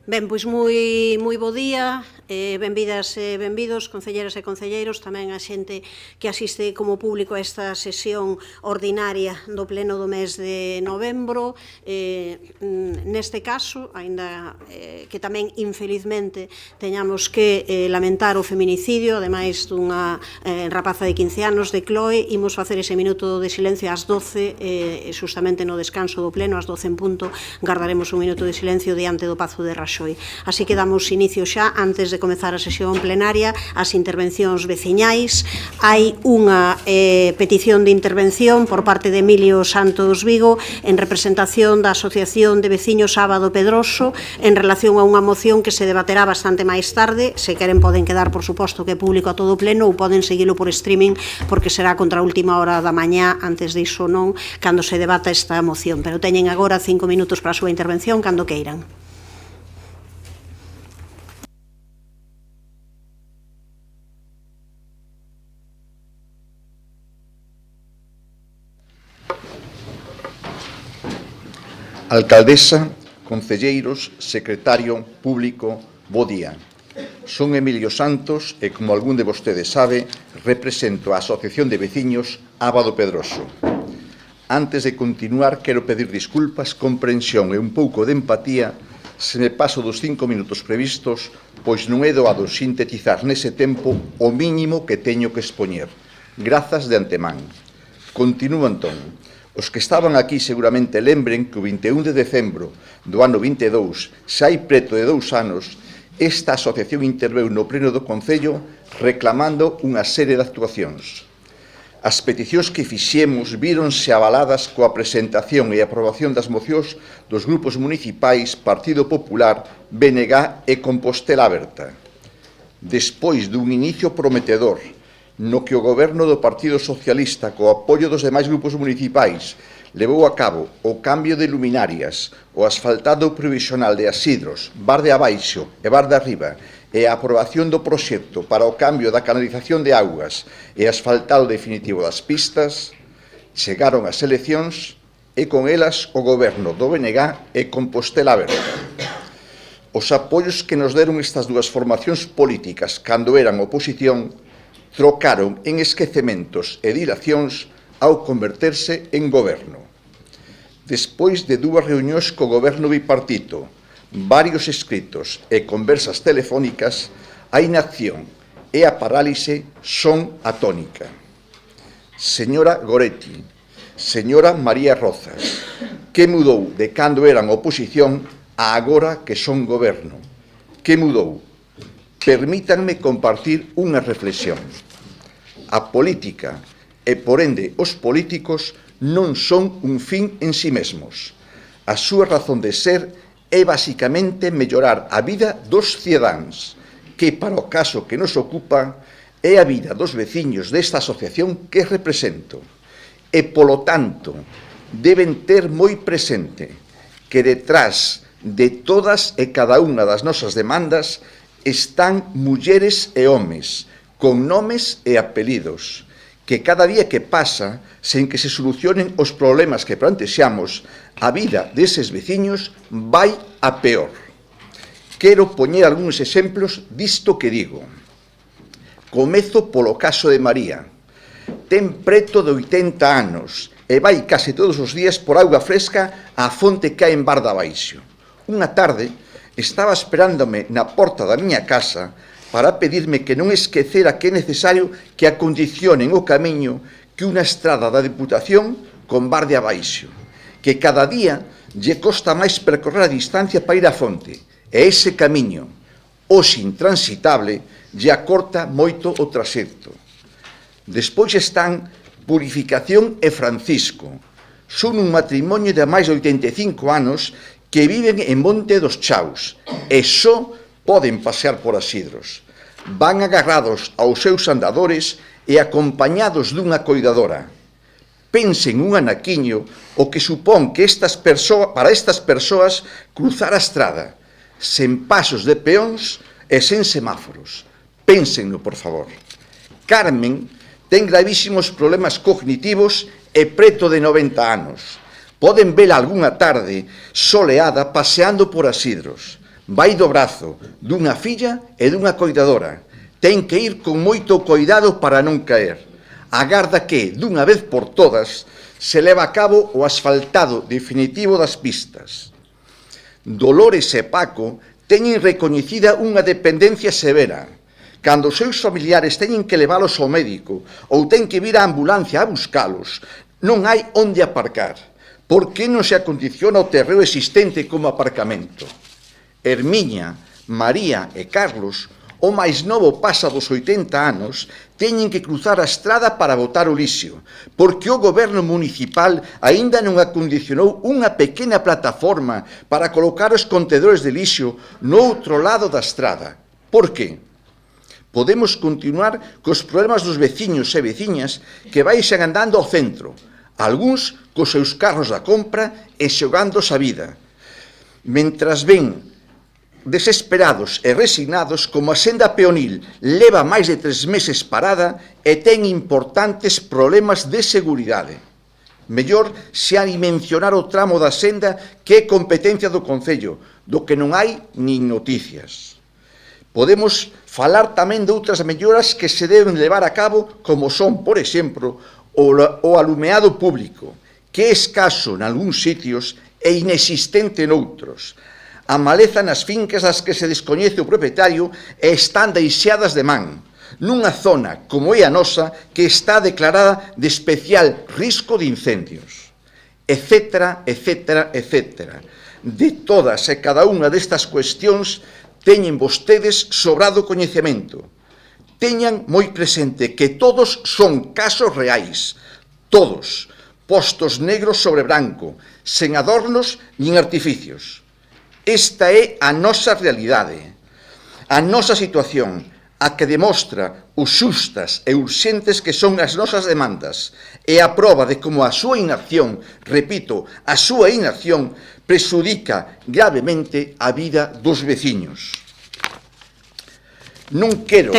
Ben, pois moi bo día, benvidas e benvidos, concelleras e concelleiros, tamén a xente que asiste como público a esta sesión ordinaria do pleno do mes de novembro. Neste caso, aínda que tamén infelizmente teñamos que lamentar o feminicidio, ademais dunha rapaza de 15 anos de Chloe, imos facer ese minuto de silencio ás 12, justamente no descanso do pleno, ás 12 en punto, guardaremos un minuto de silencio diante do Pazo de Raxoi. Así que damos inicio xa, antes de comezar a sesión plenaria, ás intervencións veciñais. Hai unha petición de intervención por parte de Emilio Santos Vigo en representación da Asociación de Veciños Sábado Pedroso en relación a unha moción que se debaterá bastante máis tarde. Se queren poden quedar, por suposto, que é público a todo o pleno, ou poden seguilo por streaming, porque será contra a última hora da mañá, antes diso non, cando se debata esta moción. Pero teñen agora 5 minutos para a súa intervención, cando queiran. Alcaldesa, concelleiros, secretario público, bo día. Son Emilio Santos e, como algún de vostedes sabe, represento a Asociación de Veciños Ábado Pedroso. Antes de continuar, quero pedir disculpas, comprensión e un pouco de empatía se me paso dos 5 minutos previstos, pois non é doado sintetizar nese tempo o mínimo que teño que expoñer. Grazas de antemán. Continúo entón. Os que estaban aquí seguramente lembren que o 21 de decembro do ano 22, xa hai preto de 2 anos, esta asociación interveu no pleno do Concello reclamando unha serie de actuacións. As peticións que fixemos víronse avaladas coa presentación e aprobación das mocións dos grupos municipais Partido Popular, BNG e Compostela Aberta. Despois dun inicio prometedor, no que o goberno do Partido Socialista, co apoio dos demais grupos municipais, levou a cabo o cambio de luminarias, o asfaltado provisional de Asidros, Bar de Abaixo e Bar de Arriba, e a aprobación do proxecto para o cambio da canalización de augas e asfaltado definitivo das pistas, chegaron as eleccións e con elas o goberno do BNG e Compostela Aberta. Os apoios que nos deron estas dúas formacións políticas cando eran oposición trocaron en esquecementos e dilacións ao converterse en goberno. Despois de 2 reunións co goberno bipartito, varios escritos e conversas telefónicas, a inacción e a parálise son a tónica. Señora Goretti, señora María Rozas, que mudou de cando eran oposición a agora que son goberno? Que mudou? Permítanme compartir unha reflexión. A política e, por ende, os políticos non son un fin en si mesmos. A súa razón de ser é basicamente mellorar a vida dos cidadáns, que, para o caso que nos ocupa, é a vida dos veciños desta asociación que represento. E, polo tanto, deben ter moi presente que detrás de todas e cada unha das nosas demandas están mulleres e homes, con nomes e apelidos, que cada día que pasa, sen que se solucionen os problemas que plantexamos, a vida deses veciños vai a peor. Quero poñer algúns exemplos disto que digo. Comezo polo caso de María. Ten preto de 80 anos e vai case todos os días por auga fresca á fonte que hai en Bar de Abaixo. Unha tarde, estaba esperándome na porta da miña casa para pedirme que non esquecera que é necesario que acondicionen o camiño que unha estrada da Deputación con Bar de Abaixo, que cada día lle costa máis percorrer a distancia para ir á fonte, e ese camiño, hoxe intransitable, lle acorta moito o traxecto. Despois están Purificación e Francisco. Son un matrimonio de máis de 85 anos que viven en Monte dos Chaus e só poden pasear por Asidros. Van agarrados aos seus andadores e acompañados dunha coidadora. Pensen un anaquiño o que supón que para estas persoas cruzar a estrada, sen pasos de peóns e sen semáforos. Pénsenno, por favor. Carmen ten gravísimos problemas cognitivos e preto de 90 anos. Poden vela algunha tarde soleada paseando por Asidros. vai do brazo dunha filla e dunha coidadora. Ten que ir con moito coidado para non caer. Agarda que, dunha vez por todas, se leva a cabo o asfaltado definitivo das pistas. Dolores e Paco teñen recoñecida unha dependencia severa. Cando os seus familiares teñen que leválos ao médico ou ten que vir a ambulancia a buscalos, non hai onde aparcar. Por que non se acondiciona o terreo existente como aparcamento? Herminia, María e Carlos, o máis novo pasa dos 80 anos, teñen que cruzar a estrada para botar o lixo, porque o goberno municipal aínda non acondicionou unha pequena plataforma para colocar os contedores de lixo no outro lado da estrada. Por que? Podemos continuar cos problemas dos veciños e veciñas que baixan andando ao centro, algúns cos seus carros da compra e xogando-se a vida, mentras ven desesperados e resignados como a senda peonil leva máis de 3 meses parada e ten importantes problemas de seguridade. Mellor se hai mencionar o tramo da senda que é competencia do Concello, do que non hai nin noticias. Podemos falar tamén de outras melloras que se deben levar a cabo, como son, por exemplo, o alumeado público, que é escaso en algúns sitios e inexistente noutros. A maleza nas fincas das que se descoñece o propietario e están deixadas de man, nunha zona como é a nosa que está declarada de especial risco de incendios, etcétera, etcétera, etcétera. De todas e cada unha destas cuestións teñen vostedes sobrado coñecemento. Teñan moi presente que todos son casos reais, todos, postos negros sobre branco, sen adornos nin artificios. Esta é a nosa realidade, a nosa situación, a que demostra os xustas e urxentes que son as nosas demandas e a proba de como a súa inacción, repito, a súa inacción prexudica gravemente a vida dos veciños. Non quero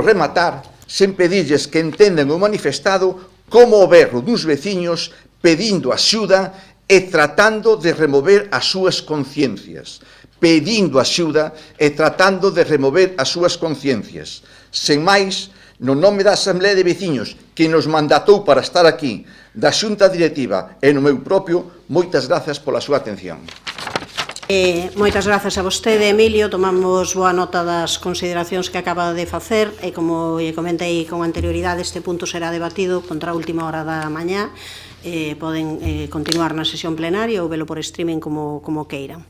rematar sen pedirlles que entenden o manifestado como o berro duns veciños pedindo axuda e tratando de remover as súas conciencias. Pedindo axuda e tratando de remover as súas conciencias. Sen máis, no nome da Asamblea de Veciños, que nos mandatou para estar aquí, da Xunta Directiva e no meu propio, moitas grazas pola súa atención. Moitas grazas a vostede, Emilio. Tomamos boa nota das consideracións que acaba de facer e, como comentei con anterioridade, este punto será debatido contra a última hora da mañá. Poden continuar na sesión plenaria ou velo por streaming como queiran.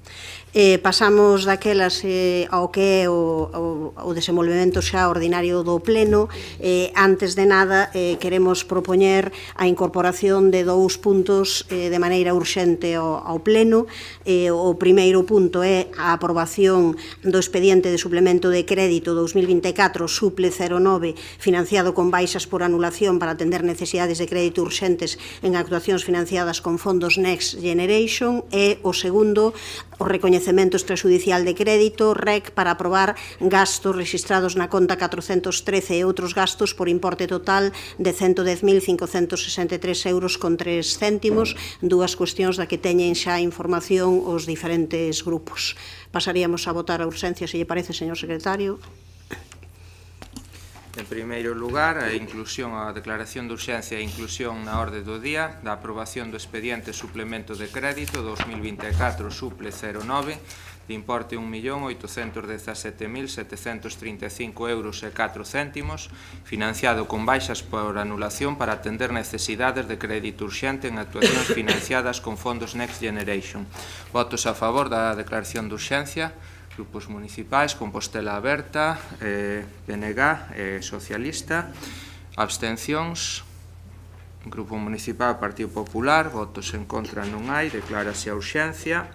Pasamos daquelas ao que é o desenvolvemento xa ordinario do pleno. Antes de nada, queremos propoñer a incorporación de 2 puntos de maneira urxente ao pleno. O primeiro punto é a aprobación do expediente de suplemento de crédito 2024 suple 09 financiado con baixas por anulación para atender necesidades de crédito urxentes en actuacións financiadas con fondos Next Generation. E o segundo, o recoñecemento extrajudicial de crédito, REC, para aprobar gastos registrados na conta 413 e outros gastos por importe total de 110.563 euros con 3 céntimos, 2 cuestións da que teñen xa información os diferentes grupos. Pasaríamos a votar a urxencia, se lle parece, señor secretario. En primeiro lugar, a declaración de urxencia e inclusión na orde do día da aprobación do expediente suplemento de crédito 2024 suple 09 de importe 1.817.735 euros e 4 céntimos, financiado con baixas por anulación para atender necesidades de crédito urxente en actuacións financiadas con fondos Next Generation. Votos a favor da declaración de urxencia. Grupos municipais, Compostela Aberta, PNG e Socialista. Abstencións. Grupo Municipal Partido Popular, votos en contra non hai, declárase a urxencia.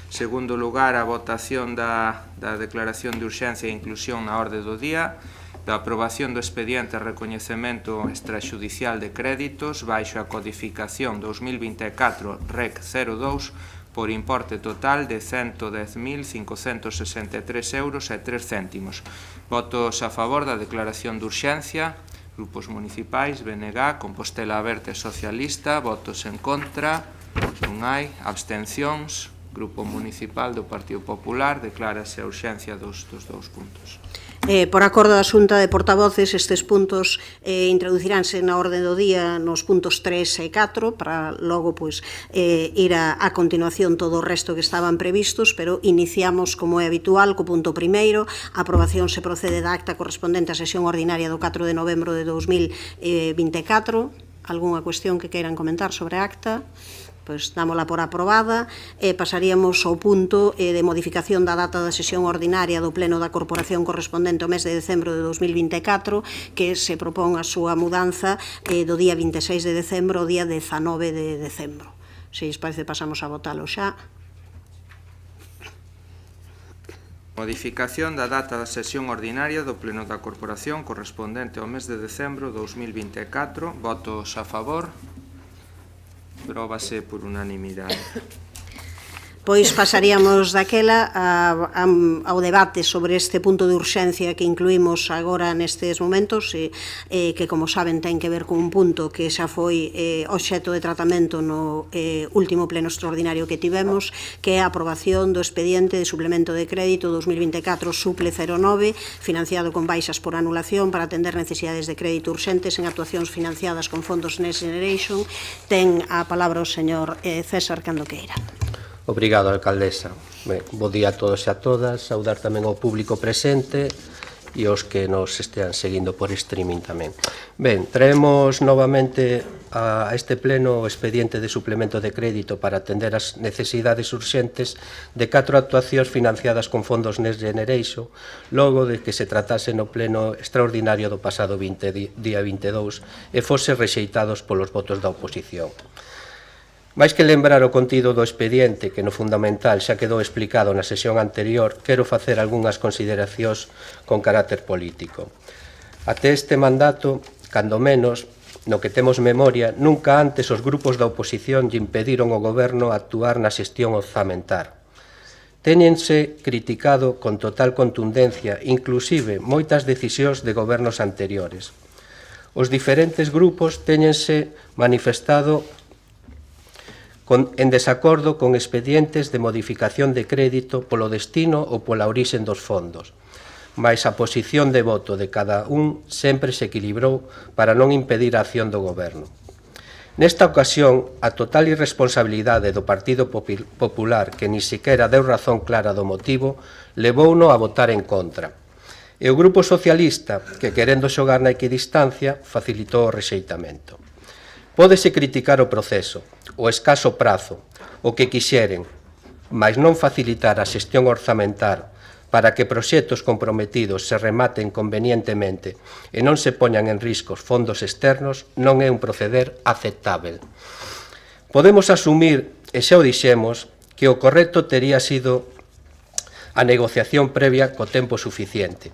Segundo lugar, a votación da declaración de urxencia e inclusión na orde do día, da aprobación do expediente de recoñecemento extrajudicial de créditos baixo a codificación 2024 REC 02 por importe total de 110.563 euros e 3 céntimos. Votos a favor da declaración de urxencia. Grupos municipais, BNG, Compostela Aberta e Socialista. Votos en contra. Non hai. Abstencións. Grupo Municipal do Partido Popular, declárase a urxencia dos dous puntos. Por acordo da Xunta de Portavoces, estes puntos introduciránse na orde do día nos puntos 3 e 4 para logo ir a continuación todo o resto que estaban previstos, pero iniciamos, como é habitual, co punto primeiro. A aprobación se procede da acta correspondente á sesión ordinaria do 4 de novembro de 2024. Algúnha cuestión que queiran comentar sobre a acta? Pois dámola por aprobada. Pasaríamos ao punto de modificación da data da sesión ordinaria do Pleno da Corporación correspondente ao mes de decembro de 2024, que se propón a súa mudanza do día 26 de decembro ao día 19 de decembro. Se lles parece, pasamos a votalo xa. Modificación da data da sesión ordinaria do Pleno da Corporación correspondente ao mes de decembro de 2024. Votos a favor. Apróbase por unanimidade. Pois pasaríamos daquela ao debate sobre este punto de urxencia que incluímos agora nestes momentos, que, como saben, ten que ver con un punto que xa foi obxecto de tratamento no último pleno extraordinario que tivemos, que é a aprobación do expediente de suplemento de crédito 2024 suple 09, financiado con baixas por anulación para atender necesidades de crédito urxentes en actuacións financiadas con fondos Next Generation. Ten a palabra o señor César cando queira. Obrigado, alcaldesa. Bo día a todos e a todas, saudar tamén ao público presente e aos que nos estean seguindo por streaming tamén. Ben, traemos novamente a este pleno o expediente de suplemento de crédito para atender as necesidades urxentes de 4 actuacións financiadas con fondos Next Generation, logo de que se tratase no pleno extraordinario do pasado día 22 e fose rexeitados polos votos da oposición. Mais que lembrar o contido do expediente, que no fundamental xa quedou explicado na sesión anterior, quero facer algunhas consideracións con carácter político. Até este mandato, cando menos, no que temos memoria, nunca antes os grupos da oposición lle impediron ao goberno actuar na xestión orzamental. Téñense criticado con total contundencia, inclusive moitas decisións de gobernos anteriores. Os diferentes grupos téñense manifestado en desacordo con expedientes de modificación de crédito polo destino ou pola orixen dos fondos, mais a posición de voto de cada un sempre se equilibrou para non impedir a acción do goberno. Nesta ocasión, a total irresponsabilidade do Partido Popular, que ni sequera deu razón clara do motivo, levouno a votar en contra. E o Grupo Socialista, que querendo xogar na equidistancia, facilitou o rexeitamento. Pódese criticar o proceso, o escaso prazo, o que quixeren, mas non facilitar a xestión orzamental para que proxectos comprometidos se rematen convenientemente e non se poñan en riscos fondos externos non é un proceder aceptável. Podemos asumir, e xa o dixemos, que o correcto tería sido a negociación previa co tempo suficiente.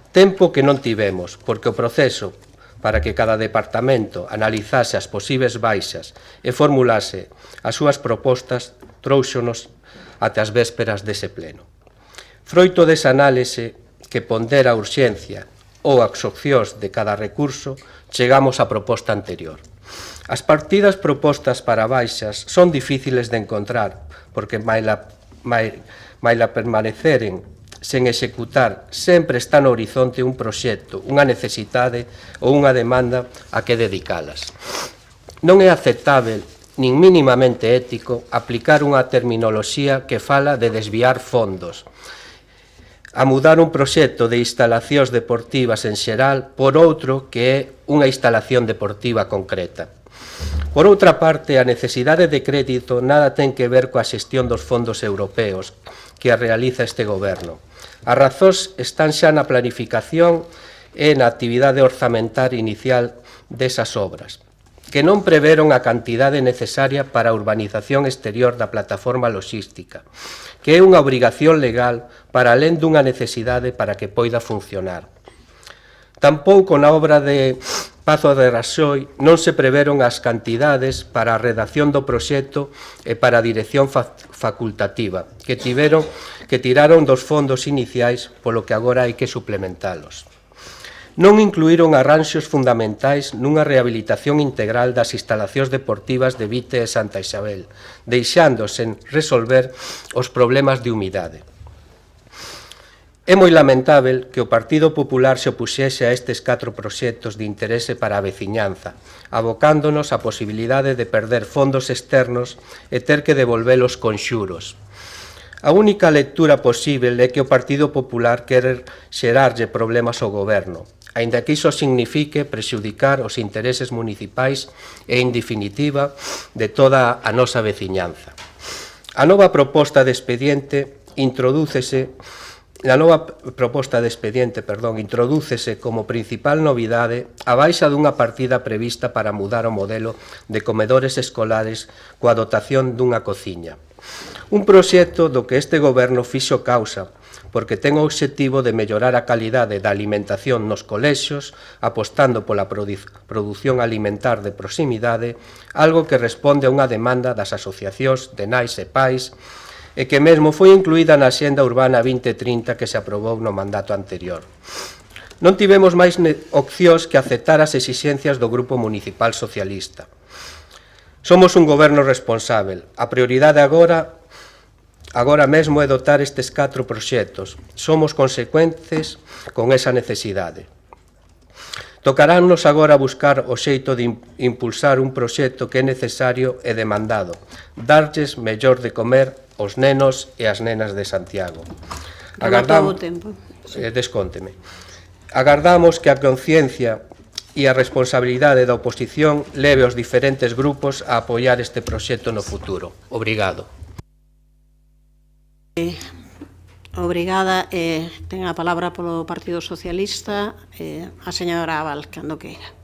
Tempo que non tivemos, porque o proceso para que cada departamento analizase as posibles baixas e formulase as súas propostas, trouxonos até as vésperas dese pleno. Froito desa análise que pondera a urxencia ou as opcións de cada recurso, chegamos á proposta anterior. As partidas propostas para baixas son difíciles de encontrar, porque maila permaneceren sen executar, sempre está no horizonte un proxecto, unha necesidade ou unha demanda a que dedicalas. Non é aceptável, nin mínimamente ético, aplicar unha terminoloxía que fala de desviar fondos, a mudar un proxecto de instalacións deportivas en xeral por outro que é unha instalación deportiva concreta. Por outra parte, a necesidade de crédito nada ten que ver coa xestión dos fondos europeos que a realiza este goberno. As razóns están xa na planificación e na actividade orzamental inicial desas obras, que non preveron a cantidade necesaria para a urbanización exterior da plataforma logística, que é unha obrigación legal para alén dunha necesidade para que poida funcionar. Tampouco na obra de Pazo de Raxoi non se preveron as cantidades para a redacción do proxecto e para a dirección facultativa, que tiraron dos fondos iniciais, polo que agora hai que suplementalos. non incluíron arranxos fundamentais nunha rehabilitación integral das instalacións deportivas de Vite e Santa Isabel, deixando sen resolver os problemas de humidade. É moi lamentável que o Partido Popular se opuxese a estes 4 proxectos de interese para a veciñanza, abocándonos a posibilidade de perder fondos externos e ter que devolvelos con xuros. A única lectura posible é que o Partido Popular quere xerarlle problemas ao goberno, aínda que iso signifique prexudicar os intereses municipais e, en definitiva, de toda a nosa veciñanza. A nova proposta de expediente introdúcese como principal novidade a baixa dunha partida prevista para mudar o modelo de comedores escolares coa dotación dunha cociña. Un proxecto do que este goberno fixo causa, porque ten o obxectivo de mellorar a calidade da alimentación nos colexios, apostando pola produción alimentar de proximidade, algo que responde a unha demanda das asociacións de nais e pais, e que mesmo foi incluída na Axenda Urbana 2030 que se aprobou no mandato anterior. Non tivemos máis opcións que aceptar as exixencias do Grupo Municipal Socialista. Somos un goberno responsável. A prioridade agora mesmo é dotar estes 4 proxectos. Somos consecuentes con esa necesidade. Tocaránnos agora buscar o xeito de impulsar un proxecto que é necesario e demandado, darlles mellor de comer os nenos e as nenas de Santiago. Descónteme. Agardamos que a conciencia e a responsabilidade da oposición leve aos diferentes grupos a apoiar este proxecto no futuro. Obrigado. Obrigada. Ten a palabra polo Partido Socialista a señora Abal, cando queira.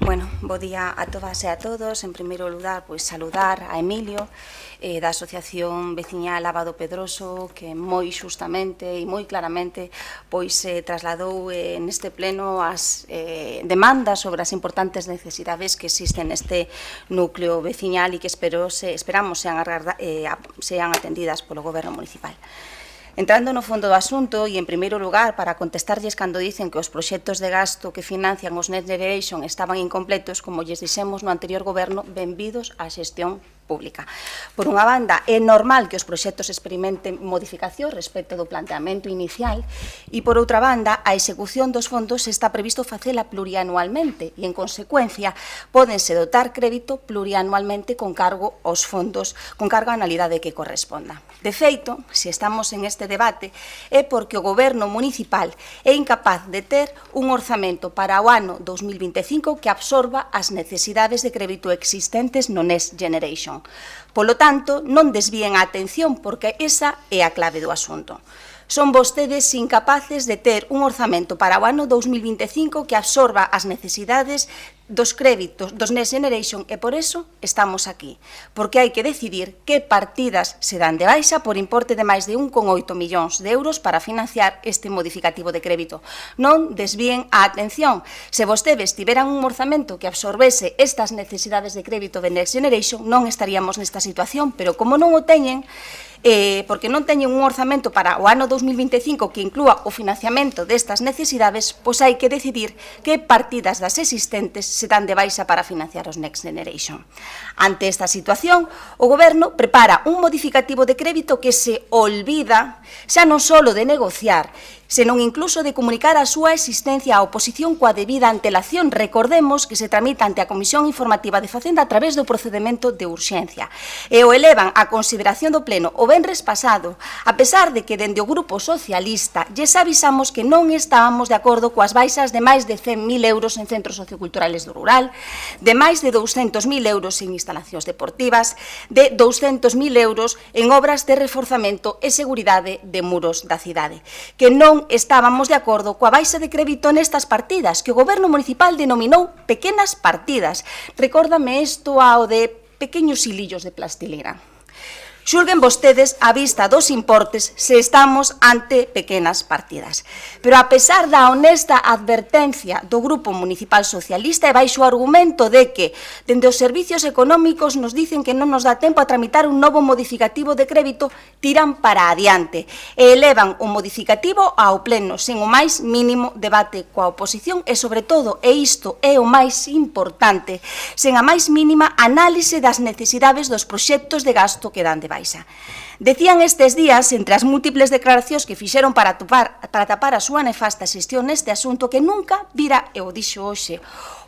Bueno, bo día a todas e a todos. En primeiro lugar, pois saludar a Emilio da Asociación Veciñal Aba do Pedroso, que moi xustamente e moi claramente pois trasladou neste pleno as demandas sobre as importantes necesidades que existen neste núcleo veciñal e que esperamos sean atendidas polo Goberno Municipal. Entrando no fondo do asunto, e en primeiro lugar, para contestarlles cando dicen que os proxectos de gasto que financian os Next Generation estaban incompletos, como lles dixemos no anterior goberno, benvidos á xestión pública. Por unha banda, é normal que os proxectos experimenten modificación respecto do planteamento inicial e, por outra banda, a execución dos fondos está previsto facela plurianualmente e, en consecuencia, pódense dotar crédito plurianualmente con cargo aos fondos, con cargo á anualidade que corresponda. De feito, se estamos en este debate, é porque o Goberno municipal é incapaz de ter un orzamento para o ano 2025 que absorba as necesidades de crédito existentes no Next Generation. Polo tanto, non desvíen a atención porque esa é a clave do asunto. Son vostedes incapaces de ter un orzamento para o ano 2025 que absorba as necesidades dos créditos dos Next Generation e por eso estamos aquí, porque hai que decidir que partidas se dan de baixa por importe de máis de 1,8 millóns de euros para financiar este modificativo de crédito. Non desvíen a atención. Se vostedes tiveran un orzamento que absorbese estas necesidades de crédito de Next Generation, non estaríamos nesta situación, pero como non o teñen, porque non teñen un orzamento para o ano 2025 que inclúa o financiamento destas necesidades, pois hai que decidir que partidas das existentes se dan de baixa para financiar os Next Generation. Ante esta situación, o Goberno prepara un modificativo de crédito que se olvida xa non só de negociar, senón incluso de comunicar a súa existencia á oposición coa debida antelación. Recordemos que se tramita ante a Comisión Informativa de Facenda a través do procedemento de urxencia e o elevan a consideración do Pleno o venres pasado, a pesar de que dende o Grupo Socialista lles avisamos que non estábamos de acordo coas baixas de máis de 100.000 euros en centros socioculturales do rural, de máis de 200.000 euros en instalacións deportivas, de 200.000 euros en obras de reforzamento e seguridade de muros da cidade, que non estábamos de acordo coa baixa de crédito nestas partidas, que o Goberno Municipal denominou pequenas partidas. Recórdame isto ao de pequeños hilillos de plastilina. Xulguen vostedes a vista dos importes se estamos ante pequenas partidas. Pero a pesar da honesta advertencia do Grupo Municipal Socialista e baixo o argumento de que dende os servicios económicos nos dicen que non nos dá tempo a tramitar un novo modificativo de crédito, tiran para adiante e elevan o modificativo ao pleno sen o máis mínimo debate coa oposición e, sobre todo, e isto é o máis importante, sen a máis mínima análise das necesidades dos proxectos de gasto que dan de baixa. Decían estes días, entre as múltiples declaracións que fixeron para tapar a súa nefasta xestión neste asunto, que nunca vira, e o dixo hoxe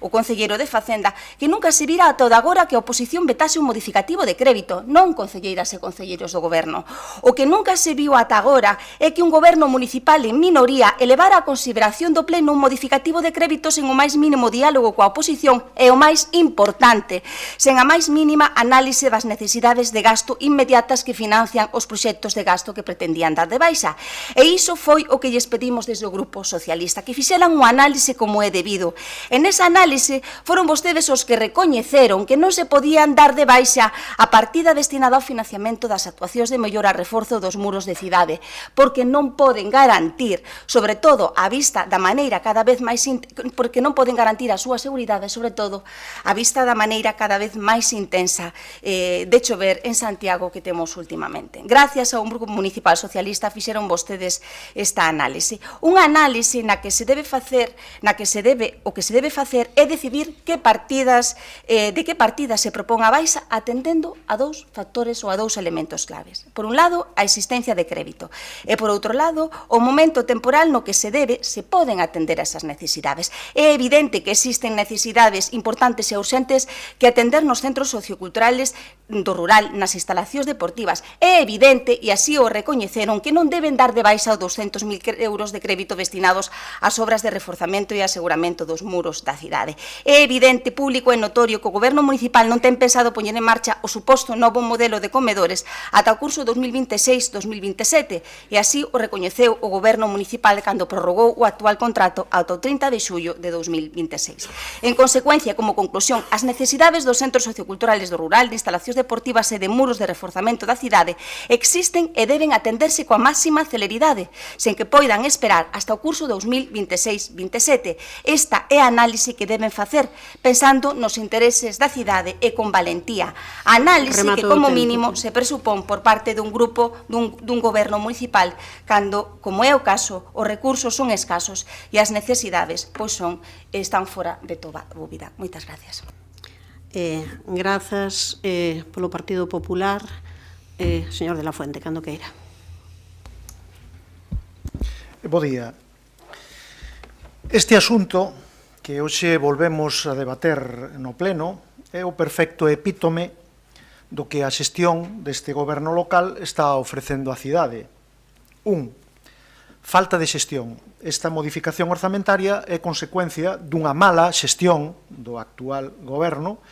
o concelleiro de Facenda, que nunca se vira ata o de agora que a oposición vetase un modificativo de crédito, non concelleiras e concelleiros do goberno. O que nunca se viu ata agora é que un goberno municipal en minoría elevara a consideración do pleno un modificativo de crédito sen o máis mínimo diálogo coa oposición e o máis importante, sen a máis mínima análise das necesidades de gasto inmediatas que financian os proxectos de gasto que pretendían dar de baixa. E iso foi o que lles pedimos desde o Grupo Socialista, que fixeran unha análise como é debido. En esa análise foron vostedes os que recoñeceron que non se podían dar de baixa a partida destinada ao financiamento das actuacións de mellora e reforzo dos muros de cidade, porque non poden garantir, sobre todo a vista da maneira cada vez máis porque non poden garantir a súa seguridade, sobre todo a vista da maneira cada vez máis intensa de chover en Santiago que temos últimamente. Gracias a un Grupo Municipal Socialista fixeron vostedes esta análise. Unha análise na que se debe facer, o que se debe facer é decidir de que partidas se propón a baixa atendendo a dous factores ou a dous elementos claves. Por un lado, a existencia de crédito e, por outro lado, o momento temporal no que se poden atender a esas necesidades. É evidente que existen necesidades importantes e urxentes que atender nos centros socioculturales do rural, nas instalacións deportivas. É evidente, e así o recoñeceron, que non deben dar de baixa os 200.000 euros de crédito destinados ás obras de reforzamento e aseguramento dos muros da cidade. É evidente, público e notorio que o Goberno Municipal non ten pensado poñer en marcha o suposto novo modelo de comedores ata o curso 2026-2027 e así o recoñeceu o Goberno Municipal cando prorrogou o actual contrato ata o 30 de xullo de 2026. En consecuencia, como conclusión, as necesidades dos centros socioculturales do rural, de instalacións deportivas e de muros de reforzamento da cidade existen e deben atenderse coa máxima celeridade, sen que poidan esperar hasta o curso 2026-27. Esta é a análise que deben facer, pensando nos intereses da cidade e con valentía. A análise que, como mínimo, se presupón por parte dun grupo, dun goberno municipal, cando, como é o caso, os recursos son escasos e as necesidades están fora de toda dúbida. Moitas gracias. Grazas polo Partido Popular. Señor de la Fuente, cando queira. Bo día. Este asunto que hoxe volvemos a debater no pleno é o perfecto epítome do que a xestión deste goberno local está ofrecendo á cidade. Falta de xestión. Esta modificación orzamentaria é consecuencia dunha mala xestión do actual goberno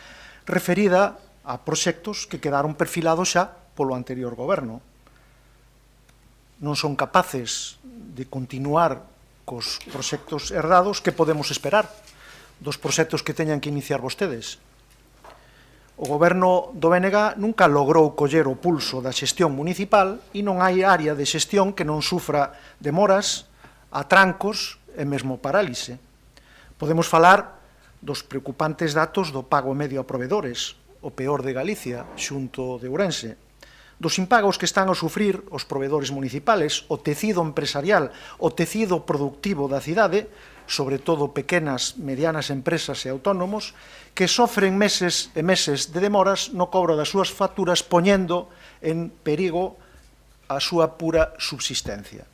referida a proxectos que quedaron perfilados xa polo anterior goberno. Non son capaces de continuar cos proxectos errados que podemos esperar dos proxectos que teñan que iniciar vostedes. O goberno do BNG nunca logrou coller o pulso da xestión municipal e non hai área de xestión que non sufra demoras, atrancos e mesmo parálise. Podemos falar dos preocupantes datos do pago medio a provedores, o peor de Galicia, xunto de Ourense, dos impagos que están a sufrir os provedores municipales, o tecido empresarial, o tecido productivo da cidade, sobre todo pequenas, medianas empresas e autónomos, que sofren meses e meses de demoras no cobro das súas facturas, poñendo en perigo a súa pura subsistencia.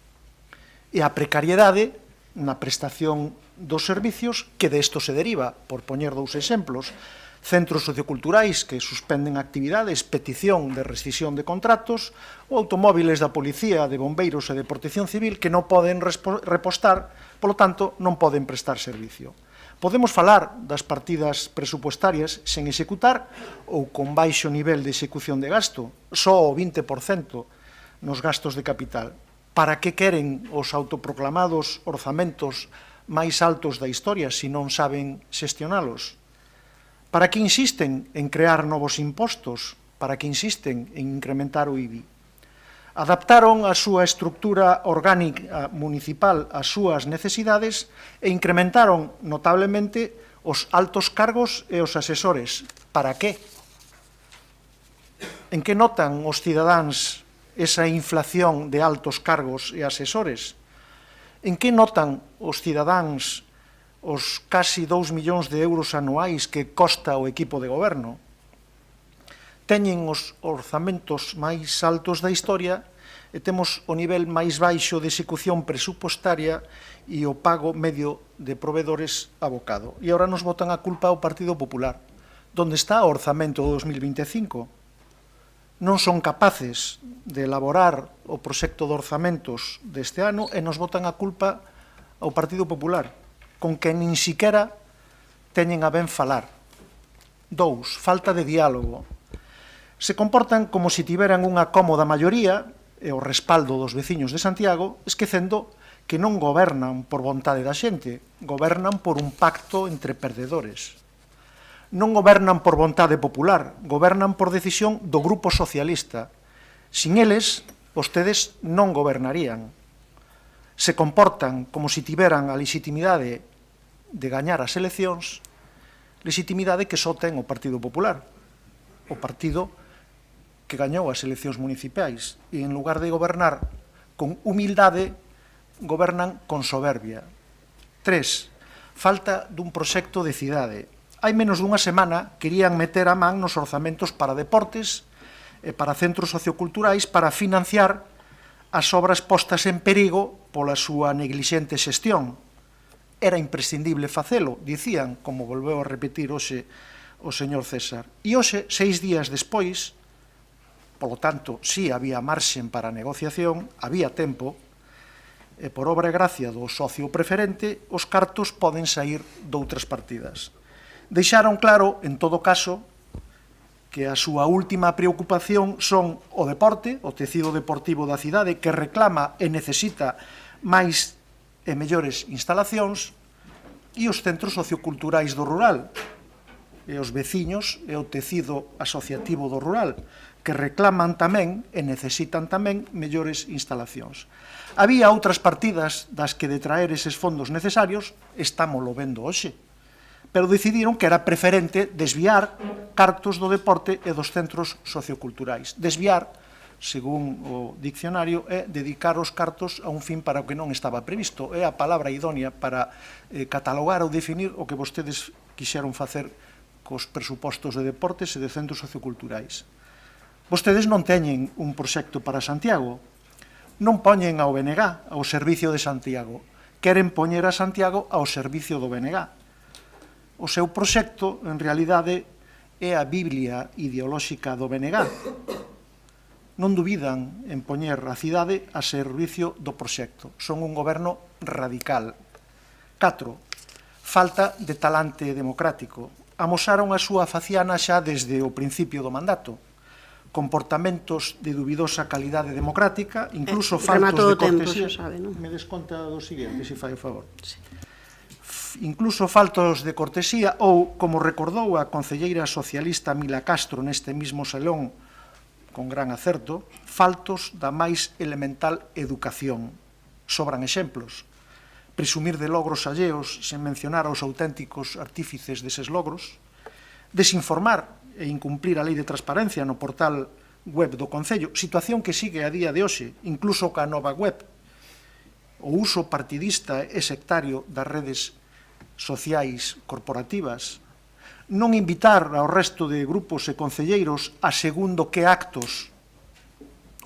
E a precariedade na prestación dos servicios que desto se deriva, por poñer dous exemplos, centros socioculturais que suspenden actividades, petición de rescisión de contratos, ou automóviles da policía, de bombeiros e de protección civil que non poden repostar, polo tanto, non poden prestar servicio. Podemos falar das partidas presupuestarias sen executar ou con baixo nivel de execución de gasto, só o 20% nos gastos de capital. Para que queren os autoproclamados orzamentos máis altos da historia se non saben xestionalos? Para que insisten en crear novos impostos para que insisten en incrementar o IBI. Adaptaron a súa estructura orgánica municipal ás súas necesidades e incrementaron notablemente os altos cargos e os asesores. Para que? En que notan os cidadáns esa inflación de altos cargos e asesores? En que notan os cidadáns os casi 2 millóns de euros anuais que costa o equipo de goberno? Teñen os orzamentos máis altos da historia e temos o nivel máis baixo de execución presupostaria e o pago medio de provedores abocado. E agora nos botan a culpa ao Partido Popular. Donde está o orzamento do 2025? Non son capaces de elaborar o proxecto de orzamentos deste ano e nos botan a culpa ao Partido Popular, con que nin siquiera teñen a ben falar. 2. Falta de diálogo. Se comportan como se tiveran unha cómoda maioría e o respaldo dos veciños de Santiago, esquecendo que non gobernan por vontade da xente, gobernan por un pacto entre perdedores. Non gobernan por vontade popular, gobernan por decisión do Grupo Socialista. Sin eles, vostedes non gobernarían. Se comportan como se tiveran a legitimidade de gañar as eleccións, legitimidade que só ten o Partido Popular, o partido que gañou as eleccións municipais, e en lugar de gobernar con humildade, gobernan con soberbia. 3. Falta dun proxecto de cidade. Hai menos dunha semana querían meter a man nos orzamentos para deportes e para centros socioculturais para financiar as obras postas en perigo pola súa neglixente xestión. Era imprescindible facelo, dicían, como volveu a repetir hoxe o señor César. E hoxe, 6 días despois, polo tanto, si había marxen para a negociación, había tempo, e por obra e gracia do socio preferente, os cartos poden sair doutras partidas. Deixaron claro, en todo caso, que a súa última preocupación son o deporte, o tecido deportivo da cidade, que reclama e necesita máis e mellores instalacións, e os centros socioculturais do rural, e os veciños e o tecido asociativo do rural, que reclaman tamén e necesitan tamén mellores instalacións. Había outras partidas das que detraer eses fondos necesarios, estámoslo vendo hoxe, pero decidiron que era preferente desviar cartos do deporte e dos centros socioculturais. Desviar, según o diccionario, é dedicar os cartos a un fin para o que non estaba previsto. É a palabra idónea para catalogar ou definir o que vostedes quixeron facer cos presupostos de deportes e de centros socioculturais. Vostedes non teñen un proxecto para Santiago, non poñen ao BNG, ao servicio de Santiago, queren poñer a Santiago ao servicio do BNG. O seu proxecto, en realidade, é a Biblia ideolóxica do BNG. Non dubidan en poñer a cidade a servicio do proxecto. Son un goberno radical. 4. Falta de talante democrático. Amosaron a súa faciana xa desde o principio do mandato. Comportamentos de dubidosa calidade democrática, incluso faltos de cortesía. Me desconta do siguiente, se fai o favor. Sí. Incluso faltos de cortesía ou, como recordou a concelleira socialista Mila Castro neste mismo salón, con gran acerto, faltos da máis elemental educación. Sobran exemplos. Presumir de logros alleos sen mencionar aos auténticos artífices deses logros, desinformar e incumplir a lei de transparencia no portal web do Concello, situación que sigue a día de hoxe, incluso ca nova web. O uso partidista e sectario das redes sociais corporativas, non invitar ao resto de grupos e concelleiros a segundo que actos,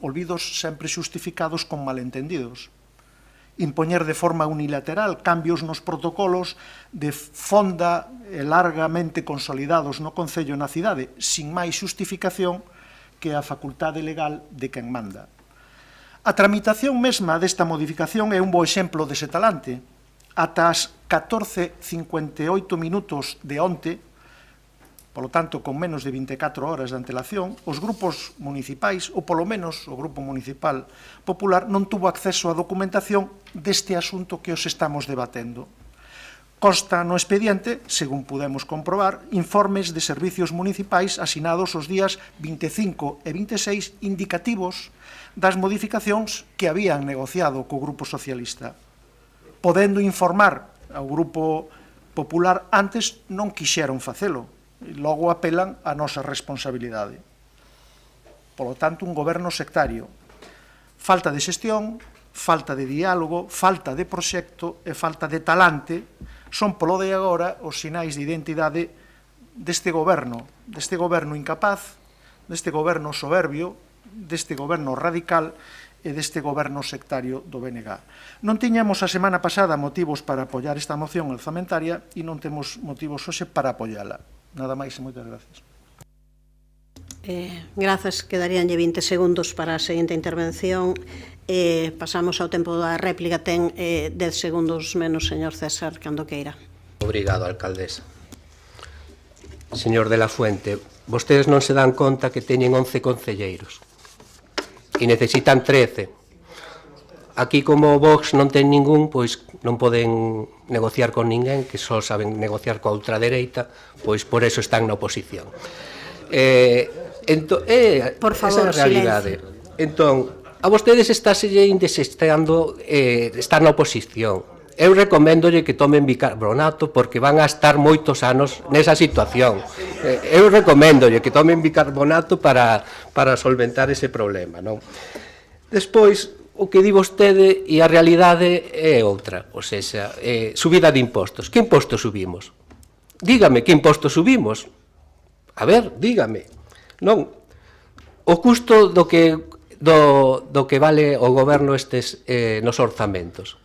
olvidos sempre xustificados con malentendidos, impoñer de forma unilateral cambios nos protocolos de fonda e largamente consolidados no Concello e na cidade, sin máis xustificación que a facultade legal de quen manda. A tramitación mesma desta modificación é un bo exemplo dese talante. Ata as 14:58 minutos de onte, polo tanto, con menos de 24 horas de antelación, os grupos municipais, ou polo menos o Grupo Municipal Popular, non tuvo acceso á documentación deste asunto que os estamos debatendo. Consta no expediente, según pudemos comprobar, informes de servicios municipais asinados os días 25 e 26 indicativos das modificacións que habían negociado co Grupo Socialista. Podendo informar ao Grupo Popular antes, non quixeron facelo, e logo apelan a nosa responsabilidade. Polo tanto, un goberno sectario. Falta de xestión, falta de diálogo, falta de proxecto e falta de talante son polo de agora os sinais de identidade deste goberno incapaz, deste goberno soberbio, deste goberno radical e deste goberno sectario do BNG. Non tiñamos a semana pasada motivos para apoiar esta moción orzamentaria e non temos motivos hoxe para apoiala. Nada máis e moitas gracias. Grazas, quedaríanlle 20 segundos para a seguinte intervención. Pasamos ao tempo da réplica. Ten 10 segundos menos, señor César, cando queira. Obrigado, alcaldesa. Señor de la Fuente, vostedes non se dan conta que teñen 11 concelleiros e necesitan 13. Aquí, como Vox non ten ningún, pois non poden negociar con ninguén, que só saben negociar coa ultradereita, pois por eso están na oposición. Por favor, esa é a realidade. Entón, a vostedes estáse indesestando estar na oposición. Eu recoméndolle que tomen bicarbonato porque van a estar moitos anos nesa situación. Eu recoméndolle que tomen bicarbonato para solventar ese problema, non? Despois, o que di vostede e a realidade é outra, ou seja, subida de impostos. Que impostos subimos? Dígame, que impostos subimos? A ver, dígame. Non, o custo do que vale o goberno estes nos orzamentos.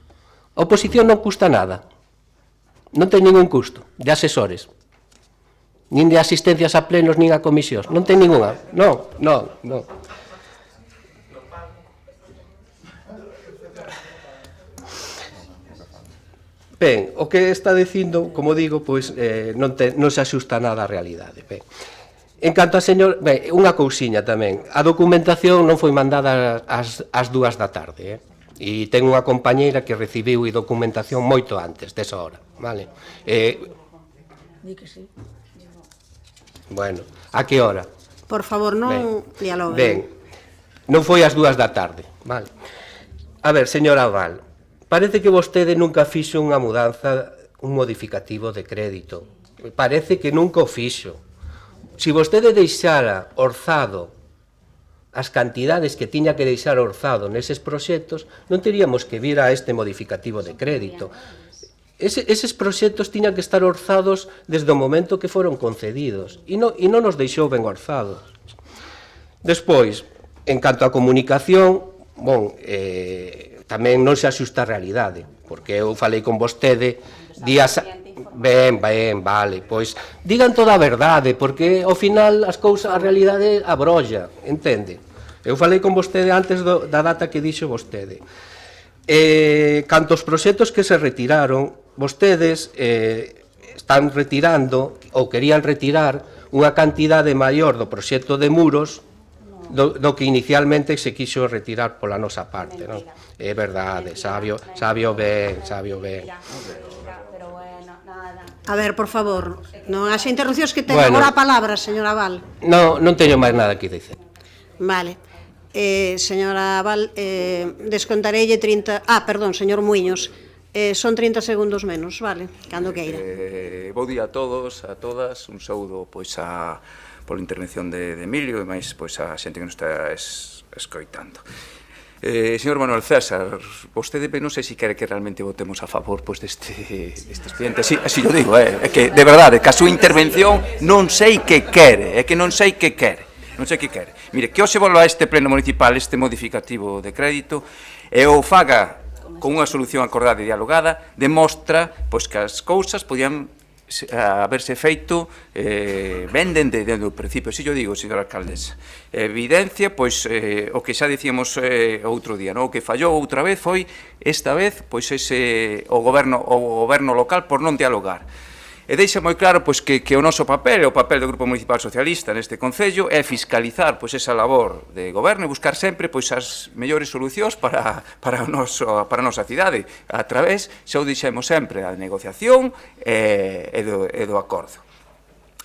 A oposición non custa nada. Non ten ningún custo de asesores, nin de asistencias a plenos, nin a comisións. Non ten ninguna. Non. Ben, o que está dicindo, como digo, pois non se axusta nada á realidade. Ben, en canto a señor... Ben, unha cousiña tamén. A documentación non foi mandada ás 2 da tarde, e ten unha compañeira que recibiu a documentación moito antes desa hora, vale? Di que sí. Bueno, a que hora? Por favor, non dialoguen. Ben, non foi ás 2 da tarde, vale? A ver, señora Abal, parece que vostede nunca fixo unha mudanza, un modificativo de crédito. Parece que nunca o fixo. Se vostede deixara orzado as cantidades que tiña que deixar orzado neses proxectos, non teríamos que vir a este modificativo de crédito. Eses proxectos tiñan que estar orzados desde o momento que foron concedidos, e non nos deixou ben orzados. Despois, en canto á comunicación, tamén non se axusta a realidade, porque eu falei con vostede días... Ben, vale, pois digan toda a verdade, porque ao final as cousas, a realidade abrolla, entende? Eu falei con vostede antes da data que dixo vostede. Canto aos proxectos que se retiraron, vostedes están retirando, ou querían retirar, unha cantidade maior do proxecto de muros do que inicialmente se quixo retirar pola nosa parte, non? É verdade, sabio ben. A ver, por favor, non haxe interrupcións, que ten agora a palabra, señora Abal. Non teño máis nada que dicer. Vale. Señora Abal, descontareille 30... perdón, señor Muiños, son 30 segundos menos, vale, cando queira. Bo día a todos, a todas, un saúdo pois pola intervención de Emilio e máis pois a xente que nos está escoitando. Señor Manuel César, vostede non sei se quere que realmente votemos a favor pois deste expediente. Así lo digo, é que de verdade, que a súa intervención non sei que quere, Mire, que hoxe volva a este pleno municipal este modificativo de crédito e o faga con unha solución acordada e dialogada, demostra pois que as cousas podían haberse feito ben dende o principio. Si yo digo, señora alcaldesa, evidencia pois o que xa dicíamos outro día, o que fallou outra vez foi esta vez pois o goberno local por non dialogar. E deixa moi claro pois, que o noso papel, o papel do Grupo Municipal Socialista neste Concello, é fiscalizar pois, esa labor de goberno e buscar sempre pois, as mellores solucións para a nosa cidade, a través, xa o dixemos sempre, a negociación e do acordo.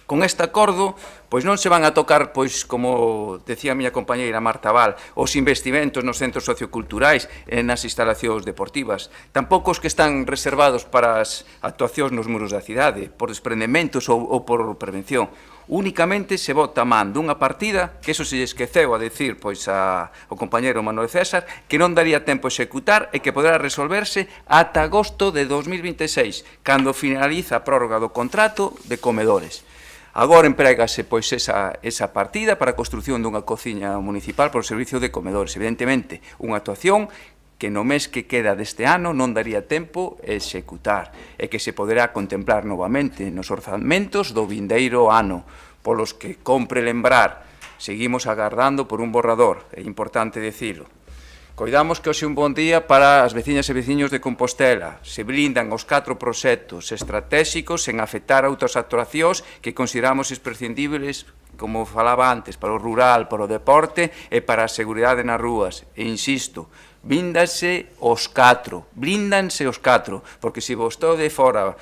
Con este acordo, pois non se van a tocar, pois, como decía a miña compañeira Marta Val, os investimentos nos centros socioculturais e nas instalacións deportivas, tampouco os que están reservados para as actuacións nos muros da cidade, por desprendementos ou por prevención. Únicamente se bota a man dunha partida, que eso se lle esqueceu a decir pois ao compañeiro Manuel César, que non daría tempo a executar e que poderá resolverse ata agosto de 2026, cando finaliza a prórroga do contrato de comedores. Agora emprégase pois, esa partida para a construción dunha cociña municipal por servicio de comedores. Evidentemente, unha actuación que no mes que queda deste ano non daría tempo a executar e que se poderá contemplar novamente nos orzamentos do vindeiro ano, polos que compre lembrar, seguimos agardando por un borrador, é importante dicilo. Coidamos que hoxe un bon día para as veciñas e veciños de Compostela. Se blindan os 4 proxectos estratégicos sen afectar a outras actuacións que consideramos imprescindibles, como falaba antes, para o rural, para o deporte e para a seguridade nas rúas. E insisto, blíndanse os 4, porque se vostede fora,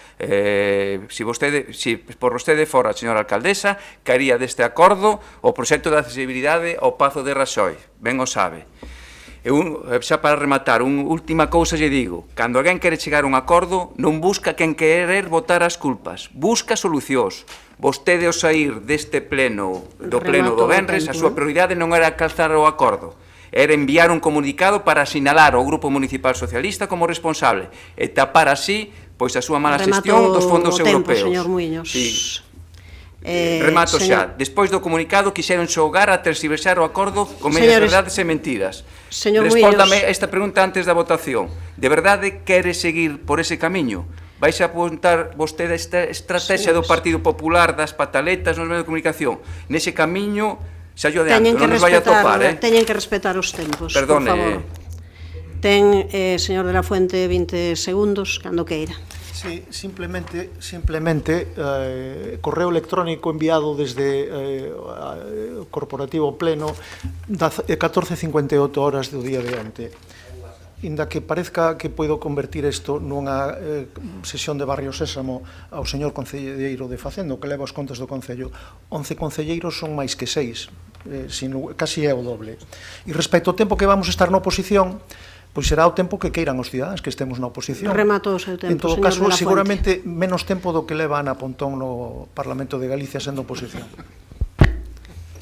por vostede fora, señora alcaldesa, caería deste acordo o proxecto de accesibilidade ao Pazo de Raxoi, ben o sabe. Xa para rematar, unha última cousa lle digo, cando alguén quere chegar a un acordo, non busca quen querer botar as culpas, busca solucións. Vostede ao sair deste pleno, do venres, a súa prioridade non era alcanzar o acordo, era enviar un comunicado para sinalar ao Grupo Municipal Socialista como responsable e tapar así pois a súa mala xestión dos fondos europeos. Señor Muiños. Remato xa. Despois do comunicado quixeron xogar a terxiversar o acordo con medias verdades e mentiras. Respóndame esta pregunta antes da votación. De verdade quere seguir por ese camiño? Vais a apuntar vostede esta estrategia do Partido Popular das pataletas nos medios de comunicación? Nese camiño, xa yo adianto, non nos vai a topar, Teñen que respetar os tempos, por favor. Ten, señor de la Fuente, 20 segundos, cando queira. Sí, simplemente correo electrónico enviado desde o corporativo pleno 14:58 horas do día de onte. Inda que parezca que podo convertir isto nunha sesión de Barrio Sésamo ao señor concelleiro de Facendo, que leva os contos do Concello. 11 concelleiros son máis que 6, casi é o doble. E respecto ao tempo que vamos estar na oposición, pois será o tempo que queiran os cidadáns que estemos na oposición. Remato o seu tempo, en todo señor caso, de la Fuente. seguramente menos tempo do que leva Ana Pontón no Parlamento de Galicia sendo oposición.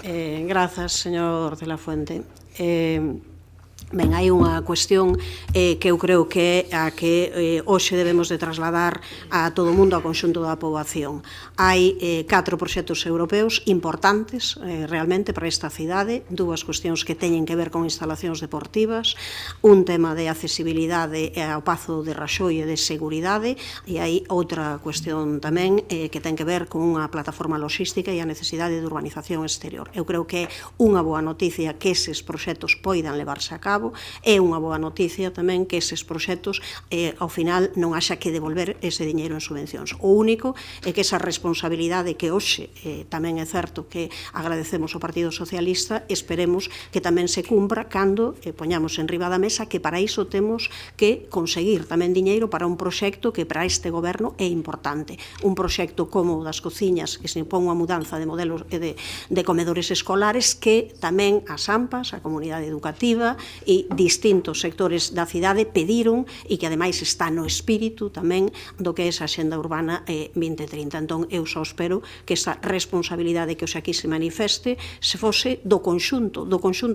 Grazas, señor de la Fuente. Ben, hai unha cuestión que eu creo que é a que hoxe debemos de trasladar a todo o mundo, ao conxunto da poboación. Hai 4 proxectos europeos importantes realmente para esta cidade, 2 cuestións que teñen que ver con instalacións deportivas, un tema de accesibilidade ao Pazo de Raxoi e de seguridade, e hai outra cuestión tamén que ten que ver con unha plataforma logística e a necesidade de urbanización exterior. Eu creo que é unha boa noticia que eses proxectos poidan levarse a cabo. É unha boa noticia tamén que eses proxectos ao final non haxa que devolver ese diñeiro en subvencións. O único é que esa responsabilidade que hoxe tamén é certo que agradecemos ao Partido Socialista, esperemos que tamén se cumpra cando poñamos en riba da mesa que para iso temos que conseguir tamén diñeiro para un proxecto que para este goberno é importante. Un proxecto como o das cociñas, que se impón unha mudanza de modelos de comedores escolares que tamén as AMPAs, a comunidade educativa e distintos sectores da cidade pediron e que ademais está no espírito tamén do que é esa Axenda Urbana 2030. Entón, eu só espero que esa responsabilidade que hoxe aquí se manifeste se fose do conxunto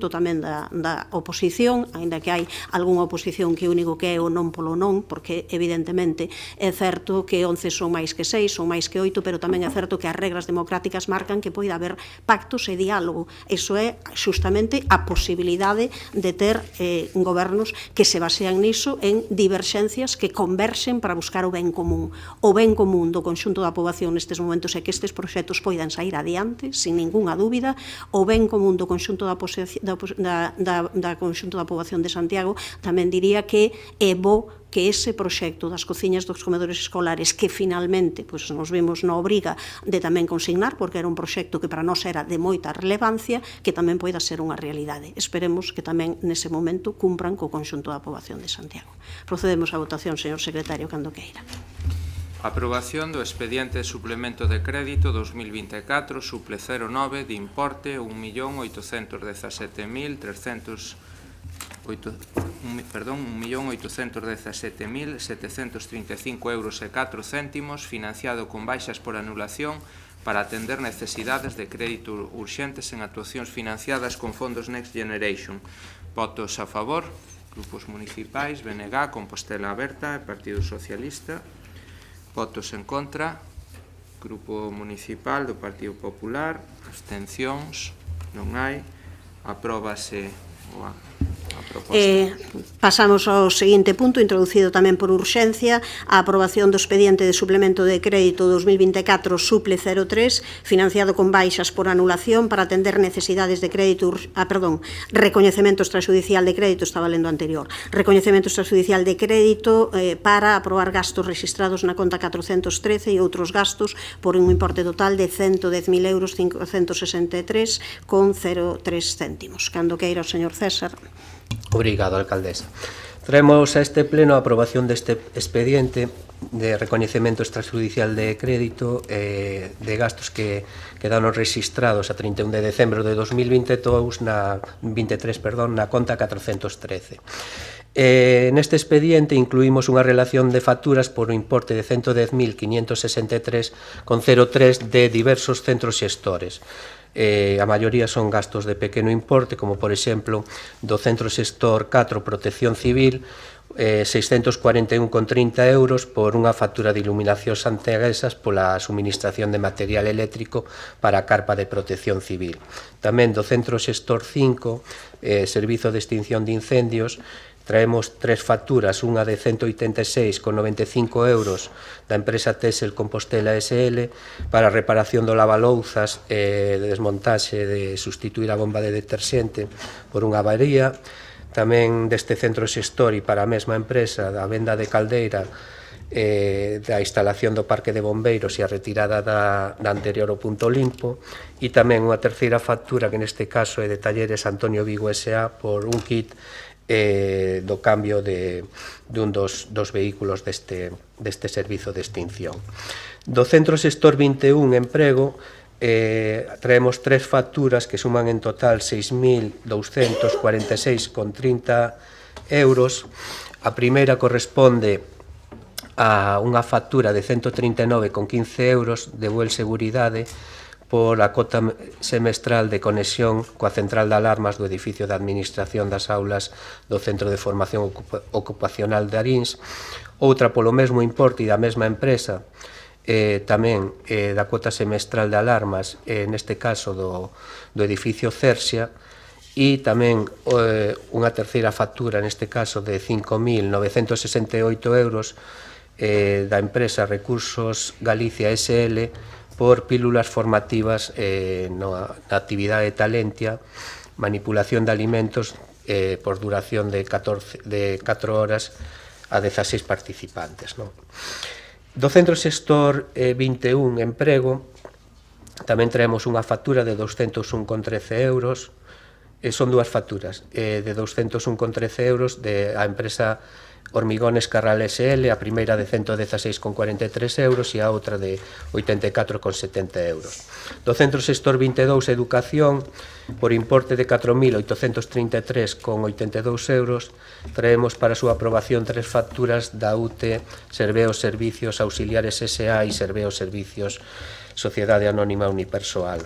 tamén da oposición, aínda que hai algunha oposición que único que é o non polo non, porque evidentemente é certo que 11 son máis que 6, son máis que 8, pero tamén é certo que as regras democráticas marcan que poida haber pactos e diálogo. Iso é justamente a posibilidade de ter gobernos que se basean niso en diverxencias que converxen para buscar o ben común. O ben común do conxunto da poboación nestes momentos é que estes proxectos poidan sair adiante, sin ningunha dúbida. O ben común do conxunto da conxunto da poboación de Santiago tamén diría que é bo que ese proxecto das cociñas dos comedores escolares, que finalmente nos vimos na obriga de tamén consignar, porque era un proxecto que para nós era de moita relevancia, que tamén poida ser unha realidade. Esperemos que tamén nese momento cumpran co conxunto da poboación de Santiago. Procedemos á votación, señor secretario, cando queira. Aprobación do expediente de suplemento de crédito 2024, suple 09, de importe 1.817.735 euros e 4 céntimos, financiado con baixas por anulación para atender necesidades de crédito urxentes en actuacións financiadas con fondos Next Generation. Votos a favor, grupos municipais, BNG, Compostela Aberta e Partido Socialista. Votos en contra, Grupo Municipal do Partido Popular, abstencións, non hai, apróbase a proposta. Pasamos ao seguinte punto, introducido tamén por urxencia, a aprobación do expediente de suplemento de crédito 2024 suple 03, financiado con baixas por anulación para atender necesidades de crédito, recoñecemento extrajudicial de crédito, estaba lendo anterior, recoñecemento extrajudicial de crédito para aprobar gastos registrados na conta 413 e outros gastos por un importe total de 110.000 euros 563,03 céntimos. Cando queira o señor César. Obrigado, alcaldesa. Traemos a este pleno a aprobación deste expediente de recoñecemento extrajudicial de crédito de gastos que quedaron registrados a 31 de decembro de 2023 na conta 413. Neste expediente incluímos unha relación de facturas por un importe de 110.563,03 de diversos centros xestores. A maioría son gastos de pequeno importe, como por exemplo do Centro Xestor 4 Protección Civil, 641,30 euros por unha factura de iluminación santeguesas pola suministración de material eléctrico para a carpa de protección civil. Tamén do Centro Xestor 5, Servizo de Extinción de Incendios, traemos tres facturas, unha de 186,95 euros da empresa Tesel Compostela SL para a reparación do lavalouzas e de desmontaxe de sustituir a bomba de deterxente por unha avaría. Tamén deste centro xestor e para a mesma empresa da venda de caldeira da instalación do parque de bombeiros e a retirada da anterior ao punto limpo, e tamén unha terceira factura que neste caso é de Talleres Antonio Vigo S.A. por un kit do cambio dun dos vehículos deste servizo de extinción. Do Centro Xestor 21 Emprego traemos tres facturas que suman en total 6.246,30 euros. A primeira corresponde a unha factura de 139,15 euros de Buel Seguridade por a cota semestral de conexión coa central de alarmas do edificio de administración das aulas do Centro de Formación Ocupacional de Arins. Outra polo mesmo importe e da mesma empresa, tamén da cota semestral de alarmas, neste caso do edificio Cersia, e tamén unha terceira factura, neste caso de 5.968 euros da empresa Recursos Galicia SL por pílulas formativas na actividade de Talentia, manipulación de alimentos por duración de 4 horas a 16 participantes. Do Centro Xestor 21 Emprego tamén traemos unha factura de 201,13 euros, son dúas facturas, de 201,13 euros da empresa Hormigones Carral SL, a primeira de 116,43 euros e a outra de 84,70 euros. Do Centro Xestor 22 Educación, por importe de 4.833,82 euros, traemos para a súa aprobación tres facturas da UTE Serveos Servicios Auxiliares S.A. e Serveos Servicios Sociedade Anónima Unipersoal.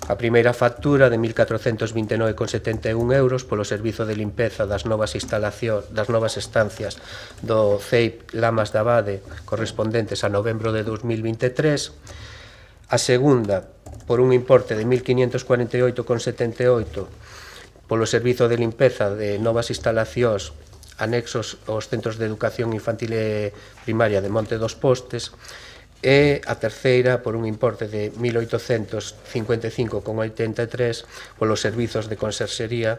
A primeira factura de 1.429,71 euros polo servizo de limpeza das novas estancias do CEIP Lamas de Abade correspondentes a novembro de 2023. A segunda, por un importe de 1.548,78 polo servizo de limpeza de novas instalacións anexos aos centros de educación infantil e primaria de Monte dos Postes. e a terceira por un importe de 1.855,83 polos servizos de conserxería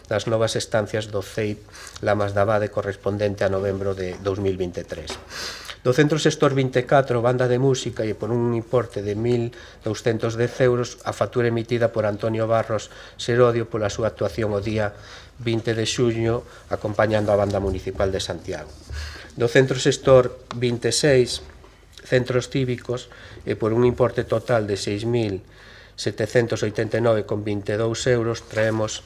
das novas estancias do CEIP Lamas da Abade correspondente a novembro de 2023. Do Centro Xestor 24, banda de música, e por un importe de 1.210 euros, a factura emitida por Antonio Barros Serodio pola súa actuación o día 20 de xuño acompañando a banda municipal de Santiago. Do Centro Xestor 26, centros cívicos, e por un importe total de 6.789,22 euros, traemos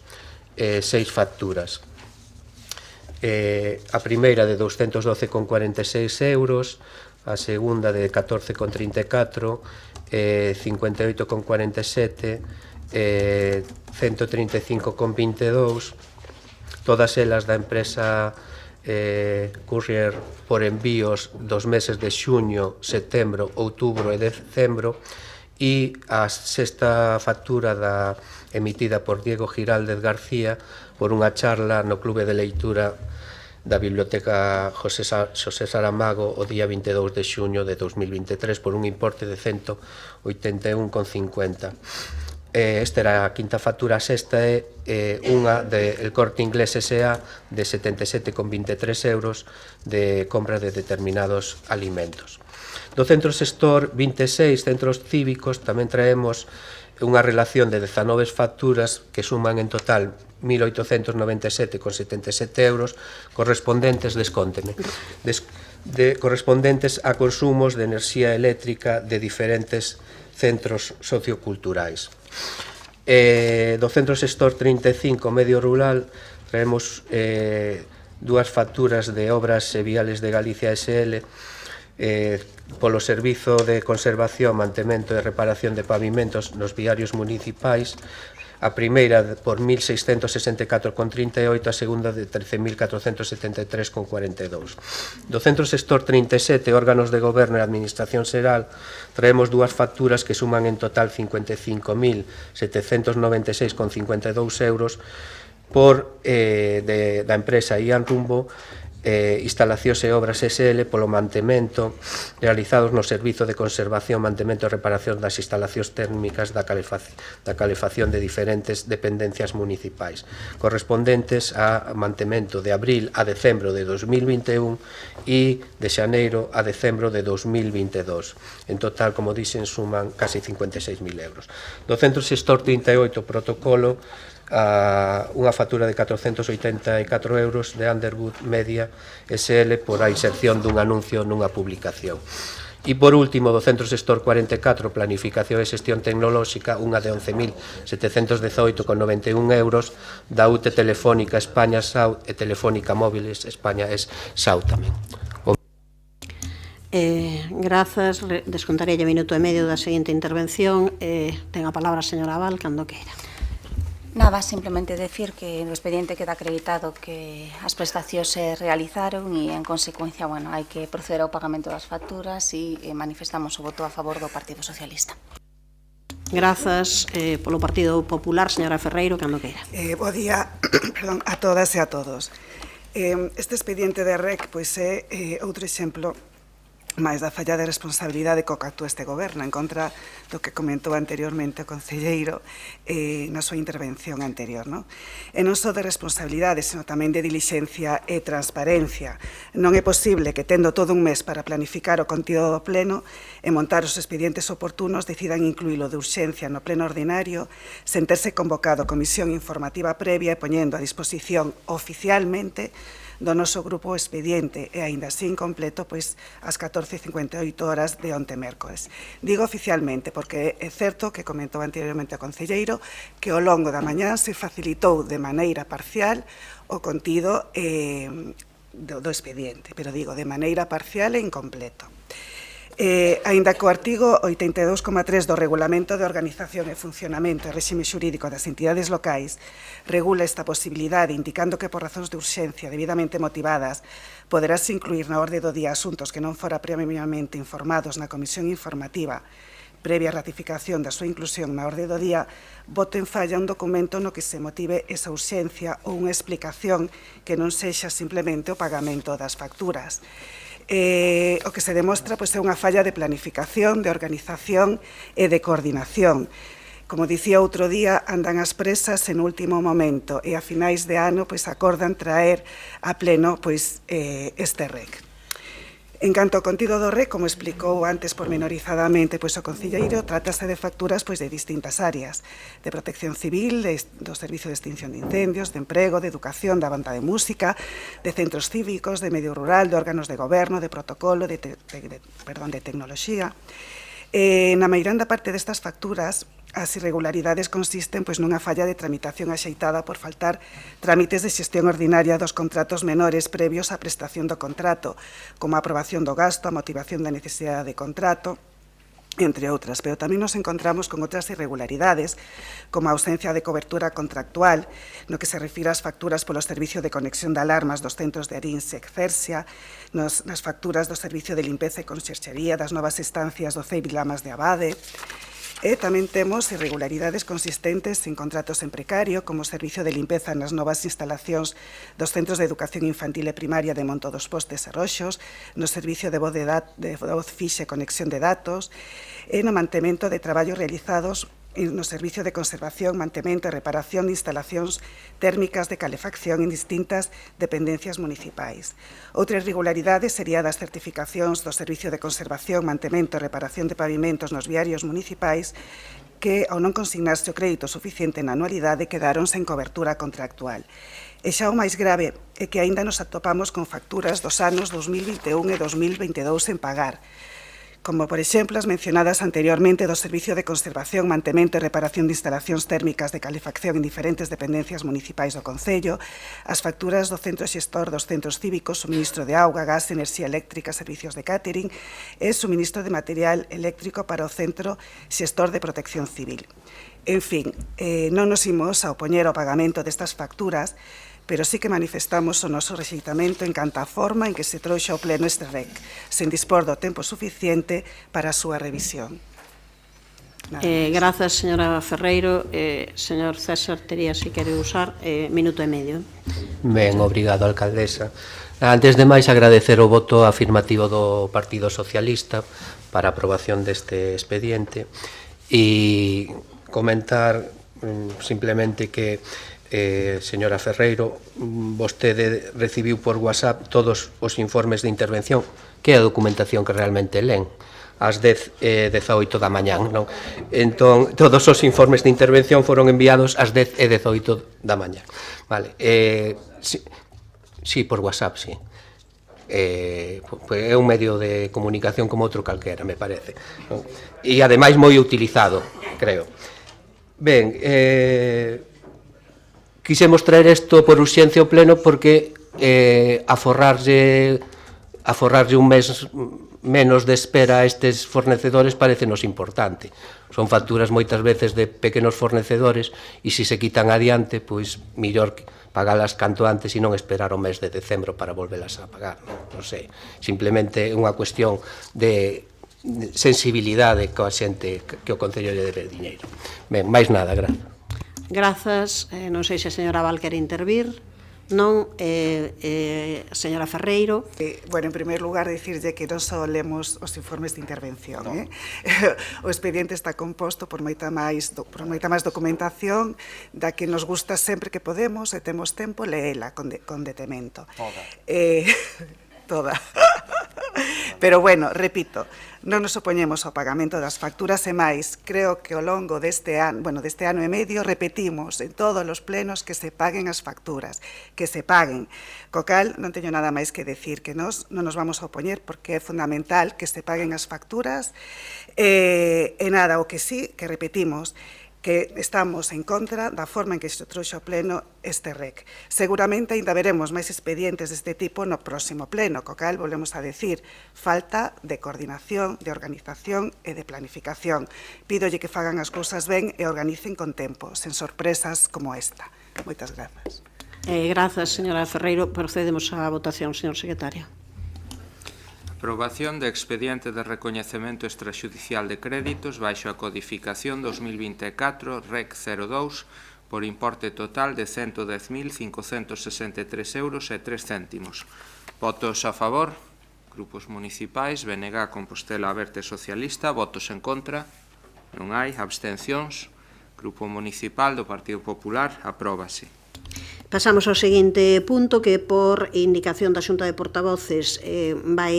6 facturas. A primeira de 212,46 euros, a segunda de 14,34, 58,47, 135,22, todas elas da empresa Courier por envíos dos meses de xuño, setembro, outubro e decembro, e a sexta factura emitida por Diego Giraldez García por unha charla no Clube de Leitura da Biblioteca José Saramago o día 22 de xuño de 2023 por un importe de 181,50. Esta era a quinta factura. A sexta é unha del Corte Inglés S.A. de 77,23 euros de compra de determinados alimentos. Do Centro Xestor 26, centros cívicos, tamén traemos unha relación de 19 facturas que suman en total 1.897,77 euros correspondentes, correspondentes a consumos de enerxía eléctrica de diferentes centros socioculturais. Do Centro Xestor 35, medio rural, traemos dúas facturas de Obras e Viales de Galicia S.L. Polo servizo de conservación, mantemento e reparación de pavimentos nos viarios municipais, a primeira por 1.664,38, a segunda de 13.473,42. Do Centro Xestor 37, órganos de goberno e administración xeral, traemos dúas facturas que suman en total 55.796,52 euros da empresa Ian Rumbo, instalacións e obras S.L. polo mantemento realizados no servizo de conservación, mantemento e reparación das instalacións térmicas da calefacción de diferentes dependencias municipais, correspondentes a mantemento de abril a decembro de 2021 e de xaneiro a decembro de 2022. En total, como dixen, suman casi 56.000 euros. Do Centro Xestor 38, protocolo, unha factura de 484 euros de Underwood Media S.L. por a inserción dun anuncio nunha publicación. E por último, do Centro Xestor 44, planificación e xestión tecnolóxica, unha de 11.718,91 euros da UTE Telefónica España South e Telefónica Móviles España South tamén. Grazas, descontarei o minuto e medio da seguinte intervención. Ten a palabra a señora Abal, cando queira. Nada, simplemente decir que no expediente queda acreditado que as prestacións se realizaron e, en consecuencia, bueno, hai que proceder ao pagamento das facturas e manifestamos o voto a favor do Partido Socialista. Grazas. Polo Partido Popular, señora Ferreiro, cando queira. Bo día a todas e a todos. Este expediente de REC é outro exemplo máis da falla de responsabilidade co que actúa este goberno en contra do que comentou anteriormente o concelleiro na súa intervención anterior. E non só de responsabilidade, sino tamén de dilixencia e transparencia. Non é posible que, tendo todo un mes para planificar o contido do pleno e montar os expedientes oportunos, decidan incluílo de urxencia no pleno ordinario, sen terse convocado comisión informativa previa e poñendo a disposición oficialmente do noso grupo expediente e aínda así incompleto ás 14:58 horas de onte mércores. Digo oficialmente porque é certo que comentou anteriormente o concelleiro que ao longo da mañá se facilitou de maneira parcial o contido do expediente, pero digo de maneira parcial e incompleto. Aínda que o artigo 82,3 do Regulamento de Organización e Funcionamento e Réxime Xurídico das Entidades Locais regula esta posibilidade, indicando que por razóns de urxencia debidamente motivadas poderase incluir na orde do día asuntos que non fora previamente informados na comisión informativa previa ratificación da súa inclusión na orde do día, voto en falla un documento no que se motive esa urxencia ou unha explicación que non sexa simplemente o pagamento das facturas. O que se demostra é unha falla de planificación, de organización e de coordinación. Como dicía outro día, andan as presas en último momento e a finais de ano acordan traer a pleno este REC. En canto ao contido do REC, como explicou antes pormenorizadamente o concelleiro, trátase de facturas de distintas áreas, de protección civil, do Servicio de Extinción de Incendios, de emprego, de educación, da banda de música, de centros cívicos, de medio rural, de órganos de goberno, de protocolo, de tecnoloxía. Na meiranda parte destas facturas, as irregularidades consisten nunha falla de tramitación axeitada por faltar trámites de xestión ordinaria dos contratos menores previos á prestación do contrato, como a aprobación do gasto, a motivación da necesidade de contrato, entre outras. Pero tamén nos encontramos con outras irregularidades, como a ausencia de cobertura contractual, no que se refira ás facturas polo Servicio de Conexión de Alarmas dos centros de Aríns e Exercia, nas facturas do Servicio de Limpeza e Conxerxería das novas estancias do CEIP Lamas de Abade. E tamén temos irregularidades consistentes en contratos en precario, como o servicio de limpeza nas novas instalacións dos centros de educación infantil e primaria de Monto dos Postes e Roxos, no servicio de voz fixa e conexión de datos, e no mantemento de traballos realizados no servicio de conservación, mantemento e reparación de instalacións térmicas de calefacción en distintas dependencias municipais. Outra irregularidade sería das certificacións do servicio de conservación, mantemento e reparación de pavimentos nos viarios municipais que, ao non consignarse o crédito suficiente na anualidade, quedaron sen cobertura contractual. E xa o máis grave é que aínda nos atopamos con facturas dos anos 2021 e 2022 en pagar, como, por exemplo, as mencionadas anteriormente do Servicio de Conservación, Mantemento e Reparación de Instalacións Térmicas de Calefacción en diferentes dependencias municipais do Concello, as facturas do Centro Xestor dos Centros Cívicos, suministro de auga, gas, enerxía eléctrica, servicios de catering e suministro de material eléctrico para o Centro Xestor de Protección Civil. En fin, non nos imos a opoñer ao pagamento destas facturas, pero sí que manifestamos o noso rexeitamento en canto á forma en que se trouxa ao pleno este REC, sen dispor do tempo suficiente para a súa revisión. Grazas, señora Ferreiro. Señor César, tería, se quere usar, minuto e medio. Ben, obrigado, alcaldesa. Antes de máis, agradecer o voto afirmativo do Partido Socialista para a aprobación deste expediente e comentar simplemente que señora Ferreiro, vostede recibiu por WhatsApp todos os informes de intervención, que é a documentación que realmente len, ás 10:18 da mañán, non? Entón, todos os informes de intervención foron enviados ás 10:18 da mañán. Vale, sí, por WhatsApp, sí. É un medio de comunicación como outro calquera, me parece. E, ademais, moi utilizado, creo. Ben, quixemos traer isto por urxencia ao pleno porque aforrarlle un mes menos de espera a estes fornecedores parecenos importante. Son facturas moitas veces de pequenos fornecedores e se quitan adiante, pois millor pagalas canto antes e non esperar o mes de decembro para volvelas a pagar. Non sei, simplemente unha cuestión de sensibilidade coa xente que o Concello lle debe diñeiro. Ben, máis nada, grazas. Grazas. Non sei se a señora Val quere intervir. Non, señora Ferreiro. Bueno, en primer lugar, dicirlle que non só lemos os informes de intervención. O expediente está composto por moita máis documentación da que nos gusta sempre que podemos e temos tempo leela con detemento. Toda. Pero, bueno, repito, non nos opoñemos ao pagamento das facturas e máis, creo que ao longo deste ano e medio repetimos en todos os plenos que se paguen as facturas, que se paguen. Co cal, non teño nada máis que decir, que nós non nos vamos a opoñer porque é fundamental que se paguen as facturas e nada, o que sí, que repetimos, que estamos en contra da forma en que se trouxe ao pleno este REC. Seguramente ainda veremos máis expedientes deste tipo no próximo pleno, co cal volvemos a decir falta de coordinación, de organización e de planificación. Pídolle que fagan as cousas ben e organicen con tempo, sen sorpresas como esta. Moitas grazas. Grazas, señora Ferreiro. Procedemos á votación, señor secretario. Aprobación de expediente de recoñecemento extrajudicial de créditos baixo a codificación 2024 REC 02 por importe total de 110.563 euros e 3 céntimos. Votos a favor, Grupos municipais, BNG, Compostela Aberta e Socialista. Votos en contra? Non hai. Abstencións? Grupo municipal do Partido Popular, apróbase. Pasamos ao seguinte punto, que por indicación da Xunta de Portavoces vai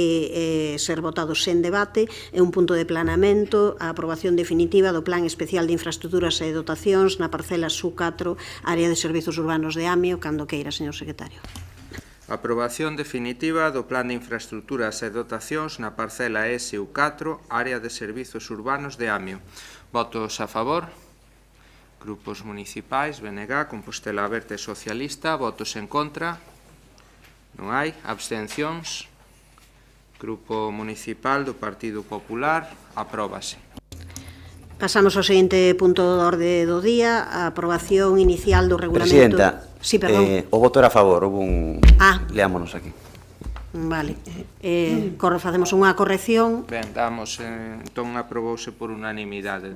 ser votado sen debate. É un punto de planeamento, a aprobación definitiva do Plan Especial de Infraestructuras e Dotacións na parcela SU4, área de servizos urbanos de Amio, cando queira, señor secretario. Aprobación definitiva do Plan de Infraestructuras e Dotacións na parcela SU4, área de servizos urbanos de Amio. Votos a favor? Grupos municipais, BNG, Compostela Aberta e Socialista. Votos en contra? Non hai. Abstencións? Grupo municipal do Partido Popular, apróbase. Pasamos ao seguinte punto da orde do día, a aprobación inicial do regulamento... Presidenta, sí, perdón. O voto era a favor, houve un... Leámonos aquí. Vale. Facemos unha corrección. Ben, damos, entón aprobouse por unanimidade.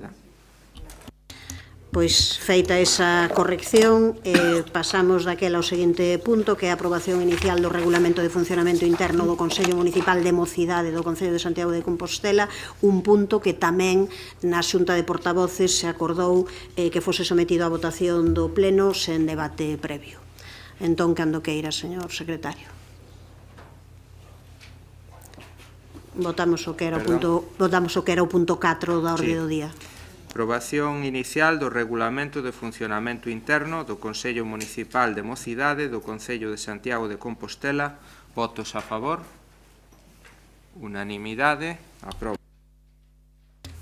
Pois feita esa corrección, pasamos daquela ao seguinte punto, que é a aprobación inicial do Regulamento de Funcionamento Interno do Consello Municipal de Mocidade do Concello de Santiago de Compostela, un punto que tamén na Xunta de Portavoces se acordou que fose sometido á votación do Pleno sen debate previo. Entón, cando queira, señor secretario. Votamos o que era o punto 4 da orde do día. Aprobación inicial do Regulamento de Funcionamento Interno do Consello Municipal de Mocidade do Concello de Santiago de Compostela. Votos a favor? Unanimidade. Aproba.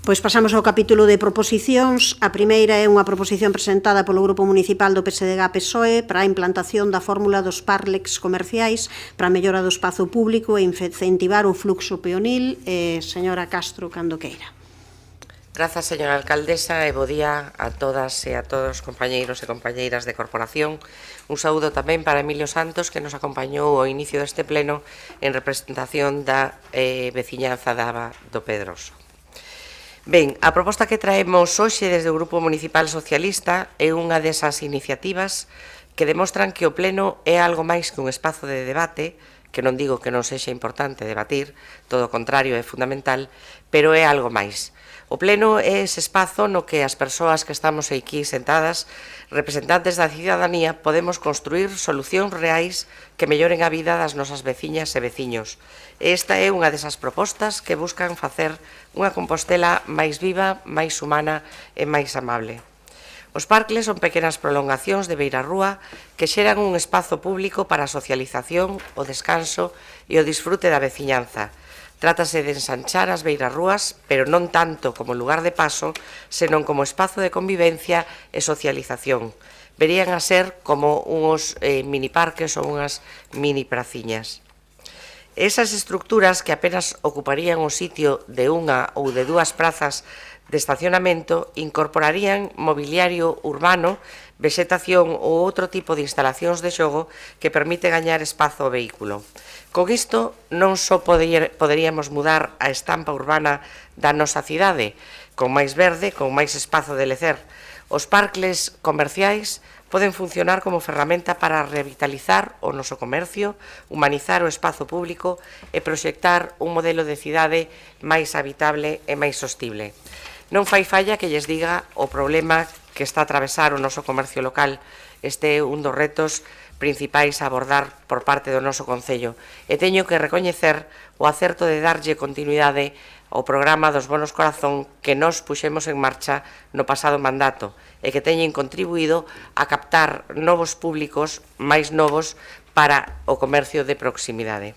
Pois pasamos ao capítulo de proposicións. A primeira é unha proposición presentada polo Grupo Municipal do PSDG-PSOE para a implantación da fórmula dos parlex comerciais para a mellora do espazo público e incentivar o fluxo peonil. Señora Castro, cando queira. Grazas, señora alcaldesa, e bo día a todas e a todos os compañeiros e compañeiras de corporación. Un saúdo tamén para Emilio Santos, que nos acompañou ao inicio deste pleno en representación da veciñanza da Aba do Pedroso. Ben, a proposta que traemos hoxe desde o Grupo Municipal Socialista é unha desas iniciativas que demostran que o pleno é algo máis que un espazo de debate, que non digo que non sexa importante debatir, todo o contrario, é fundamental, pero é algo máis. O pleno é ese espazo no que as persoas que estamos aquí sentadas, representantes da cidadanía, podemos construir solucións reais que melloren a vida das nosas veciñas e veciños. Esta é unha desas propostas que buscan facer unha Compostela máis viva, máis humana e máis amable. Os parques son pequenas prolongacións de beirarrúa que xeran un espazo público para a socialización, o descanso e o disfrute da veciñanza. Trátase de ensanchar as beirarrúas, pero non tanto como lugar de paso, senón como espazo de convivencia e socialización. Verían a ser como uns miniparques ou unhas mini praciñas. Esas estructuras que apenas ocuparían o sitio de unha ou de dúas prazas de estacionamento incorporarían mobiliario urbano, vegetación ou outro tipo de instalacións de xogo que permite gañar espazo ao vehículo. Con isto non só poderíamos mudar a estampa urbana da nosa cidade, con máis verde, con máis espazo de lecer. Os parques comerciais poden funcionar como ferramenta para revitalizar o noso comercio, humanizar o espazo público e proxectar un modelo de cidade máis habitable e máis sostible. Non fai falla que lles diga o problema que está a atravesar o noso comercio local. Este é un dos retos principais a abordar por parte do noso Concello. E teño que recoñecer o acerto de darlle continuidade ao programa dos bonos corazón que nos puxemos en marcha no pasado mandato e que teñen contribuído a captar novos públicos máis novos para o comercio de proximidade.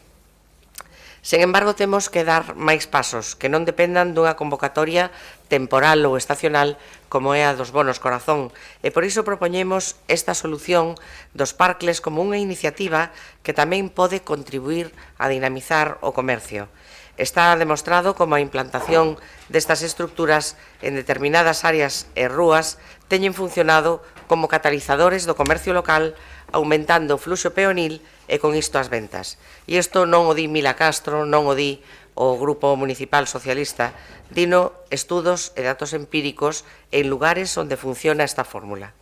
Sen embargo, temos que dar máis pasos que non dependan dunha convocatoria temporal ou estacional como é a dos bonos corazón, e por iso propoñemos esta solución dos parques como unha iniciativa que tamén pode contribuir a dinamizar o comercio. Está demostrado como a implantación destas estructuras en determinadas áreas e rúas teñen funcionado como catalizadores do comercio local, aumentando o fluxo peonil e con isto as ventas. E isto non o di Mila Castro, non o di o Grupo Municipal Socialista, dino estudos e datos empíricos en lugares onde funciona esta fórmula.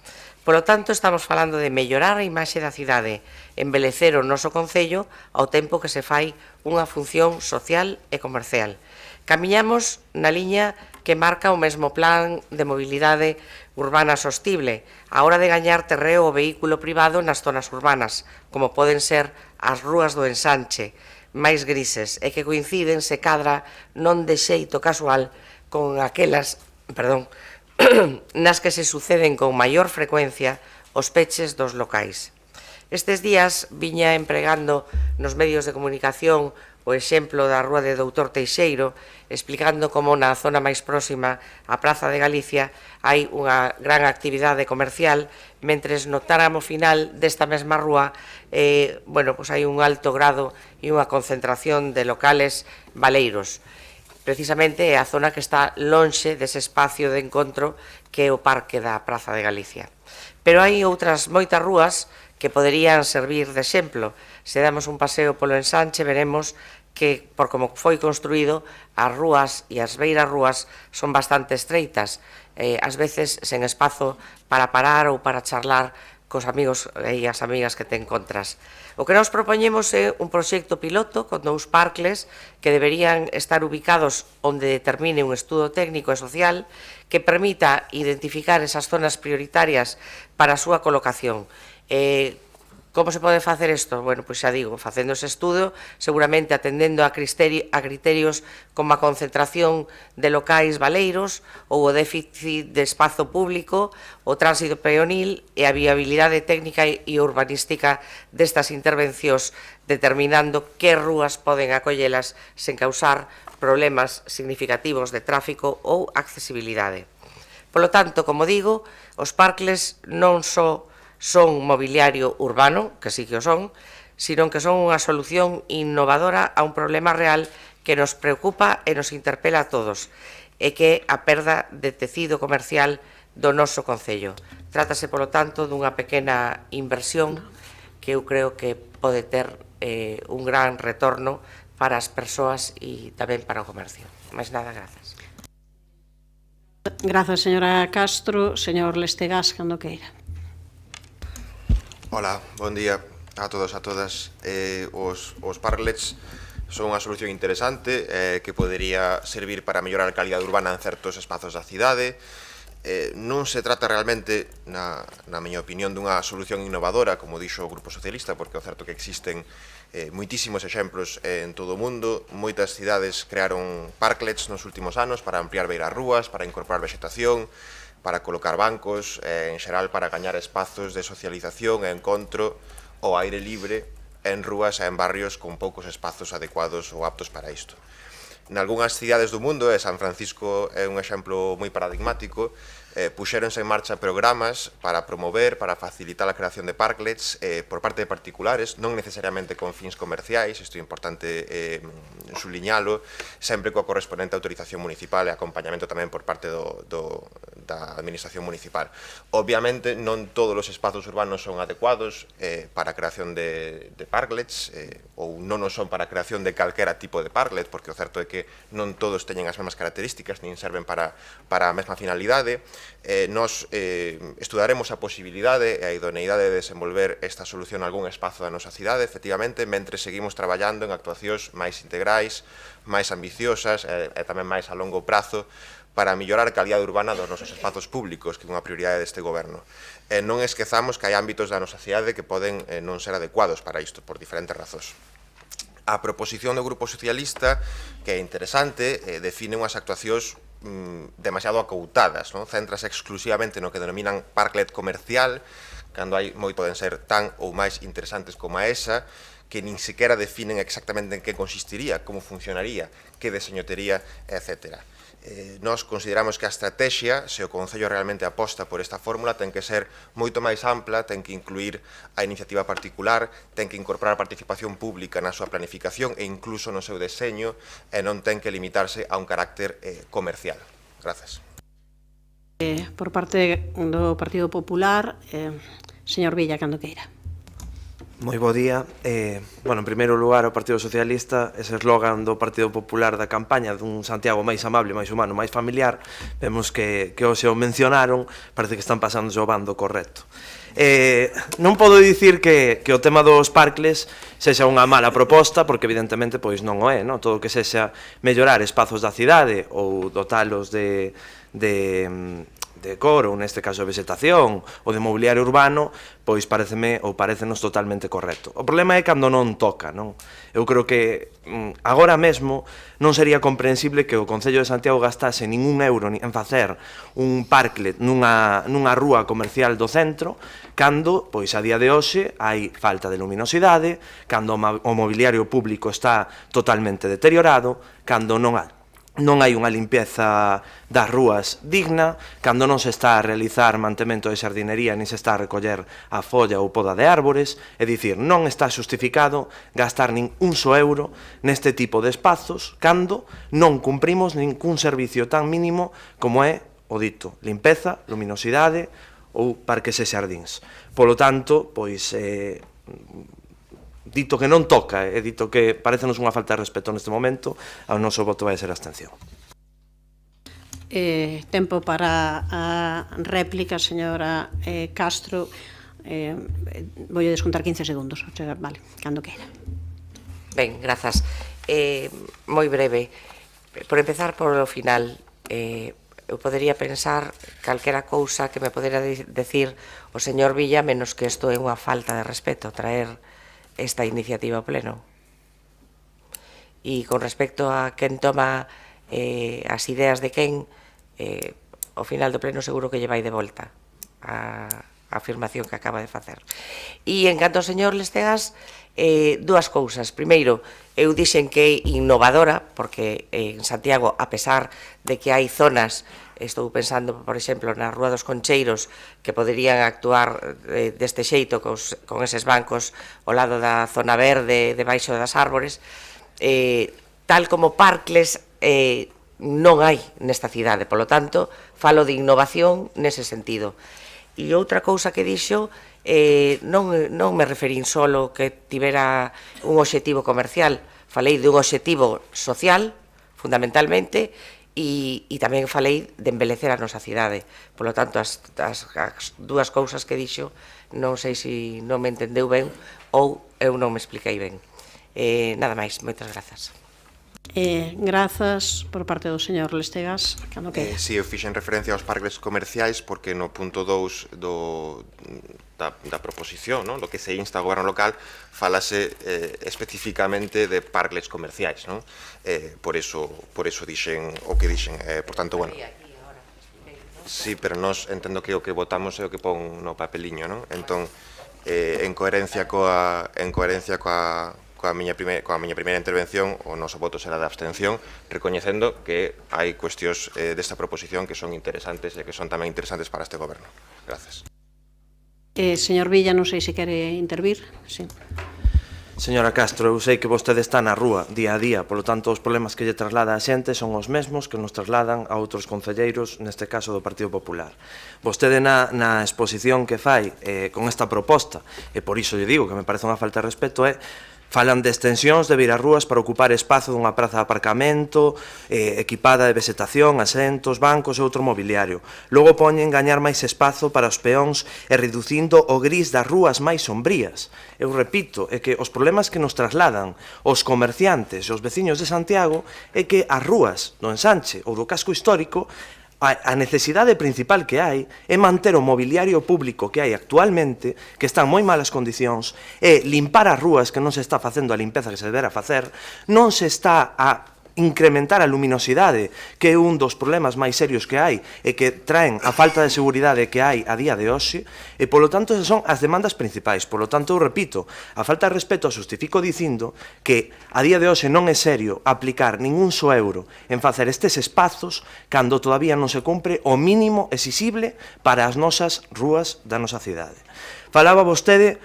Polo tanto, estamos falando de mellorar a imaxe da cidade, embelecer o noso concello ao tempo que se fai unha función social e comercial. Camiñamos na liña que marca o mesmo plan de mobilidade urbana sostible, a hora de gañar terreo o vehículo privado nas zonas urbanas, como poden ser as rúas do ensanche, máis grises, e que coinciden se cadra non de xeito casual con aquelas, nas que se suceden con maior frecuencia os peches dos locais. Estes días viña empregando nos medios de comunicación o exemplo da Rúa de Doutor Teixeiro, explicando como na zona máis próxima á Praza de Galicia hai unha gran actividade comercial, mentres no tramo final desta mesma rúa hai un alto grado e unha concentración de locales baleiros. Precisamente é a zona que está lonxe dese espacio de encontro que é o Parque da Praza de Galicia. Pero hai outras moitas rúas que poderían servir de exemplo. Se damos un paseo polo ensanche, veremos que, por como foi construído, as rúas e as beiras rúas son bastante estreitas, ás veces sen espazo para parar ou para charlar cos amigos e as amigas que te encontras. O que nos propoñemos é un proxecto piloto con 2 parcles que deberían estar ubicados onde determine un estudo técnico e social que permita identificar esas zonas prioritarias para a súa colocación. Como se pode facer isto? Bueno, pois xa digo, facendo ese estudo, seguramente atendendo a criterios como a concentración de locais baleiros ou o déficit de espazo público, o tránsito peonil e a viabilidade técnica e urbanística destas intervencións, determinando que rúas poden acollelas sen causar problemas significativos de tráfico ou accesibilidade. Polo tanto, como digo, os parcles non só son mobiliario urbano, que sí que o son, sino que son unha solución innovadora a un problema real que nos preocupa e nos interpela a todos, e que é a perda de tecido comercial do noso concello. Trátase, polo tanto, dunha pequena inversión que eu creo que pode ter un gran retorno para as persoas e tamén para o comercio. Mais nada, grazas. Grazas, señora Castro. Señor Lestegas, cando queira. Ola, bon día a todos e a todas. Os parklets son unha solución interesante que podería servir para mellorar a calidade urbana en certos espazos da cidade. Non se trata realmente, na miña opinión, dunha solución innovadora, como dixo o Grupo Socialista, porque é certo que existen moitísimos exemplos en todo o mundo. Moitas cidades crearon parklets nos últimos anos para ampliar beiras rúas, para incorporar vegetación, para colocar bancos, en xeral para gañar espazos de socialización e encontro ao aire libre en rúas e en barrios con poucos espazos adecuados ou aptos para isto. Nalgúnas cidades do mundo, e San Francisco é un exemplo moi paradigmático, puxéronse en marcha programas para promover, para facilitar a creación de parklets por parte de particulares, non necesariamente con fins comerciais, isto é importante subliñalo, sempre coa correspondente autorización municipal e acompañamento tamén por parte da administración municipal. Obviamente, non todos os espazos urbanos son adecuados para a creación de parklets, ou non o son para a creación de calquera tipo de parklet, porque o certo é que non todos teñen as mesmas características, nin serven para a mesma finalidade. Nos estudaremos a posibilidade e a idoneidade de desenvolver esta solución a algún espazo da nosa cidade, efectivamente, mentre seguimos traballando en actuacións máis integrais, máis ambiciosas e tamén máis a longo prazo para mellorar a calidade urbana dos nosos espazos públicos, que é unha prioridade deste goberno. Non esquezamos que hai ámbitos da nosa cidade que poden non ser adecuados para isto, por diferentes razóns. A proposición do Grupo Socialista, que é interesante, define unhas actuacións demasiado acoutadas, centras exclusivamente no que denominan parklet comercial, cando hai poden ser tan ou máis interesantes como a esa, que nin sequera definen exactamente en que consistiría, como funcionaría, que deseño tería, etc. Nós consideramos que a estrategia, se o Concello realmente aposta por esta fórmula, ten que ser moito máis ampla, ten que incluir a iniciativa particular, ten que incorporar a participación pública na súa planificación e incluso no seu deseño, e non ten que limitarse a un carácter comercial. Grazas. Por parte do Partido Popular, señor Villa, cando queira. Moi bo día. En primeiro lugar, o Partido Socialista, ese eslogan do Partido Popular da campaña dun Santiago máis amable, máis humano, máis familiar, vemos que hoxe o mencionaron, parece que están pasando o bando correcto. Non podo dicir que o tema dos parkles sexa unha mala proposta, porque evidentemente pois non o é, non? Todo o que sexa mellorar espazos da cidade ou dotalos de decoro, neste caso de vegetación ou de mobiliario urbano, pois parecenos totalmente correcto. O problema é cando non toca, non? Eu creo que agora mesmo non sería comprensible que o Concello de Santiago gastase ningún euro en facer un parklet nunha rúa comercial do centro, cando, pois a día de hoxe, hai falta de luminosidade, cando o mobiliario público está totalmente deteriorado, cando non hai unha limpieza das rúas digna, cando non se está a realizar mantemento de xardinería nin se está a recoller a folla ou poda de árbores, é dicir, non está xustificado gastar nin un só euro neste tipo de espazos cando non cumprimos ningún servicio tan mínimo como é o dito, limpeza, luminosidade ou parques e xardíns. Polo tanto, pois, dito que non toca, e dito que parecenos unha falta de respeto neste momento, o noso voto vai ser abstención. Tempo para a réplica, señora Castro. Vou descontar 15 segundos, vale, cando queira. Ben, grazas. Moi breve. Por empezar por o final, eu podería pensar calquera cousa que me podera decir o señor Villa, menos que isto é unha falta de respeto, traer esta iniciativa ao pleno. E con respecto a quen toma as ideas de quen, ao final do pleno seguro que lle vai de volta a afirmación que acaba de facer. E en canto ao señor Lestegas, dúas cousas. Primeiro, eu dixen que é innovadora, porque en Santiago, a pesar de que hai zonas, estou pensando, por exemplo, na Rúa dos Concheiros, que poderían actuar deste xeito, con eses bancos ao lado da zona verde, debaixo das árbores, tal como parkles non hai nesta cidade. Polo tanto, falo de innovación nese sentido. E outra cousa que dixo, non me referín solo que tivera un obxectivo comercial, falei dun obxectivo social, fundamentalmente, e tamén falei de embelecer a nosa cidade. Polo tanto, as dúas cousas que dixo, non sei se non me entendeu ben ou eu non me expliquei ben. Nada máis, moitas grazas. Grazas por parte do señor Lestegas. Si, eu fixen referencia aos parques comerciais porque no punto 2 da proposición, do que se insta ao goberno local, falase especificamente de parques comerciais. Por eso dixen o que dixen. Por tanto, bueno, sí, pero nós entendo que o que votamos é o que pon no papeliño. Entón, en coherencia coa miña primeira intervención, o noso voto será de abstención, recoñecendo que hai cuestións desta proposición que son interesantes e que son tamén interesantes para este goberno. Gracias. Señor Villa, non sei se quere intervir. Sí. Señora Castro, eu sei que vostede está na rúa día a día, polo tanto os problemas que lle traslada a xente son os mesmos que nos trasladan a outros concelleiros, neste caso do Partido Popular. Vostede na exposición que fai con esta proposta, e por iso lle digo que me parece unha falta de respeto, falan de extensións de virarrúas para ocupar espazo dunha praza de aparcamento equipada de vegetación, asentos, bancos e outro mobiliario. Logo poñen gañar máis espazo para os peóns e reducindo o gris das rúas máis sombrías. Eu repito, é que os problemas que nos trasladan os comerciantes e os veciños de Santiago é que as rúas do ensanche ou do casco histórico, a necesidade principal que hai é manter o mobiliario público que hai actualmente, que está en moi malas condicións, e limpar as rúas, que non se está facendo a limpeza que se debera facer, non se está a incrementar a luminosidade, que é un dos problemas máis serios que hai e que traen a falta de seguridade que hai a día de hoxe, e polo tanto esas son as demandas principais. Polo tanto, eu repito, a falta de respeto xustifico dicindo que a día de hoxe non é serio aplicar ningún só euro en facer estes espazos cando todavía non se cumpre o mínimo exixible para as nosas rúas da nosa cidade. Falaba vostede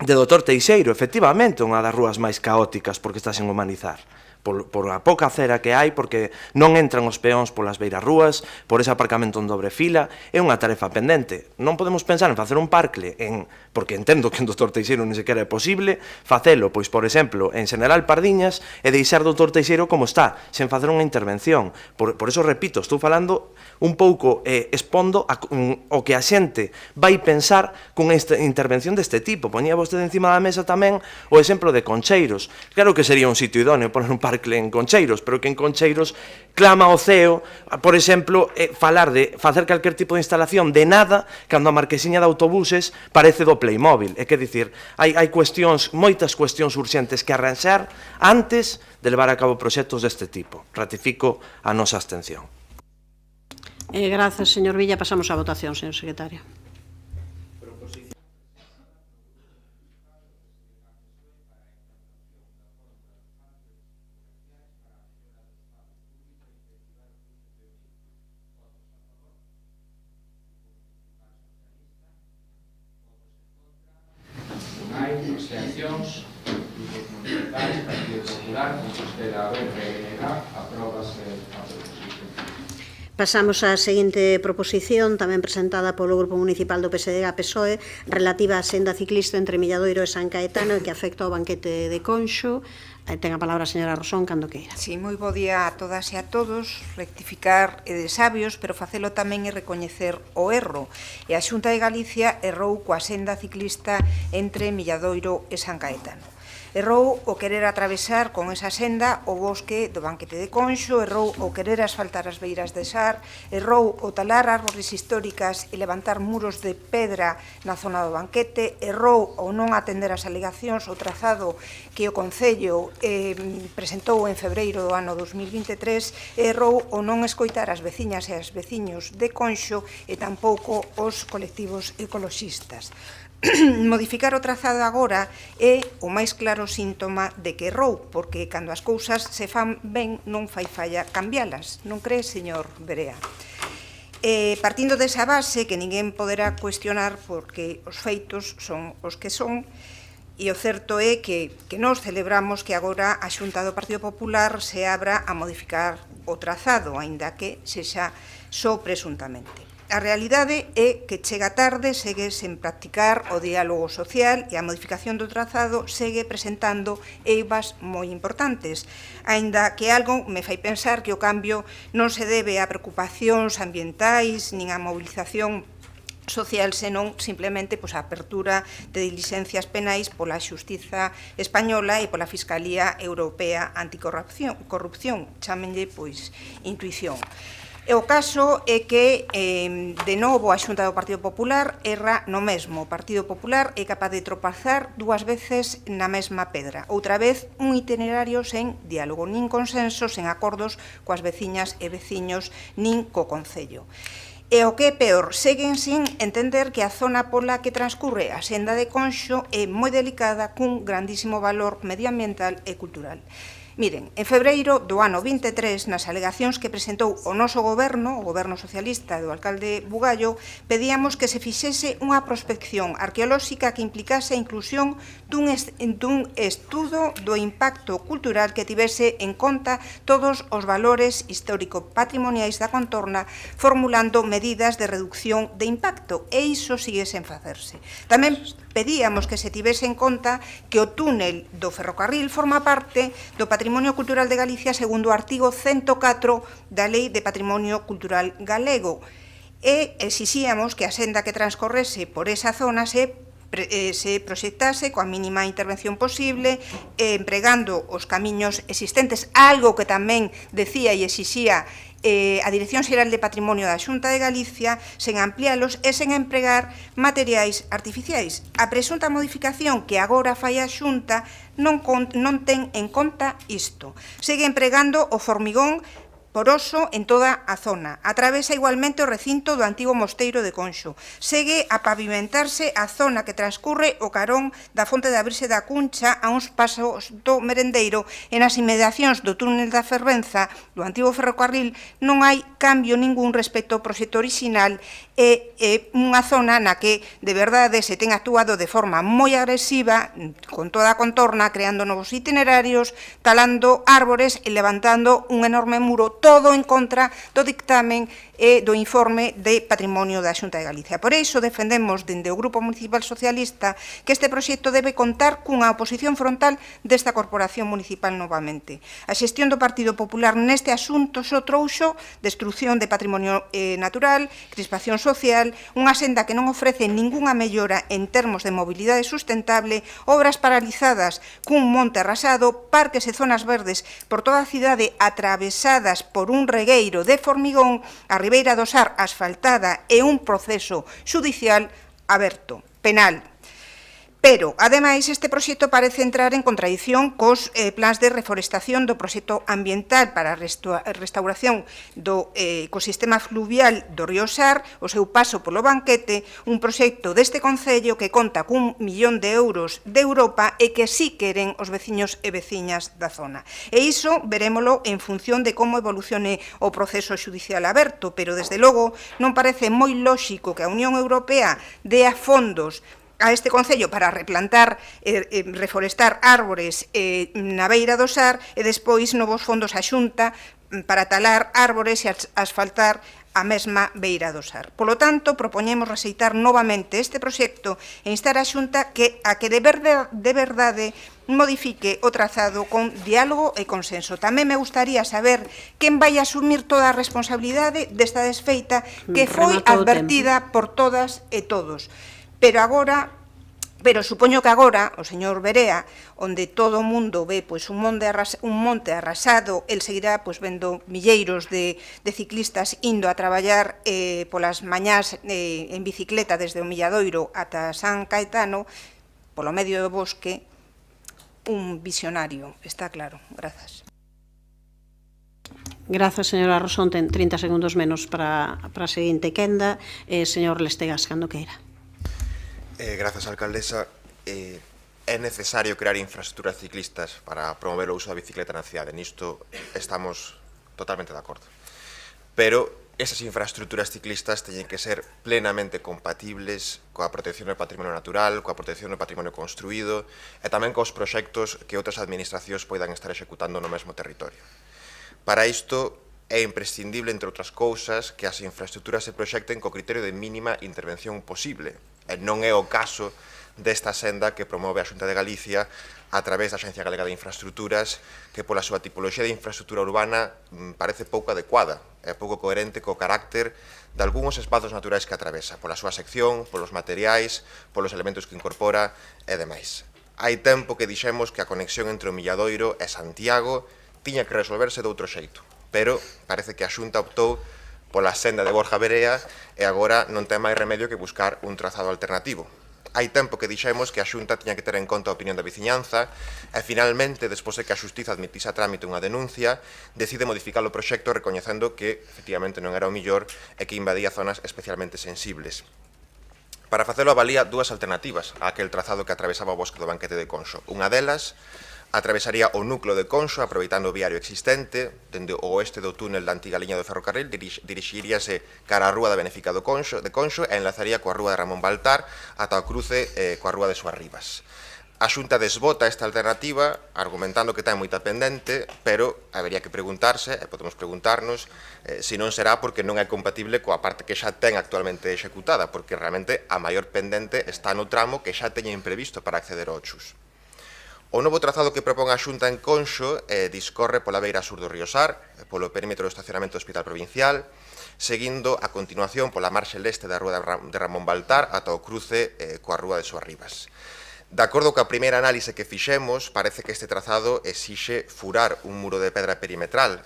de Dr. Teixeiro, efectivamente, unha das rúas máis caóticas porque está sen humanizar. por a pouca acera que hai, porque non entran os peóns polas beirarrúas, por ese aparcamento en dobre fila, é unha tarefa pendente. Non podemos pensar en facer un parque, porque entendo que en Dr. Teixeiro ni sequera é posible, facelo, pois, por exemplo, en General Pardiñas e deixar Dr. Teixeiro como está, sen facer unha intervención. Por eso, repito, estou falando un pouco, expondo o que a xente vai pensar cunha intervención deste tipo. Poñía vostede encima da mesa tamén o exemplo de Concheiros. Claro que sería un sitio idóneo poner un parque en Concheiros, pero que en Concheiros clama o ceo, por exemplo, falar de facer calquer tipo de instalación de nada, cando a marquesiña de autobuses parece do Playmobil. É que dicir, hai cuestións, moitas cuestións urxentes que arranxar antes de levar a cabo proxectos deste tipo. Ratifico a nosa abstención. Grazas, señor Villa. Pasamos á votación, señor secretario. Abstencións, grupos municipais, Partido Popular, Consistera BNG, apróbase a proposición. Pasamos á seguinte proposición, tamén presentada polo Grupo Municipal do PSDG-PSOE, relativa á senda ciclista entre Milladoiro e San Caetano e que afecta ao banquete de Conxo. Ten a palabra a señora Rosón, cando queira. Sí, moi bo día a todas e a todos. Rectificar é de sabios, pero facelo tamén é recoñecer o erro. E a Xunta de Galicia errou coa senda ciclista entre Milladoiro e San Caetano. Errou o querer atravesar con esa senda o bosque do banquete de Conxo, errou o querer asfaltar as beiras de Sar, errou o talar árbores históricas e levantar muros de pedra na zona do banquete, errou o non atender as alegacións o trazado que o Concello presentou en febreiro do ano 2023, errou o non escoitar as veciñas e as veciños de Conxo e tampouco os colectivos ecoloxistas. Modificar o trazado agora é o máis claro síntoma de que errou, porque cando as cousas se fan ben non fai falla cambialas, non cree, señor Berea? Partindo desa base que ninguén poderá cuestionar porque os feitos son os que son, e o certo é que nós celebramos que agora a Xunta do Partido Popular se abra a modificar o trazado, aínda que sexa só presuntamente. A realidade é que chega tarde, segue sen practicar o diálogo social e a modificación do trazado segue presentando eivas moi importantes, aínda que algo me fai pensar que o cambio non se debe a preocupacións ambientais nin a movilización social, senón simplemente a apertura de diligencias penais pola Xustiza Española e pola Fiscalía Europea Anticorrupción, chámenlle intuición. E o caso é que, de novo, a Xunta do Partido Popular erra no mesmo. O Partido Popular é capaz de tropazar dúas veces na mesma pedra. Outra vez, un itinerario sen diálogo, nin consenso, sen acordos coas veciñas e veciños, nin co Concello. E o que é peor, seguen sin entender que a zona pola que transcurre a senda de Conxo é moi delicada, cun grandísimo valor medioambiental e cultural. Miren, en febreiro do ano 23, nas alegacións que presentou o noso goberno, o goberno socialista do alcalde Bugallo, pedíamos que se fixese unha prospección arqueolóxica que implicase a inclusión dun estudo do impacto cultural que tivese en conta todos os valores histórico-patrimoniais da contorna, formulando medidas de reducción de impacto, e iso sigue sen facerse. Tamén pedíamos que se tivese en conta que o túnel do ferrocarril forma parte do Patrimonio Cultural de Galicia segundo o artigo 104 da Lei de Patrimonio Cultural Galego, e exixíamos que a senda que transcorrese por esa zona se proxectase coa mínima intervención posible, empregando os camiños existentes, algo que tamén decía e exixía a Dirección Xeral de Patrimonio da Xunta de Galicia, sen ampliálos e sen empregar materiais artificiais. A presunta modificación que agora fai a Xunta non ten en conta isto. Segue empregando o formigón poroso en toda a zona. Atravesa igualmente o recinto do antigo mosteiro de Conxo. Segue a pavimentarse a zona que transcurre o carón da fonte de Abrirse da Cuncha a uns pasos do Merendeiro e nas inmediacións do túnel da Fervenza do antigo ferrocarril non hai cambio ningún respecto ao proxecto orixinal e unha zona na que de verdade se ten actuado de forma moi agresiva con toda a contorna, creando novos itinerarios, talando árbores e levantando un enorme muro, todo en contra do dictamen e do informe de Patrimonio da Xunta de Galicia. Por iso defendemos dende o Grupo Municipal Socialista que este proxecto debe contar cunha oposición frontal desta Corporación Municipal novamente. A xestión do Partido Popular neste asunto só trouxo destrucción de patrimonio natural, crispación social, unha senda que non ofrece ningunha mellora en termos de mobilidade sustentable, obras paralizadas cun monte arrasado, parques e zonas verdes por toda a cidade atravesadas por un regueiro de formigón, a Ribeira do Sar asfaltada e un proceso xudicial aberto, penal. Pero, ademais, este proxecto parece entrar en contradición cos plans de reforestación do proxecto ambiental para a restauración do ecosistema fluvial do río Sar, o seu paso polo Banquete, un proxecto deste Concello que conta cun 1.000.000 de euros de Europa e que sí queren os veciños e veciñas da zona. E iso verémolo en función de como evolucione o proceso xudicial aberto, pero, desde logo, non parece moi lóxico que a Unión Europea dea fondos a este Concello para replantar e reforestar árbores na beira do Sar e despois novos fondos á Xunta para talar árbores e asfaltar a mesma beira do Sar. Polo tanto, propoñemos rexeitar novamente este proxecto e instar a Xunta a que de verdade modifique o trazado con diálogo e consenso. Tamén me gustaría saber quen vai asumir toda a responsabilidade desta desfeita que foi advertida por todas e todos. Pero supoño que agora, o señor Berea, onde todo o mundo ve un monte arrasado, el seguirá vendo milleiros de ciclistas indo a traballar polas mañás en bicicleta desde o Milladoiro ata San Caetano, polo medio do bosque, un visionario, está claro. Grazas. Grazas, señora Rosón. Ten 30 segundos menos para a seguinte quenda. Señor Lestegas, cando queira. Grazas, alcaldesa. É necesario crear infraestructuras ciclistas para promover o uso da bicicleta na cidade. Nisto estamos totalmente de acordo. Pero esas infraestructuras ciclistas teñen que ser plenamente compatibles coa protección do patrimonio natural, coa protección do patrimonio construído e tamén cos proxectos que outras administracións poidan estar executando no mesmo territorio. Para isto é imprescindible, entre outras cousas, que as infraestructuras se proxecten co criterio de mínima intervención posible. E non é o caso desta senda que promove a Xunta de Galicia a través da Axencia Galega de Infraestructuras, que pola súa tipoloxía de infraestructura urbana parece pouco adecuada, é pouco coherente co carácter de algúns espazos naturais que atravesa, pola súa sección, polos materiais, polos elementos que incorpora e demais. Hai tempo que dixemos que a conexión entre o Milladoiro e Santiago tiña que resolverse de outro xeito, pero parece que a Xunta optou pola senda de Borja Berea e agora non ten máis remedio que buscar un trazado alternativo. Hai tempo que dixemos que a Xunta tiña que ter en conta a opinión da veciñanza e, finalmente, despois de que a Xustiza admitise a trámite unha denuncia, decide modificar o proxecto recoñecendo que, efectivamente, non era o millor e que invadía zonas especialmente sensibles. Para facelo avalía dúas alternativas a aquel trazado que atravesaba o bosque do Banquete de Conxo. Unha delas atravesaría o núcleo de Conxo, aproveitando o viario existente, dende o oeste do túnel da antiga liña do ferrocarril, dirixiríase cara á rúa da Benéfica de Conxo e enlazaría coa rúa de Ramón Baltar ata o cruce coa rúa de Soarribas. A Xunta desbota esta alternativa, argumentando que ten moita pendente, pero habería que preguntarse, e podemos preguntarnos, se non será porque non é compatible coa parte que xa ten actualmente executada, porque realmente a maior pendente está no tramo que xa teñen previsto para acceder ao Chus. O novo trazado que propón a Xunta en Conxo discorre pola beira sur do río Sar, polo perímetro do estacionamento do Hospital Provincial, seguindo a continuación pola marxe leste da rúa de Ramón Baltar ata o cruce coa rúa de Soarribas. De acordo coa primeira análise que fixemos, parece que este trazado exixe furar un muro de pedra perimetral,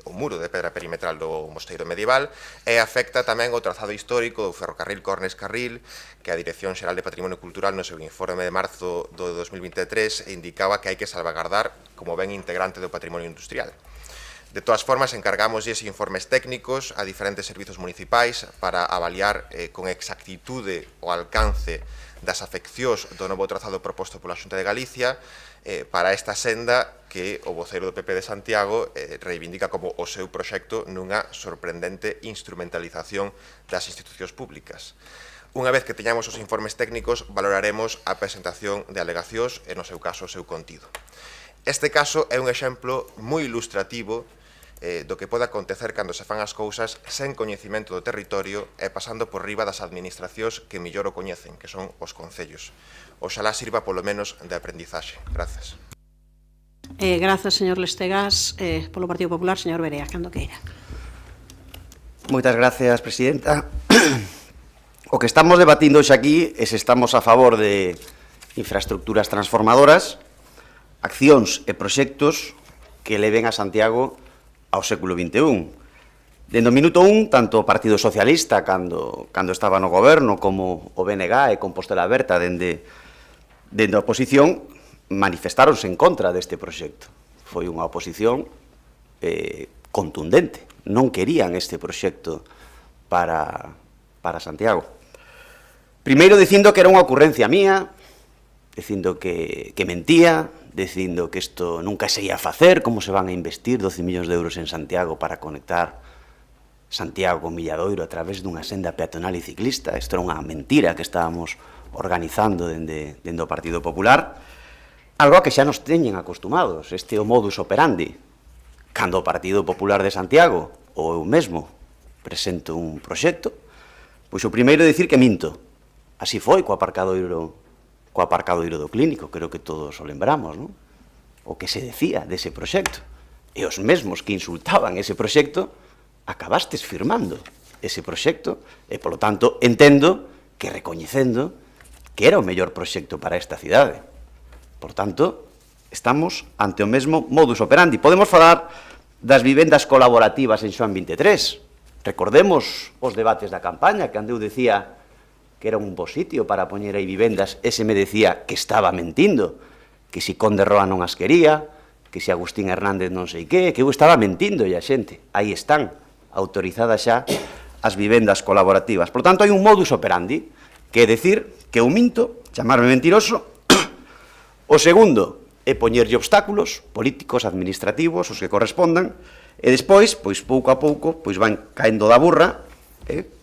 o muro de pedra perimetral do mosteiro medieval, e afecta tamén o trazado histórico do ferrocarril Cornes-Carril, que a Dirección Xeral de Patrimonio Cultural no seu informe de marzo do 2023 indicaba que hai que salvagardar como ben integrante do patrimonio industrial. De todas formas, encargámosles informes técnicos a diferentes servizos municipais para avaliar con exactitude o alcance das afeccións do novo trazado proposto pola Xunta de Galicia para esta senda que o voceiro do PP de Santiago reivindica como o seu proxecto nunha sorprendente instrumentalización das institucións públicas. Unha vez que teñamos os informes técnicos, valoraremos a presentación de alegacións e, no seu caso, o seu contido. Este caso é un exemplo moi ilustrativo do que pode acontecer cando se fan as cousas sen coñecimento do territorio e pasando por riba das administracións que mellor o coñecen, que son os concellos. Oxalá sirva polo menos de aprendizaxe. Grazas. Grazas, señor Lestegás. Polo Partido Popular, señor Berea, cando queira. Moitas gracias, presidenta. O que estamos debatindo hoxe aquí é se estamos a favor de infraestructuras transformadoras, accións e proxectos que leven a Santiago ao século XXI. Dende o minuto 1, tanto o Partido Socialista, cando estaba no goberno, como o BNG e Compostela Aberta, dende a oposición, manifestáronse en contra deste proxecto. Foi unha oposición contundente. Non querían este proxecto para Santiago. Primeiro, dicindo que era unha ocurrencia mía, dicindo que mentía, dicindo que isto nunca se ia facer, como se van a investir 12 millóns de euros en Santiago para conectar Santiago con Milladoiro a través dunha senda peatonal e ciclista. Isto era unha mentira que estábamos organizando dende o Partido Popular, algo a que xa nos teñen acostumados. Este é o modus operandi. Cando o Partido Popular de Santiago, ou eu mesmo, presento un proxecto, pois o primeiro é dicir que minto. Así foi co aparcadoiro do Clínico, creo que todos o lembramos, non? O que se decía dese proxecto. E os mesmos que insultaban ese proxecto, acabastes firmando ese proxecto, e, polo tanto, entendo que recoñecendo que era o mellor proxecto para esta cidade. Por tanto, estamos ante o mesmo modus operandi. Podemos falar das vivendas colaborativas en Xoán 23. Recordemos os debates da campaña, que andeu decía que era un bo sitio para poñer aí vivendas, ese me decía que estaba mentindo, que si Conde Roa non as quería, que si Agustín Hernández non sei que eu estaba mentindo e a xente. Aí están, autorizadas xa as vivendas colaborativas. Por tanto, hai un modus operandi, que é decir que eu minto, chamarme mentiroso. O segundo é poñerlle obstáculos políticos, administrativos, os que correspondan, e despois, pois pouco a pouco, pois van caendo da burra,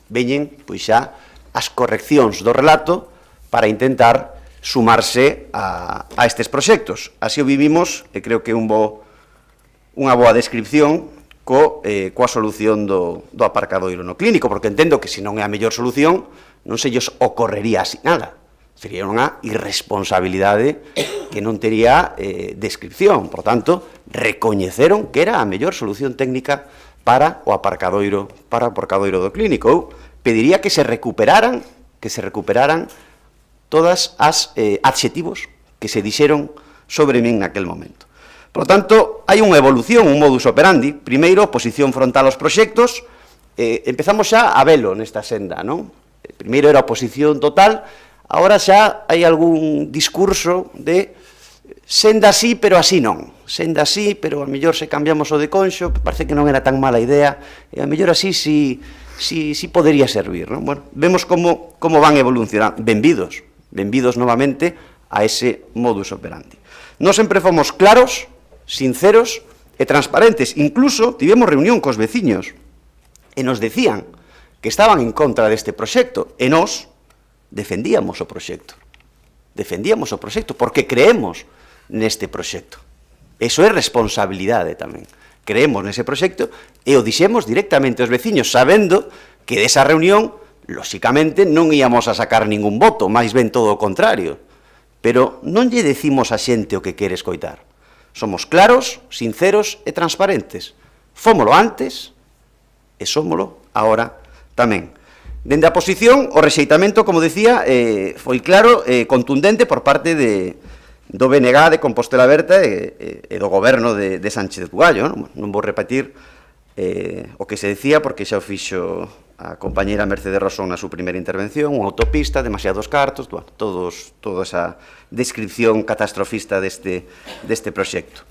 veñen, pois xa, as correccións do relato para intentar sumarse a estes proxectos. Así o vivimos, e creo que é unha boa descripción coa solución do aparcadoiro no Clínico, porque entendo que se non é a mellor solución, non se lles ocorrería así nada. Sería unha irresponsabilidade que non tería descripción. Por tanto, recoñeceron que era a mellor solución técnica para o aparcadoiro do Clínico. Eu pediría que se recuperaran todas as adxetivos que se dixeron sobre min naquel momento. Por tanto, hai unha evolución, un modus operandi. Primeiro, oposición frontal aos proxectos. Empezamos xa a velo nesta senda, non? Primeiro era oposición total, agora xa hai algún discurso de senda así, pero así non. Senda así, pero a mellor se cambiamos o de Conxo, parece que non era tan mala idea, e a mellor así si podería servir, non? Bueno, vemos como van evolucionando. Benvidos novamente a ese modus operandi. Nós sempre fomos claros, sinceros e transparentes. Incluso tivemos reunión cos veciños e nos decían que estaban en contra deste proxecto e nós defendíamos o proxecto. Defendíamos o proxecto porque creemos neste proxecto. Eso é responsabilidade tamén. Creemos nese proxecto e o dixemos directamente aos veciños, sabendo que desa reunión, lóxicamente, non íamos a sacar ningún voto, máis ben todo o contrario. Pero non lle decimos a xente o que quere escoitar. Somos claros, sinceros e transparentes. Fómolo antes e sómolo agora tamén. Dende a posición, o rexeitamento, como decía, foi claro, contundente por parte do BNG de Compostela Aberta e do goberno de Sánchez Bugallo. Non vou repetir o que se decía, porque xa o fixo a compañeira Mercedes Rosón na súa primeira intervención, unha autopista, demasiados cartos, toda esa descripción catastrofista deste proxecto.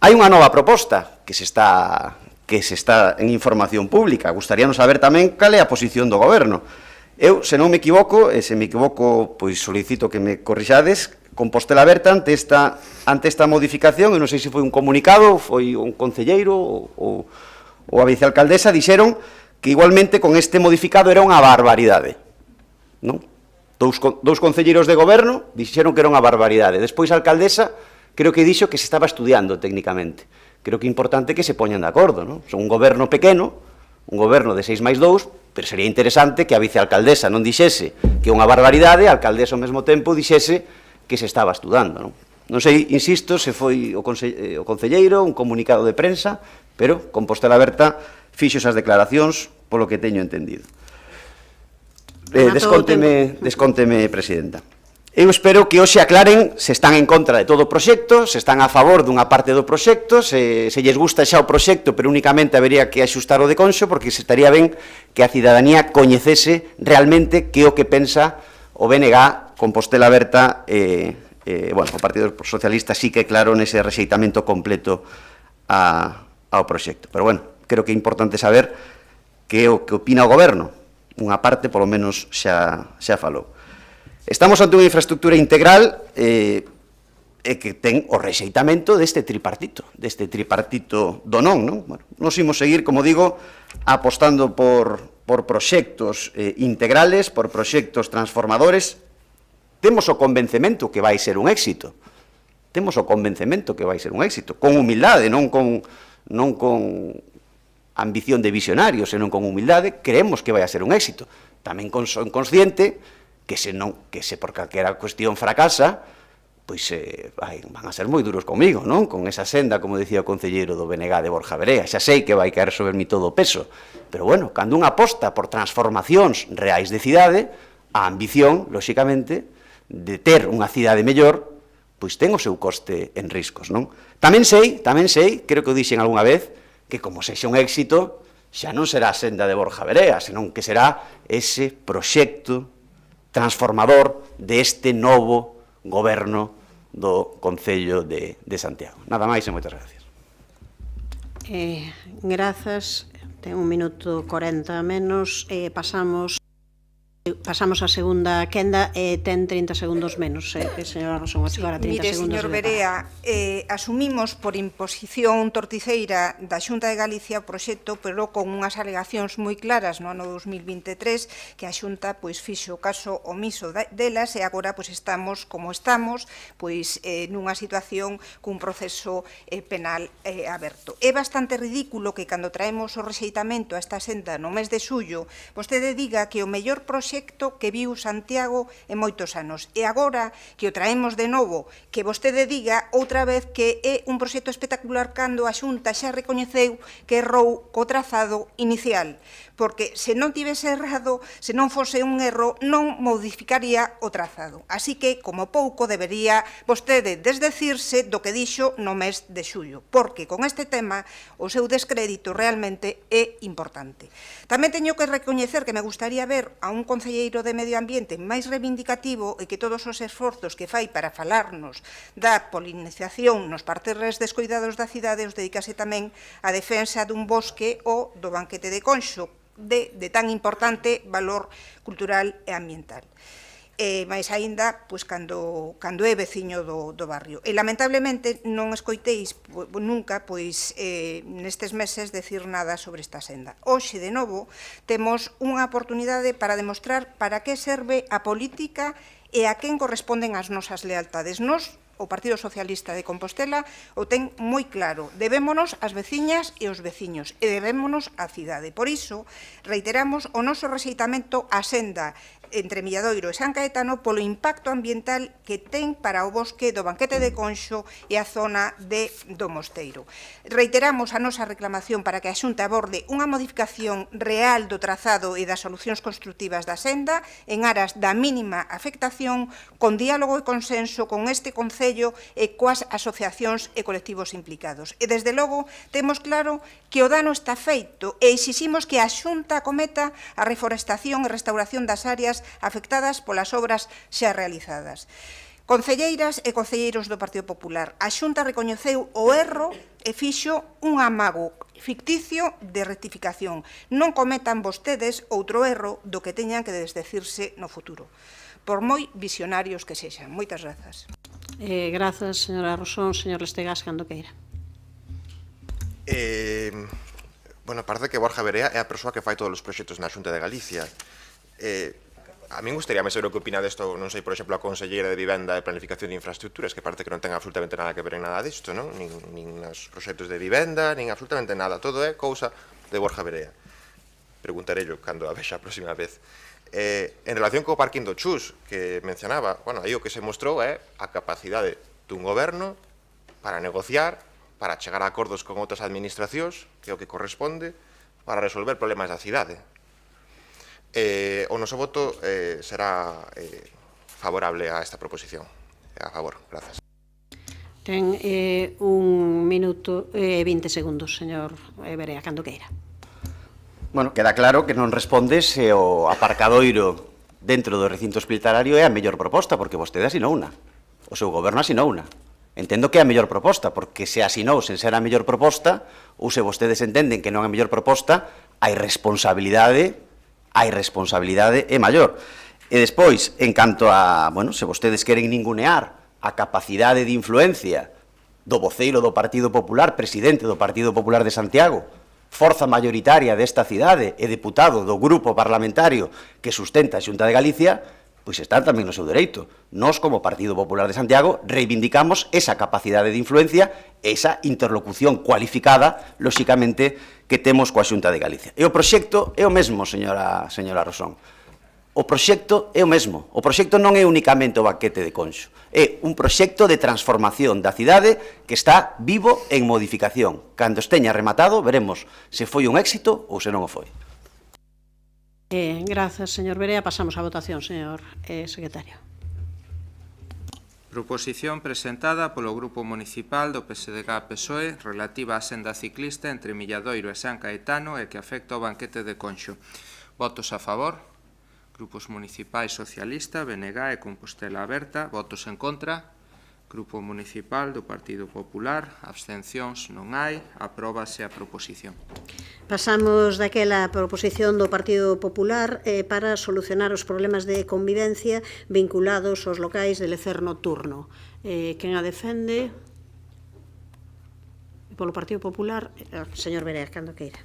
Hai unha nova proposta que se está en información pública. Gustaríanos saber tamén cal é a posición do Goberno. Eu, se non me equivoco, e se me equivoco, pois solicito que me corrixades, Compostela Aberta ante esta modificación, e non sei se foi un comunicado, foi un concelleiro ou a vicealcaldesa, dixeron que igualmente con este modificado era unha barbaridade. Non? Dous concelleiros de goberno dixeron que era unha barbaridade. Despois a alcaldesa creo que dixo que se estaba estudiando técnicamente. Creo que é importante que se poñan de acordo. Non? Son un goberno pequeno, un goberno de 6+2, pero sería interesante que a vicealcaldesa non dixese que é unha barbaridade, a alcaldesa ao mesmo tempo dixese que se estaba estudando. Non sei, insisto, se foi o concelleiro, un comunicado de prensa, pero Compostela Aberta fixo esas declaracións polo que teño entendido. Descónteme, presidenta. Eu espero que hoxe aclaren se están en contra de todo o proxecto, se están a favor dunha parte do proxecto, se lles gusta xa o proxecto, pero únicamente habería que axustar o de Conxo, porque se estaría ben que a cidadanía coñecese realmente que o que pensa o BNG, Compostela Aberta, o Partido Socialista sí que claro nese rexeitamento completo ao proxecto. Pero, bueno, creo que é importante saber que é o que opina o Goberno. Unha parte, polo menos, xa falou. Estamos ante unha infraestructura integral e que ten o rexeitamento deste tripartito do non, non? Bueno, nos imos seguir, como digo, apostando por proxectos integrales, por proxectos transformadores. Temos o convencemento que vai ser un éxito. Con humildade, non con ambición de visionario, senón con humildade, creemos que vai a ser un éxito. Tamén son consciente que se por calquera cuestión fracasa, pois van a ser moi duros comigo, non? Con esa senda, como dicía o concelleiro do BNG de Borja Verea, xa sei que vai caer sobre mí todo o peso, pero, bueno, cando unha aposta por transformacións reais de cidade, a ambición, lóxicamente, de ter unha cidade mellor, pois ten o seu coste en riscos, non? Tamén sei, creo que o dixen algunha vez, que como sexa un éxito, xa non será a senda de Borja Verea, senón que será ese proxecto transformador deste novo goberno do Concello de Santiago. Nada máis e moitas gracias. Grazas. Ten 1 minuto 40 menos. Pasamos a segunda quenda e ten 30 segundos menos. Señora Rosón Ochoa, 30 mire, segundos. Señor Verea, asumimos por imposición torticeira da Xunta de Galicia o proxecto, pero con unhas alegacións moi claras no ano 2023 que a Xunta fixo caso omiso delas e agora estamos como estamos, nunha situación cun proceso penal aberto. É bastante ridículo que cando traemos o rexeitamento a esta senda no mes de xullo, vostede diga que o mellor proxecto que viu Santiago en moitos anos. E agora que o traemos de novo, que vostede diga outra vez que é un proxecto espectacular cando a Xunta xa recoñeceu que errou co trazado inicial. Porque se non tivese errado, se non fose un erro, non modificaría o trazado. Así que, como pouco, debería vostede desdecirse do que dixo no mes de xullo, porque con este tema o seu descrédito realmente é importante. Tamén teño que recoñecer que me gustaría ver a un concelleiro de Medio Ambiente máis reivindicativo e que todos os esforzos que fai para falarnos da polinización nos parterres descoidados da cidade os dedicase tamén á defensa dun bosque ou do banquete de Conxo, de tan importante valor cultural e ambiental. Mais aínda, cando é veciño do barrio. E, lamentablemente, non escoiteis nunca, nestes meses, decir nada sobre esta senda. Hoxe, de novo, temos unha oportunidade para demostrar para que serve a política e a quen corresponden as nosas lealtades. Nos, o Partido Socialista de Compostela, o ten moi claro. Debémonos ás veciñas e aos veciños e debémonos á cidade. Por iso, reiteramos o noso rexeitamento á senda entre Milladoiro e San Caetano polo impacto ambiental que ten para o bosque do banquete de Conxo e a zona do Mosteiro. Reiteramos a nosa reclamación para que a Xunta aborde unha modificación real do trazado e das solucións construtivas da senda en aras da mínima afectación, con diálogo e consenso con este Concello e coas asociacións e colectivos implicados. E, desde logo, temos claro que o dano está feito e exiximos que a Xunta acometa a reforestación e restauración das áreas afectadas polas obras xa realizadas. Concelleiras e concelleiros do Partido Popular, a Xunta recoñeceu o erro e fixo un amago ficticio de rectificación. Non cometan vostedes outro erro do que teñan que desdecirse no futuro, por moi visionarios que sexan. Moitas grazas. Grazas, señora Rosón. Señor Lestegas, cando queira. Bueno, parece que Borja Verea é a persoa que fai todos os proxectos na Xunta de Galicia. A min gustaríame saber o que opina desto, non sei, por exemplo, a conselleira de Vivenda e Planificación de Infraestructuras, que parece que non ten absolutamente nada que ver en nada disto, non? Nin nos proxectos de vivenda, nin absolutamente nada. Todo é cousa de Borja Verea. Preguntarei yo cando a vexa a próxima vez. En relación co parking do Chus, que mencionaba, bueno, aí o que se mostrou é a capacidade dun goberno para negociar, para chegar a acordos con outras administracións, que é o que corresponde, para resolver problemas da cidade. O noso voto será favorable a esta proposición. A favor, grazas. Ten 1 minuto e 20 segundos, señor Verea, cando queira. Bueno, queda claro que non responde se o aparcadoiro dentro do recinto hospitalario é a mellor proposta, porque vostede asinou unha. O seu goberno asinou unha. Entendo que é a mellor proposta, porque se asinou sen ser a mellor proposta, ou se vostedes entenden que non é a mellor proposta, a irresponsabilidade é maior. E despois, en canto a, bueno, se vostedes queren ningunear a capacidade de influencia do voceiro do Partido Popular, presidente do Partido Popular de Santiago, forza maioritaria desta cidade e deputado do grupo parlamentario que sustenta a Xunta de Galicia, pois están tamén no seu dereito. Nós, como Partido Popular de Santiago, reivindicamos esa capacidade de influencia, esa interlocución cualificada, lóxicamente, que temos coa Xunta de Galicia. E o proxecto é o mesmo, señora Rosón. O proxecto é o mesmo. O proxecto non é únicamente o banquete de Conxo. É un proxecto de transformación da cidade que está vivo en modificación. Cando esteña rematado, veremos se foi un éxito ou se non o foi. Grazas, señor Verea. Pasamos á votación, señor secretario. Proposición presentada polo Grupo Municipal do PSDG-PSOE relativa á senda ciclista entre Milladoiro e San Caetano e que afecta ao banquete de Conxo. Votos a favor. Grupos municipais Socialista, BNG e Compostela Aberta. Votos en contra. Grupo Municipal do Partido Popular. Abstencións non hai. Apróbase a proposición. Pasamos daquela proposición do Partido Popular para solucionar os problemas de convivencia vinculados aos locais de lecer nocturno. Quen a defende? Polo Partido Popular, señor Verea, cando queira.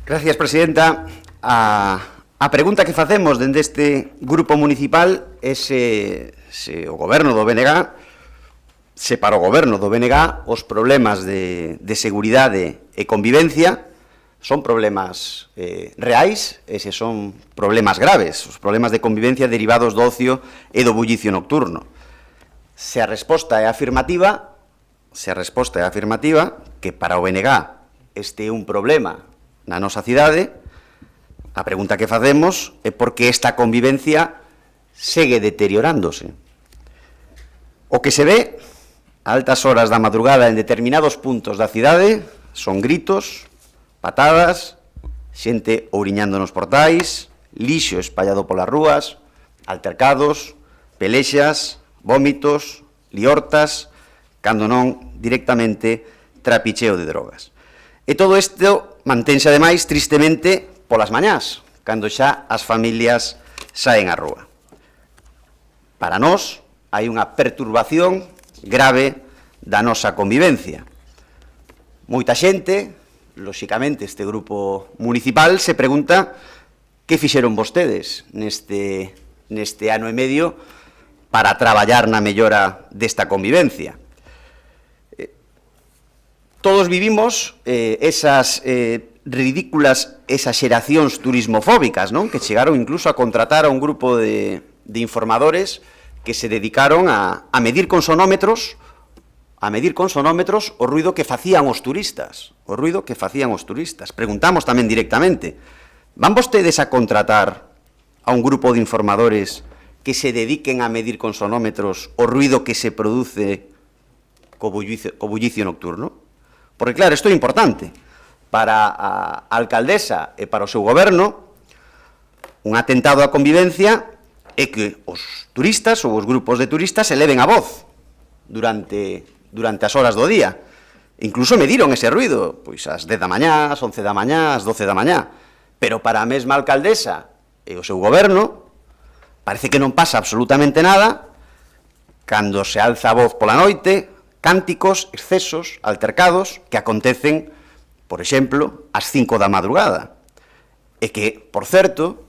Gracias, presidenta. A pregunta que facemos dende este grupo municipal é se o goberno do BNG, se para o goberno do BNG os problemas de seguridade e convivencia son problemas reais e se son problemas graves, os problemas de convivencia derivados do ocio e do bullicio nocturno. Se a resposta é afirmativa, que para o BNG este é un problema na nosa cidade, a pregunta que facemos é por que esta convivencia segue deteriorándose. O que se ve a altas horas da madrugada en determinados puntos da cidade son gritos, patadas, xente ouriñando nos portais, lixo espallado polas rúas, altercados, pelexas, vómitos, liortas, cando non directamente trapicheo de drogas. E todo isto mantense ademais tristemente polas mañás, cando xa as familias saen á rúa. Para nós, hai unha perturbación grave da nosa convivencia. Moita xente, lóxicamente este grupo municipal, se pregunta que fixeron vostedes neste ano e medio para traballar na mellora desta convivencia. Todos vivimos esas ridículas exaxeracións turismofóbicas, non? Que chegaron incluso a contratar a un grupo de informadores que se dedicaron a medir con sonómetros o ruido que facían os turistas. Preguntamos tamén directamente, van vostedes a contratar a un grupo de informadores que se dediquen a medir con sonómetros o ruido que se produce co bullicio nocturno? Porque, claro, isto é importante. para a alcaldesa e para o seu goberno, un atentado á convivencia é que os turistas ou os grupos de turistas eleven a voz durante as horas do día. Incluso mediron ese ruido, pois ás 10 da mañá, ás 11 da mañá, ás 12 da mañá. Pero para a mesma alcaldesa e o seu goberno parece que non pasa absolutamente nada cando se alza a voz pola noite, cánticos, excesos, altercados que acontecen, por exemplo, ás 5 da madrugada. E que, por certo,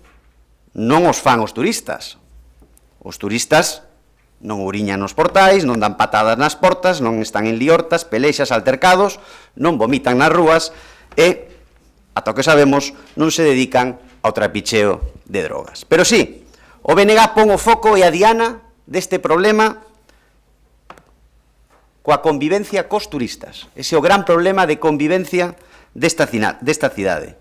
non os fan os turistas. Os turistas non ouriñan nos portais, non dan patadas nas portas, non están en liortas, pelexas, altercados, non vomitan nas rúas e, ata o que sabemos, non se dedican ao trapicheo de drogas. Pero sí, o BNG pon o foco e a diana deste problema coa convivencia cos turistas. Ese é o gran problema de convivencia desta cidade.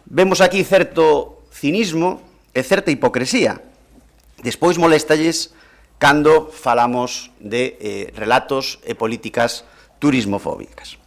Vemos aquí certo cinismo e certa hipocresía. Despois molestalles cando falamos de relatos e políticas turismofóbicas.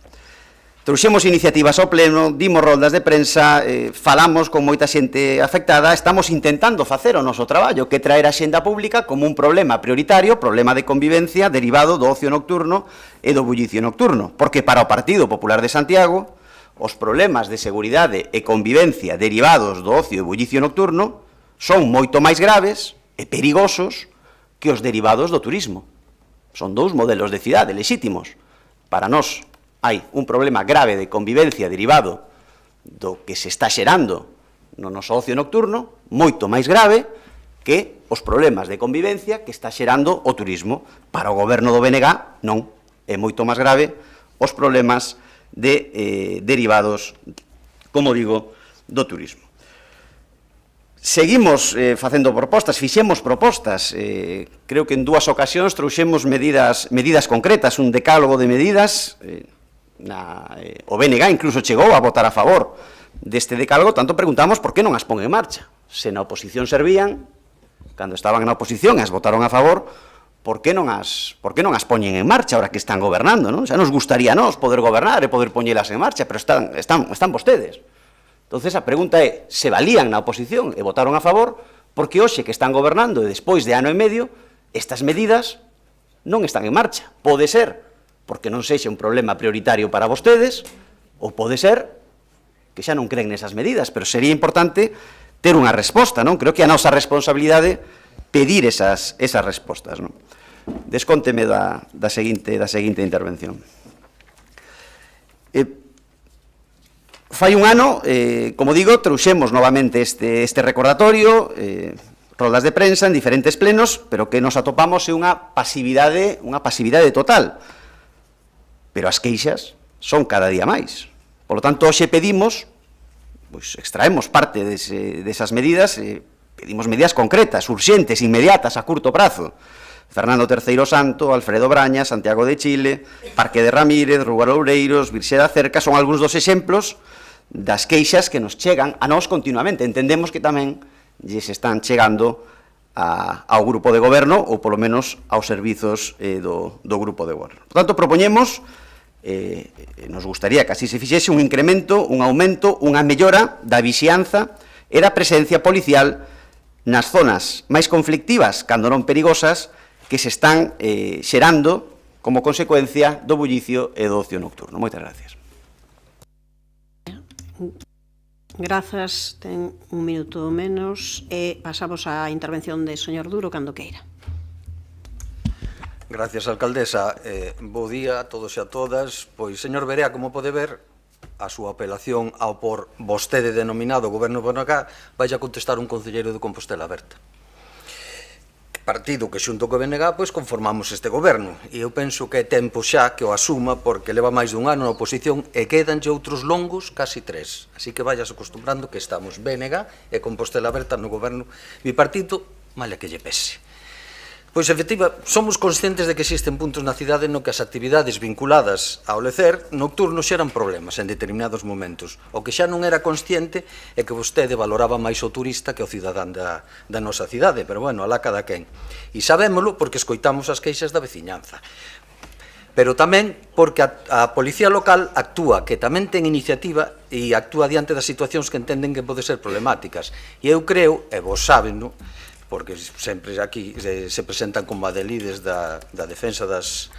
Trouxemos iniciativas ao pleno, dimos roldas de prensa, falamos con moita xente afectada, estamos intentando facer o noso traballo, que traer a xenda pública como un problema prioritario, problema de convivencia derivado do ocio nocturno e do bullicio nocturno, porque para o Partido Popular de Santiago os problemas de seguridade e convivencia derivados do ocio e bullicio nocturno son moito máis graves e perigosos que os derivados do turismo. Son dous modelos de cidade lexítimos. Para nós hai un problema grave de convivencia derivado do que se está xerando no noso ocio nocturno, moito máis grave que os problemas de convivencia que está xerando o turismo. Para o goberno do BNG non, é moito máis grave os problemas derivados, como digo, do turismo. Seguimos facendo propostas, fixemos propostas, creo que en dúas ocasións trouxemos medidas concretas, un decálogo de medidas, o BNG incluso chegou a votar a favor deste decálogo, tanto preguntamos por que non as pon en marcha. Se na oposición servían, cando estaban na oposición e as votaron a favor, por que non as poñen en marcha ahora que están gobernando, non? Xa nos gustaría a nós poder gobernar e poder poñelas en marcha, pero están vostedes. Entonces, a pregunta é, se valían na oposición e votaron a favor, porque hoxe que están gobernando e despois de ano e medio, estas medidas non están en marcha. Pode ser porque non sexa un problema prioritario para vostedes, ou pode ser que xa non creen nesas medidas, pero sería importante ter unha resposta, non? Creo que a nosa responsabilidade pedir esas respostas, non? Descónteme da seguinte intervención. Fai un ano, como digo, trouxemos novamente este recordatorio, roldas de prensa en diferentes plenos, pero que nos atopamos é unha pasividade total. Pero as queixas son cada día máis. Por lo tanto, hoxe pedimos, pois extraemos parte desas medidas, pedimos medidas concretas, urxentes, inmediatas, a curto prazo. Fernando III Santo, Alfredo Braña, Santiago de Chile, Parque de Ramírez, Rúa Loureiros, Virxe da Cerca, son algúns dos exemplos das queixas que nos chegan a nós continuamente. Entendemos que tamén lles están chegando ao grupo de goberno ou polo menos aos servizos do grupo de goberno. Por tanto, propoñemos, nos gustaría que así se fixese, un incremento, un aumento, unha mellora da vixianza e da presencia policial nas zonas máis conflictivas, cando non perigosas, que se están xerando como consecuencia do bullicio e do ocio nocturno. Moitas gracias. Grazas, ten un minuto menos e pasamos á intervención de señor Duro cando queira. Gracias, alcaldesa. Bo día a todos e a todas. Pois, señor Berea, como pode ver, a súa apelación ao por vostede denominado Goberno BNG vai a contestar un concelleiro de Compostela Aberta. Partido que xunto co BNG pois conformamos este goberno e eu penso que é tempo xa que o asuma porque leva máis dun ano na oposición e quedanlle outros longos casi 3, así que vayas acostumbrando que estamos BNG e Compostela Aberta no goberno bipartito, male que lle pese. Pois, efectiva, somos conscientes de que existen puntos na cidade no que as actividades vinculadas ao lecer nocturno xeran problemas en determinados momentos. O que xa non era consciente é que vostede valoraba máis o turista que o cidadán da nosa cidade, pero, bueno, alá cada quen. E sabémolo porque escoitamos as queixas da veciñanza. pero tamén porque a Policía Local actúa, que tamén ten iniciativa e actúa diante das situacións que entenden que poden ser problemáticas. E eu creo, e vos saben, no? Porque sempre aquí se presentan como adelides da defensa das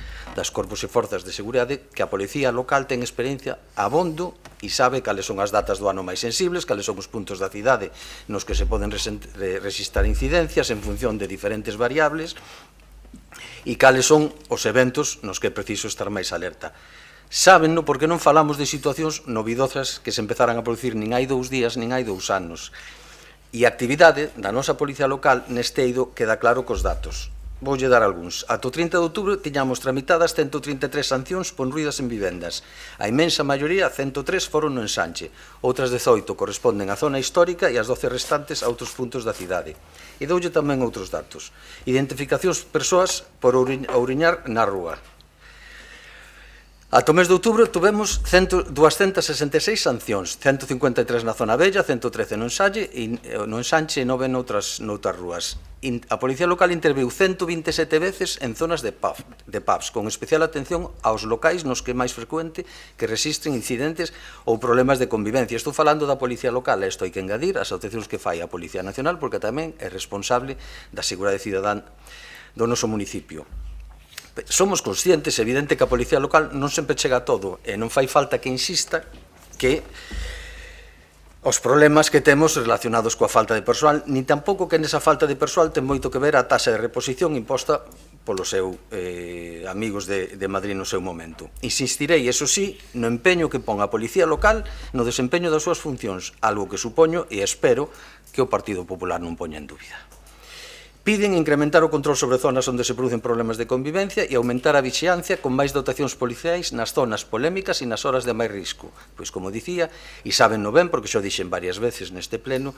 corpos e forzas de seguridade, que a Policía Local ten experiencia abondo e sabe cales son as datas do ano máis sensibles, cales son os puntos da cidade nos que se poden resistar incidencias en función de diferentes variables, e cales son os eventos nos que é preciso estar máis alerta. Sábenno porque non falamos de situacións novidosas que se empezaran a producir nin hai 2 días nin hai 2 anos. E a actividade da nosa Policía Local neste eido queda claro cos datos. Voulle dar algúns. Ata o 30 de outubro tiñamos tramitadas 133 sancións por ruídas en vivendas. A imensa maioría, 103, foron no ensanche. Outras 18 corresponden á zona histórica e as 12 restantes a outros puntos da cidade. E doulle tamén outros datos. Identificacións persoas por ouriñar na rúa. Ata o mes de outubro tuvemos 266 sancións, 153 na zona bella, 113 no ensanche e 9 noutras rúas. A Policía Local interviu 127 veces en zonas de pubs, con especial atención aos locais nos que é máis frecuente que resisten incidentes ou problemas de convivencia. Estou falando da Policía Local, e isto hai que engadir as asociacións que fai a Policía Nacional, porque tamén é responsable da seguridade cidadán do noso municipio. Somos conscientes, evidente, que a Policía Local non sempre chega a todo, e non fai falta que insista que os problemas que temos relacionados coa falta de persoal, ni tampouco que nesa falta de persoal ten moito que ver a taxa de reposición imposta polos seus amigos de Madrid no seu momento. Insistirei, eso sí, no empeño que pon a Policía Local no desempeño das súas funcións, algo que supoño e espero que o Partido Popular non poña en dúbida. Piden incrementar o control sobre zonas onde se producen problemas de convivencia e aumentar a vixiancia con máis dotacións policiais nas zonas polémicas e nas horas de máis risco. Pois, como dicía, e sabenno ben, porque xo dixen varias veces neste pleno,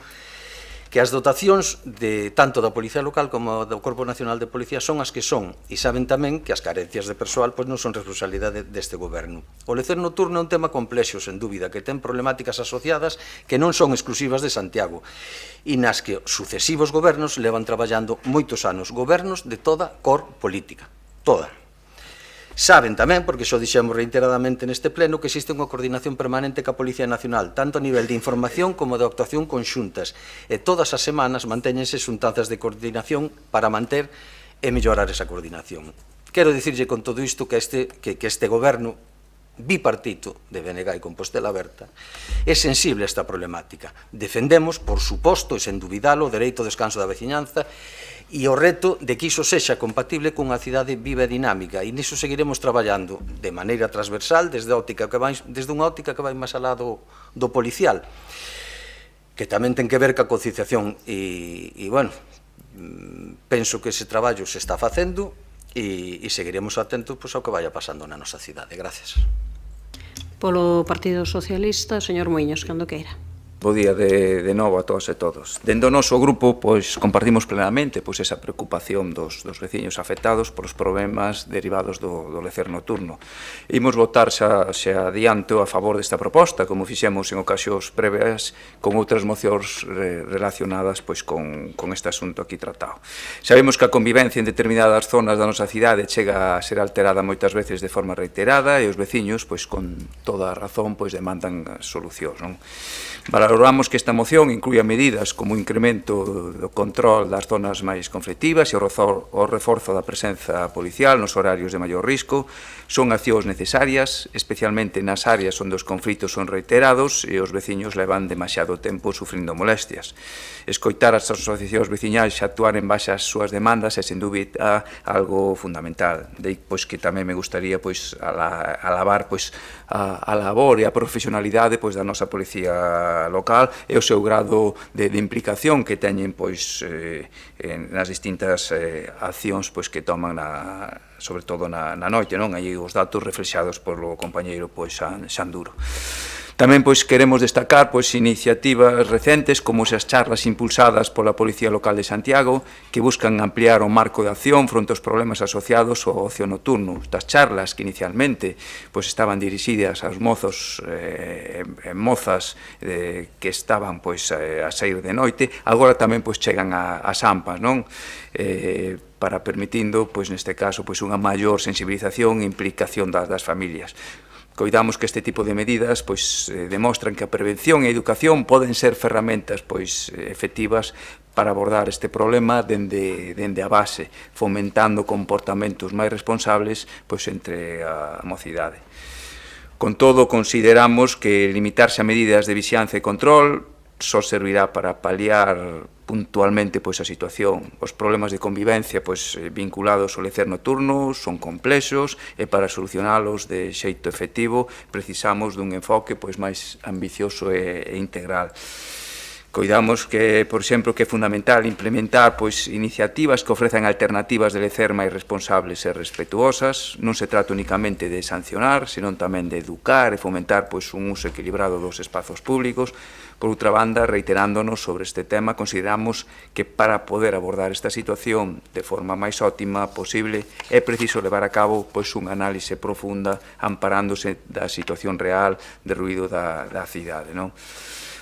que as dotacións tanto da Policía Local como do Corpo Nacional de Policía son as que son, e saben tamén que as carencias de persoal non son responsabilidade deste goberno. O lecer nocturno é un tema complexo, sen dúbida, que ten problemáticas asociadas que non son exclusivas de Santiago, e nas que sucesivos gobernos levan traballando moitos anos, gobernos de toda cor política, toda. Saben tamén, porque xo dixemos reiteradamente neste pleno, que existe unha coordinación permanente ca Policía Nacional, tanto a nivel de información como de actuación conxuntas, e todas as semanas mantéñense xuntanzas de coordinación para manter e mellorar esa coordinación. Quero dicirlle con todo isto que este goberno bipartito de BNG e Compostela Aberta é sensible a esta problemática. Defendemos, por suposto, e sen dubidalo, o dereito ao descanso da veciñanza e o reto de que iso sexa compatible cunha cidade viva e dinámica, e niso seguiremos traballando de maneira transversal desde unha óptica que vai máis alá do policial, que tamén ten que ver ca concienciación, e bueno, penso que ese traballo se está facendo e seguiremos atentos ao que vaya pasando na nosa cidade. Gracias. Polo Partido Socialista, señor Muiños, cando queira. Bo día de novo a todos e todos. Dende o noso grupo, compartimos plenamente esa preocupación dos veciños afectados polos problemas derivados do lecer nocturno. Imos votar xa adiante a favor desta proposta, como fixemos en ocasións previas con outras mocións relacionadas con este asunto aquí tratado. Sabemos que a convivencia en determinadas zonas da nosa cidade chega a ser alterada moitas veces de forma reiterada e os veciños, con toda a razón, demandan solucións, non? Valoramos que esta moción incluía medidas como o incremento do control das zonas máis conflictivas e o reforzo da presenza policial nos horarios de maior risco. Son accións necesarias, especialmente nas áreas onde os conflitos son reiterados e os veciños levan demasiado tempo sufrindo molestias. Escoitar as asociacións veciñais e actuar en base ás súas demandas é, sen dúbida, algo fundamental. Dei que tamén me gustaría alabar a labor e a profesionalidade da nosa Policía Local e o seu grado de implicación que teñen nas distintas accións que toman sobre todo na noite, non? Aí os datos reflexados polo compañeiro Xanduro. Tamén queremos destacar iniciativas recentes como esas charlas impulsadas pola Policía Local de Santiago que buscan ampliar o marco de acción fronte aos problemas asociados ao ocio nocturno. Estas charlas que inicialmente estaban dirixidas aos mozos e mozas que estaban a sair de noite, agora tamén chegan ás AMPAs, non? para permitindo, pois neste caso, pois unha maior sensibilización e implicación das familias. Coidamos que este tipo de medidas pois demostran que a prevención e a educación poden ser ferramentas pois efectivas para abordar este problema dende a base, fomentando comportamentos máis responsables pois entre a mocidade. Con todo, consideramos que limitarse a medidas de vixianza e control só servirá para paliar puntualmente pois a situación. Os problemas de convivencia pois vinculados ao lecer nocturno son complexos e para solucionalos de xeito efectivo precisamos dun enfoque pois máis ambicioso e integral. Coidamos que, por exemplo, que é fundamental implementar pois iniciativas que ofrezan alternativas de lecer máis responsables e respetuosas. Non se trata únicamente de sancionar, senón tamén de educar e fomentar pois un uso equilibrado dos espazos públicos. Por outra banda, reiterándonos sobre este tema, consideramos que para poder abordar esta situación de forma máis óptima posible é preciso levar a cabo pois unha análise profunda amparándose da situación real de ruído da cidade, non?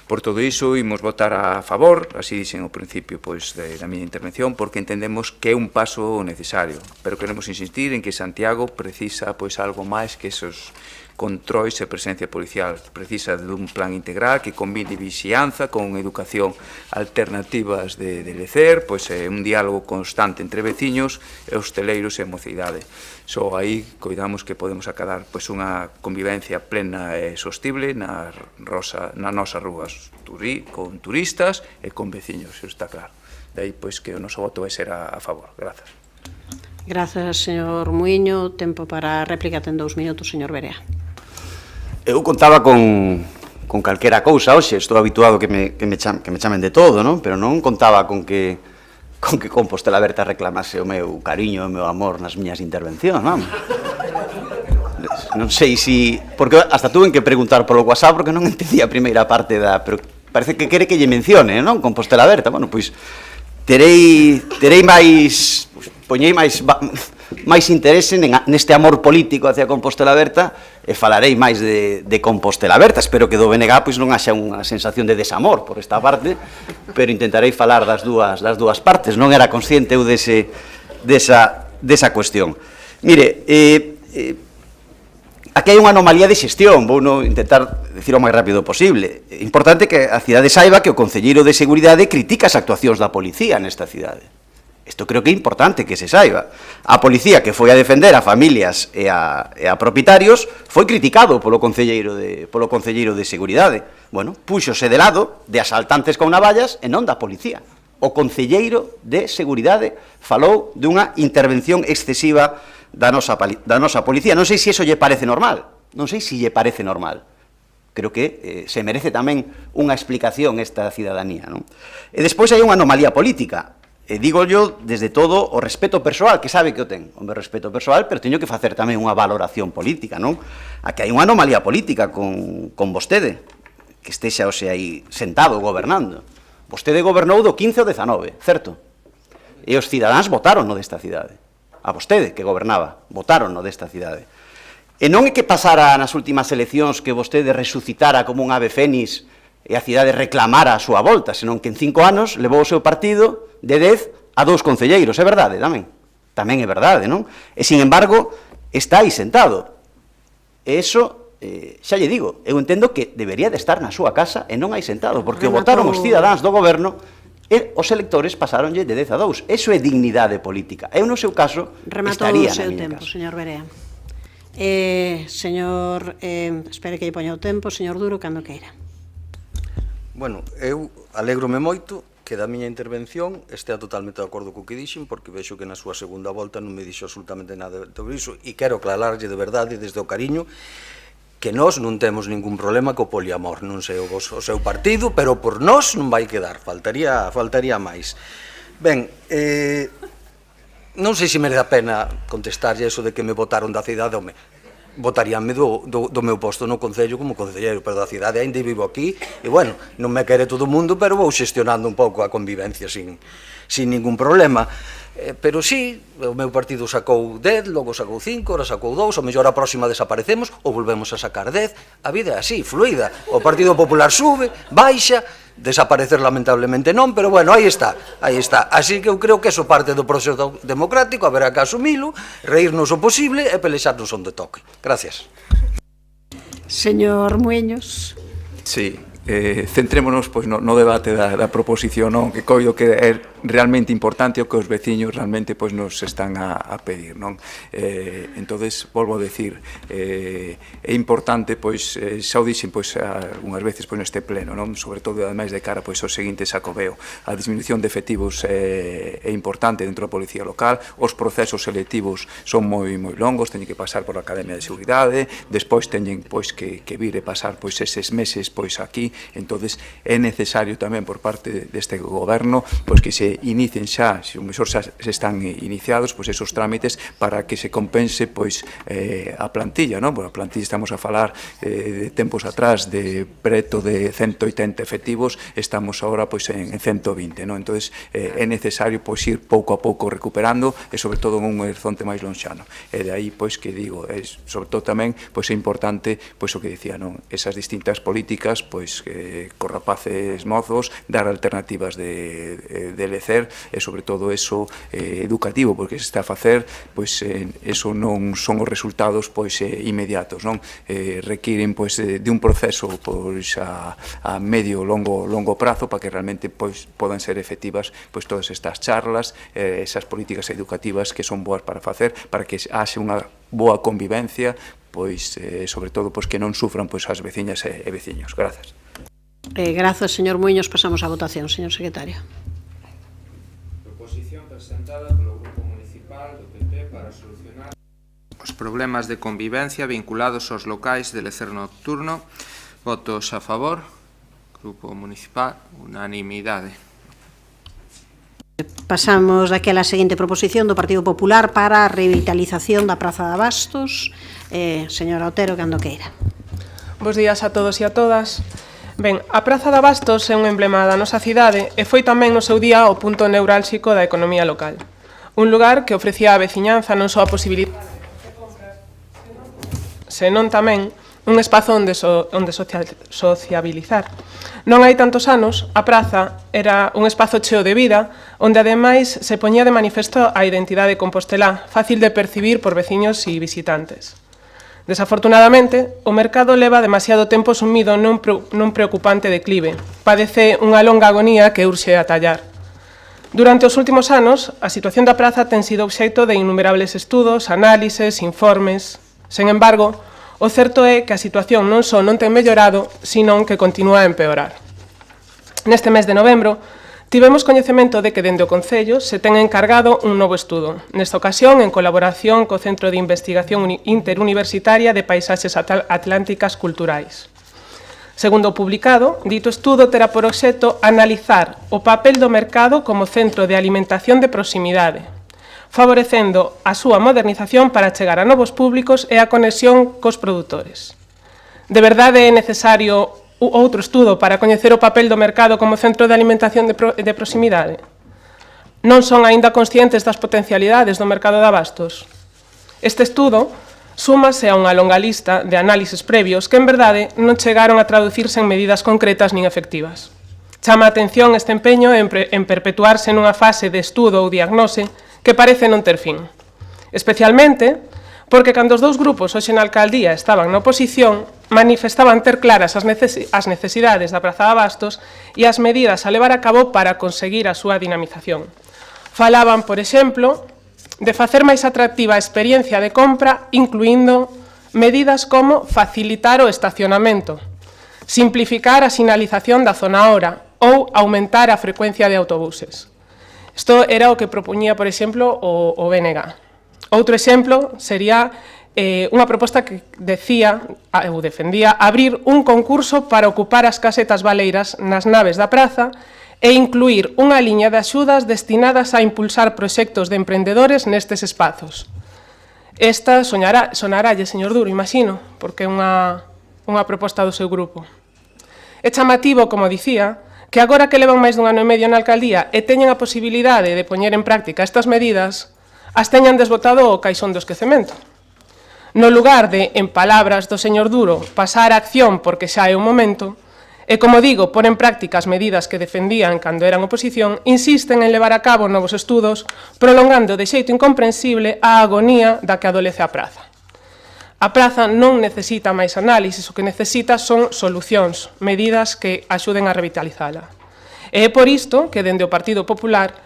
Por todo iso, imos votar a favor, así dixen ao principio pois, da miña intervención, porque entendemos que é un paso necesario, pero queremos insistir en que Santiago precisa pois, algo máis que esos controis e presencia policial. Precisa dun plan integral que combine vixianza con educación, alternativas de lecer, pois un diálogo constante entre veciños e hosteleiros e mocidade. Só aí coidamos que podemos acadar pois, unha convivencia plena e sostible nas nosas rúas, con turistas e con veciños, isso está claro. De aí pois, que o noso voto vai ser a favor. Grazas. Grazas, señor Muiño. Tempo para a réplica, ten 2 minutos, señor Berea. Eu contaba con calquera cousa hoxe, estou habituado que me chamen de todo, non? Pero non contaba con que Compostela Berta reclamase o meu cariño e o meu amor nas miñas intervencións, non? Non sei se... Porque hasta tuve que preguntar polo WhatsApp porque non entendía a primeira parte da... Pero parece que quere que lle mencione, non? Compostela Berta. Bueno, pois terei máis... Poñei máis interese neste amor político hacia Compostela Berta e falarei máis de Compostela Berta. Espero que do BNG pois non haxa unha sensación de desamor por esta parte, pero intentarei falar das dúas partes. Non era consciente eu desa cuestión. Mire, aquí hai unha anomalía de xestión, vou intentar dicir o máis rápido posible. É importante que a cidade saiba que o Concelleiro de Seguridade critica as actuacións da policía nesta cidade. Isto creo que é importante que se saiba. A policía que foi a defender a familias e a propietarios foi criticado polo Concelleiro de Seguridade. Bueno, púxose de lado de asaltantes con navallas e non da policía. O Concelleiro de Seguridade falou dunha intervención excesiva da nosa policía. Non sei se iso lle parece normal. Non sei se lle parece normal. Creo que se merece tamén unha explicación esta cidadanía, non? E despois hai unha anomalía política. E digo yo desde todo o respeto persoal, que sabe que o ten, o meu respeto persoal, pero teño que facer tamén unha valoración política, non? Aquí hai unha anomalía política con vostede, que estexa hoxe aí sentado, gobernando. Vostede gobernou do 15 ao 19, certo? E os cidadáns votaron no desta cidade. A vostede, que gobernaba, votaron no desta cidade. E non é que pasara nas últimas eleccións que vostede resucitara como un ave fénix e a cidade reclamara a súa volta, senón que en 5 anos levou o seu partido de 10 a 2 concelleiros, é verdade tamén? Tamén é verdade, non? E, sin embargo, está aí sentado. E iso, xa lle digo, eu entendo que debería de estar na súa casa e non aí sentado, porque votaron os cidadáns do goberno e os electores pasaronlle de 10 a 2. Eso é dignidade política. Eu, no seu caso, estaría na miña casa. Señor Berea. Espere que lle poña o tempo, señor Duro, cando queira. Bueno, eu alégrome moito que da miña intervención estea totalmente de acordo co que dixen, porque vexo que na súa segunda volta non me dixo absolutamente nada sobre iso, e quero aclararlle de verdade desde o cariño que nós non temos ningún problema co poliamor, non sei o seu partido, pero por nós non vai quedar, faltaría máis. Ben, non sei se merece a pena contestarlle eso de que me votaron da cidade, home, votaríanme do meu posto no Concello como concelleiro, pero da cidade ainda vivo aquí, e bueno, non me quere todo o mundo, pero vou xestionando un pouco a convivencia sin ningún problema. Pero sí, o meu partido sacou 10, logo sacou 5, ora sacou 2, o mellor a próxima desaparecemos ou volvemos a sacar 10, a vida é así, fluida, o Partido Popular sube, baixa, desaparecer lamentablemente non, pero bueno, aí está. Así que eu creo que eso parte do proceso democrático, haberá que asumilo, reírnos o posible e pelexarnos onde toque. Gracias. Señor Mueños. Sí, centrémonos pois, no debate da proposición, non? Que coido que é realmente importante o que os veciños realmente pois, nos están a pedir, non? Entonces, volvo a decir, é importante, pois, xa o dixen pois, unhas veces pois, neste pleno, non? Sobre todo, ademais de cara pois, ao seguinte sacobeo, a disminución de efectivos é importante dentro da policía local, os procesos selectivos son moi longos, teñen que pasar por a Academia de Seguridade, despois teñen pois, que vir e pasar pois, eses meses pois, aquí, entonces é necesario tamén por parte deste goberno pois, que se inicien xa, se o mellor xa se están iniciados, pois esos trámites para que se compense pois a plantilla, non? Bueno, a plantilla estamos a falar de tempos atrás de preto de 180 efectivos, estamos agora pois en 120, non? Entonces é necesario pois ir pouco a pouco recuperando e sobre todo en un horizonte máis lonxano. E de aí pois que digo, sobre todo tamén pois é importante pois o que dicía, non? Esas distintas políticas pois cos rapaces mozos, dar alternativas de lecer e sobre todo eso educativo, porque se está a facer pois eso non son os resultados pois inmediatos, non? Requiren pois de un proceso pois a medio longo prazo para que realmente pois podan ser efectivas pois todas estas charlas, esas políticas educativas que son boas para facer, para que haxe unha boa convivencia, pois sobre todo pois que non sufran pois as veciñas e veciños. Grazas. Grazas, señor Muiños. Pasamos á votación, señor secretario. Proposición presentada polo Grupo Municipal do PP para solucionar os problemas de convivencia vinculados aos locais de lecer nocturno. Votos a favor. Grupo Municipal, unanimidade. Pasamos daquela seguinte proposición do Partido Popular para a revitalización da Praza de Abastos. Señora Otero, cando queira. Bos días a todos e a todas. Ben, a Praza de Abastos é un emblema da nosa cidade e foi tamén no seu día o punto neurálxico da economía local. Un lugar que ofrecía á veciñanza non só a posibilidade de compras, senón tamén un espazo onde sociabilizar. Non hai tantos anos, a praza era un espazo cheo de vida, onde ademais se poñía de manifesto a identidade compostelá, fácil de percibir por veciños e visitantes. Desafortunadamente, o mercado leva demasiado tempo sumido nun preocupante declive. Padece unha longa agonía que urxe atallar. Durante os últimos anos, a situación da praza ten sido obxecto de innumerables estudos, análises, informes. Sen embargo, o certo é que a situación non só non ten mellorado, senón que continúa a empeorar. Neste mes de novembro, tivemos coñecemento de que dende o Concello se ten encargado un novo estudo, nesta ocasión en colaboración co Centro de Investigación Interuniversitaria de Paisaxes Atlánticas Culturais. Segundo o publicado, dito estudo terá por obxecto analizar o papel do mercado como centro de alimentación de proximidade, favorecendo a súa modernización para chegar a novos públicos e a conexión cos produtores. De verdade é necesario outro estudo para coñecer o papel do mercado como centro de alimentación de proximidade? Non son aínda conscientes das potencialidades do mercado de abastos? Este estudo súmase a unha longa lista de análises previos que, en verdade, non chegaron a traducirse en medidas concretas nin efectivas. Chama a atención este empeño en perpetuarse nunha fase de estudo ou diagnose que parece non ter fin. Especialmente porque cando os dous grupos hoxe na alcaldía estaban na oposición, manifestaban ter claras as necesidades da Praza de Abastos e as medidas a levar a cabo para conseguir a súa dinamización. Falaban, por exemplo, de facer máis atractiva a experiencia de compra, incluindo medidas como facilitar o estacionamento, simplificar a sinalización da zona hora ou aumentar a frecuencia de autobuses. Isto era o que propoñía, por exemplo, o BNG. Outro exemplo sería unha proposta que defendía abrir un concurso para ocupar as casetas baleiras nas naves da praza e incluir unha liña de axudas destinadas a impulsar proxectos de emprendedores nestes espazos. Esta sonarálle, señor Duro, imagino, porque é unha proposta do seu grupo. É chamativo, como dicía, que agora que levan máis dun ano e medio na alcaldía e teñen a posibilidade de poñer en práctica estas medidas, as teñan desbotado o caixón do esquecemento. No lugar de, en palabras do señor Duro, pasar a acción porque xa é o momento, E, como digo, pon en práctica as medidas que defendían cando eran oposición, insisten en levar a cabo novos estudos, prolongando de xeito incomprensible a agonía da que adolece a praza. A praza non necesita máis análisis, o que necesita son solucións, medidas que axuden a revitalizala. E é por isto que, dende o Partido Popular,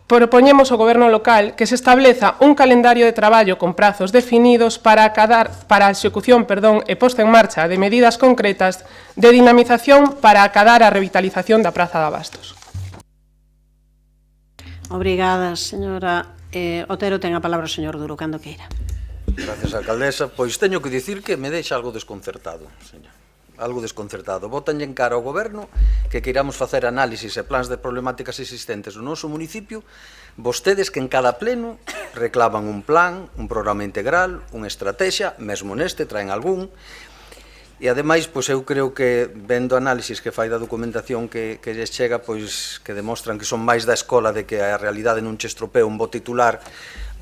propoñemos ao Goberno local que se estableza un calendario de traballo con prazos definidos para a execución e posta en marcha de medidas concretas de dinamización para acadar a revitalización da Praza de Abastos. Obrigada, señora Otero. Ten a palabra o señor Duro, cando queira. Gracias, alcaldesa. Pois teño que dicir que me deixa algo desconcertado, señor. Algo desconcertado. Botanlle en cara ao goberno que queiramos facer análisis e plans de problemáticas existentes no noso municipio, vostedes que en cada pleno reclaman un plan, un programa integral, unha estrategia, mesmo neste traen algún, e ademais, pois eu creo que vendo análisis que fai da documentación que lles chega, pois que demostran que son máis da escola de que a realidade non che estropea un bo titular,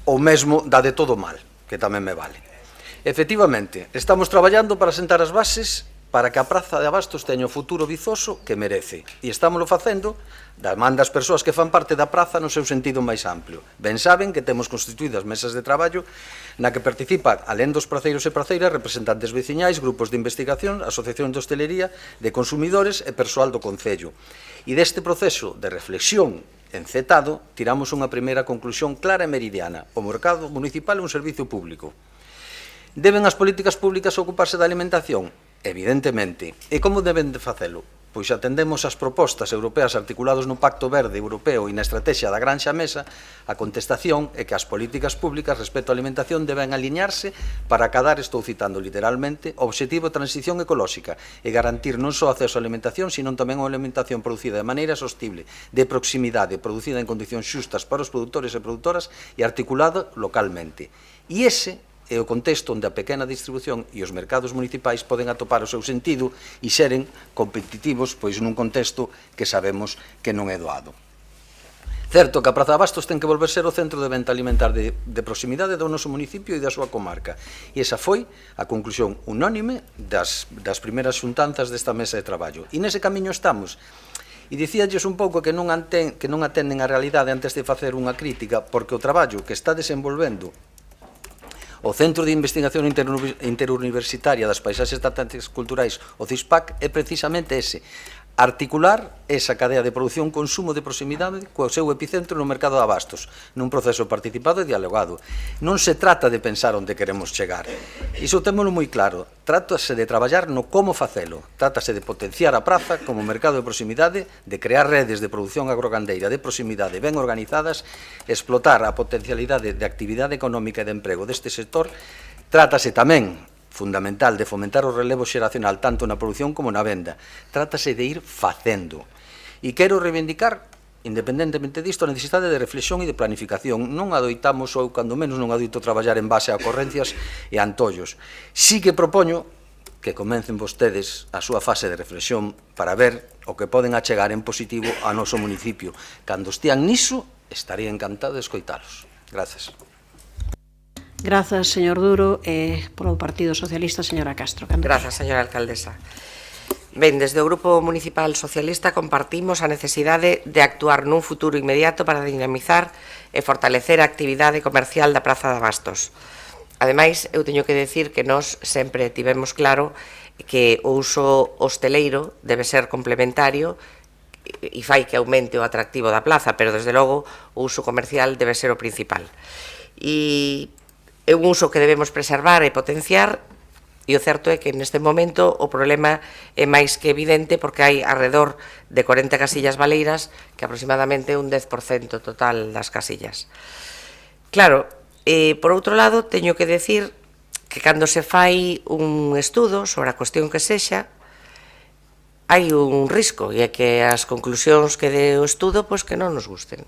ou mesmo dá de todo mal, que tamén me vale. Efectivamente, estamos traballando para sentar as bases para que a Praza de Abastos teña o futuro vizoso que merece. E estámoslo facendo da man das persoas que fan parte da praza no seu sentido máis amplio. Ben saben que temos constituídas mesas de traballo na que participan, alén dos praceiros e praceiras, representantes veciñais, grupos de investigación, asociacións de hostelería, de consumidores e persoal do Concello. E deste proceso de reflexión encetado, tiramos unha primeira conclusión clara e meridiana. O mercado municipal é un servicio público. Deben as políticas públicas ocuparse da alimentación? Evidentemente. E como deben de facelo? Pois atendemos as propostas europeas articuladas no Pacto Verde Europeo e na Estrategia da Granxa á Mesa, a contestación é que as políticas públicas respecto á alimentación deben aliñarse para acadar, estou citando literalmente, o obxectivo de transición ecolóxica e garantir non só acceso á alimentación, sino tamén a alimentación producida de maneira sostible, de proximidade, producida en condicións xustas para os produtores e produtoras e articulada localmente. E ese é o contexto onde a pequena distribución e os mercados municipais poden atopar o seu sentido e seren competitivos pois nun contexto que sabemos que non é doado. Certo que a Praza de Abastos ten que volver ser o centro de venta alimentar de proximidade do noso municipio e da súa comarca. E esa foi a conclusión unánime das primeiras xuntanzas desta mesa de traballo. E nese camiño estamos. E dicíalles un pouco que non atenden a realidade antes de facer unha crítica, porque o traballo que está desenvolvendo o Centro de Investigación Interuniversitaria das Paisaxes Estatais Culturais, o CISPAC, é precisamente ese, articular esa cadea de produción-consumo de proximidade co seu epicentro no mercado de abastos, nun proceso participado e dialogado. Non se trata de pensar onde queremos chegar. Iso témolo moi claro. Trátase de traballar no como facelo. Trátase de potenciar a praza como mercado de proximidade, de crear redes de produción agrogandeira de proximidade ben organizadas, explotar a potencialidade de actividade económica e de emprego deste sector. Trátase tamén fundamental de fomentar o relevo xeracional tanto na produción como na venda. Trátase de ir facendo. E quero reivindicar, independentemente disto, a necesidade de reflexión e de planificación. Non adoitamos, ou cando menos non adoito traballar en base a ocorrencias e antollos. Si que propoño que comencen vostedes a súa fase de reflexión para ver o que poden achegar en positivo ao noso municipio. Cando estean niso, estaría encantado de escoitalos. Gracias. Grazas, señor Duro, e polo Partido Socialista, señora Castro. Grazas, señora alcaldesa. Ben, desde o Grupo Municipal Socialista compartimos a necesidade de actuar nun futuro inmediato para dinamizar e fortalecer a actividade comercial da Praza de Abastos. Ademais, eu teño que decir que nós sempre tivemos claro que o uso hosteleiro debe ser complementario e fai que aumente o atractivo da plaza, pero desde logo o uso comercial debe ser o principal. E é un uso que debemos preservar e potenciar, e o certo é que neste momento o problema é máis que evidente porque hai alrededor de 40 casillas baleiras, que aproximadamente un 10% total das casillas. Claro, por outro lado, teño que decir que cando se fai un estudo sobre a cuestión que sexa, hai un risco, e é que as conclusións que dé o estudo pois que non nos gusten.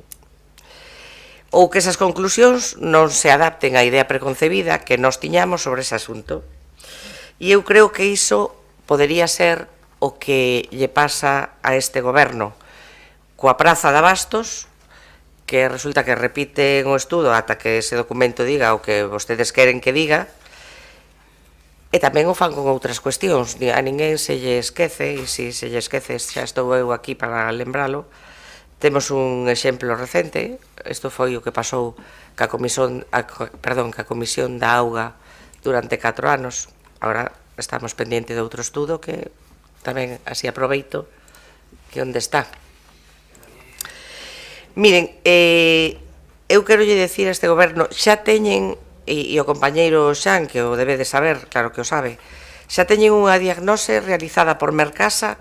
Ou que esas conclusións non se adapten á idea preconcebida que nós tiñamos sobre ese asunto. E eu creo que iso podería ser o que lle pasa a este goberno coa Praza de Abastos, que resulta que repiten o estudo ata que ese documento diga o que vostedes queren que diga, E tamén o fan con outras cuestións, a ninguén se lle esquece, e se lle esquece xa estou eu aquí para lembralo. Temos un exemplo recente, isto foi o que pasou ca Comisión da Auga durante 4 anos. Agora estamos pendiente de outro estudo que tamén así aproveito que onde está. Miren, eu quero lle dicir a este goberno, xa teñen, e o compañeiro Xan, que o debe de saber, claro que o sabe, xa teñen unha diagnose realizada por Mercasa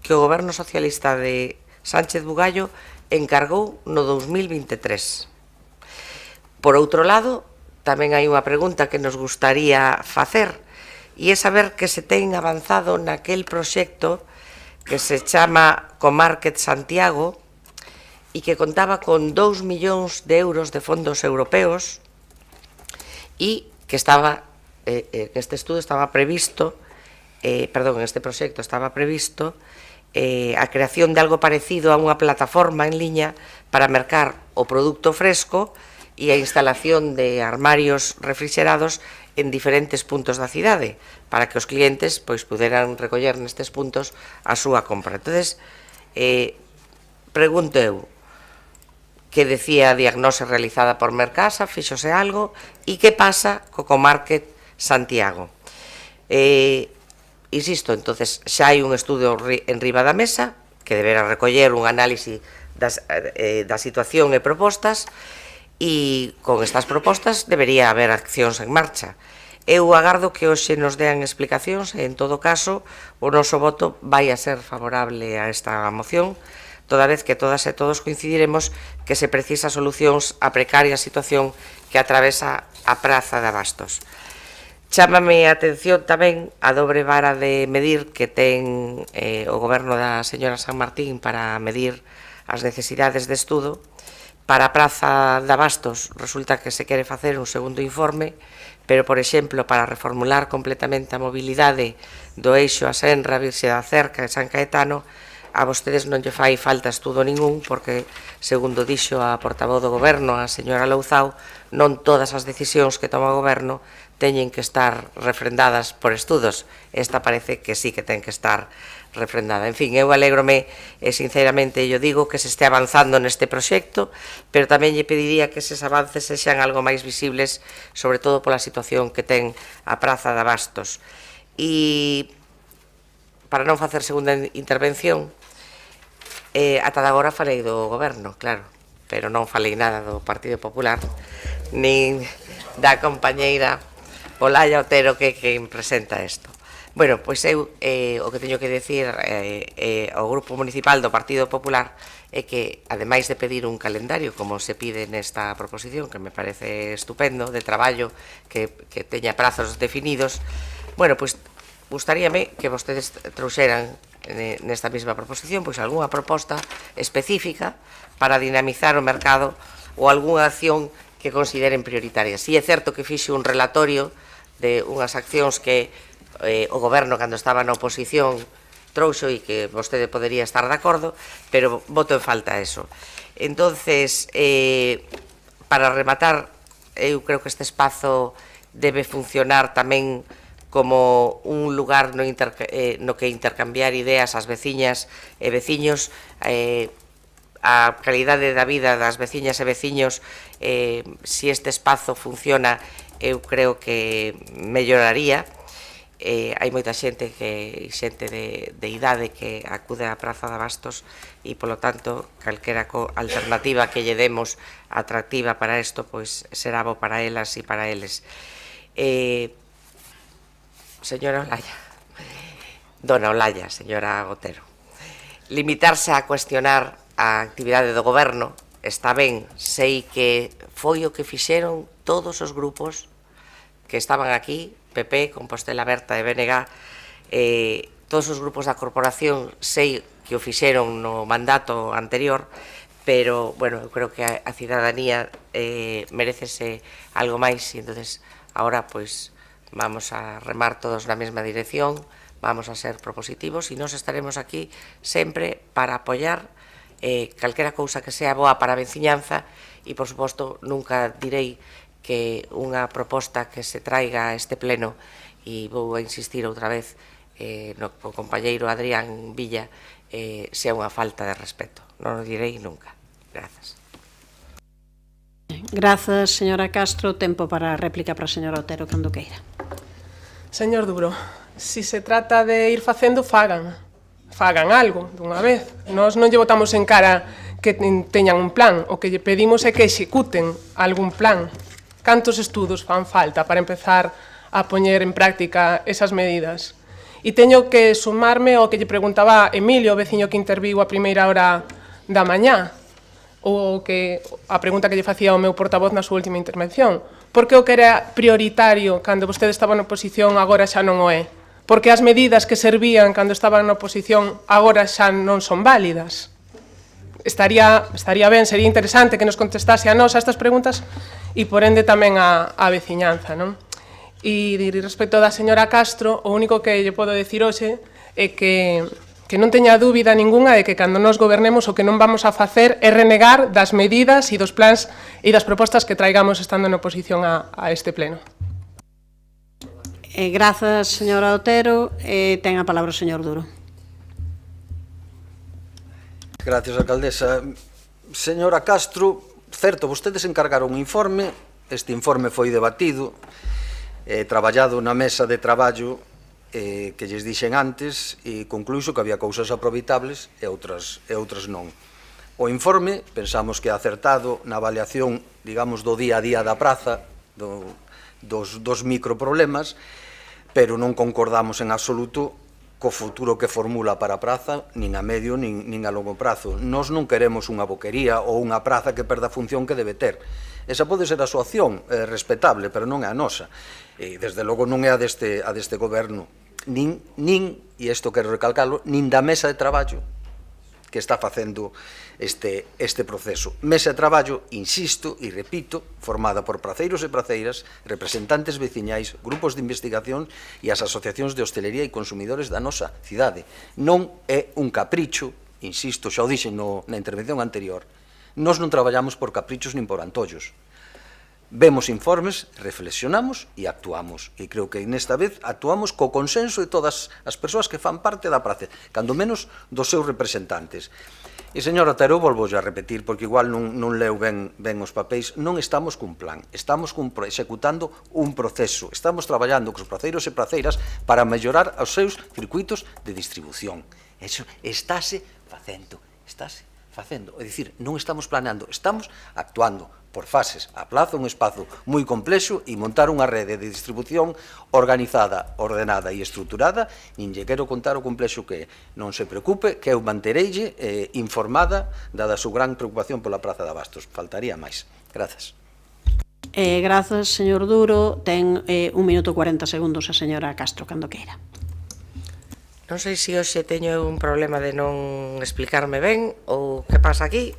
que o goberno socialista de Sánchez Bugallo encargou no 2023. Por outro lado, tamén hai unha pregunta que nos gustaría facer, e é saber que se ten avanzado naquel proxecto que se chama Comarket Santiago e que contaba con 2 millóns de euros de fondos europeos e que este estudo estaba previsto, este proxecto estaba previsto a creación de algo parecido a unha plataforma en liña para mercar o produto fresco e a instalación de armarios refrigerados en diferentes puntos da cidade para que os clientes puderan recoller nestes puntos a súa compra. Entonces, pregunto eu, que decía a diagnose realizada por Mercasa, fíxose algo, e que pasa co Comarket Santiago. Insisto, entonces xa hai un estudo en riba da mesa que deberá recoller un análise da situación e propostas, e con estas propostas debería haber accións en marcha. Eu agardo que hoxe nos dean explicacións e, en todo caso, o noso voto vai a ser favorable a esta moción, toda vez que todas e todos coincidiremos que se precisa solucións á precaria situación que atravesa a Praza de Abastos. Chámame a atención tamén a dobre vara de medir que ten o goberno da señora San Martín para medir as necesidades de estudo. Para a Praza de Abastos resulta que se quere facer un segundo informe, pero, por exemplo, para reformular completamente a mobilidade do eixo a Senra, Virxe da Cerca e San Caetano, a vostedes non lle fai falta estudo ningún, porque, segundo dixo a portavoz do goberno, a señora Louzao, non todas as decisións que toma o goberno teñen que estar refrendadas por estudos. Esta parece que sí que ten que estar refrendada. En fin, eu alégrome, e sinceramente yo digo, que se este avanzando neste proxecto, pero tamén lle pediría que eses avances sexan algo máis visibles, sobre todo pola situación que ten a Praza de Abastos. E, para non facer segunda intervención, ata de agora falei do goberno, claro, pero non falei nada do Partido Popular, nin da compañeira Olalla Otero que presenta isto. Bueno, pois eu o que teño que decir ao Grupo Municipal do Partido Popular é que, ademais de pedir un calendario, como se pide nesta proposición, que me parece estupendo, de traballo, que teña prazos definidos, bueno, pois gustaríame que vostedes trouxeran nesta mesma proposición pois algunha proposta específica para dinamizar o mercado ou algunha acción que consideren prioritarias. Si é certo que fixe un relatorio de unhas accións que o goberno, cando estaba na oposición, trouxo e que vostede podería estar de acordo, pero voto en falta eso. Entonces, para rematar, eu creo que este espazo debe funcionar tamén como un lugar no que intercambiar ideas ás veciñas e veciños, a calidade da vida das veciñas e veciños, se este espazo funciona, eu creo que melloraría. Hai moita xente de idade que acude á Praza de Abastos e, polo tanto, calquera alternativa que lle demos atractiva para isto, pois será bo para elas e para eles. Señora Olalla, dona Olalla, señora Otero, limitarse a cuestionar a actividade do goberno está ben, sei que foi o que fixeron todos os grupos que estaban aquí, PP, Compostela Aberta e BNG, todos os grupos da corporación, sei que o fixeron no mandato anterior, pero, bueno, eu creo que a cidadanía merecese algo máis, e entonces, agora, pois, vamos a remar todos na mesma dirección, vamos a ser propositivos, e nos estaremos aquí sempre para apoiar calquera cousa que sea boa para a veciñanza, e, por suposto, nunca direi que unha proposta que se traiga a este pleno, e vou a insistir outra vez no compañeiro Adrián Villa, sea unha falta de respeto. Non o direi nunca. Grazas. Grazas, señora Castro. Tempo para a réplica para a señora Otero, cando queira. Señor Duro, si se trata de ir facendo, fagan algo dunha vez. Nós non lle botamos en cara que teñan un plan, o que lle pedimos é que executen algún plan. Cantos estudos fan falta para empezar a poñer en práctica esas medidas? E teño que sumarme ao que lle preguntaba Emilio, o veciño que interviu a primeira hora da mañá, ou que a pregunta que lle facía o meu portavoz na súa última intervención. Por que o que era prioritario cando vostede estaba na oposición agora xa non o é? Porque as medidas que servían cando estaban na oposición agora xa non son válidas? Estaría ben, sería interesante que nos contestase a nós a estas preguntas e, por ende, tamén a veciñanza, non? E respecto da señora Castro, o único que lle podo decir hoxe é que non teña dúbida ninguna de que cando nos gobernemos o que non vamos a facer é renegar das medidas e dos plans e das propostas que traigamos estando na oposición a este pleno. Grazas, señora Otero. Ten a palabra o señor Duro. Gracias, alcaldesa. Señora Castro, certo, vostedes encargaron un informe, este informe foi debatido, traballado na mesa de traballo que lles dixen antes e concluíso que había cousas aproveitables e outras non. O informe pensamos que é acertado na avaliación, digamos, do día a día da praza, dos microproblemas, pero non concordamos en absoluto co futuro que formula para a praza, nin a medio nin a longo prazo. Nós non queremos unha boquería ou unha praza que perda a función que debe ter. Esa pode ser a súa opción, respetable, pero non é a nosa. E, desde logo, non é a deste goberno, nin, e isto quero recalcarlo, nin da mesa de traballo que está facendo este proceso. Mesa de traballo, insisto e repito, formada por praceiros e praceiras, representantes veciñais, grupos de investigación e as asociacións de hostelería e consumidores da nosa cidade. Non é un capricho, insisto, xa o dixen na intervención anterior, nós non traballamos por caprichos nin por antollos. Vemos informes, reflexionamos e actuamos. E creo que nesta vez actuamos co consenso de todas as persoas que fan parte da praza, cando menos dos seus representantes. E, señora Otero, volvo a repetir, porque igual non leu ben os papéis, non estamos cun plan, estamos executando un proceso, estamos traballando cos praceiros e praceiras para mellorar os seus circuitos de distribución. Eso estáse facendo, é dicir, non estamos planeando, estamos actuando por fases. A plaza é un espazo moi complexo e montar unha rede de distribución organizada, ordenada e estruturada, nin lle quero contar o complexo que é. Non se preocupe, que eu mantereille informada dada a súa gran preocupación pola praza de Abastos. Faltaría máis. Grazas. Grazas, señor Duro. Ten 1 minuto 40 segundos a señora Castro, cando queira. Non sei se hoxe teño un problema de non explicarme ben ou que pasa aquí.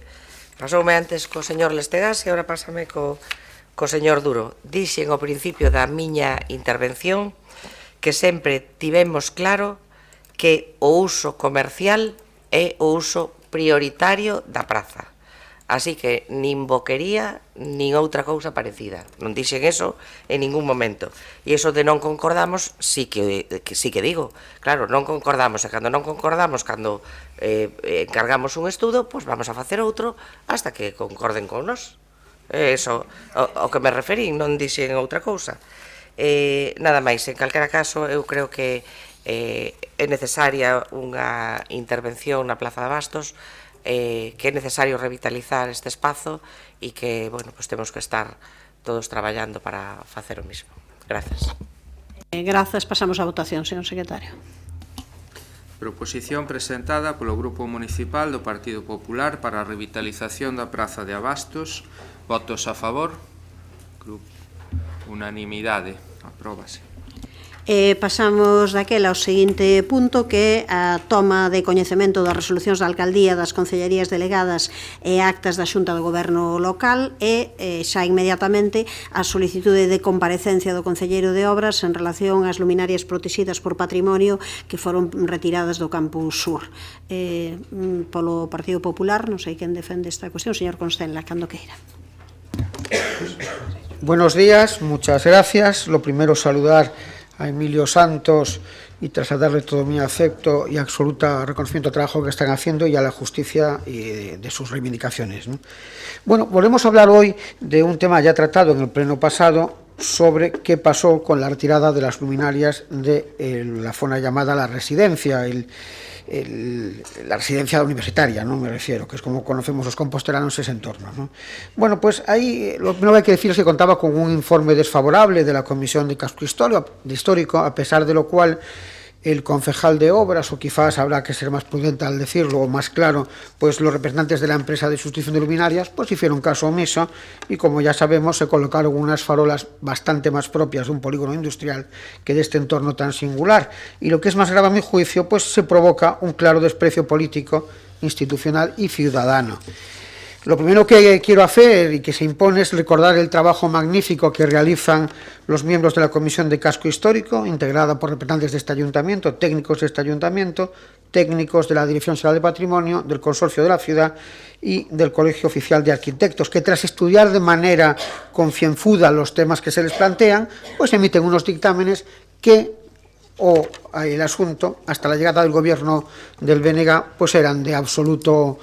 Pasoume antes co señor Lestegas e agora pásame co señor Duro. Dixen ao principio da miña intervención que sempre tivemos claro que o uso comercial é o uso prioritario da praza. Así que nin boquería nin outra cousa parecida. Non dixen eso en ningún momento. E iso de non concordamos, sí que digo. Claro, non concordamos, e cando non concordamos, cando encargamos un estudo, pois vamos a facer outro hasta que concorden con nós. Eso ao que me referín, non dixen outra cousa. Nada máis, en calquera caso, eu creo que é necesaria unha intervención na Plaza de Abastos, que é necesario revitalizar este espazo e que, bueno, pues temos que estar todos traballando para facer o mismo. Grazas. Grazas. Pasamos á votación, señor secretario. Proposición presentada polo Grupo Municipal do Partido Popular para a revitalización da Praza de Abastos. Votos a favor. Unanimidade. Apróbase. Pasamos daquela ao seguinte punto, que é a toma de coñecemento das resolucións da Alcaldía, das Concellerías Delegadas e actas da Xunta do Goberno Local e xa inmediatamente a solicitude de comparecencia do Concelleiro de Obras en relación ás luminarias protegidas por patrimonio que foron retiradas do Campus Sur. Polo Partido Popular, non sei quen defende esta cuestión, señor Constenla, cando queira. buenos días, muchas gracias. Lo primero, saludar a Emilio Santos y trasladarle todo mi afecto y absoluta reconocimiento al trabajo que están haciendo y a la justicia y de sus reivindicaciones, ¿no? Bueno, volvemos a hablar hoy de un tema ya tratado en el pleno pasado sobre qué pasó con la retirada de las luminarias de la zona llamada la residencia, la residencia universitaria, ¿no? Me refiero, que es como conocemos los compostelanos ese entorno, ¿no? Bueno, pues ahí lo primero que hay que decir es que contaba con un informe desfavorable de la Comisión de Casco Histórico, a pesar de lo cual el concejal de obras, o quizás habrá que ser más prudente al decirlo, o más claro, pues los representantes de la empresa de sustitución de luminarias, pues hicieron caso omiso y, como ya sabemos, se colocaron unas farolas bastante más propias de un polígono industrial que de este entorno tan singular. Y lo que es más grave a mi juicio, pues se provoca un claro desprecio político, institucional y ciudadano. Lo primero que quiero hacer y que se impone es recordar el trabajo magnífico que realizan los miembros de la Comisión de Casco Histórico, integrada por representantes de este ayuntamiento, técnicos de este ayuntamiento, técnicos de la Dirección General de Patrimonio, del Consorcio de la Ciudad y del Colegio Oficial de Arquitectos, que tras estudiar de manera concienzuda los temas que se les plantean, pues emiten unos dictámenes que el asunto, hasta la llegada del gobierno del BNG, pues eran de absoluto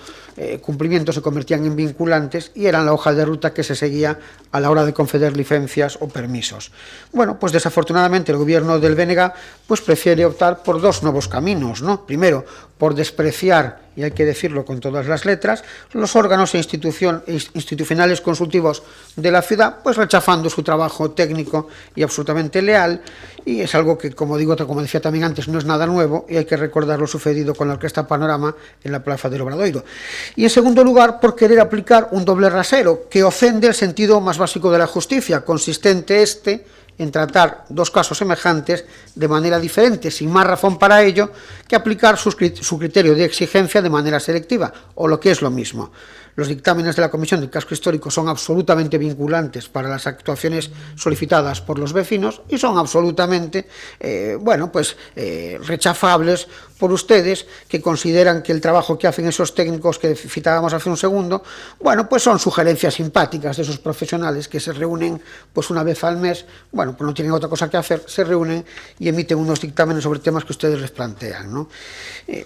cumplimiento, se convertían en vinculantes y eran la hoja de ruta que se seguía a la hora de conceder licencias o permisos. Bueno, pues desafortunadamente el gobierno del BNG pues prefiere optar por dos nuevos caminos, ¿no? Primero, por despreciar, y hay que decirlo con todas las letras, los órganos institucionales consultivos de la ciudad, pues rechazando su trabajo técnico y absolutamente leal, y es algo que, como decía también antes, no es nada nuevo, y hay que recordar lo sucedido con la Orquesta Panorama en la Plaza del Obradoiro. Y en segundo lugar, por querer aplicar un doble rasero que ofende el sentido más básico de la justicia, consistente en tratar dos casos semejantes de manera diferente, sin más razón para ello que aplicar su criterio de exigencia de manera selectiva, o lo que es lo mismo. Los dictámenes de la Comisión de Casco Histórico son absolutamente vinculantes para las actuaciones solicitadas por los vecinos y son absolutamente, rechazables por ustedes, que consideran que el trabajo que hacen esos técnicos que citábamos hace un segundo, bueno, pues son sugerencias simpáticas de esos profesionales que se reúnen pues una vez al mes, bueno, pues no tienen otra cosa que hacer, se reúnen y emiten unos dictámenes sobre temas que ustedes les plantean, ¿no?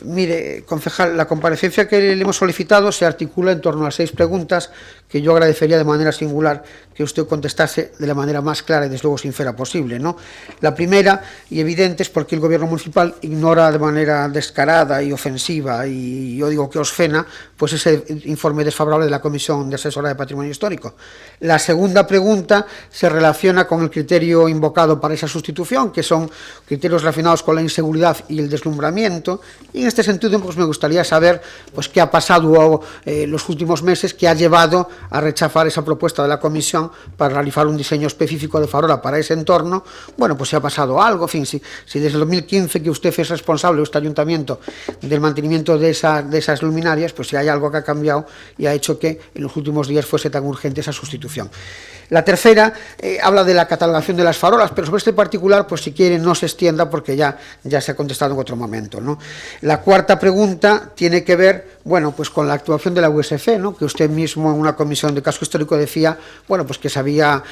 Mire, concejal, la comparecencia que le hemos solicitado se articula en torno a 6 preguntas que yo agradecería de manera singular que usted contestase de la manera más clara y desde luego sincera posible, ¿no? La primera, y evidente, es porque el gobierno municipal ignora de manera descarada y ofensiva, y yo digo que obscena, pues ese informe desfavorable de la Comisión de Asesora de Patrimonio Histórico. La segunda pregunta se relaciona con el criterio invocado para esa sustitución, que son criterios relacionados con la inseguridad y el deslumbramiento, y en este sentido pues me gustaría saber pues qué ha pasado los últimos meses que ha llevado a rechazar esa propuesta de la Comisión para realizar un diseño específico de farola para ese entorno. Bueno, pues si ha pasado algo, en fin, si desde el 2015 que usted es responsable, este ayuntamiento, del mantenimiento de esas luminarias, pues si hay algo que ha cambiado y ha hecho que en los últimos días fuese tan urgente esa sustitución. La tercera habla de la catalogación de las farolas, pero sobre este particular, pues si quiere no se extienda porque ya se ha contestado en otro momento, ¿no? La cuarta pregunta tiene que ver, bueno, pues con la actuación de la USC, ¿no? Que usted mismo en una comisión de casco histórico decía, bueno, pues que se habían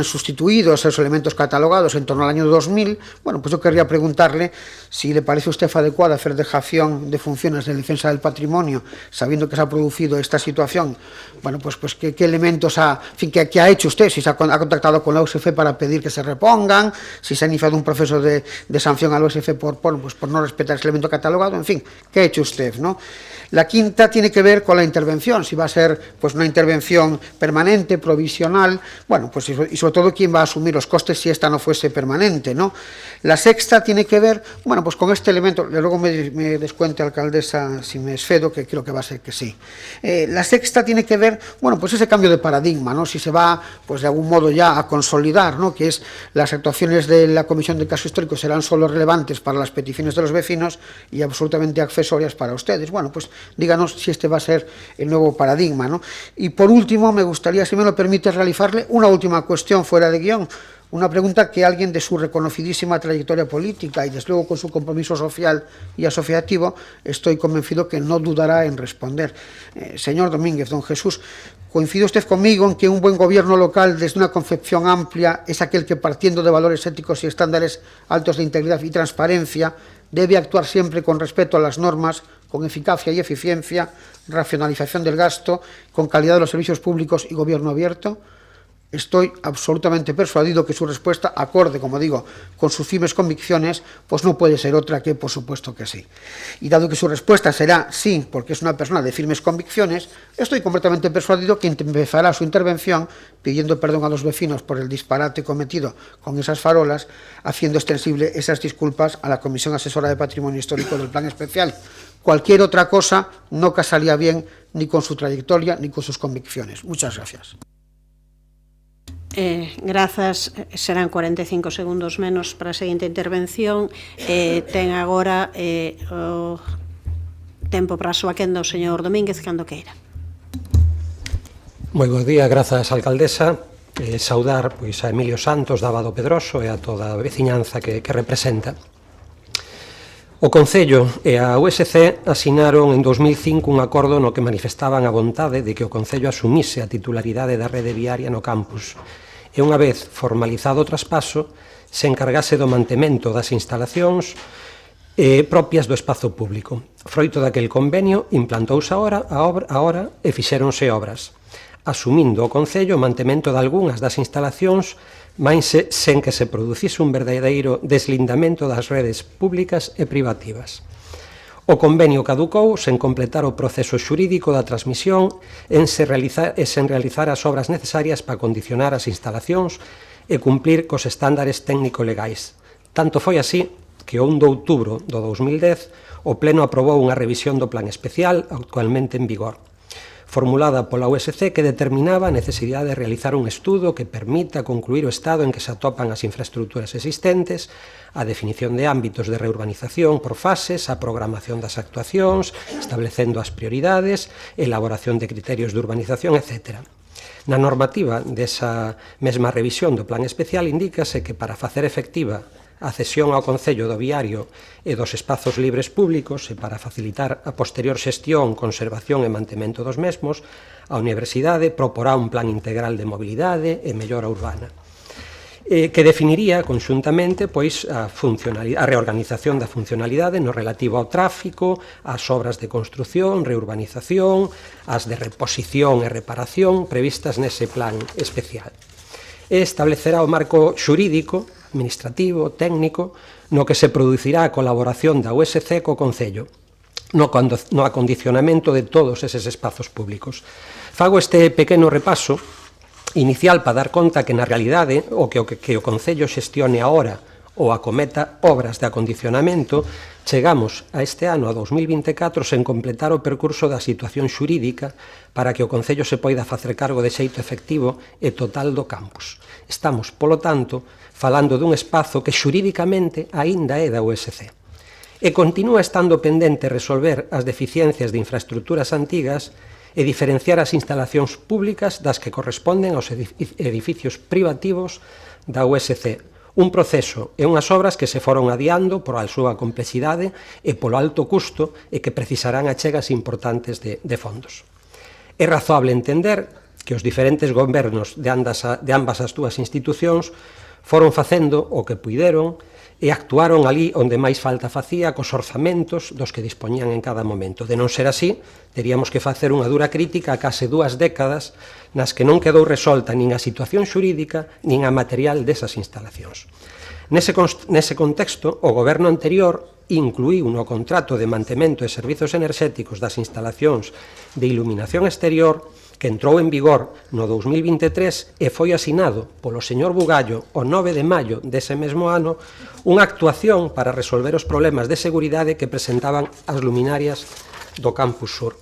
sustituido esos elementos catalogados en torno al año 2000. Bueno, pues yo querría preguntarle si le parece a usted adecuada hacer dejación de funciones de defensa del patrimonio, sabiendo que se ha producido esta situación. Bueno, pues qué elementos que ha hecho usted, si ha contactado con la USF para pedir que se repongan, si se ha iniciado un proceso de sanción a la USF por no respetar ese elemento catalogado, en fin, ¿qué ha hecho usted, no? La quinta tiene que ver con la intervención, si va a ser pues una intervención permanente, provisional, bueno, pues y sobre todo quién va a asumir los costes si esta no fuese permanente, ¿no? La sexta tiene que ver, bueno, pues con este elemento, luego me descuente, alcaldesa, si me escedo, que creo que va a ser que sí. La sexta tiene que ver, bueno, pues ese cambio de paradigma, ¿no? Si se va, pues de algún modo ya a consolidar, ¿no? Que es las actuaciones de la Comisión de Casco Histórico serán solo relevantes para las peticiones de los vecinos y absolutamente accesorias para ustedes. Bueno, pues díganos si este va a ser el nuevo paradigma, ¿no? Y por último, me gustaría, si me lo permite, realizarle una última cuestión fuera de guión. Una pregunta que alguien de su reconocidísima trayectoria política y desde luego con su compromiso social y asociativo estoy convencido que no dudará en responder. Señor Domínguez, don Jesús, ¿coincide usted conmigo en que un buen gobierno local desde una concepción amplia es aquel que partiendo de valores éticos y estándares altos de integridad y transparencia debe actuar siempre con respeto a las normas, con eficacia y eficiencia, racionalización del gasto, con calidad de los servicios públicos y gobierno abierto? Estoy absolutamente persuadido que su respuesta, acorde, como digo, con sus firmes convicciones, pues no puede ser otra que, por supuesto, que sí. Y dado que su respuesta será sí, porque es una persona de firmes convicciones, estoy completamente persuadido que empezará su intervención pidiendo perdón a los vecinos por el disparate cometido con esas farolas, haciendo extensible esas disculpas a la Comisión Asesora de Patrimonio Histórico del Plan Especial. Cualquier otra cosa no casaría bien ni con su trayectoria ni con sus convicciones. Muchas gracias. Grazas, serán 45 segundos menos para a seguinte intervención. Ten agora o tempo para a súa quenda o señor Domínguez cando queira. Moi bo día, grazas, alcaldesa. Saudar pois, a Emilio Santos da Abado Pedroso e a toda a veciñanza que representa. O Concello e a USC asinaron en 2005 un acordo no que manifestaban a vontade de que o Concello asumise a titularidade da rede viaria no campus e unha vez formalizado o traspaso se encargase do mantemento das instalacións propias do espazo público. Froito daquel convenio implantouse a hora e fixéronse obras, asumindo o Concello o mantemento de algunhas das instalacións mais sen que se producise un verdadeiro deslindamento das redes públicas e privativas. O convenio caducou sen completar o proceso xurídico da transmisión e sen realizar as obras necesarias para condicionar as instalacións e cumplir cos estándares técnico-legais. Tanto foi así que o 1 de outubro do 2010 o Pleno aprobou unha revisión do Plan Especial actualmente en vigor, formulada pola USC que determinaba a necesidade de realizar un estudo que permita concluir o estado en que se atopan as infraestructuras existentes, a definición de ámbitos de reurbanización por fases, a programación das actuacións, establecendo as prioridades, elaboración de criterios de urbanización, etc. Na normativa desa mesma revisión do Plan Especial indícase que para facer efectiva a cesión ao Concello do Viario e dos espazos libres públicos e para facilitar a posterior xestión, conservación e mantemento dos mesmos, a Universidade proporá un plan integral de mobilidade e mellora urbana, que definiría conxuntamente pois, a reorganización da funcionalidade no relativo ao tráfico, ás obras de construción, reurbanización, as de reposición e reparación previstas nese plan especial. E establecerá o marco xurídico, administrativo, técnico, no que se producirá a colaboración da USC co Concello, no acondicionamento de todos eses espazos públicos. Fago este pequeno repaso inicial para dar conta que na realidade o que o Concello xestione agora ou acometa obras de acondicionamento, chegamos a este ano, a 2024, sen completar o percurso da situación xurídica para que o Concello se poida facer cargo de xeito efectivo e total do campus. Estamos, polo tanto, falando dun espazo que xurídicamente aínda é da USC. E continúa estando pendente resolver as deficiencias de infraestructuras antigas e diferenciar as instalacións públicas das que corresponden aos edificios privativos da USC. Un proceso e unhas obras que se foron adiando por a súa complexidade e polo alto custo e que precisarán achegas importantes de fondos. É razoable entender que os diferentes gobernos de ambas as dúas institucións foron facendo o que puideron e actuaron ali onde máis falta facía cos orzamentos dos que dispoñían en cada momento. De non ser así, teríamos que facer unha dura crítica a case 2 décadas nas que non quedou resolta nin a situación xurídica nin a material desas instalacións. Nese contexto, o goberno anterior incluíu no contrato de mantemento de servizos enerxéticos das instalacións de iluminación exterior que entrou en vigor no 2023 e foi asinado polo señor Bugallo o 9 de maio dese mesmo ano unha actuación para resolver os problemas de seguridade que presentaban as luminarias do Campus Sur.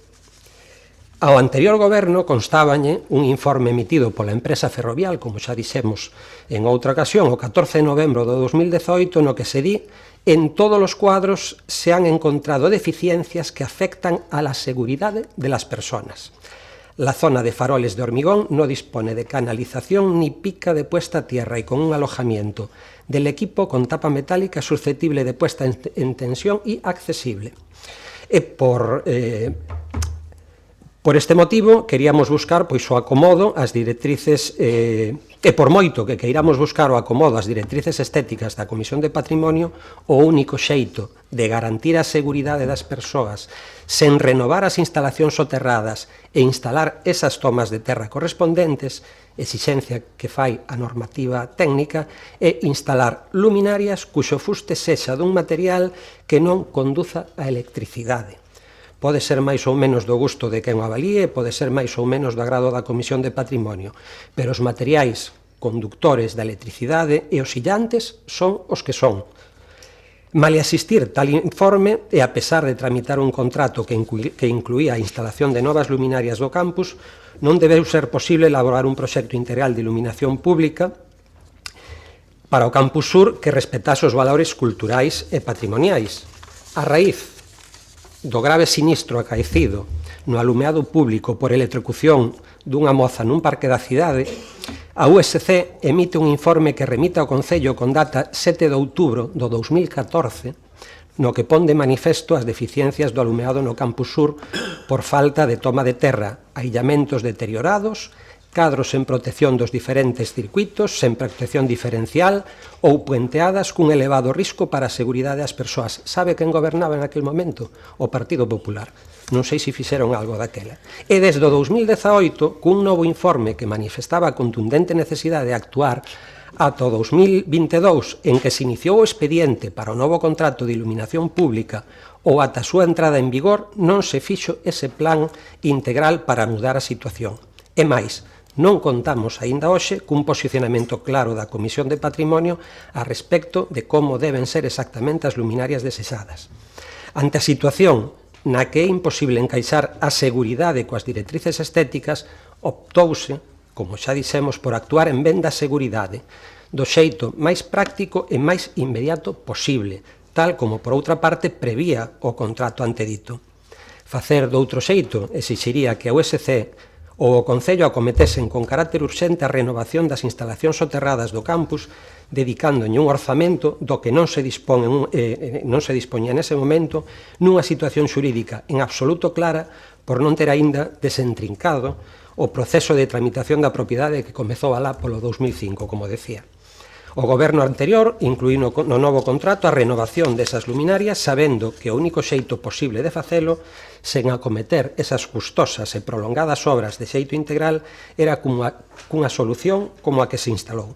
Ao anterior goberno constáballe un informe emitido pola empresa ferrovial, como xa dixemos en outra ocasión, o 14 de novembro do 2018, no que se di en todos os cuadros se han encontrado deficiencias que afectan a la seguridade de las personas. La zona de faroles de hormigón no dispone de canalización ni pica de puesta a tierra y con un alojamiento del equipo con tapa metálica susceptible de puesta en tensión y accesible. Por este motivo, queríamos buscar pois, o acomodo ás directrices, e por moito que queiramos buscar o acomodo ás directrices estéticas da Comisión de Patrimonio, o único xeito de garantir a seguridade das persoas sen renovar as instalacións soterradas e instalar esas tomas de terra correspondentes, exixencia que fai a normativa técnica, é instalar luminarias cuxo fuste sexa dun material que non conduza a electricidade. Pode ser máis ou menos do gusto de quen o avalíe, pode ser máis ou menos do agrado da Comisión de Patrimonio, pero os materiais conductores da electricidade e oscillantes son os que son. Male asistir tal informe, e a pesar de tramitar un contrato que incluía a instalación de novas luminarias do campus, non debeu ser posible elaborar un proxecto integral de iluminación pública para o Campus Sur que respetase os valores culturais e patrimoniais. A raíz do grave sinistro acaecido no alumeado público por electrocución dunha moza nun parque da cidade, a USC emite un informe que remite ao Concello con data 7 de outubro do 2014, no que pon de manifesto as deficiencias do alumeado no Campus Sur por falta de toma de terra, aillamentos deteriorados, cadros sen protección dos diferentes circuitos, sen protección diferencial ou puenteadas cun elevado risco para a seguridade das persoas. Sabe quen gobernaba en aquel momento? O Partido Popular. Non sei se fixeron algo daquela. E desde o 2018, cun novo informe que manifestaba a contundente necesidade de actuar, ata o 2022, en que se iniciou o expediente para o novo contrato de iluminación pública ou ata a súa entrada en vigor, non se fixo ese plan integral para mudar a situación. E máis, non contamos aínda hoxe cun posicionamento claro da Comisión de Patrimonio a respecto de como deben ser exactamente as luminarias desexadas. Ante a situación na que é imposible encaixar a seguridade coas directrices estéticas, optouse, como xa dixemos, por actuar en ben da seguridade, do xeito máis práctico e máis inmediato posible, tal como, por outra parte, prevía o contrato antedito. Facer doutro xeito exixiría que a USC ou o Concello acometesen con carácter urxente a renovación das instalacións soterradas do campus, dedicándolle un orzamento do que non se dispoñía nese momento nunha situación xurídica en absoluto clara por non ter aínda desentrincado o proceso de tramitación da propiedade que comezou alá polo 2005, como decía. O goberno anterior incluíu no novo contrato a renovación desas luminarias, sabendo que o único xeito posible de facelo, sen acometer esas custosas e prolongadas obras de xeito integral, era cunha solución como a que se instalou.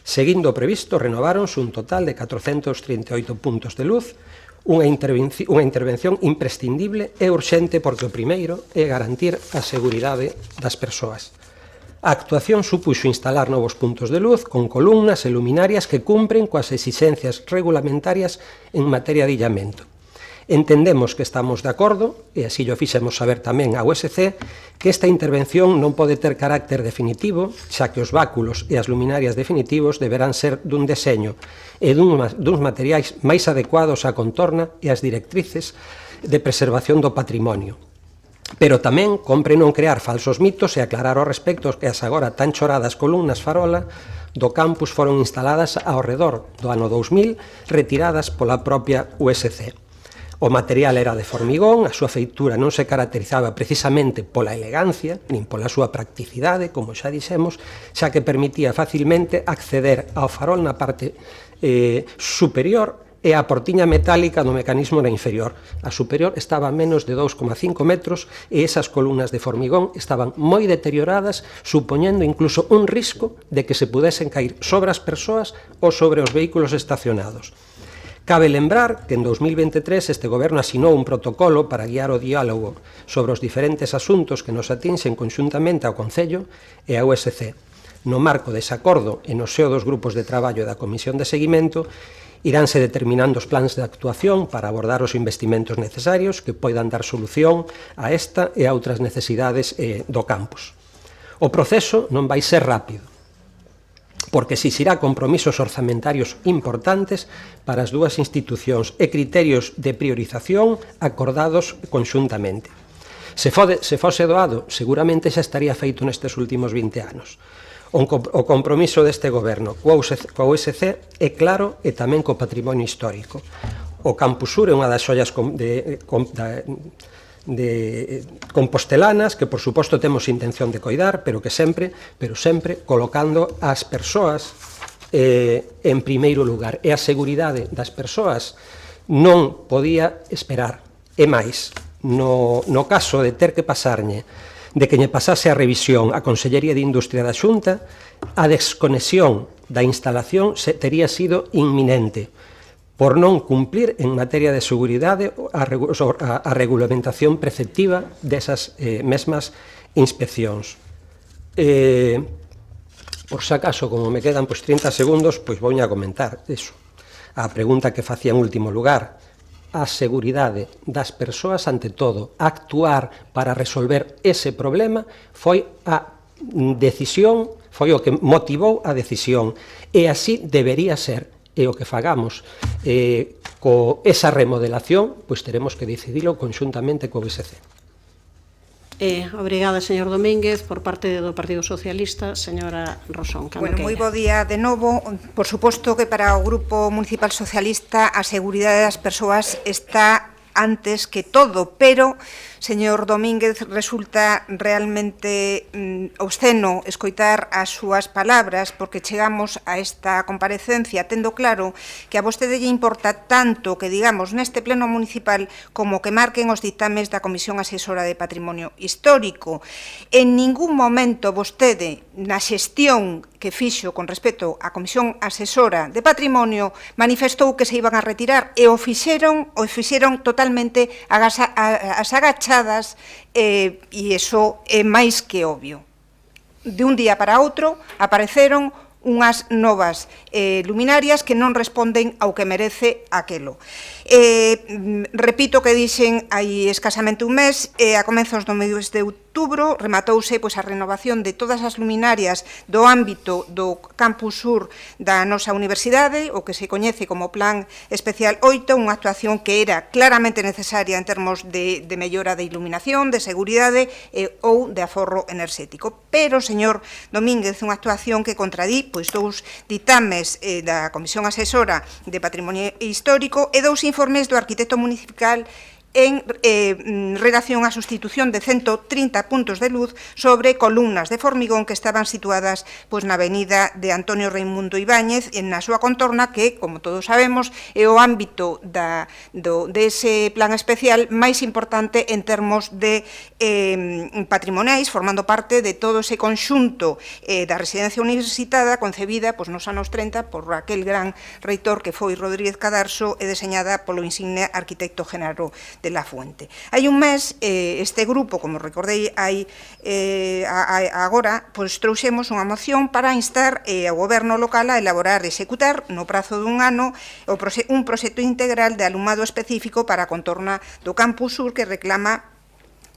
Seguindo o previsto, renováronse un total de 438 puntos de luz, unha intervención imprescindible e urxente porque o primeiro é garantir a seguridade das persoas. A actuación supuxo instalar novos puntos de luz con columnas e luminarias que cumpren coas exixencias regulamentarias en materia de illamento. Entendemos que estamos de acordo, e así o fixemos saber tamén a USC, que esta intervención non pode ter carácter definitivo, xa que os báculos e as luminarias definitivos deberán ser dun deseño e duns materiais máis adecuados á contorna e ás directrices de preservación do patrimonio. Pero tamén compre non crear falsos mitos e aclarar ao respecto que as agora tan choradas columnas farola do campus foron instaladas ao redor do ano 2000, retiradas pola propia USC. O material era de formigón, a súa feitura non se caracterizaba precisamente pola elegancia, nin pola súa practicidade, como xa dixemos, xa que permitía facilmente acceder ao farol na parte superior e a portiña metálica do mecanismo na inferior. A superior estaba a menos de 2,5 metros e esas columnas de formigón estaban moi deterioradas, supoñendo incluso un risco de que se pudesen cair sobre as persoas ou sobre os vehículos estacionados. Cabe lembrar que en 2023 este goberno asinou un protocolo para guiar o diálogo sobre os diferentes asuntos que nos atinxen conxuntamente ao Concello e á USC. No marco dese acordo e no seo dos grupos de traballo da Comisión de Seguimento, iránse determinando os plans de actuación para abordar os investimentos necesarios que poidan dar solución a esta e a outras necesidades do campus. O proceso non vai ser rápido, porque exixirá compromisos orzamentarios importantes para as dúas institucións e criterios de priorización acordados conxuntamente. Se fose doado, seguramente xa estaría feito nestes últimos 20 anos. O compromiso deste goberno coa USC é claro e tamén co patrimonio histórico. O Campus Sur é unha das xollas compostelanas que, por suposto, temos intención de coidar, pero sempre colocando as persoas en primeiro lugar. E a seguridade das persoas non podía esperar. E máis, no caso de ter que pasarlle, de que lle pasase a revisión a Consellería de Industria da Xunta, a desconexión da instalación tería sido inminente por non cumplir en materia de seguridade a regulamentación preceptiva desas mesmas inspeccións. Por si acaso, como me quedan 30 segundos, vou a comentar eso. A pregunta que facía en último lugar, a seguridade das persoas, ante todo, actuar para resolver ese problema, foi a decisión, foi o que motivou a decisión, e así debería ser. E o que fagamos co esa remodelación, teremos que decidilo conxuntamente co USC. Obrigada, señor Domínguez. Por parte do Partido Socialista, señora Rosón. Bueno, moi bo día de novo. Por suposto que para o Grupo Municipal Socialista a seguridade das persoas está antes que todo, pero, señor Domínguez, resulta realmente obsceno escoitar as súas palabras, porque chegamos a esta comparecencia tendo claro que a vostede lle importa tanto que digamos neste pleno municipal como que marquen os ditames da Comisión Asesora de Patrimonio Histórico. En ningún momento vostede, na xestión que fixo con respecto á Comisión Asesora de Patrimonio, manifestou que se iban a retirar e o fixeron totalmente as agachadas e iso é máis que obvio. De un día para outro apareceron unhas novas luminarias que non responden ao que merece aquelo. Repito que dixen hai escasamente un mes, a comezos do mes de outubro, rematouse a renovación de todas as luminarias do ámbito do Campus Sur da nosa universidade, o que se coñece como Plan Especial 8, unha actuación que era claramente necesaria en termos de mellora de iluminación, de seguridade ou de aforro enerxético. Pero, señor Domínguez, unha actuación que contradí dous ditames da Comisión Asesora de Patrimonio Histórico e dous informes do arquitecto municipal en relación á sustitución de 130 puntos de luz sobre columnas de formigón que estaban situadas na avenida de Antonio Raimundo Ibáñez, na súa contorna, que, como todos sabemos, é o ámbito dese plan especial máis importante en termos de patrimoniais, formando parte de todo ese conxunto da residencia universitada concebida nos anos 30 por aquel gran reitor que foi Rodríguez Cadarso e deseñada polo insigne arquitecto Genaro de la Fuente. Hai un mes, este grupo, como recordei agora, trouxemos unha moción para instar ao goberno local a elaborar e executar no prazo dun ano un proxecto integral de alumado específico para a contorna do Campus Sur que reclama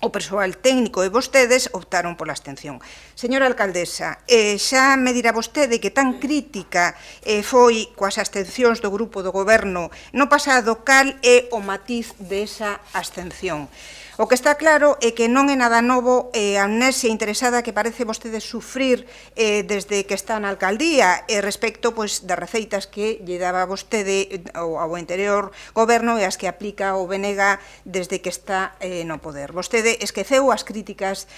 o persoal técnico e vostedes optaron pola abstención. Señora alcaldesa, xa me dirá vostede que tan crítica foi coas abstencións do grupo do goberno no pasado, cal é o matiz desa abstención. O que está claro é que non é nada novo a amnesia interesada que parece vostede sufrir desde que está na alcaldía respecto das receitas que lle daba vostede ao anterior goberno e as que aplica o BNG desde que está no poder. Vostede esqueceu as críticas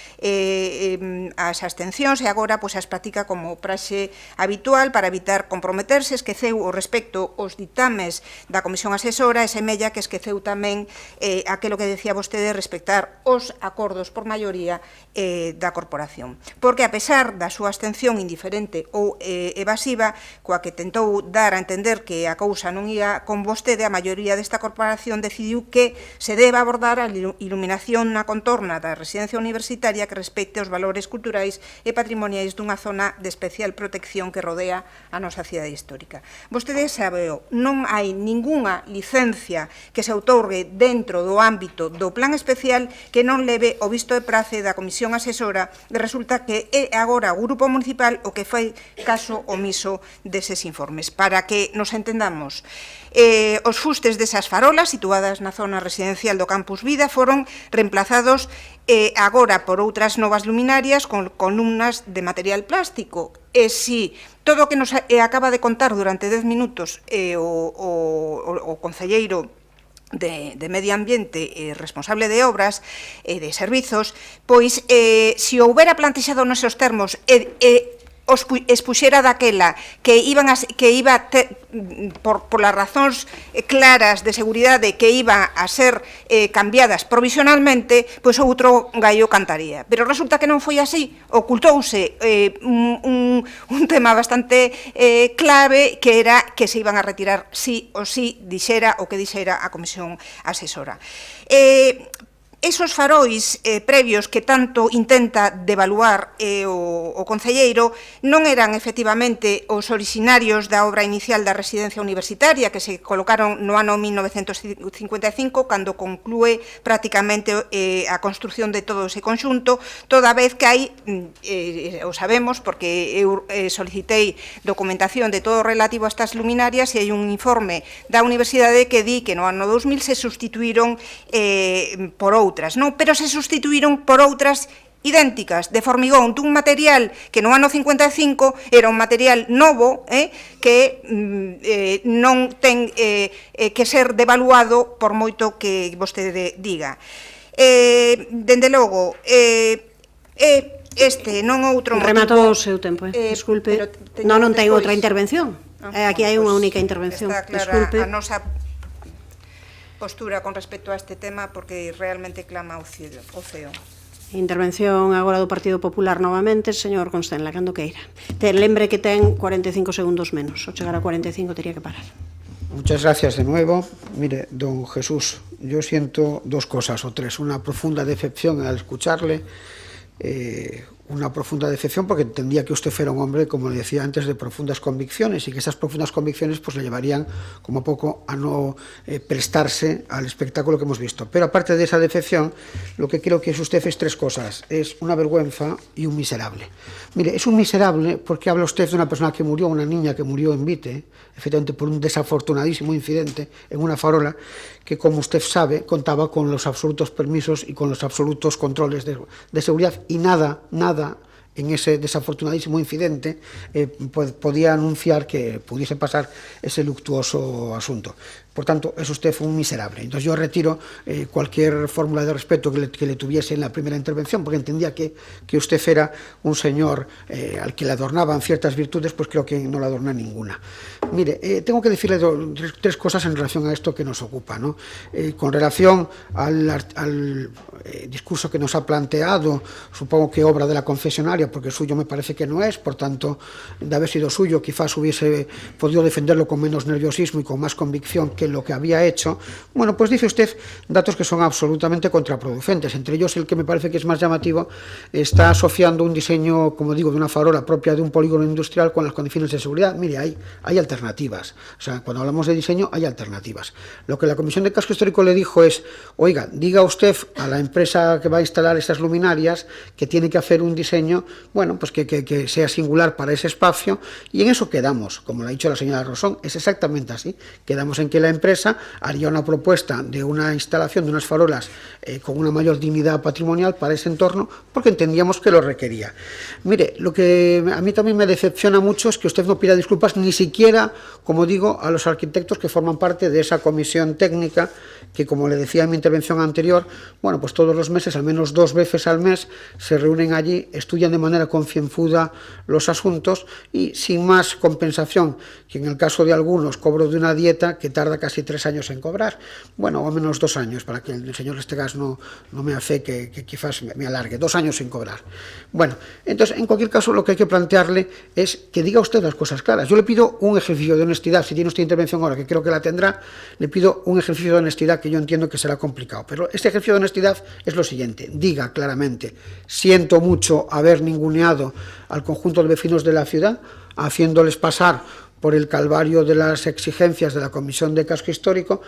ás abstencións e agora as practica como praxe habitual para evitar comprometerse, esqueceu o respecto aos ditames da Comisión Asesora e semella que esqueceu tamén aquilo que decía vostede respectar os acordos por maioría da corporación. Porque, a pesar da súa abstención indiferente ou evasiva, coa que tentou dar a entender que a cousa non ia con vostede, a maioría desta corporación decidiu que se debe abordar a iluminación na contorna da residencia universitaria que respecte os valores culturais e patrimoniais dunha zona de especial protección que rodea a nosa cidade histórica. Vostede sabeo, non hai ningunha licencia que se outorgue dentro do ámbito do plan especial especial que non leve o visto de prace da Comisión Asesora e resulta que é agora o Grupo Municipal o que fai caso omiso deses informes. Para que nos entendamos, os fustes desas farolas situadas na zona residencial do Campus Vida foron reemplazados agora por outras novas luminarias con columnas de material plástico. E si todo o que nos acaba de contar durante 10 minutos o concelleiro de Medio Ambiente responsable de obras e de servizos, pois se houbera plantexado nesos termos os expuxera daquela que iba por las razóns claras de seguridade que iba a ser cambiadas provisionalmente, pois outro gallo cantaría. Pero resulta que non foi así, ocultouse un tema bastante clave que era que se iban a retirar sí o sí, dixera o que dixera a Comisión Asesora. Esos farois previos que tanto intenta devaluar o concelleiro non eran efectivamente os orixinarios da obra inicial da residencia universitaria que se colocaron no ano 1955 cando conclúe prácticamente a construción de todo ese conxunto, toda vez que hai, o sabemos porque eu solicitei documentación de todo relativo a estas luminarias e hai un informe da universidade que di que no ano 2000 se sustituíron por outras, non? Pero se sustituíron por outras idénticas, de formigón, dun material que no ano 55 era un material novo que non ten que ser devaluado por moito que vostede diga. Dende logo, este non outro motivo... Rematou o seu tempo, disculpe. Non ten outra intervención. Aquí hai unha única intervención. Está clara a nosa postura con respecto a este tema porque realmente clama o ceo. Intervención agora do Partido Popular novamente, señor Constenla, cando queira. Lembre que ten 45 segundos menos, o chegar a 45 teria que parar. Muchas gracias de nuevo. Mire, don Jesús, yo siento dos cosas o tres. Una profunda decepción al escucharle, una profunda decepción porque entendía que usted era un hombre, como le decía antes, de profundas convicciones y que esas profundas convicciones pues le llevarían como poco a no prestarse al espectáculo que hemos visto. Pero aparte de esa decepción, lo que creo que es usted es tres cosas. Es una vergüenza y un miserable. Mire, es un miserable porque habla usted de una persona que murió, una niña que murió en Vite, efectivamente por un desafortunadísimo incidente en una farola que, como usted sabe, contaba con los absolutos permisos y con los absolutos controles de seguridad y nada en ese desafortunadísimo incidente podía anunciar que pudiese pasar ese luctuoso asunto. Por tanto, es usted un miserable. Entonces yo retiro cualquier fórmula de respeto que le tuviese en la primera intervención, porque entendía que usted era un señor al que le adornaban ciertas virtudes, pues creo que no le adorna ninguna. Mire, tengo que decirle tres cosas en relación a esto que nos ocupa, ¿no? Con relación al discurso que nos ha planteado, supongo que obra de la confesionaria, porque suyo me parece que no es, por tanto, de haber sido suyo, quizás hubiese podido defenderlo con menos nerviosismo y con más convicción que lo que había hecho. Bueno, pues dice usted datos que son absolutamente contraproducentes. Entre ellos, el que me parece que es más llamativo, está asociando un diseño, como digo, de una farola propia de un polígono industrial con las condiciones de seguridad. Mire, hay alternativas. O sea, cuando hablamos de diseño, hay alternativas. Lo que la Comisión de Casco Histórico le dijo es, oiga, diga usted a la empresa que va a instalar estas luminarias que tiene que hacer un diseño, bueno, pues que sea singular para ese espacio, y en eso quedamos, como lo ha dicho la señora Rosón, es exactamente así. Quedamos en que la empresa haría una propuesta de una instalación de unas farolas con una mayor dignidad patrimonial para ese entorno, porque entendíamos que lo requería. Mire, lo que a mí también me decepciona mucho es que usted no pida disculpas ni siquiera, como digo, a los arquitectos que forman parte de esa comisión técnica que, como le decía en mi intervención anterior, bueno, pues todos los meses, al menos 2 veces al mes, se reúnen allí, estudian de manera concienzuda los asuntos y sin más compensación que en el caso de algunos cobro de una dieta que tarda casi 3 años en cobrar, bueno, o menos 2 años, para que el señor Estegas no me hace que quizás me alargue, 2 años sin cobrar. Bueno, entonces, en cualquier caso, lo que hay que plantearle es que diga usted las cosas claras. Yo le pido un ejercicio de honestidad, si tiene usted intervención ahora, que creo que la tendrá, le pido un ejercicio de honestidad que yo entiendo que será complicado, pero este ejercicio de honestidad es lo siguiente: diga claramente, siento mucho haber ninguneado al conjunto de vecinos de la ciudad, haciéndoles pasar por el calvario de las exigencias de la Comisión de Casco Histórico,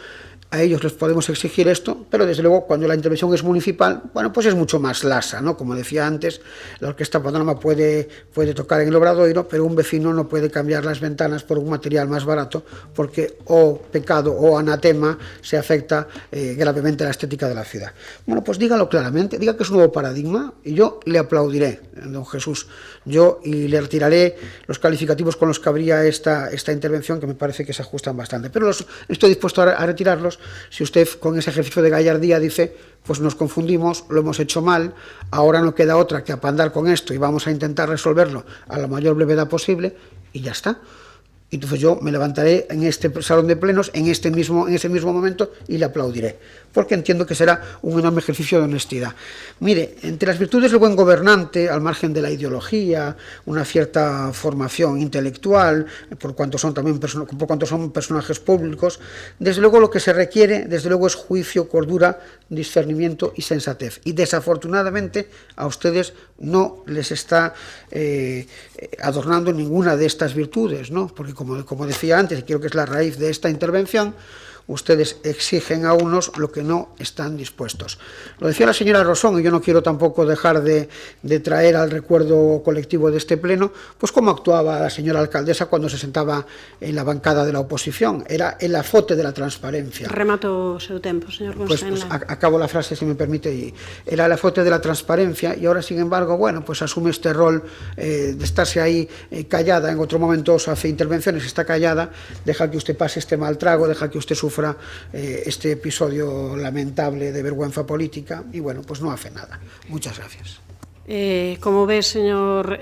a ellos les podemos exigir esto, pero desde luego cuando la intervención es municipal, bueno, pues es mucho más lasa, ¿no? Como decía antes, la Orquesta Panorama puede tocar en el Obradoiro, pero un vecino no puede cambiar las ventanas por un material más barato, porque o pecado o anatema se afecta gravemente a la estética de la ciudad. Bueno, pues dígalo claramente, diga que es un nuevo paradigma, y yo le aplaudiré, don Jesús, y le retiraré los calificativos con los que habría esta intervención, que me parece que se ajustan bastante, pero estoy dispuesto a retirarlos si usted con ese ejercicio de gallardía dice, pues nos confundimos, lo hemos hecho mal, ahora no queda otra que apandar con esto y vamos a intentar resolverlo a la mayor brevedad posible y ya está. Entonces yo me levantaré en este salón de plenos en ese mismo momento y le aplaudiré, porque entiendo que será un enorme ejercicio de honestidad. Mire, entre las virtudes del buen gobernante, al margen de la ideología, una cierta formación intelectual, por cuanto son personajes públicos, desde luego lo que se requiere, desde luego, es juicio, cordura, discernimiento y sensatez. Y desafortunadamente a ustedes no les está adornando ninguna de estas virtudes, ¿no? Porque como decía antes, y creo que es la raíz de esta intervención, ustedes exigen a unos lo que no están dispuestos. Lo decía la señora Rosón, y yo no quiero tampoco dejar de traer al recuerdo colectivo de este pleno, pues cómo actuaba la señora alcaldesa cuando se sentaba en la bancada de la oposición. Era el azote de la transparencia. Remato o seu tempo, señor Gonsenla. Pues acabo la frase, si me permite. Era el azote de la transparencia, y ahora, sin embargo, bueno, pues asume este rol de estarse ahí callada. En otro momento hace intervenciones, está callada, deja que usted pase este mal trago, deja que usted sufra este episodio lamentable de vergüenza política y bueno, pues no hace nada. Muchas gracias. Como ve, señor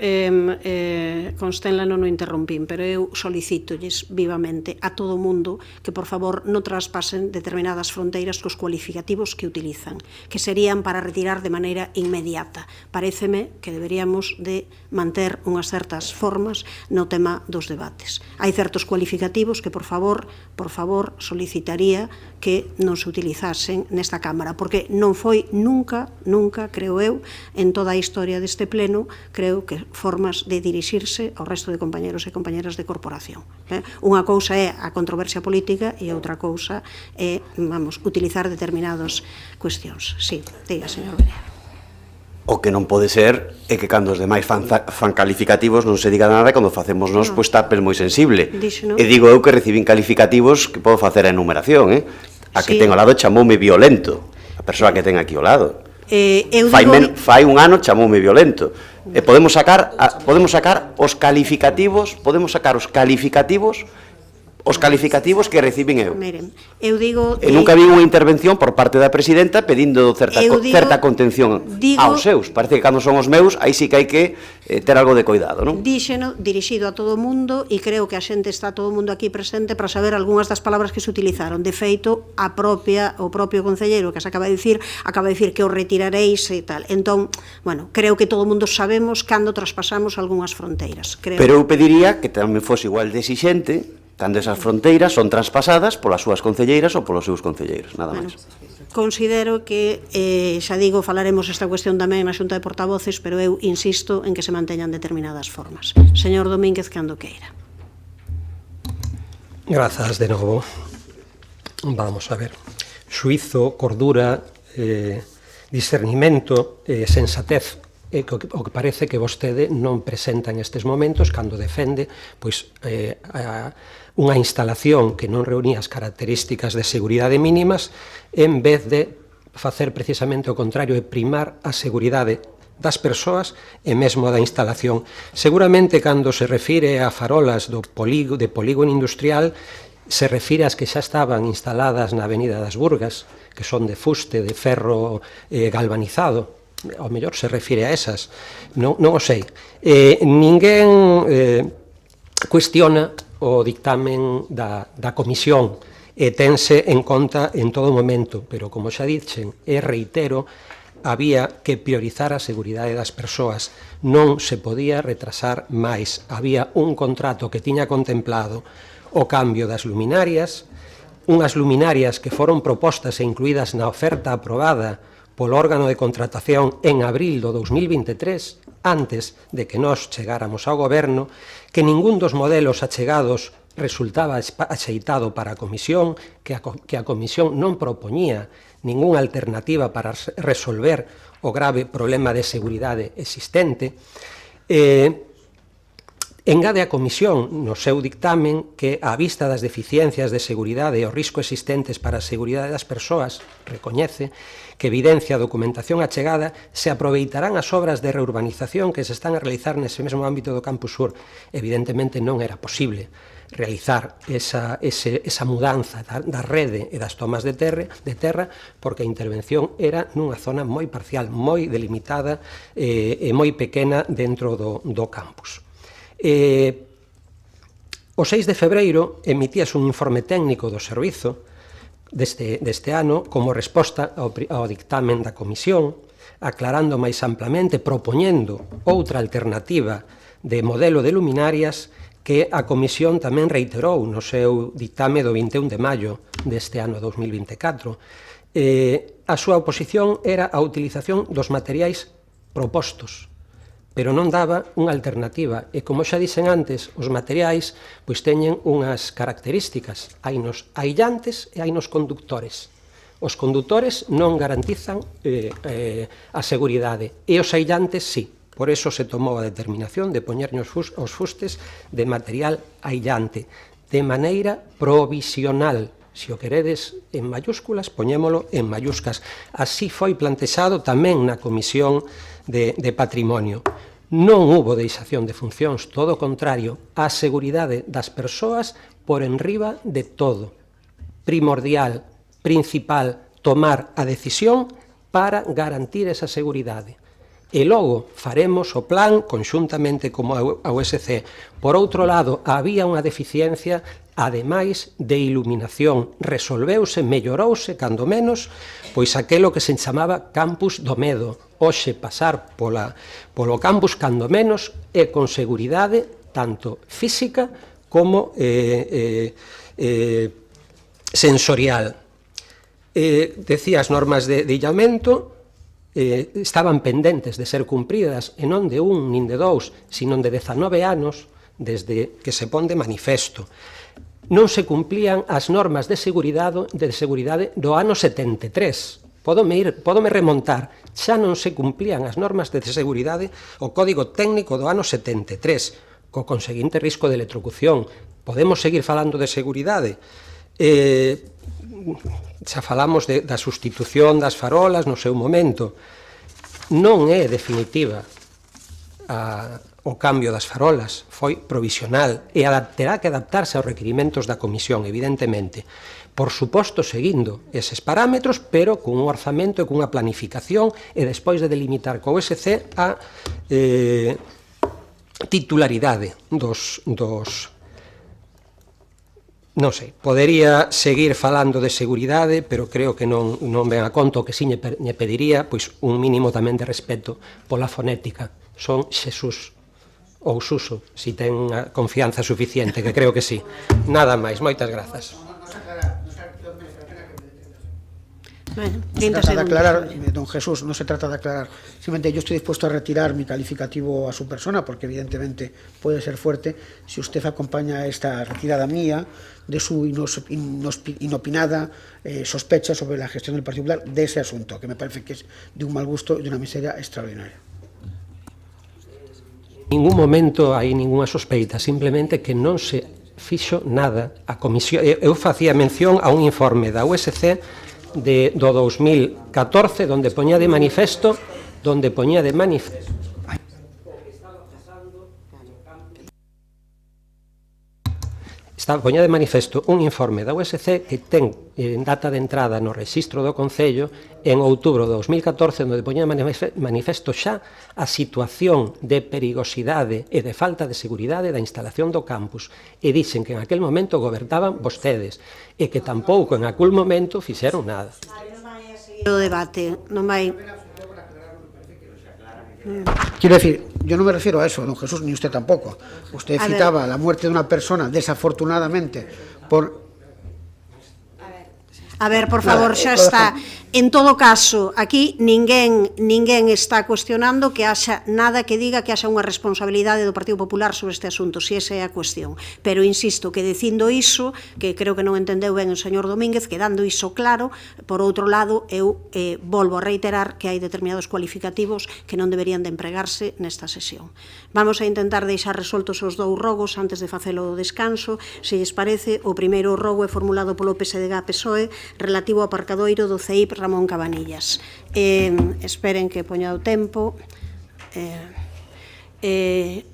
Constenla, non o interrompín, pero eu solicítolles vivamente a todo o mundo que, por favor, non traspasen determinadas fronteiras cos cualificativos que utilizan, que serían para retirar de maneira inmediata. Paréceme que deberíamos de manter unhas certas formas no tema dos debates. Hai certos cualificativos que, por favor, solicitaría que non se utilizasen nesta Cámara, porque non foi nunca, creo eu, en toda a historia deste pleno, creo que formas de dirixirse ao resto de compañeros e compañeras de corporación. Unha cousa é a controversia política e outra cousa é, utilizar determinadas cuestións. Sí, diga, señor Berea. O que non pode ser é que cando os demais fan calificativos non se diga nada, e cando facemos nós, pois está moi sensible. E digo eu que recibín calificativos que podo facer a enumeración, A que ten ao lado chamoume violento, a persoa que ten aquí ao lado. Fai un ano chamoume violento. E podemos sacar os calificativos que reciben eu. Miren, eu digo... E nunca vi unha intervención por parte da presidenta pedindo certa contención aos seus. Parece que cando son os meus, aí sí que hai que ter algo de cuidado, non? Díxeno dirixido a todo o mundo, e creo que a xente está todo o mundo aquí presente para saber algunhas das palabras que se utilizaron. De feito, o propio concelleiro que se acaba de dicir que o retiraréis e tal. Entón, bueno, creo que todo o mundo sabemos cando traspasamos algunhas fronteiras. Pero eu pediría que tamén fose igual de exixente cando esas fronteiras son traspasadas polas súas concelleiras ou polos seus concelleiros, nada máis. Considero que, xa digo, falaremos esta cuestión tamén na Xunta de Portavoces, pero eu insisto en que se manteñan determinadas formas. Señor Domínguez, cando queira. Grazas de novo. Vamos a ver. Xuizo, cordura, discernimento, sensatez, o que parece que vostede non presenta en estes momentos cando defende unha instalación que non reunía as características de seguridade mínimas, en vez de facer precisamente o contrario e primar a seguridade das persoas e mesmo da instalación. Seguramente cando se refire a farolas de polígono industrial se refire ás que xa estaban instaladas na Avenida das Burgas, que son de fuste, de ferro galvanizado. Ao mellor se refire a esas, non o sei. Ninguén cuestiona o dictamen da comisión e tense en conta en todo momento, pero como xa dixen, e reitero, había que priorizar a seguridade das persoas, non se podía retrasar máis. Había un contrato que tiña contemplado o cambio das luminarias, unhas luminarias que foron propostas e incluídas na oferta aprobada polo órgano de contratación en abril do 2023, antes de que nós chegáramos ao goberno, que ningún dos modelos achegados resultaba axeitado para a Comisión, que a Comisión non propoñía ningunha alternativa para resolver o grave problema de seguridade existente. Engade a Comisión no seu dictamen que, á vista das deficiencias de seguridade e o risco existentes para a seguridade das persoas, recoñece que evidencia a documentación achegada se aproveitarán as obras de reurbanización que se están a realizar nese mesmo ámbito do Campus Sur. Evidentemente non era posible realizar esa mudanza da rede e das tomas de terra porque a intervención era nunha zona moi parcial, moi delimitada e moi pequena dentro do campus. O 6 de febreiro emitíase un informe técnico do servizo deste ano como resposta ao dictamen da Comisión, aclarando máis amplamente, propoñendo outra alternativa de modelo de luminarias que a Comisión tamén reiterou no seu dictame do 21 de maio deste ano 2024. A súa oposición era a utilización dos materiais propostos, pero non daba unha alternativa. E como xa dixen antes, os materiais pois teñen unhas características. Hainos aillantes e hainos conductores. Os condutores non garantizan a seguridade e os aillantes sí. Por eso se tomou a determinación de poñernos os fustes de material aillante de maneira provisional. Se o queredes en mayúsculas, poñémolo en mayúsculas. Así foi plantexado tamén na Comisión de Patrimonio. Non hubo deixación de funcións, todo o contrario, a seguridade das persoas por enriba de todo. Primordial, principal, tomar a decisión para garantir esa seguridade. E logo faremos o plan conxuntamente como a USC. Por outro lado, había unha deficiencia, ademais de iluminación. Resolveuse, mellorouse, cando menos, pois aquelo que se chamaba campus do medo. Hoxe pasar polo campus, cando menos, e con seguridade, tanto física como sensorial. Decía, as normas de illamento estaban pendentes de ser cumpridas e non de un nin de dous, sino de 19 anos desde que se pon de manifesto. Non se cumplían as normas de seguridade do ano 73. Pódome remontar, xa non se cumplían as normas de seguridade, o Código Técnico do ano 73, co conseguinte risco de electrocución. Podemos seguir falando de seguridade. Xa falamos da sustitución das farolas no seu momento. Non é definitiva o cambio das farolas, foi provisional e terá que adaptarse aos requirimentos da Comisión, evidentemente. Por suposto, seguindo eses parámetros, pero cun orzamento e cunha planificación e despois de delimitar co USC a titularidade dos non sei, podería seguir falando de seguridade, pero creo que non ven a conto que si lle pediría pois un mínimo tamén de respeto pola fonética. Son Xesús ou Suso, si ten a confianza suficiente, que creo que sí. Nada máis, moitas grazas. No se trata de aclarar, don Jesús, no se trata de aclarar. Simplemente yo estoy dispuesto a retirar mi calificativo a su persona, porque evidentemente puede ser fuerte si usted acompaña esta retirada mía de su inopinada sospecha sobre la gestión del Partido Popular de ese asunto, que me parece que es de un mal gusto y de una miseria extraordinaria. En ningún momento hai ninguna sospeita, simplemente que non se fixo nada. A comisión, eu facía mención a un informe da USC do 2014 onde poñía de manifesto un informe da USC que ten data de entrada no rexistro do Concello en outubro de 2014 onde poñía de manifesto xa a situación de perigosidade e de falta de seguridade da instalación do campus e dixen que en aquel momento gobernaban vostedes e que tampouco en aquel momento fixeron nada. O debate non vai... Quiero decir, yo no me refiero a eso, don Jesús, ni usted tampoco. Usted citaba la muerte de una persona, desafortunadamente, por... A ver, por favor, xa está. En todo caso, aquí ninguén está cuestionando que haxa nada que diga que haxa unha responsabilidade do Partido Popular sobre este asunto, se esa é a cuestión. Pero insisto que dicindo iso, que creo que non entendeu ben o señor Domínguez, que dando iso claro, por outro lado, eu volvo a reiterar que hai determinados cualificativos que non deberían de empregarse nesta sesión. Vamos a intentar deixar resoltos os dous rogos antes de facelo o descanso. Se lles parece, o primeiro rogo é formulado polo PSDG-PSOE relativo ao aparcadoiro do CEIP Ramón Cabanillas. Esperen que poña o tempo.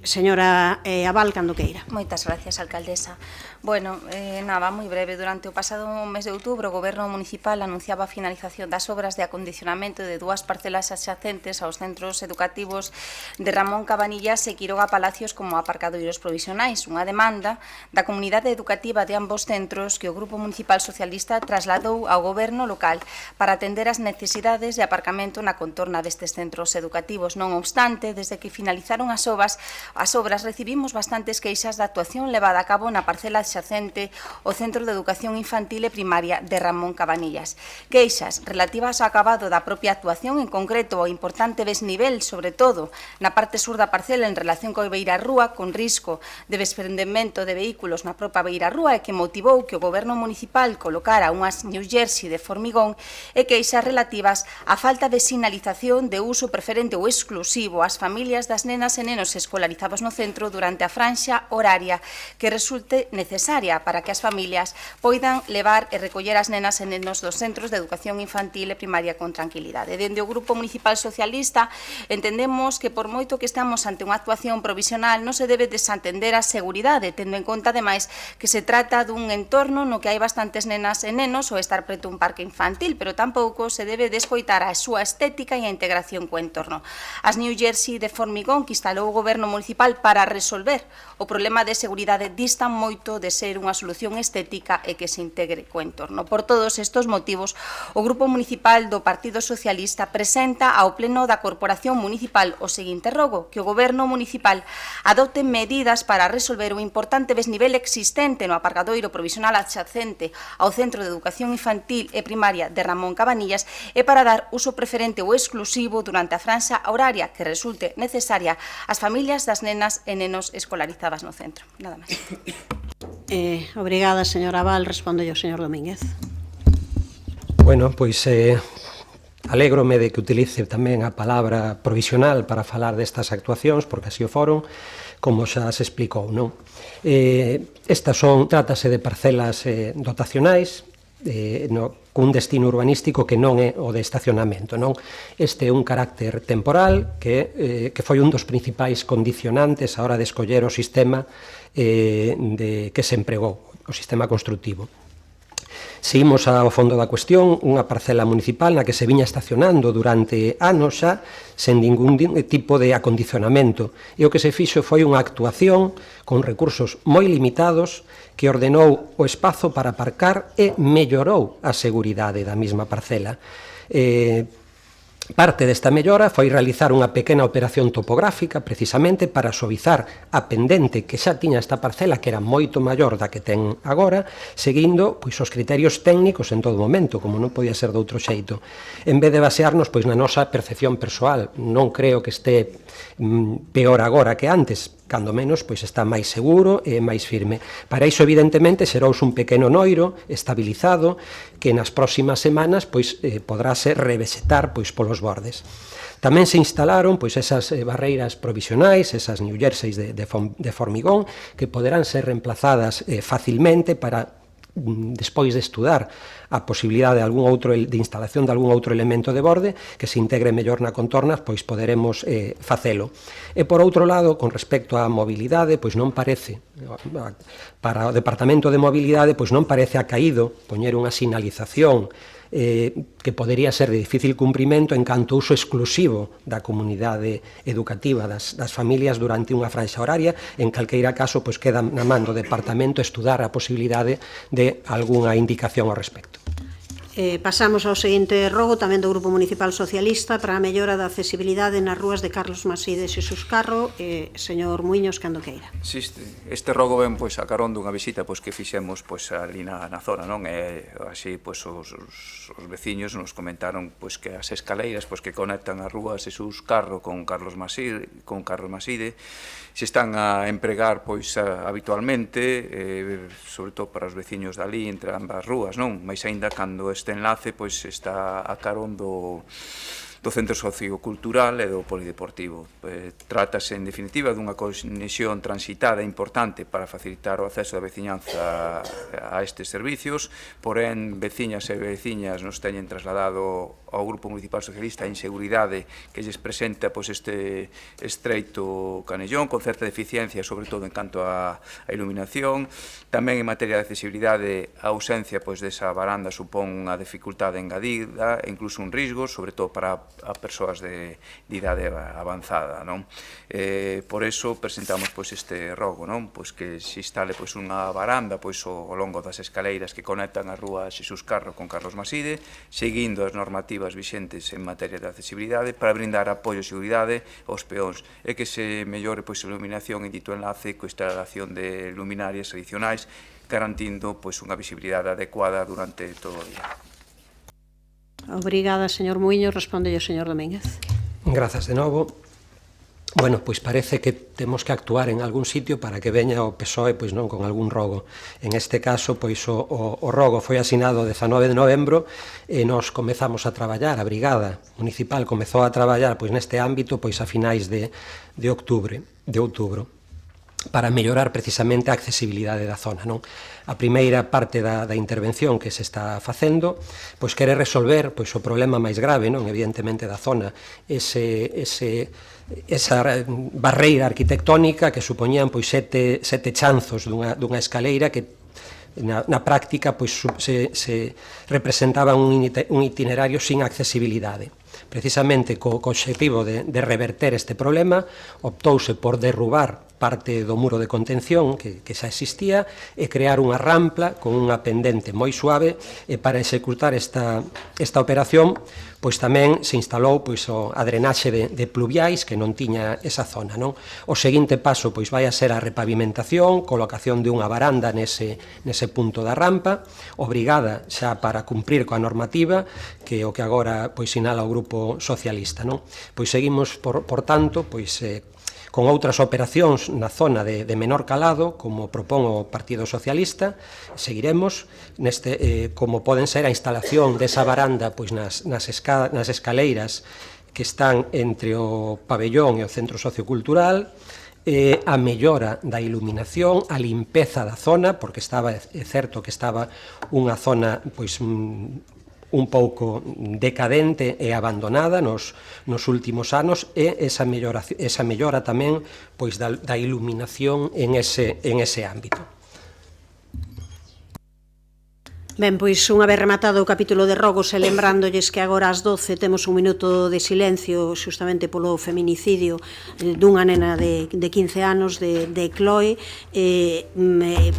Señora Abal, cando queira. Moitas gracias, alcaldesa. Bueno, nada, moi breve. Durante o pasado mes de outubro, o Goberno Municipal anunciaba a finalización das obras de acondicionamento de dúas parcelas adxacentes aos centros educativos de Ramón Cabanillas e Quiroga Palacios como aparcadoiros provisionais, unha demanda da comunidade educativa de ambos centros que o Grupo Municipal Socialista trasladou ao Goberno local para atender as necesidades de aparcamento na contorna destes centros educativos. Non obstante, desde que finalizaron as obras recibimos bastantes queixas da actuación levada a cabo na parcela adxacente o Centro de Educación Infantil e Primaria de Ramón Cabanillas. Queixas relativas ao acabado da propia actuación, en concreto ao importante desnivel, sobre todo na parte sur da parcela en relación coa beirarrúa, con risco de desprendemento de vehículos na propia beirarrúa e que motivou que o Goberno Municipal colocara unhas New Jersey de formigón, e queixas relativas á falta de sinalización de uso preferente ou exclusivo ás familias das nenas e nenos escolarizados no centro durante a franxa horaria que resulte necesaria para que as familias poidan levar e recoller as nenas e nenos dos centros de educación infantil e primaria con tranquilidade. Dende o Grupo Municipal Socialista entendemos que por moito que estamos ante unha actuación provisional non se debe desatender a seguridade, tendo en conta ademais que se trata dun entorno no que hai bastantes nenas e nenos ou estar preto un parque infantil, pero tampouco se debe descoitar a súa estética e a integración co entorno. As New Jersey de formigón que instalou o Goberno Municipal para resolver o problema de seguridade distan moito de ser unha solución estética e que se integre co entorno. Por todos estes motivos, o Grupo Municipal do Partido Socialista presenta ao Pleno da Corporación Municipal o seguinte rogo: que o Goberno Municipal adopte medidas para resolver o importante desnivel existente no aparcadoiro provisional adxacente ao Centro de Educación Infantil e Primaria de Ramón Cabanillas e para dar uso preferente ou exclusivo durante a franxa horaria que resulte necesaria ás familias das nenas e nenos escolarizadas no centro. Nada máis. Obrigada, señora Abal. Responde o señor Domínguez. Bueno, pois alégrome de que utilice tamén a palabra provisional para falar destas actuacións, porque así o foron, como xa se explicou, non? Trátase de parcelas dotacionais, cun destino urbanístico que non é o de estacionamento, non? Este é un carácter temporal que foi un dos principais condicionantes a hora de escoller o sistema que se empregou, o sistema construtivo. Seguimos ao fondo da cuestión, unha parcela municipal na que se viña estacionando durante anos xa sen ningún tipo de acondicionamento, e o que se fixo foi unha actuación con recursos moi limitados que ordenou o espazo para aparcar e mellorou a seguridade da mesma parcela. Parte desta mellora foi realizar unha pequena operación topográfica precisamente para suavizar a pendente que xa tiña esta parcela, que era moito maior da que ten agora, seguindo os criterios técnicos en todo momento, como non podía ser de outro xeito. En vez de basearnos na nosa percepción persoal, non creo que este peor agora que antes, cando menos está máis seguro e máis firme. Para iso, evidentemente, xerouse un pequeno noiro estabilizado que nas próximas semanas podráse revexetar polos bordes. Tamén se instalaron esas barreiras provisionais, esas New Jerseys de formigón, que poderán ser reemplazadas facilmente para, despois de estudar a posibilidade de instalación de algún outro elemento de borde que se integre mellor na contorna, poderemos facelo. E por outro lado, con respecto á mobilidade, non parece, para o Departamento de Mobilidade, non parece acaído poñer unha sinalización que podería ser de difícil cumprimento en canto uso exclusivo da comunidade educativa das familias durante unha franxa horaria. En calqueira caso, queda na man do Departamento estudar a posibilidade de algunha indicación ao respecto. Pasamos ao seguinte rogo, tamén do Grupo Municipal Socialista, para a mellora da accesibilidade nas rúas de Carlos Maside e Xesús Carro. Señor Muiños, cando queira. Este rogo ven pois a carón dunha visita pois que fixemos pois ali na zona, non? E así pois os veciños nos comentaron pois que as escaleiras pois que conectan a rúa Xesús Carro con Carlos Maside se están a empregar pois habitualmente, sobre todo para os veciños dali entre ambas rúas, non? Mais aínda cando este enlace pois está a carón do Centro Sociocultural e do Polideportivo. Trátase, en definitiva, dunha conexión transitada importante para facilitar o acceso da veciñanza a estes servicios, porén, veciñas e veciñas nos teñen trasladado ao Grupo Municipal Socialista a inseguridade que lles presenta este estreito canellón, con certa deficiencia, sobre todo en canto á iluminación. Tamén en materia de accesibilidade, a ausencia desa varanda supón unha dificultade engadida e incluso un risco, sobre todo para a persoas de idade avanzada, non? Por eso presentamos este rogo, non? Que se instale unha varanda ao longo das escaleiras que conectan a rúa Xesús Carro con Carlos Maside, seguindo as normativas vixentes en materia de accesibilidade para brindar apoio e seguridade aos peóns e que se mellore a iluminación en dito enlace coa instalación de luminarias adicionais, garantindo unha visibilidade adecuada durante todo o día. Obrigada, señor Muiños. Responde o señor Domínguez. Grazas de novo. Bueno, pois parece que temos que actuar en algún sitio para que veña o PSOE pois non con algún rogo. En este caso, pois o rogo foi asinado o 19 de novembro e nos comezamos a traballar, a Brigada Municipal comezou a traballar pois neste ámbito pois a finais de outubro, para mellorar precisamente a accesibilidade da zona, non? A primeira parte da intervención que se está facendo pois quere resolver pois o problema máis grave, non? Evidentemente da zona, esa barreira arquitectónica que supoñían pois sete chanzos dunha escaleira que na práctica pois se representaba un itinerario sin accesibilidade. Precisamente co obxectivo de reverter este problema, optouse por derrubar parte do muro de contención que xa existía e crear unha rampla con unha pendente moi suave, e para executar esta operación pois tamén se instalou a drenaxe de pluviais que non tiña esa zona, non? O seguinte paso pois vai a ser a repavimentación, colocación de unha varanda nese punto da rampa, obrigada xa para cumprir coa normativa, que o que agora pois sinala o Grupo Socialista, non? Pois seguimos, por tanto, pois con outras operacións na zona de menor calado, como propón o Partido Socialista. Seguiremos como poden ser a instalación desa varanda pois nas escaleiras que están entre o pabellón e o Centro Sociocultural, a mellora da iluminación, a limpeza da zona, porque é certo que estaba unha zona pois un pouco decadente e abandonada nos últimos anos, e esa mellora tamén pois da iluminación en ese ámbito. Ben, pois unha vez rematado o capítulo de rogos e lembrándoles que agora ás 12 temos un minuto de silencio xustamente polo feminicidio dunha nena de 15 anos de Chloe,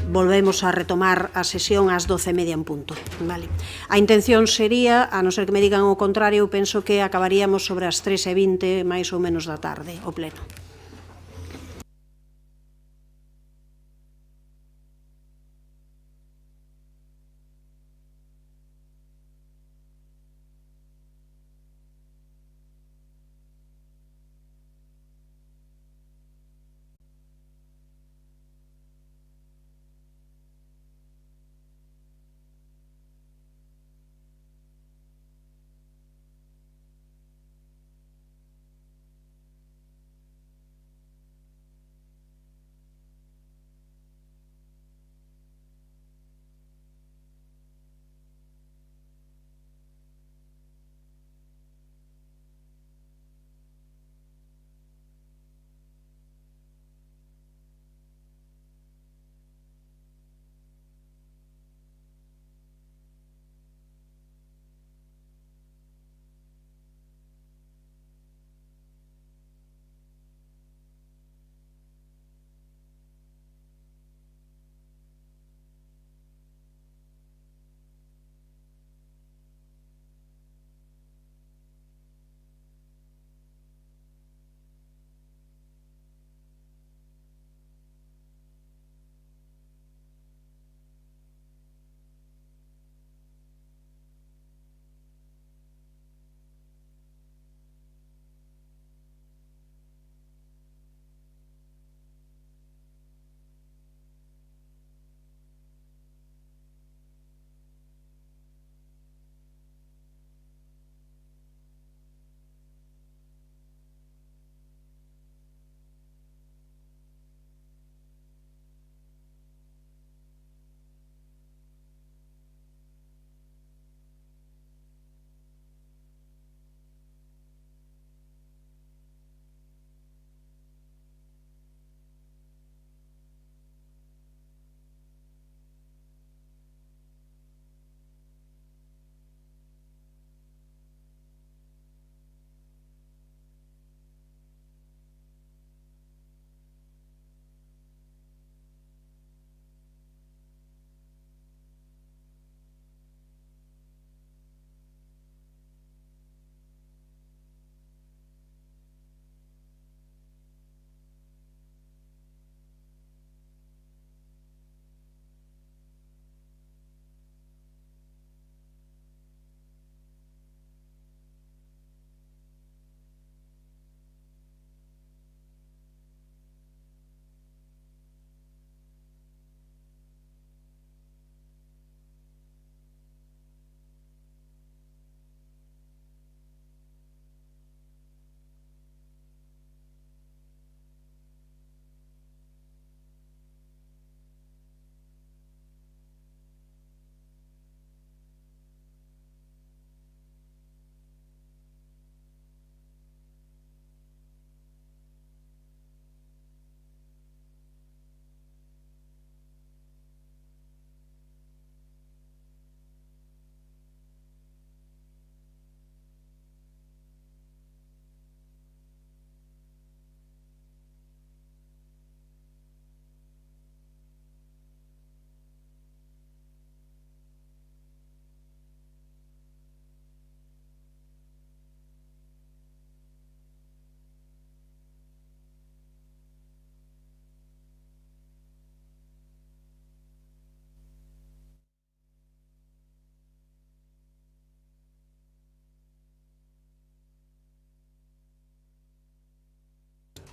volvemos a retomar a sesión ás 12:30 en punto. A intención sería, a non ser que me digan o contrario, eu penso que acabaríamos sobre as 3:20 máis ou menos da tarde, o pleno.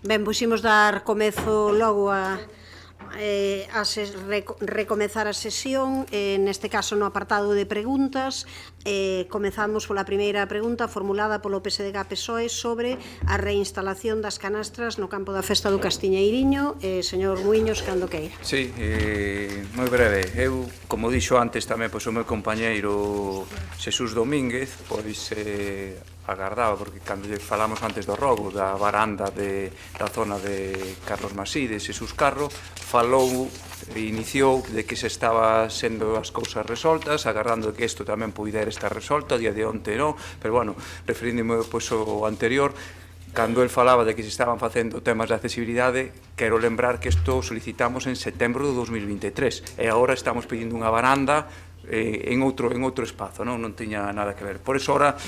Ben, pois imos dar comezo logo a recomezar a sesión, neste caso no apartado de preguntas. Comezamos pola primeira pregunta formulada polo PSDG-PSOE sobre a reinstalación das canastras no campo da Festa do Castiñeiriño. Señor Muiños, cando queira. Sí, moi breve. Eu, como dixo antes tamén, pois o meu compañeiro Xesús Domínguez, pois agardaba, porque cando falamos antes do robo da varanda da zona de Carlos Maside, Xesús Carro, falou e iniciou de que se estaba sendo as cousas resoltas, agardando que isto tamén puidera estar resolto, a día de onte non, pero bueno, referíndome pois ao anterior, cando el falaba de que se estaban facendo temas de accesibilidade, quero lembrar que isto solicitamos en setembro de 2023, e agora estamos pedindo unha varanda en outro espazo, non tiña nada que ver. Por eso, ora,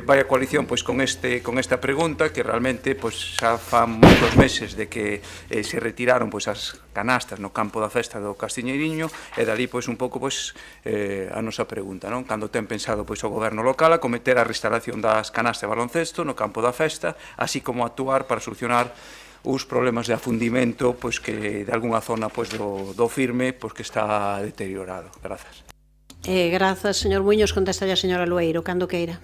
vai a coalición pois con esta pregunta, que realmente pois xa fan moitos meses de que se retiraron pois as canastas no campo da Festa do Castiñeiriño, e dali pois un pouco pois a nosa pregunta, non? Cando ten pensado pois o goberno local acometer a restauración das canastas de baloncesto no campo da Festa, así como actuar para solucionar os problemas de afundimento pois que de algunha zona pois do firme pois que está deteriorado. Grazas. Grazas, señor Muiños. Contesta a señora Lueiro, cando queira.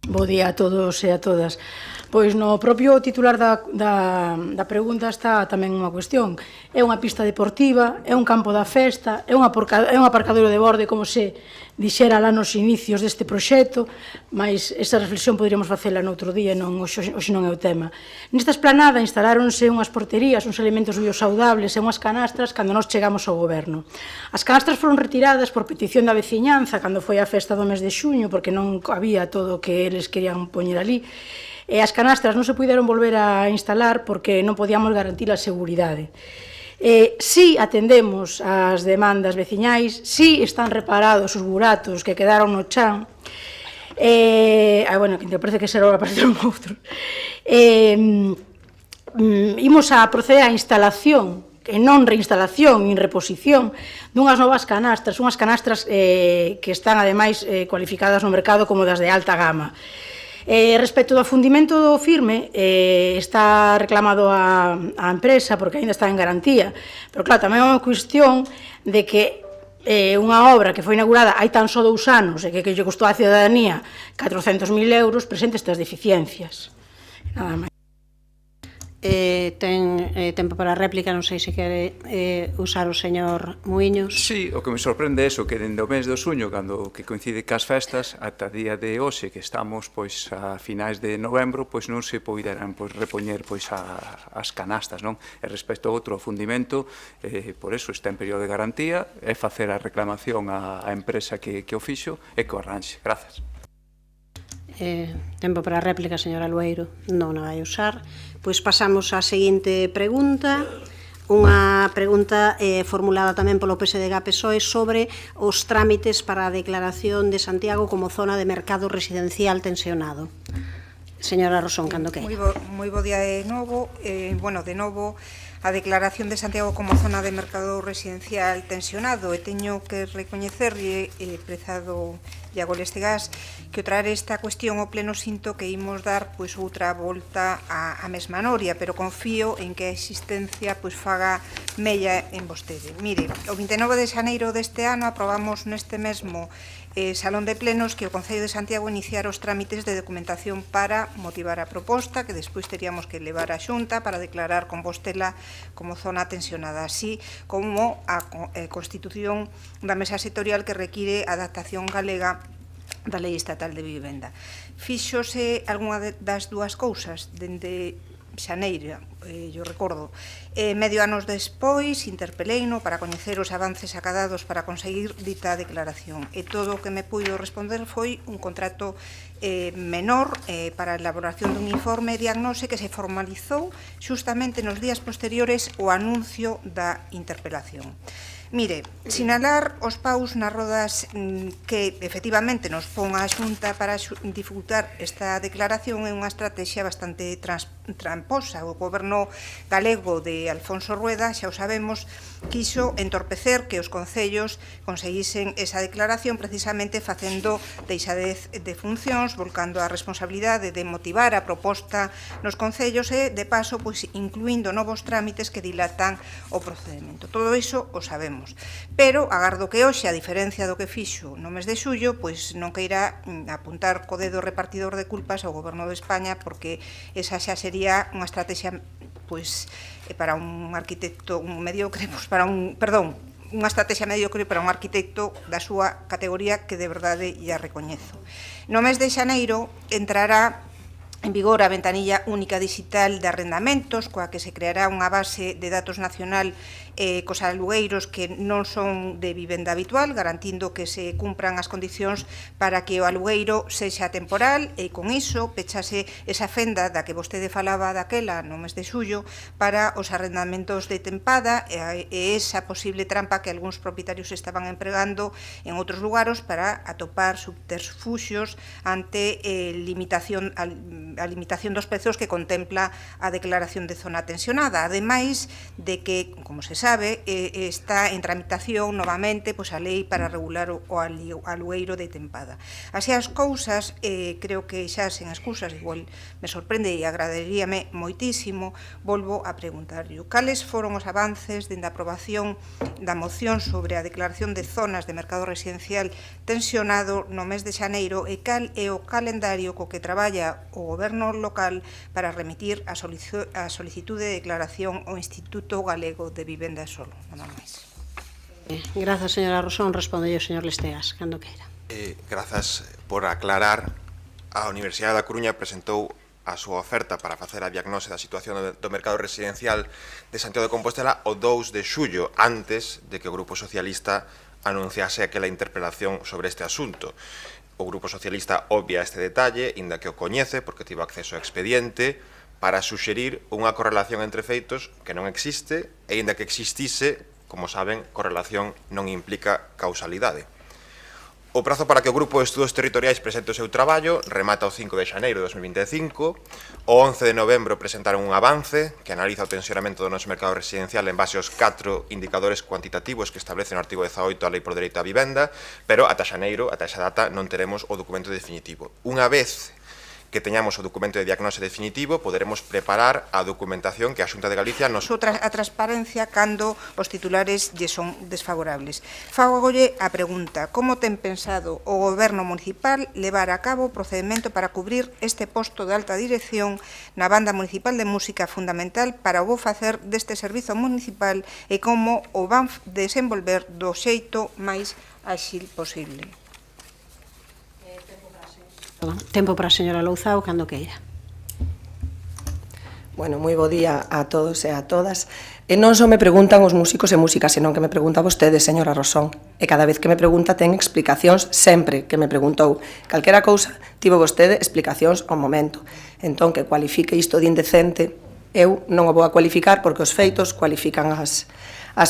Bo día a todos e a todas. Pois no propio titular da pregunta está tamén unha cuestión. É unha pista deportiva, é un campo da Festa, é un aparcadoiro de borde, como se dixera lá nos inicios deste proxecto, mas esa reflexión poderíamos facela noutro día, hoxe non é o tema. Nesta esplanada instaláronse unhas porterías, uns elementos biosaudables e unhas canastras cando nós chegamos ao goberno. As canastras foron retiradas por petición da veciñanza cando foi a festa do mes de xuño, porque non había todo o que eles querían poñer ali, e as canastras non se puideron volver a instalar porque non podíamos garantir a seguridade. Si atendemos as demandas veciñais, si están reparados os buratos que quedaron no chan, bueno, que parece que será apareceron outros, imos a proceder á instalación, e non reinstalación, nin reposición, dunhas novas canastras, unhas canastras que están, ademais, cualificadas no mercado como das de alta gama. Respecto do afundimento do firme, está reclamado a empresa porque ainda está en garantía, pero claro, tamén é unha cuestión de que unha obra que foi inaugurada hai tan só 2 anos e que lle custou á cidadanía 400.000 euros presente estas deficiencias. Nada máis. Ten tempo para a réplica, non sei se quere usar o señor Muiños. Sí, o que me sorprende é eso, que dende o mes de xuño, cando que coincide cas festas, ata día de hoxe, que estamos pois a finais de novembro, pois non se poideran pois repoñer pois as canastas, non? E respecto ao outro afundimento, por eso está en período de garantía, é facer a reclamación á empresa que o fixo e que o arranxe. Grazas. Tempo para a réplica, señora Lueiro. Non a vai usar. Pois pasamos á seguinte pregunta, unha pregunta formulada tamén polo PSDG-PSOE sobre os trámites para a declaración de Santiago como zona de mercado residencial tensionado. Señora Rosón, cando queira. Moi bo día de novo. Bueno, de novo, a declaración de Santiago como zona de mercado residencial tensionado, e teño que recoñecerlle, prezado Iago Lestegas, que ao traer esta cuestión ao pleno sinto que imos dar pois outra volta á mesma noria, pero confío en que a existencia pois faga mella en vostede. Mire, o 29 de xaneiro deste ano aprobamos neste mesmo Salón de Plenos que o Concello de Santiago iniciara os trámites de documentación para motivar a proposta que despois teríamos que levar á Xunta para declarar Compostela como zona tensionada, así como a constitución da mesa sectorial que require a adaptación galega da Lei Estatal de Vivenda. Fíxose algunha das dúas cousas dende xaneiro, yo recordo. Medio anos despois, interpeleino para coñecer os avances acadados para conseguir dita declaración. E todo o que me puido responder foi un contrato menor para a elaboración dun informe de diagnose que se formalizou xustamente nos días posteriores ao anuncio da interpelación. Mire, sinalar os paus nas rodas que efectivamente nos pon a Xunta para dificultar esta declaración é unha estrategia bastante tramposa. O goberno galego de Alfonso Rueda, xa o sabemos, quiso entorpecer que os concellos conseguisen esa declaración precisamente facendo deixadez de funcións, volcando a responsabilidade de motivar a proposta nos concellos e, de paso, incluindo novos trámites que dilatan o procedimento. Todo iso o sabemos. Pero agardo que hoxe, a diferencia do que fixo no mes de xullo, pois non queira apuntar co dedo repartidor de culpas ao goberno de España, porque esa xa sería unha estrategia pois para un arquitecto mediocre, pois para unha estrategia mediocre para un arquitecto da súa categoría que de verdade ya recoñezo. No mes de xaneiro entrará en vigor a ventanilla única digital de arrendamentos, coa que se creará unha base de datos nacional cos alugueiros que non son de vivenda habitual, garantindo que se cumpran as condicións para que o alugueiro sexa temporal e con iso pechase esa fenda da que vostede falaba daquela no mes de xullo para os arrendamentos de tempada e esa posible trampa que algúns propietarios estaban empregando en outros lugares para atopar subterfuxios ante a limitación dos prezos que contempla a declaración de zona tensionada, ademais de que, como se sabe, está en tramitación novamente a lei para regular o alugueiro de tempada. Así as cousas, creo que xa sen excusas, igual me sorprende e agradaríame moitísimo, volvo a preguntarlo. Cales foron os avances dende a aprobación da moción sobre a declaración de zonas de mercado residencial tensionado no mes de xaneiro e cal é o calendario co que traballa o goberno local para remitir a solicitude de declaración ao Instituto Galego de Vivenda Solo. Nada máis. Grazas, señora Rosón. Responde o señor Lesteas, cando queira. Grazas por aclarar. A Universidade da Coruña presentou a súa oferta para facer a diagnose da situación do mercado residencial de Santiago de Compostela o 2 de xullo, antes de que o Grupo Socialista anunciase aquela interpelación sobre este asunto. O Grupo Socialista obvia este detalle, inda que o coñece, porque tivo acceso ao expediente, para suxerir unha correlación entre feitos que non existe, e inda que existise, como saben, correlación non implica causalidade. O prazo para que o Grupo de Estudos Territoriais presente o seu traballo remata o 5 de xaneiro de 2025. O 11 de novembro presentaron un avance que analiza o tensionamento do noso mercado residencial en base aos 4 indicadores cuantitativos que establece no artigo 18 a Lei por Dereito á Vivenda, pero ata xaneiro, ata esa data, non teremos o documento definitivo. Unha vez que teñamos o documento de diagnose definitivo, poderemos preparar a documentación que a Xunta de Galicia nos... A transparencia cando os titulares lle son desfavorables. Fágolle a pregunta: como ten pensado o Goberno municipal levar a cabo o procedimento para cubrir este posto de alta dirección na Banda Municipal de Música fundamental para o bo facer deste servizo municipal e como o van desenvolver do xeito máis áxil posible? Tempo para a señora Louzao, cando queira. Bueno, moi bo día a todos e a todas. E non só me preguntan os músicos e músicas, senón que me pregunta vostede, señora Rosón. E cada vez que me pregunta ten explicacións, sempre que me preguntou calquera cousa, tivo vostede explicacións ao momento. Entón, que cualifique isto de indecente, eu non o vou a cualificar porque os feitos cualifican as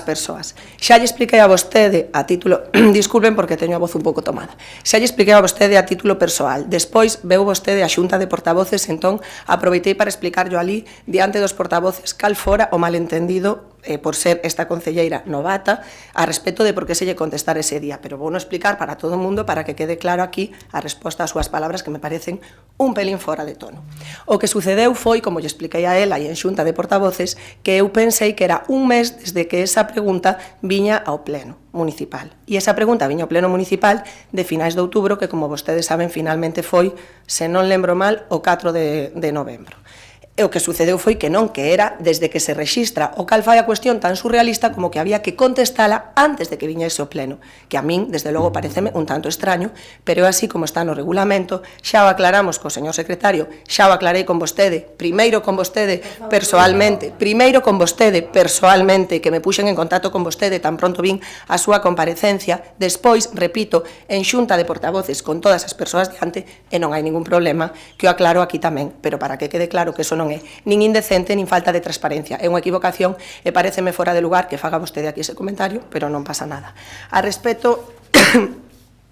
persoas. Xa lle expliquei a vostede a título, disculpen porque teño a voz un pouco tomada, xa lle expliquei a vostede a título persoal, despois veu vostede a xunta de portavoces, entón aproveitei para explicarlo ali diante dos portavoces cal fora o malentendido por ser esta concelleira novata a respecto de por que se lle contestar ese día, pero vou non explicar para todo o mundo para que quede claro aquí a resposta ás súas palabras que me parecen un pelín fora de tono. O que sucedeu foi, como lle expliquei a ela e en xunta de portavoces, que eu pensei que era un mes desde que esa pregunta viña ao pleno municipal. E esa pregunta viña ao pleno municipal de finais de outubro, que como vostedes saben finalmente foi, se non lembro mal, o 4 de novembro. E o que sucedeu foi que non, que era desde que se rexistra, o cal fai a cuestión tan surrealista como que había que contestala antes de que viñese o pleno, que a min, desde logo, pareceme un tanto extraño, pero así como está no regulamento, xa o aclaramos co señor secretario, xa o aclarei con vostede, primeiro con vostede persoalmente, que me puxen en contacto con vostede tan pronto vin a súa comparecencia, despois, repito, en xunta de portavoces con todas as persoas diante, e non hai ningún problema, que o aclaro aquí tamén, pero para que quede claro que eso non é nin indecente nin falta de transparencia. É unha equivocación e pareceme fora de lugar que faga vostede aquí ese comentario, pero non pasa nada. A respecto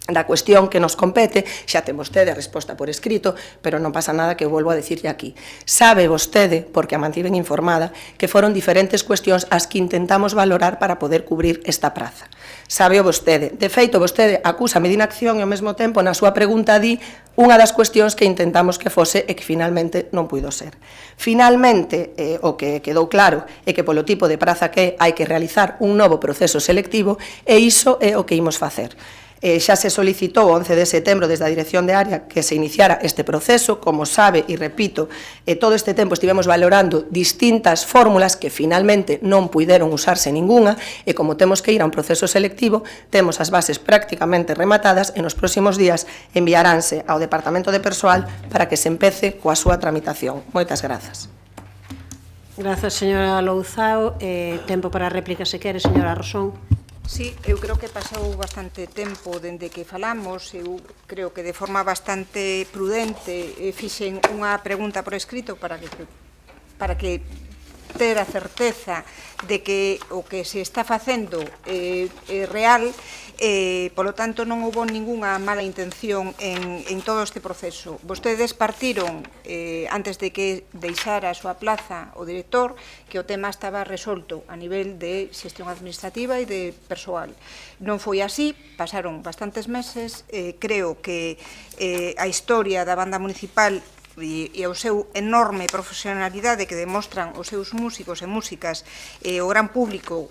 da cuestión que nos compete, xa ten vostede a resposta por escrito, pero non pasa nada que eu volvo a dicirlle aquí. Sabe vostede, porque a mantiven informada, que foron diferentes cuestións as que intentamos valorar para poder cubrir esta praza. Sabe vostede. De feito, vostede acúsame de inacción e ao mesmo tempo na súa pregunta di unha das cuestións que intentamos que fose e que finalmente non puido ser. Finalmente, o que quedou claro é que polo tipo de praza que hai que realizar un novo proceso selectivo e iso é o que imos facer. Xa se solicitou o 11 de setembro desde a Dirección de Área que se iniciara este proceso. Como sabe, e repito, todo este tempo estivemos valorando distintas fórmulas que finalmente non puideron usarse ninguna e como temos que ir a un proceso selectivo, temos as bases prácticamente rematadas e nos próximos días enviaránse ao Departamento de Persoal para que se empece coa súa tramitación. Moitas grazas. Grazas, señora Louzao. Tempo para a réplica, se quere, señora Rosón. Sí, eu creo que pasou bastante tempo dende que falamos. Eu creo que de forma bastante prudente fixen unha pregunta por escrito para que ter a certeza de que o que se está facendo é real. Polo tanto, non houve ningunha mala intención en todo este proceso. Vostedes partiron, antes de que deixara a súa plaza o director, que o tema estaba resolto a nivel de xestión administrativa e de persoal. Non foi así, pasaron bastantes meses. Creo que a historia da banda municipal e o seu enorme profesionalidade que demostran os seus músicos e músicas e o gran público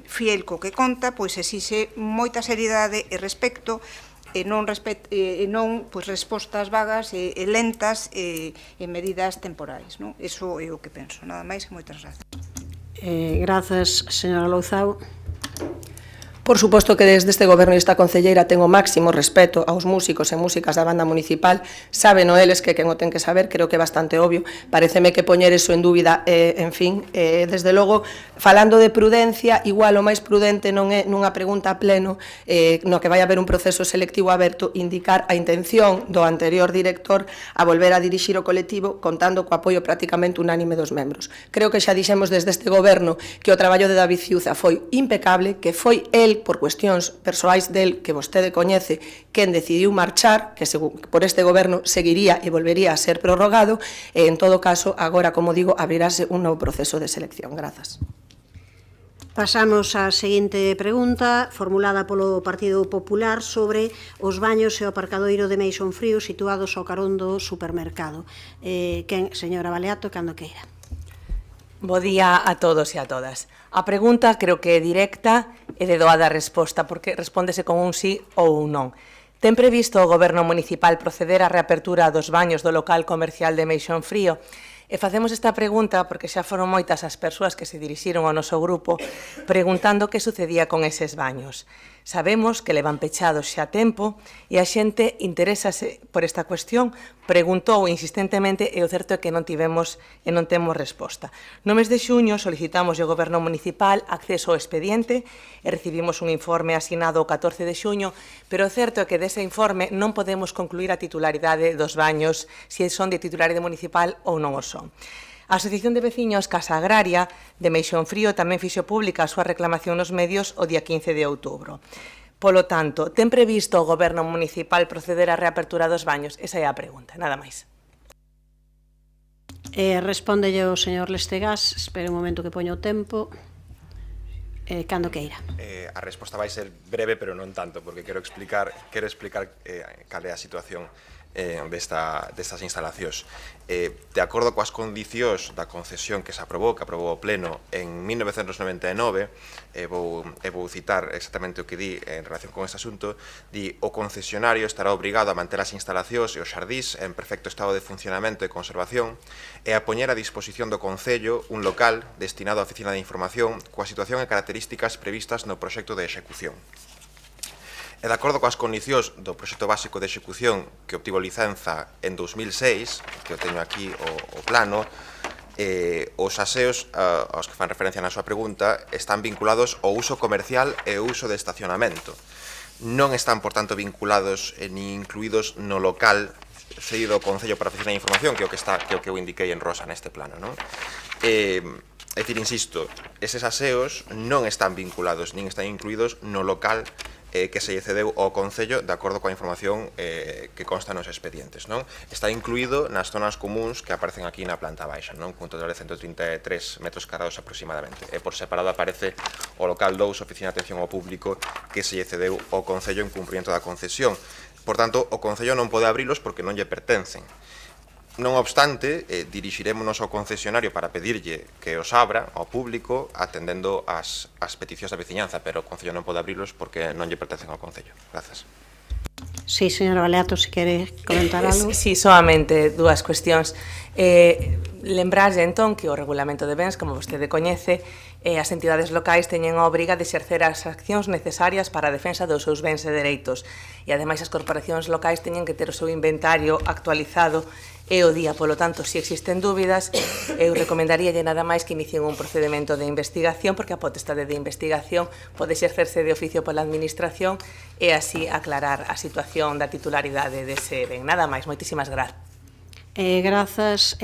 fiel co que conta, pois exixe moita seriedade e respecto e non respostas vagas e lentas e medidas temporais. Iso é o que penso. Nada máis e moitas grazas. Grazas, señora Louzao. Por suposto que desde este goberno e esta concelleira ten o máximo respeto aos músicos e músicas da banda municipal. Saben eles que quen o ten que saber, creo que é bastante obvio. Pareceme que poñer eso en dúbida, en fin, desde logo, falando de prudencia, igual o máis prudente non é nunha pregunta a pleno, no que vai haber un proceso selectivo aberto, indicar a intención do anterior director a volver a dirixir o colectivo contando co apoio prácticamente unánime dos membros. Creo que xa dixemos desde este goberno que o traballo de David Ciuza foi impecable, que foi el por cuestións persoais del que vostede coñece, quen decidiu marchar, que por este goberno seguiría e volvería a ser prorrogado, e en todo caso, agora, como digo, abrirase un novo proceso de selección. Grazas. Pasamos á seguinte pregunta, formulada polo Partido Popular, sobre os baños e o aparcadoiro de Meixón Frío situados ao carón do supermercado. Señora Baleato, cando queira. Bo día a todos e a todas. A pregunta creo que é directa e de doada resposta, porque respóndese con un sí ou un non. Ten previsto o Goberno Municipal proceder á reapertura dos baños do local comercial de Meixón Frío? E facemos esta pregunta porque xa foron moitas as persoas que se dirixiron ao noso grupo preguntando que sucedía con eses baños. Sabemos que levan pechados xa tempo e a xente interésase por esta cuestión, preguntou insistentemente e o certo é que non temos resposta. No mes de xuño solicitamos ao Goberno Municipal acceso ao expediente e recibimos un informe asinado o 14 de xuño, pero o certo é que dese informe non podemos concluir a titularidade dos baños, se son de titularidade municipal ou non o son. A Asociación de Veciños Casa Agraria de Meixón Frío tamén fixo pública a súa reclamación nos medios o día 15 de outubro. Polo tanto, ten previsto o Goberno Municipal proceder á reapertura dos baños? Esa é a pregunta, nada máis. Respóndelle o señor Lestegás, espere un momento que poño o tempo. Cando queira. A resposta vai ser breve, pero non tanto, porque quero explicar cal é a situación destas instalacións. De acordo coas condicións da concesión que aprobou o Pleno en 1999, vou citar exactamente o que di en relación con este asunto, di: o concesionario estará obrigado a manter as instalacións e os xardís en perfecto estado de funcionamento e conservación e a poñer a disposición do Concello un local destinado á Oficina de Información coa situación e características previstas no proxecto de execución. E de acordo coas condicións do proxecto básico de execución que obtivo licenza en 2006, que eu teño aquí o plano, os aseos aos que fan referencia na súa pregunta están vinculados ao uso comercial e ao uso de estacionamento. Non están, por tanto, vinculados ni incluídos no local cedido ao Concello para oficina de información, que é o que eu indiquei en rosa neste plano, non? É dicir, insisto, eses aseos non están vinculados, nin están incluídos no local que se lle cedeu ao Concello de acordo coa información que consta nos expedientes, non? Está incluído nas zonas comuns que aparecen aquí na planta baixa, non? Cun total de 133 metros cuadrados aproximadamente. E por separado aparece o local 2, Oficina de Atención ao Público, que se lle cedeu ao Concello en cumprimento da concesión. Por tanto, o Concello non pode abrilos porque non lle pertencen. Non obstante, dirixirémonos ao concesionario para pedirlle que os abra ao público atendendo as peticións da veciñanza, pero o Concello non pode abrilos porque non lle pertencen ao Concello. Grazas. Sí, señora Baleato, se quere comentar algo. Sí, solamente dúas cuestións. Lembrarlle, entón, que o regulamento de bens, como vostede coñece, as entidades locais teñen a obriga de exercer as accións necesarias para a defensa dos seus bens e dereitos. E, ademais, as corporacións locais teñen que ter o seu inventario actualizado e o día. Polo tanto, se existen dúbidas, eu recomendaríalle nada máis que inicien un procedimento de investigación, porque a potestade de investigación pode exercerse de oficio pola administración e así aclarar a situación da titularidade dese ben. Nada máis, moitísimas grazas. Grazas.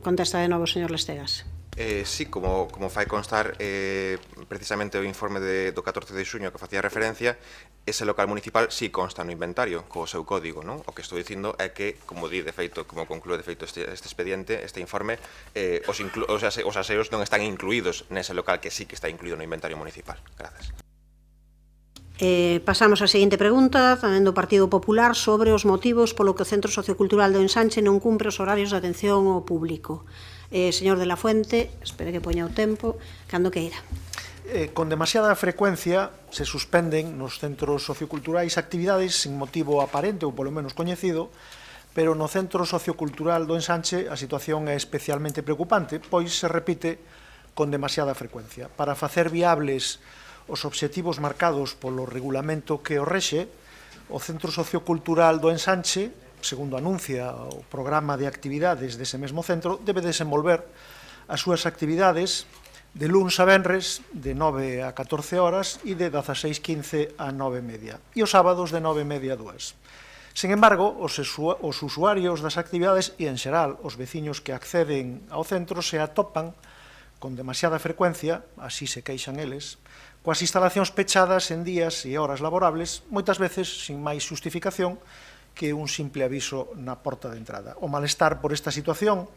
Contesta de novo, señor Lestegas. Sí, como fai constar precisamente o informe do 14 de xuño que facía referencia, ese local municipal sí consta no inventario, co seu código, non? O que estou dicindo é que, como di de feito, como conclúe de feito este expediente, este informe, os aseos non están incluídos nese local que sí que está incluído no inventario municipal. Grazas. Pasamos á seguinte pregunta, tamén do Partido Popular, sobre os motivos polo que o Centro Sociocultural do Ensanche non cumpre os horarios de atención ao público. Señor de la Fuente, espere que poña o tempo, cando queira. Con demasiada frecuencia se suspenden nos centros socioculturais actividades sin motivo aparente ou polo menos coñecido, pero no Centro Sociocultural do Ensanche a situación é especialmente preocupante, pois se repite con demasiada frecuencia. Para facer viables os obxectivos marcados polo regulamento que o rexe, o Centro Sociocultural do Ensanche, segundo anuncia o programa de actividades dese mesmo centro, debe desenvolver as súas actividades de luns a venres de 9 a 14 horas e de 16:15 a 9:30, e os sábados de 9:30 a 2. Sen embargo, os usuarios das actividades e, en xeral, os veciños que acceden ao centro se atopan con demasiada frecuencia, así se queixan eles, coas instalacións pechadas en días e horas laborables, moitas veces sin máis xustificación que un simple aviso na porta de entrada. O malestar por esta situación,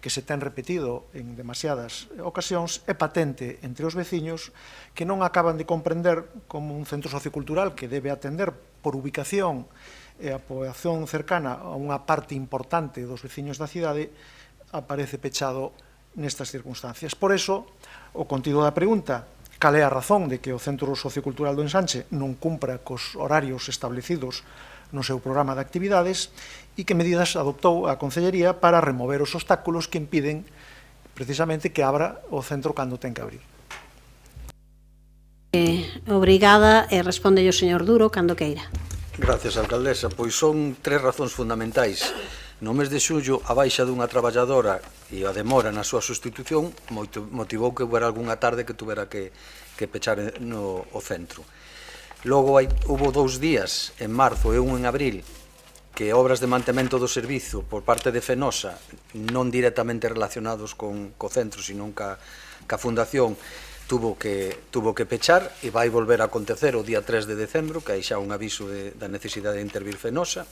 que se ten repetido en demasiadas ocasións, é patente entre os veciños que non acaban de comprender como un centro sociocultural que debe atender por ubicación e a poboación cercana a unha parte importante dos veciños da cidade aparece pechado nestas circunstancias. Por eso, o contido da pregunta, cal é a razón de que o Centro Sociocultural do Ensanche non cumpra cos horarios establecidos no seu programa de actividades e que medidas adoptou a Concellería para remover os obstáculos que impiden precisamente que abra o centro cando ten que abrir. Obrigada, e responde o señor Duro cando queira. Gracias, alcaldesa. Pois son tres razóns fundamentais. No mes de xullo, a baixa dunha traballadora e a demora na súa sustitución motivou que houbera algunha tarde que tuvera que pechar o centro. Logo, houve 2 días, en marzo e un en abril, que obras de mantemento do servizo por parte de Fenosa, non directamente relacionados co centro, sino ca fundación, tuvo que pechar e vai volver a acontecer o día 3 de decembro, que hai xa un aviso da necesidade de intervir Fenosa.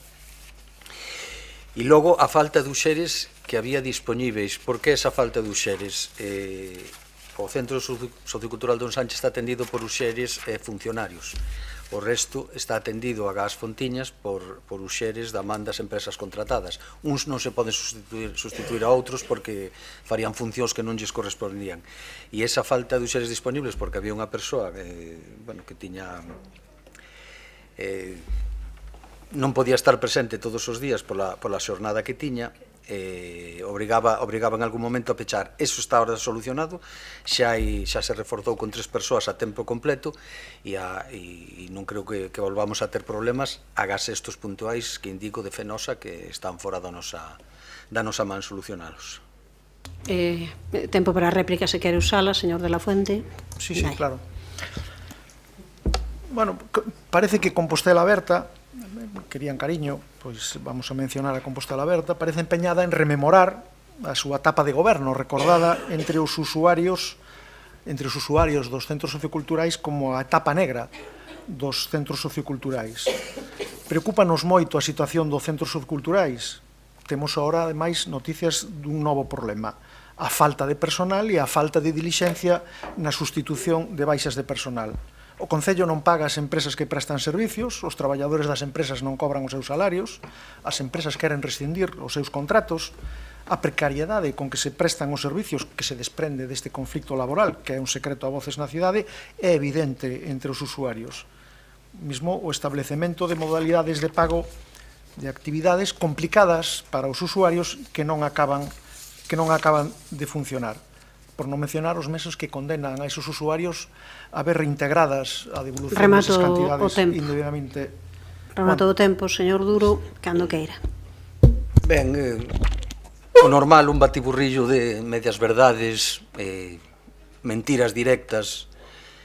E logo, a falta de uxeres que había dispoñíveis. Por que esa falta de uxeres? O Centro Sociocultural do Ensanche está atendido por uxeres funcionarios. O resto está atendido a gas fontiñas por uxeres da man das empresas contratadas. Uns non se poden sustituir a outros porque farían funcións que non lles correspondían. E esa falta de uxeres disponibles, porque había unha persoa que tiña... non podía estar presente todos os días pola xornada que tiña, obrigaba en algún momento a pechar. Eso está ahora solucionado, xa se reforzou con 3 persoas a tempo completo e non creo que volvamos a ter problemas, agase estos puntuais que indico de Fenosa que están fora da nosa man solucionalos. Tempo para a réplica, se quere usala, señor de la Fuente. Sí, claro. Bueno, parece que Compostela Aberta querían cariño, pois vamos a mencionar a Compostela Aberta, parece empeñada en rememorar a súa etapa de goberno, recordada entre os usuarios dos centros socioculturais como a etapa negra dos centros socioculturais. Preocúpanos moito a situación dos centros socioculturais. Temos agora, ademais, noticias dun novo problema: a falta de personal e a falta de dilixencia na sustitución de baixas de personal. O Concello non paga as empresas que prestan servicios, os traballadores das empresas non cobran os seus salarios, as empresas queren rescindir os seus contratos, a precariedade con que se prestan os servicios que se desprende deste conflicto laboral, que é un secreto a voces na cidade, é evidente entre os usuarios. Mismo o establecemento de modalidades de pago de actividades complicadas para os usuarios que non acaban de funcionar. Por non mencionar os meses que condenan a esos usuarios a ver reintegradas a devolución desas cantidades indebidamente. Remato o tempo, señor Duro, cando queira. Ben, o normal, un batiburrillo de medias verdades, mentiras directas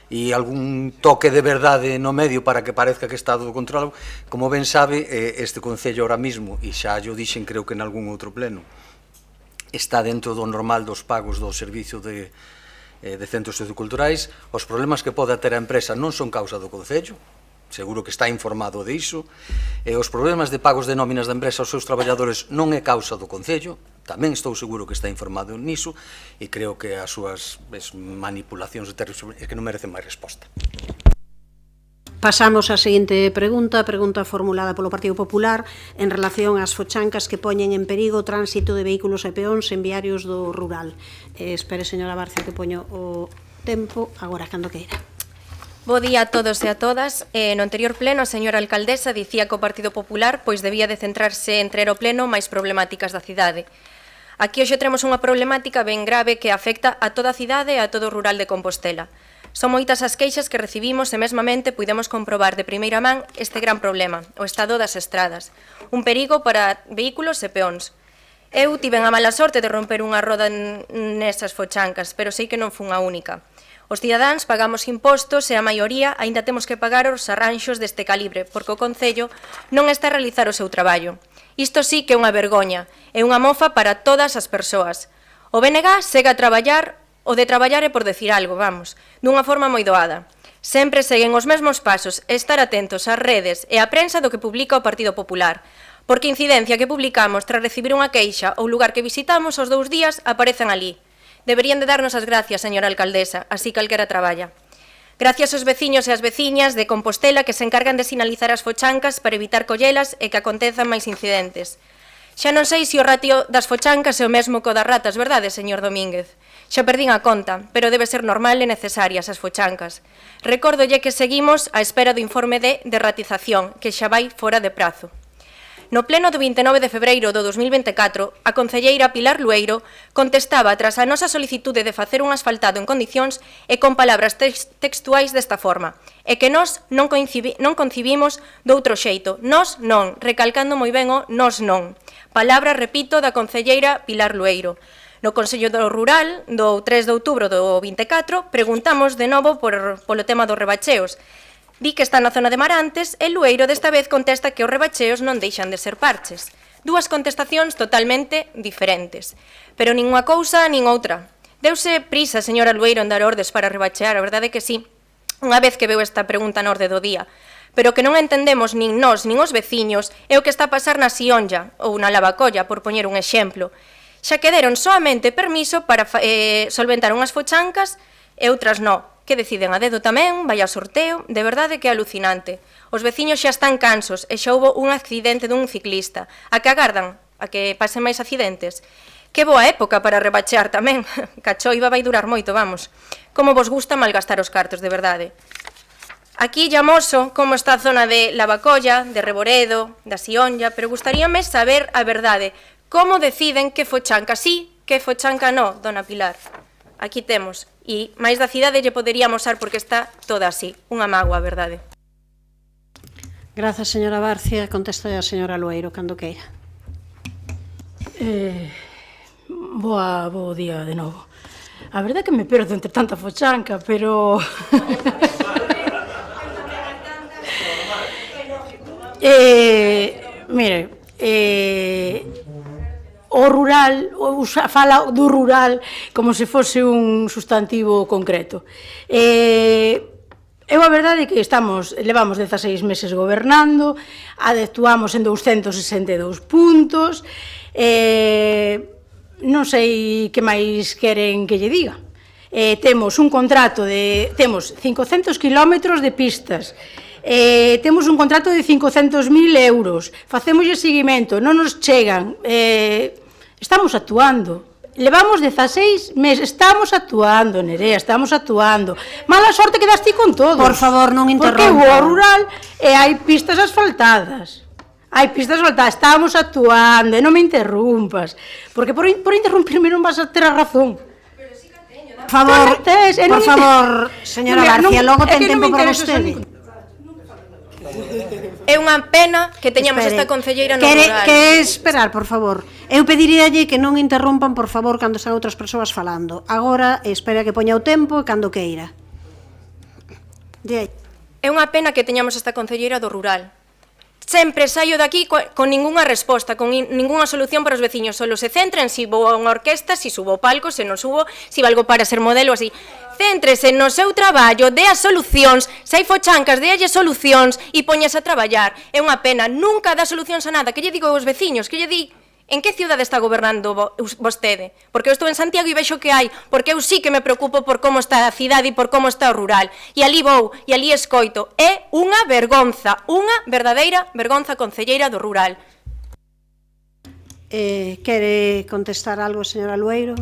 e algún toque de verdade no medio para que parezca que está todo controlado. Como ben sabe, este Concello ahora mismo, e xa yo dixen creo que en algún outro pleno, está dentro do normal dos pagos do servicio de centros socioculturais. Os problemas que pode ter a empresa non son causa do Concello, seguro que está informado diso, e os problemas de pagos de nóminas da empresa aos seus traballadores non é causa do Concello, tamén estou seguro que está informado niso, e creo que as súas manipulacións é que non merecen máis resposta. Pasamos á seguinte pregunta formulada polo Partido Popular en relación ás fochancas que poñen en perigo o tránsito de vehículos e peóns en viarios do rural. Espere, señora Barcia, que poño o tempo agora cando queira. Bo día a todos e a todas. No anterior pleno, a señora alcaldesa dicía que o Partido Popular pois debía de centrarse en traer ao pleno máis problemáticas da cidade. Aquí hoxe temos unha problemática ben grave que afecta a toda a cidade e a todo o rural de Compostela. Son moitas as queixas que recibimos e mesmamente puidemos comprobar de primeira man este gran problema, o estado das estradas, un perigo para vehículos e peóns. Eu tiven a mala sorte de romper unha roda nesas fochancas, pero sei que non fun a única. Os cidadáns pagamos impostos e a maioría aínda temos que pagar os arranxos deste calibre, porque o Concello non está a realizar o seu traballo. Isto sí que é unha vergoña, é unha mofa para todas as persoas. O BNG segue a traballar, o de traballar é por decir algo, vamos, dunha forma moi doada. Sempre seguen os mesmos pasos e estar atentos ás redes e á prensa do que publica o Partido Popular, porque incidencia que publicamos tras recibir unha queixa ou lugar que visitamos aos 2 días aparecen ali. Deberían de darnos as gracias, señora alcaldesa, así calquera traballa. Gracias aos veciños e as veciñas de Compostela que se encargan de sinalizar as fochancas para evitar collelas e que acontezan máis incidentes. Xa non sei se o ratio das fochancas é o mesmo que o das ratas, verdade, señor Domínguez? Xa perdín a conta, pero debe ser normal e necesarias as fochancas. Recórdolle que seguimos á espera do informe de derratización, que xa vai fora de prazo. No pleno do 29 de febreiro do 2024, a concelleira Pilar Lueiro contestaba tras a nosa solicitude de facer un asfaltado en condicións e con palabras textuais desta forma, e que nós non concibimos doutro xeito, nós non, recalcando moi ben o nós non. Palabra, repito, da concelleira Pilar Lueiro. No Consello do Rural, do 3 de outubro do 24, preguntamos de novo polo tema dos rebacheos. Di que está na zona de Marantes e Lueiro desta vez contesta que os rebacheos non deixan de ser parches. Dúas contestacións totalmente diferentes. Pero nin unha cousa nin outra. Deuse prisa, señora Lueiro, en dar ordes para rebachear, a verdade que sí, unha vez que veu esta pregunta na orde do día. Pero que non entendemos nin nós nin os veciños é o que está a pasar na Sionlla ou na Lavacolla, por poñer un exemplo. Xa que deron soamente permiso para solventar unhas fochancas e outras non. Que deciden a dedo tamén, vai ao sorteo, de verdade que é alucinante. Os veciños xa están cansos e xa houbo un accidente dun ciclista, a que agardan a que pasen máis accidentes. Que boa época para rebachear tamén, Cachoiva vai durar moito, vamos. Como vos gusta malgastar os cartos, de verdade. Aquí llamoso como está a zona de Lavacolla, de Reboredo, da Sionlla, pero gustaríame saber a verdade, como deciden que fochanca sí, que fochanca no, dona Pilar. Aquí temos. E máis da cidade lle poderíamos usar porque está toda así. Unha mágoa, verdade. Grazas, señora Barcia. Contesta a señora Lueiro, cando queira. Bo día de novo. A verdade é que me perdo entre tanta fochanca, pero... Mire, o rural, fala do rural como se fose un sustantivo concreto. Eu a verdade é que levamos 16 meses gobernando, actuamos en 262 puntos, non sei que máis queren que lle diga. Temos un contrato temos 500 kilómetros de pistas, temos un contrato de 500.000 euros, facemoslle seguimento, non nos chegan, estamos actuando. Levamos 16 meses, estamos actuando, Nerea, estamos actuando. Mala sorte que das ti con todos. Por favor, non interrompa. Porque o rural hai pistas asfaltadas. Estamos actuando, e non me interrumpas. Porque por interrumpirme non vas a ter a razón. Por favor, señora García, logo ten tempo para vostede. É unha pena que teñamos esta concelleira no rural. Que esperar, por favor. Eu pediríalle que non interrompan, por favor, cando están outras persoas falando. Agora, espera que poña o tempo e cando queira. É unha pena que teñamos esta concelleira do rural. Sempre saio daqui con ningunha resposta, con ningunha solución para os veciños. Solo se centran si vou a unha orquesta, si subo o palco, se non subo, si valgo para ser modelo, así. Céntrese no seu traballo, dé as solucións, se hai fochancas, déalle solucións e poñase a traballar. É unha pena, nunca dá solucións a nada. Que lle digo aos veciños? Que lle di? En que cidade está gobernando vostede? Porque eu estou en Santiago e vexo que hai, porque eu sí que me preocupo por como está a cidade e por como está o rural. E ali vou, e ali escoito. É unha vergonza, unha verdadeira vergonza concelleira do rural. Quere contestar algo, señora Lueiro?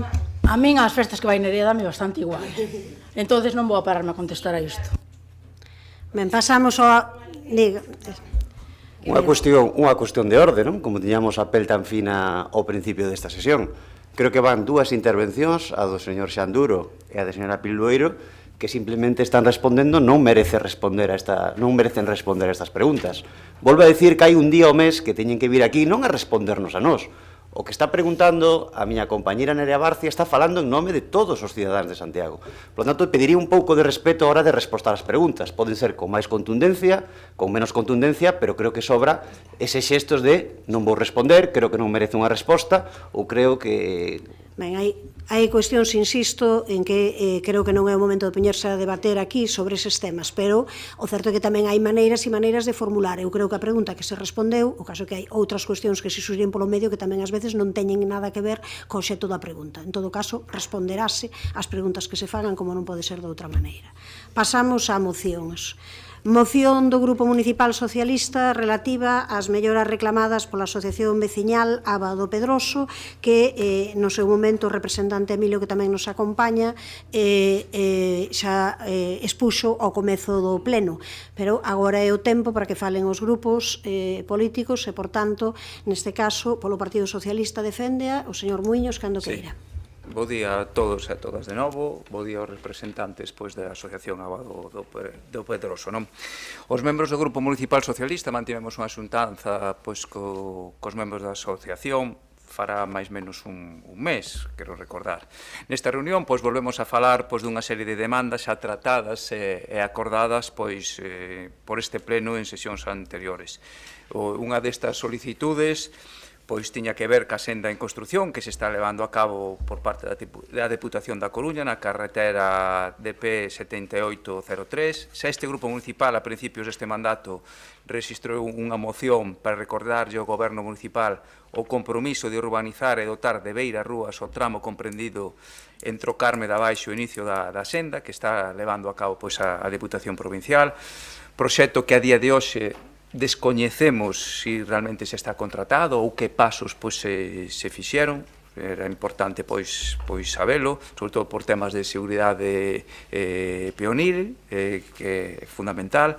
A min as festas que vai Nerea dame bastante igual. Entonces non vou a pararme a contestar a isto. Ben, pasamos ao... Unha cuestión de orde, non? Como tiñamos a pel tan fina ao principio desta sesión. Creo que van dúas intervencións, a do señor Xanduro e a da señora Pilueiro, que simplemente están respondendo, non merecen responder a estas preguntas. Volvo a decir que hai un día ao mes que teñen que vir aquí non a respondernos a nós. O que está preguntando a miña compañera Nerea Barcia está falando en nome de todos os cidadáns de Santiago. Por lo tanto, pediría un pouco de respeto a hora de respostar as preguntas. Poden ser con máis contundencia, con menos contundencia, pero creo que sobra eses xestos de non vou responder, creo que non merece unha resposta, ou creo que... Ben, hai cuestións, insisto, en que creo que non é o momento de poñerse a debater aquí sobre eses temas, pero o certo é que tamén hai maneiras e maneiras de formular. Eu creo que a pregunta que se respondeu, o caso que hai outras cuestións que se surgen polo medio que tamén ás veces non teñen nada que ver co obxecto da pregunta. En todo caso, responderase as preguntas que se fagan como non pode ser de outra maneira. Pasamos a mocións. Moción do Grupo Municipal Socialista relativa ás melloras reclamadas pola Asociación Veciñal Aba do Pedroso, que no seu momento o representante Emilio, que tamén nos acompaña, xa expuxo ao comezo do pleno. Pero agora é o tempo para que falen os grupos políticos e, por tanto, neste caso, polo Partido Socialista defende o señor Muiños cando queira. Bo día a todos e a todas de novo, bo día aos representantes da Asociación Aba do Pedroso. Os membros do Grupo Municipal Socialista mantivemos unha xuntanza cos membros da asociación fará máis menos un mes, quero recordar. Nesta reunión volvemos a falar dunha serie de demandas xa tratadas e acordadas por este pleno en sesións anteriores. Unha destas solicitudes tiña que ver ca senda en construción que se está levando a cabo por parte da Deputación da Coruña na carretera DP 7803. Xa este grupo municipal a principios deste mandato rexistrou unha moción para recordarlle ao Goberno municipal o compromiso de urbanizar e dotar de beiras rúas o tramo comprendido entre o Carme de Abaixo e o inicio da senda que está levando a cabo a Deputación Provincial. Proxecto que a día de hoxe descoñecemos se realmente se está contratado ou que pasos se fixeron. Era importante sabelo, sobre todo por temas de seguridade peonil, que é fundamental.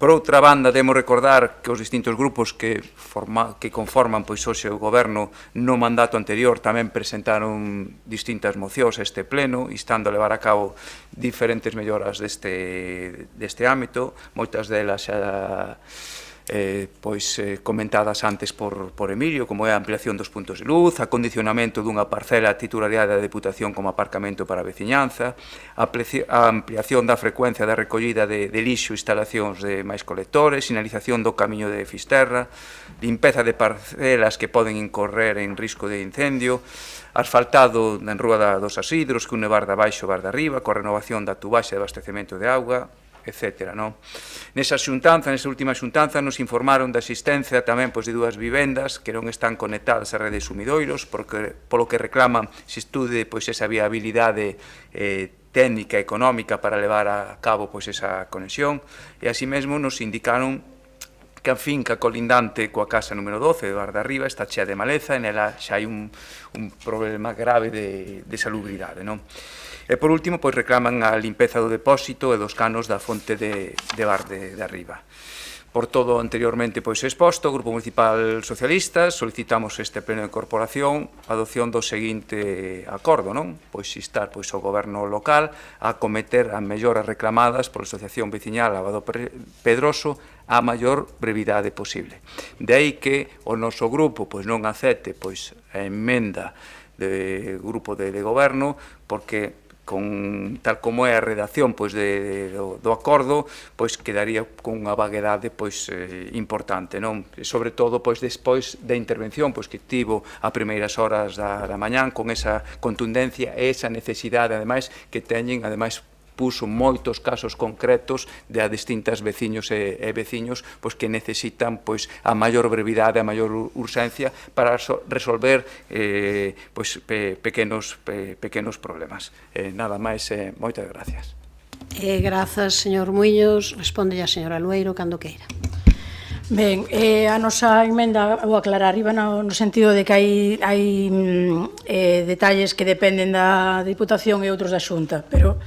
Por outra banda, debemos recordar que os distintos grupos que conforman hoxe o goberno no mandato anterior tamén presentaron distintas mocións a este pleno, instando a levar a cabo diferentes melloras deste ámbito, moitas delas comentadas antes por Emilio, como é a ampliación dos puntos de luz, acondicionamento dunha parcela titularidade da Deputación como aparcamento para a veciñanza, a ampliación da frecuencia da recollida de lixo, instalacións de máis colectores, sinalización do camiño de Fisterra, limpeza de parcelas que poden incorrer en risco de incendio, asfaltado en Rúa dos Asidros, que une Barda Baixo e Barda Arriba, coa renovación da tubaxe de abastecemento de auga, etc. Nesa última xuntanza, nos informaron da existencia tamén de dúas vivendas que non están conectadas á rede de sumidoiros, polo que reclaman se estude esa viabilidade técnica e económica para levar a cabo esa conexión, e así mesmo nos indicaron que a finca colindante coa casa número 12 de Barda Arriba está chea de maleza e nela xa hai un problema grave de salubridade. E por último, reclaman a limpeza do depósito e dos canos da fonte de Barde de Arriba. Por todo anteriormente exposto, o Grupo Municipal Socialista solicitamos este pleno de corporación a adopción do seguinte acordo, instar ao Goberno local a acometer as melloras reclamadas pola Asociación Veciñal Abado Pedroso a maior brevidade posible. De aí que o noso grupo non acepte a emenda do grupo de Goberno, porque tal como é a redacción do acordo, quedaría con unha vaguedade importante, sobre todo despois da intervención que tivo a primeiras horas da mañán, con esa contundencia e esa necesidade, ademais, que teñen, puso moitos casos concretos de a distintas veciños e veciños que necesitan a maior brevidade, a maior urxencia para resolver pequenos problemas. Nada máis, moitas gracias. Grazas, señor Muiños. Responde a señora Lueiro, cando queira. Ben, a nosa emenda, vou aclarar, iba no sentido de que hai detalles que dependen da Diputación e outros da Xunta, pero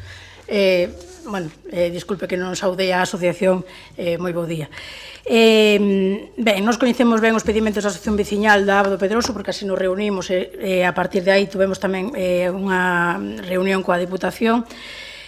disculpe que non saudei a asociación, moi bo día. Ben, nos coñecemos ben os pedimentos da Asociación Veciñal da Abado Pedroso, porque así nos reunimos e a partir de aí tuvemos tamén unha reunión coa Diputación,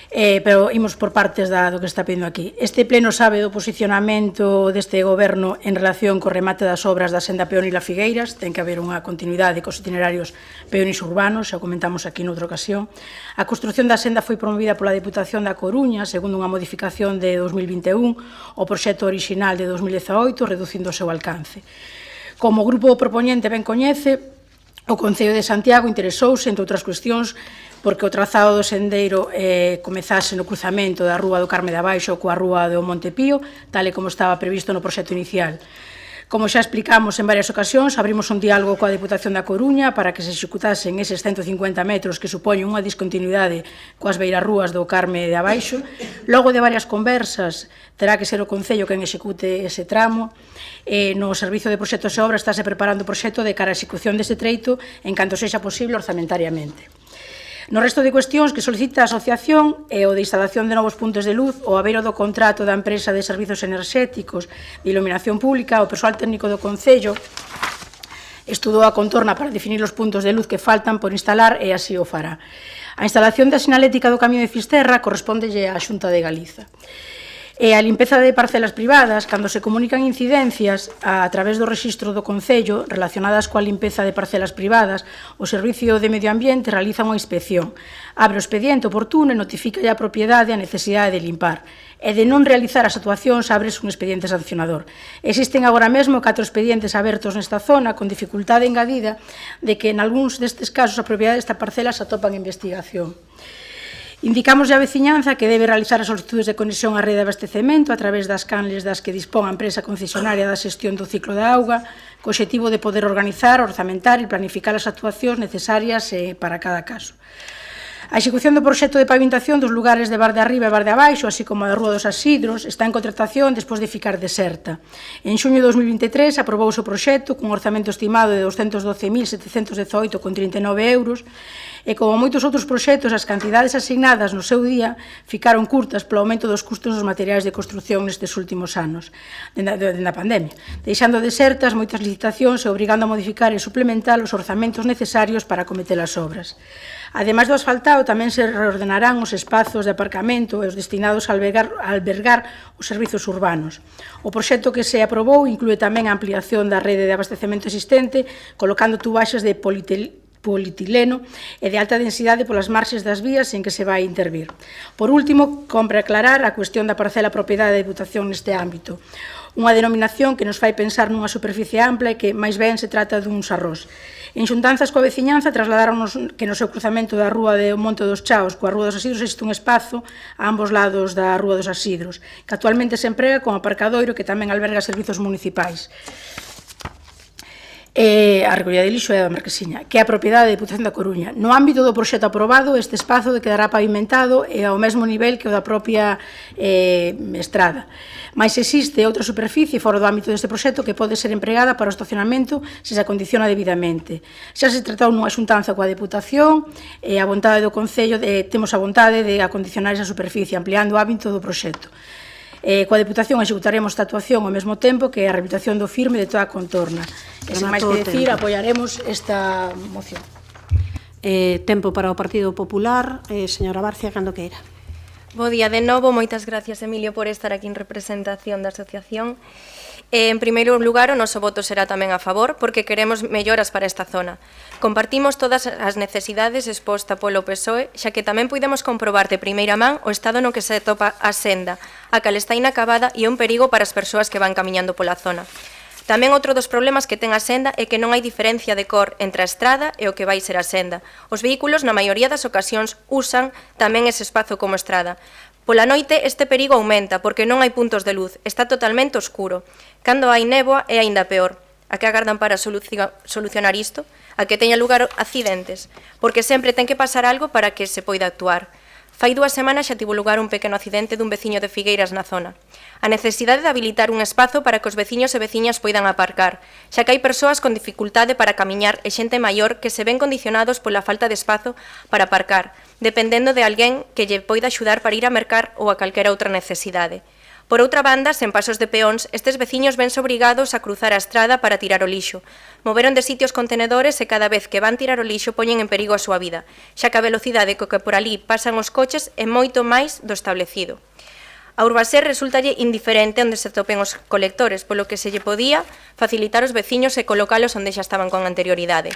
pero imos por partes do que está pedindo aquí. Este pleno sabe do posicionamento deste goberno en relación co remate das obras da senda Peónil a Figueiras. Ten que haber unha continuidade cos itinerarios peónis urbanos, xa comentamos aquí noutra ocasión. A construción da senda foi promovida pola Deputación da Coruña, segundo unha modificación de 2021, o proxecto orixinal de 2018, reducindo o seu alcance. Como o grupo propoñente ben coñece, o Concello de Santiago interesouse, entre outras cuestións, porque o trazado do sendeiro comezase no cruzamento da Rúa do Carme de Abaixo coa Rúa do Monte Pío, tal e como estaba previsto no proxecto inicial. Como xa explicamos en varias ocasións, abrimos un diálogo coa Deputación da Coruña para que se executasen eses 150 metros que supoñen unha discontinuidade coas beirarrúas do Carme de Abaixo. Logo de varias conversas, terá que ser o Concello quen execute ese tramo. No Servizo de Proxectos e Obras estáse preparando o proxecto de cara a execución dese treito en canto sexa posible orzamentariamente. No resto de cuestións que solicita a asociación é o de instalación de novos puntos de luz, o abeiro do contrato da empresa de servizos enerxéticos de iluminación pública. O persoal técnico do Concello estudou a contorna para definir os puntos de luz que faltan por instalar e así o fará. A instalación da sinalética do Camiño de Fisterra correspóndelle á Xunta de Galiza. E a limpeza de parcelas privadas, cando se comunican incidencias a través do rexistro do Concello relacionadas coa limpeza de parcelas privadas, o Servicio de Medio Ambiente realiza unha inspección, abre o expediente oportuno e notifica a propiedade a necesidade de limpar. E de non realizar as actuacións, abres un expediente sancionador. Existen agora mesmo 4 expedientes abertos nesta zona con dificultade engadida de que en algúns destes casos a propiedade desta parcela se atopa en investigación. Indicamos a veciñanza que debe realizar as solicitudes de conexión á rede de abastecemento a través das canles das que dispón a empresa concesionaria da xestión do ciclo da auga, co obxectivo de poder organizar, orzamentar e planificar as actuacións necesarias para cada caso. A execución do proxecto de pavimentación dos lugares de Barde Arriba e Barde Abaixo, así como a da Rúa dos Asidros, está en contratación despois de ficar deserta. En xuño de 2023 aprobouse o proxecto cun orzamento estimado de 212.718,39 euros e, como moitos outros proxectos, as cantidades asignadas no seu día ficaron curtas polo aumento dos custos dos materiais de construción nestes últimos anos, dende a pandemia, deixando desertas moitas licitacións e obrigando a modificar e suplementar os orzamentos necesarios para acometer as obras. Ademais do asfaltado, lado, tamén se reordenarán os espazos de aparcamento e os destinados a albergar os servizos urbanos. O proxecto que se aprobou inclúe tamén a ampliación da rede de abastecemento existente, colocando tubaxes de polietileno e de alta densidade polas marxes das vías en que se vai intervir. Por último, compre aclarar a cuestión da parcela propiedade da Deputación neste ámbito. Unha denominación que nos fai pensar nunha superficie ampla e que máis ben se trata duns arrós. En xuntanzas coa veciñanza trasladaronnos que no seu cruzamento da rúa de Monte dos Chaos coa rúa dos Asidros existe un espazo a ambos lados da rúa dos Asidros, que actualmente se emprega como aparcadoiro que tamén alberga servizos municipais. A recollida de lixo é da Marquesiña, que é a propiedade da Deputación da Coruña. No ámbito do proxecto aprobado, este espazo quedará pavimentado e ao mesmo nivel que o da propia estrada. Mais existe outra superficie fora do ámbito deste proxecto que pode ser empregada para o estacionamento se se acondiciona debidamente. Xa se tratou nunha xuntanza coa Deputación e a vontade do Concello, temos a vontade de acondicionar esa superficie, ampliando o ámbito do proxecto. Coa Deputación executaremos esta actuación ao mesmo tempo que a rehabilitación do firme de toda a contorna. E sen máis que decir, apoiaremos esta moción. Tempo para o Partido Popular. Señora Barcia, cando queira. Bo día de novo, moitas gracias, Emilio, por estar aquí en representación da asociación. En primeiro lugar, o noso voto será tamén a favor, porque queremos melloras para esta zona. Compartimos todas as necesidades exposta polo PSOE, xa que tamén podemos comprobar de primeira man o estado no que se topa a senda, a cal está inacabada e é un perigo para as persoas que van camiñando pola zona. Tamén outro dos problemas que ten a senda é que non hai diferencia de cor entre a estrada e o que vai ser a senda. Os vehículos, na maioría das ocasións, usan tamén ese espazo como estrada. Pola noite este perigo aumenta porque non hai puntos de luz, está totalmente oscuro. Cando hai néboa é aínda peor. A que agardan para solucionar isto? A que teña lugar accidentes? Porque sempre ten que pasar algo para que se poida actuar. Fai 2 semanas xa tivo lugar un pequeno accidente dun veciño de Figueiras na zona. A necesidade de habilitar un espazo para que os veciños e veciñas poidan aparcar, xa que hai persoas con dificultade para camiñar e xente maior que se ven condicionados pola falta de espazo para aparcar, dependendo de alguén que lle poida axudar para ir a mercar ou a calquera outra necesidade. Por outra banda, sen pasos de peóns, estes veciños vense obrigados a cruzar a estrada para tirar o lixo. Moveron de sitios contenedores e cada vez que van tirar o lixo poñen en perigo a súa vida, xa que a velocidade co que por ali pasan os coches é moito máis do establecido. A Urbaser resultalle indiferente onde se topen os colectores, polo que se lle podía facilitar os veciños e colocalos onde xa estaban con anterioridade.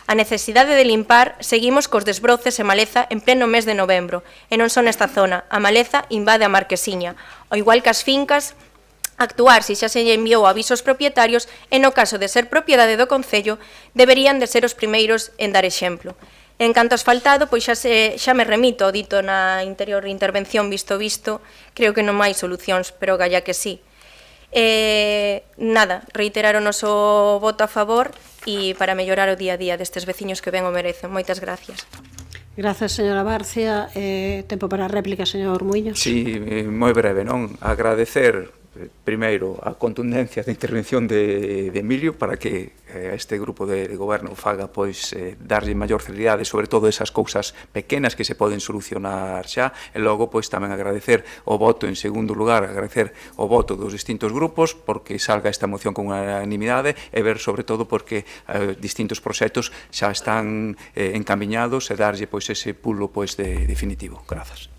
A necesidade de limpar, seguimos cos desbroces e maleza en pleno mes de novembro, e non só nesta zona, a maleza invade a Marquesiña, ao igual que as fincas, actuar se xa se lle enviou avisos propietarios e no caso de ser propiedade do Concello, deberían de ser os primeiros en dar exemplo. En canto asfaltado, pois xa me remito ao dito na anterior intervención visto, creo que non hai solucións, pero galla que sí. Nada, reiterar o noso voto a favor e para mellorar o día a día destes veciños que ben o merecen. Moitas gracias. Grazas, señora Barcia. Tempo para a réplica, señor Muiños. Sí, moi breve, non? Agradecer primeiro a contundencia da intervención de Emilio para que este grupo de goberno faga pois darlle maior celeridade sobre todo esas cousas pequenas que se poden solucionar xa e logo pois tamén agradecer o voto en segundo lugar, agradecer o voto dos distintos grupos porque salga esta moción con unanimidade e ver sobre todo porque distintos proxectos xa están encamiñados e darlle pois ese pulo pois definitivo. Grazas.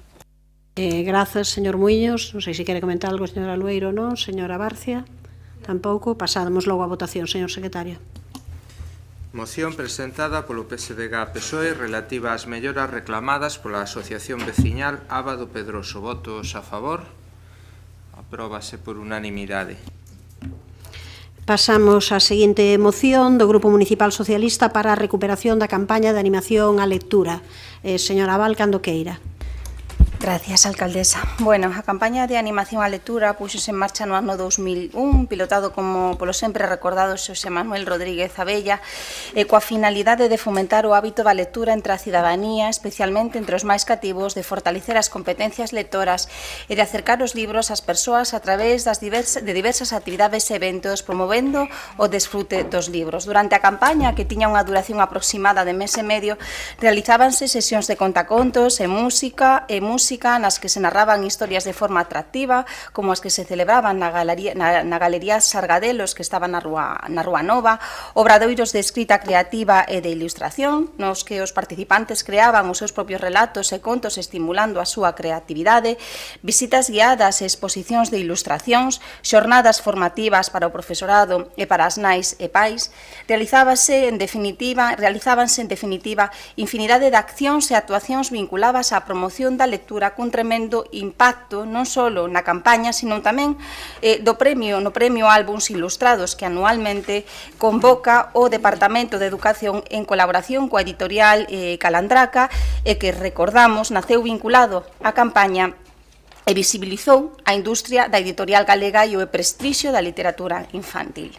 Grazas, señor Muiños. Non sei se quere comentar algo, señora Lueiro, non? Señora Barcia, tampouco. Pasamos logo a votación, señor secretario. Moción presentada polo PSDG-PSOE relativa ás melloras reclamadas pola Asociación Veciñal Ábado Pedroso. Votos a favor. Apróbase por unanimidade. Pasamos á seguinte moción do Grupo Municipal Socialista para a recuperación da campaña de animación á lectura. Señora Val, cando queira. Gracias, alcaldesa. Bueno, a campaña de animación á lectura puxose en marcha no ano 2001, pilotado como polo sempre recordado Xosé Manuel Rodríguez Abella, e coa finalidade de fomentar o hábito da lectura entre a cidadanía, especialmente entre os máis cativos, de fortalecer as competencias lectoras e de acercar os libros ás persoas a través de diversas actividades e eventos, promovendo o desfrute dos libros. Durante a campaña, que tiña unha duración aproximada de mes e medio, realizábanse sesións de contacontos e música música nas que se narraban historias de forma atractiva, como as que se celebraban na Galería Sargadelos, que estaba na Rúa Nova, obradoiros de escrita creativa e de ilustración, nos que os participantes creaban os seus propios relatos e contos estimulando a súa creatividade, visitas guiadas e exposicións de ilustracións, xornadas formativas para o profesorado e para as nais e pais, realizábanse en definitiva infinidade de accións e actuacións vinculadas á promoción da lectura cun tremendo impacto non só na campaña, sino tamén no premio Álbums Ilustrados que anualmente convoca o Departamento de Educación en colaboración coa editorial Calandraca e que, recordamos, naceu vinculado á campaña e visibilizou a industria da editorial galega e o prestixio da literatura infantil.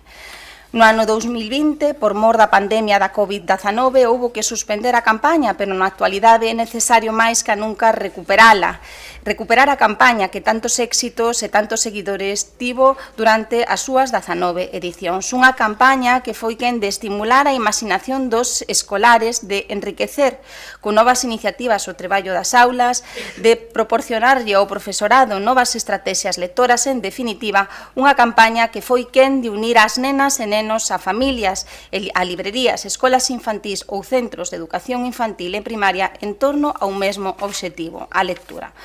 No ano 2020, por mor da pandemia da COVID-19, houbo que suspender a campaña, pero na actualidade é necesario máis que nunca recuperala. Recuperar a campaña que tantos éxitos e tantos seguidores tivo durante as súas 19 edicións. Unha campaña que foi quen de estimular a imaginación dos escolares, de enriquecer con novas iniciativas o traballo das aulas, de proporcionarlle ao profesorado novas estrategias lectoras, en definitiva, unha campaña que foi quen de unir as nenas e nenos a familias, a librerías, escolas infantís ou centros de educación infantil e primaria en torno a un mesmo obxectivo, a lectura.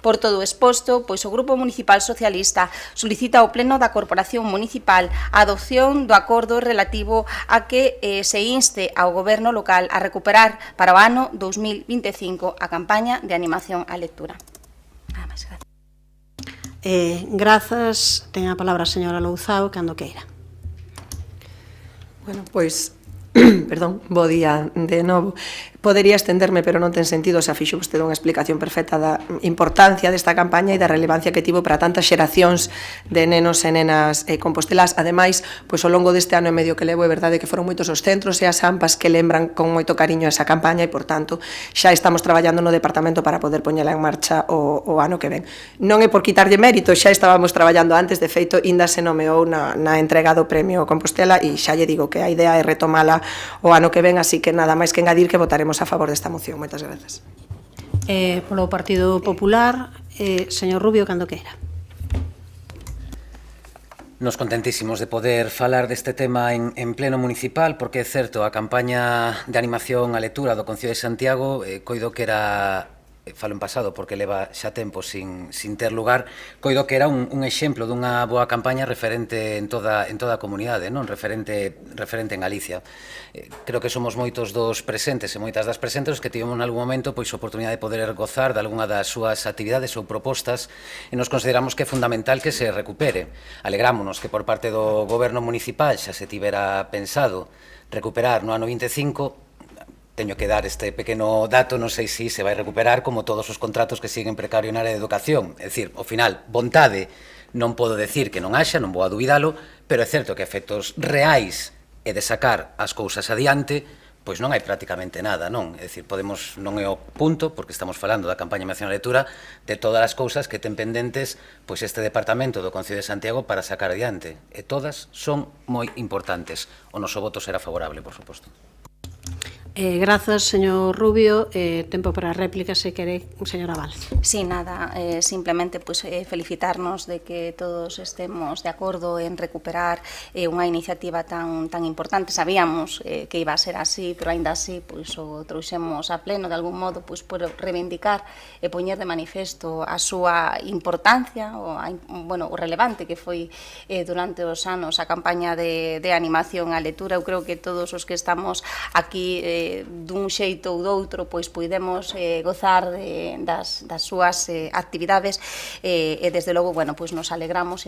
Por todo o exposto, pois o Grupo Municipal Socialista solicita ao Pleno da Corporación Municipal a adopción do acordo relativo a que se inste ao Goberno local a recuperar para o ano 2025 a campaña de animación á lectura. Nada máis, gracias. Grazas. Ten a palabra a señora Louzao, cando queira. Bueno, pois, perdón, bo día de novo. Podería estenderme, pero non ten sentido, xa fixo vostede unha explicación perfecta da importancia desta campaña e da relevancia que tivo para tantas xeracións de nenos e nenas compostelas. Ademais, pois ao longo deste ano e medio que levo, é verdade que foron moitos os centros e as AMPAs que lembran con moito cariño esa campaña e, por tanto, xa estamos traballando no departamento para poder poñela en marcha o ano que ven. Non é por quitarlle mérito, xa estábamos traballando antes, de feito, ainda se nomeou na entrega do Premio Compostela e xa lle digo que a idea é retomala o ano que ven, así que nada máis que engadir que votaremos a favor desta moción. Moitas grazas. Polo Partido Popular, señor Rubio, cando queira. Nos contentísimos de poder falar deste tema en pleno municipal, porque é certo, a campaña de animación á lectura do Concello de Santiago, coido que era, falo en pasado porque leva xa tempo sin ter lugar, coido que era un exemplo dunha boa campaña referente en toda a comunidade, non? Referente en Galicia. Creo que somos moitos dos presentes e moitas das presentes que tivemos en algún momento pois oportunidade de poder gozar de algunha das súas actividades ou propostas e nos consideramos que é fundamental que se recupere. Alegrámonos que por parte do Goberno Municipal xa se tivera pensado recuperar no ano 25. Teño que dar este pequeno dato, non sei se se vai recuperar como todos os contratos que siguen precario na área de educación. É dicir, ao final, vontade non podo decir que non haxa, non vou a dubidalo, pero é certo que efectos reais e de sacar as cousas adiante, pois non hai prácticamente nada, non? É dicir, podemos, non é o punto, porque estamos falando da campaña de animación á lectura, de todas as cousas que ten pendentes pois este departamento do Concello de Santiago para sacar adiante. E todas son moi importantes. O noso voto será favorable, por suposto. Grazas, señor Rubio. Tempo para réplica, se quere, señora Val. Sí, nada, simplemente pues, felicitarnos de que todos estemos de acordo en recuperar unha iniciativa tan importante. Sabíamos que iba a ser así, pero aínda así pues, o trouxemos a pleno de algún modo pues, por reivindicar e poñer de manifesto a súa importancia, o relevante que foi durante os anos a campaña de animación á lectura. Eu creo que todos os que estamos aquí dun xeito ou doutro, pois puidemos gozar das súas actividades e desde logo, bueno, pois nos alegramos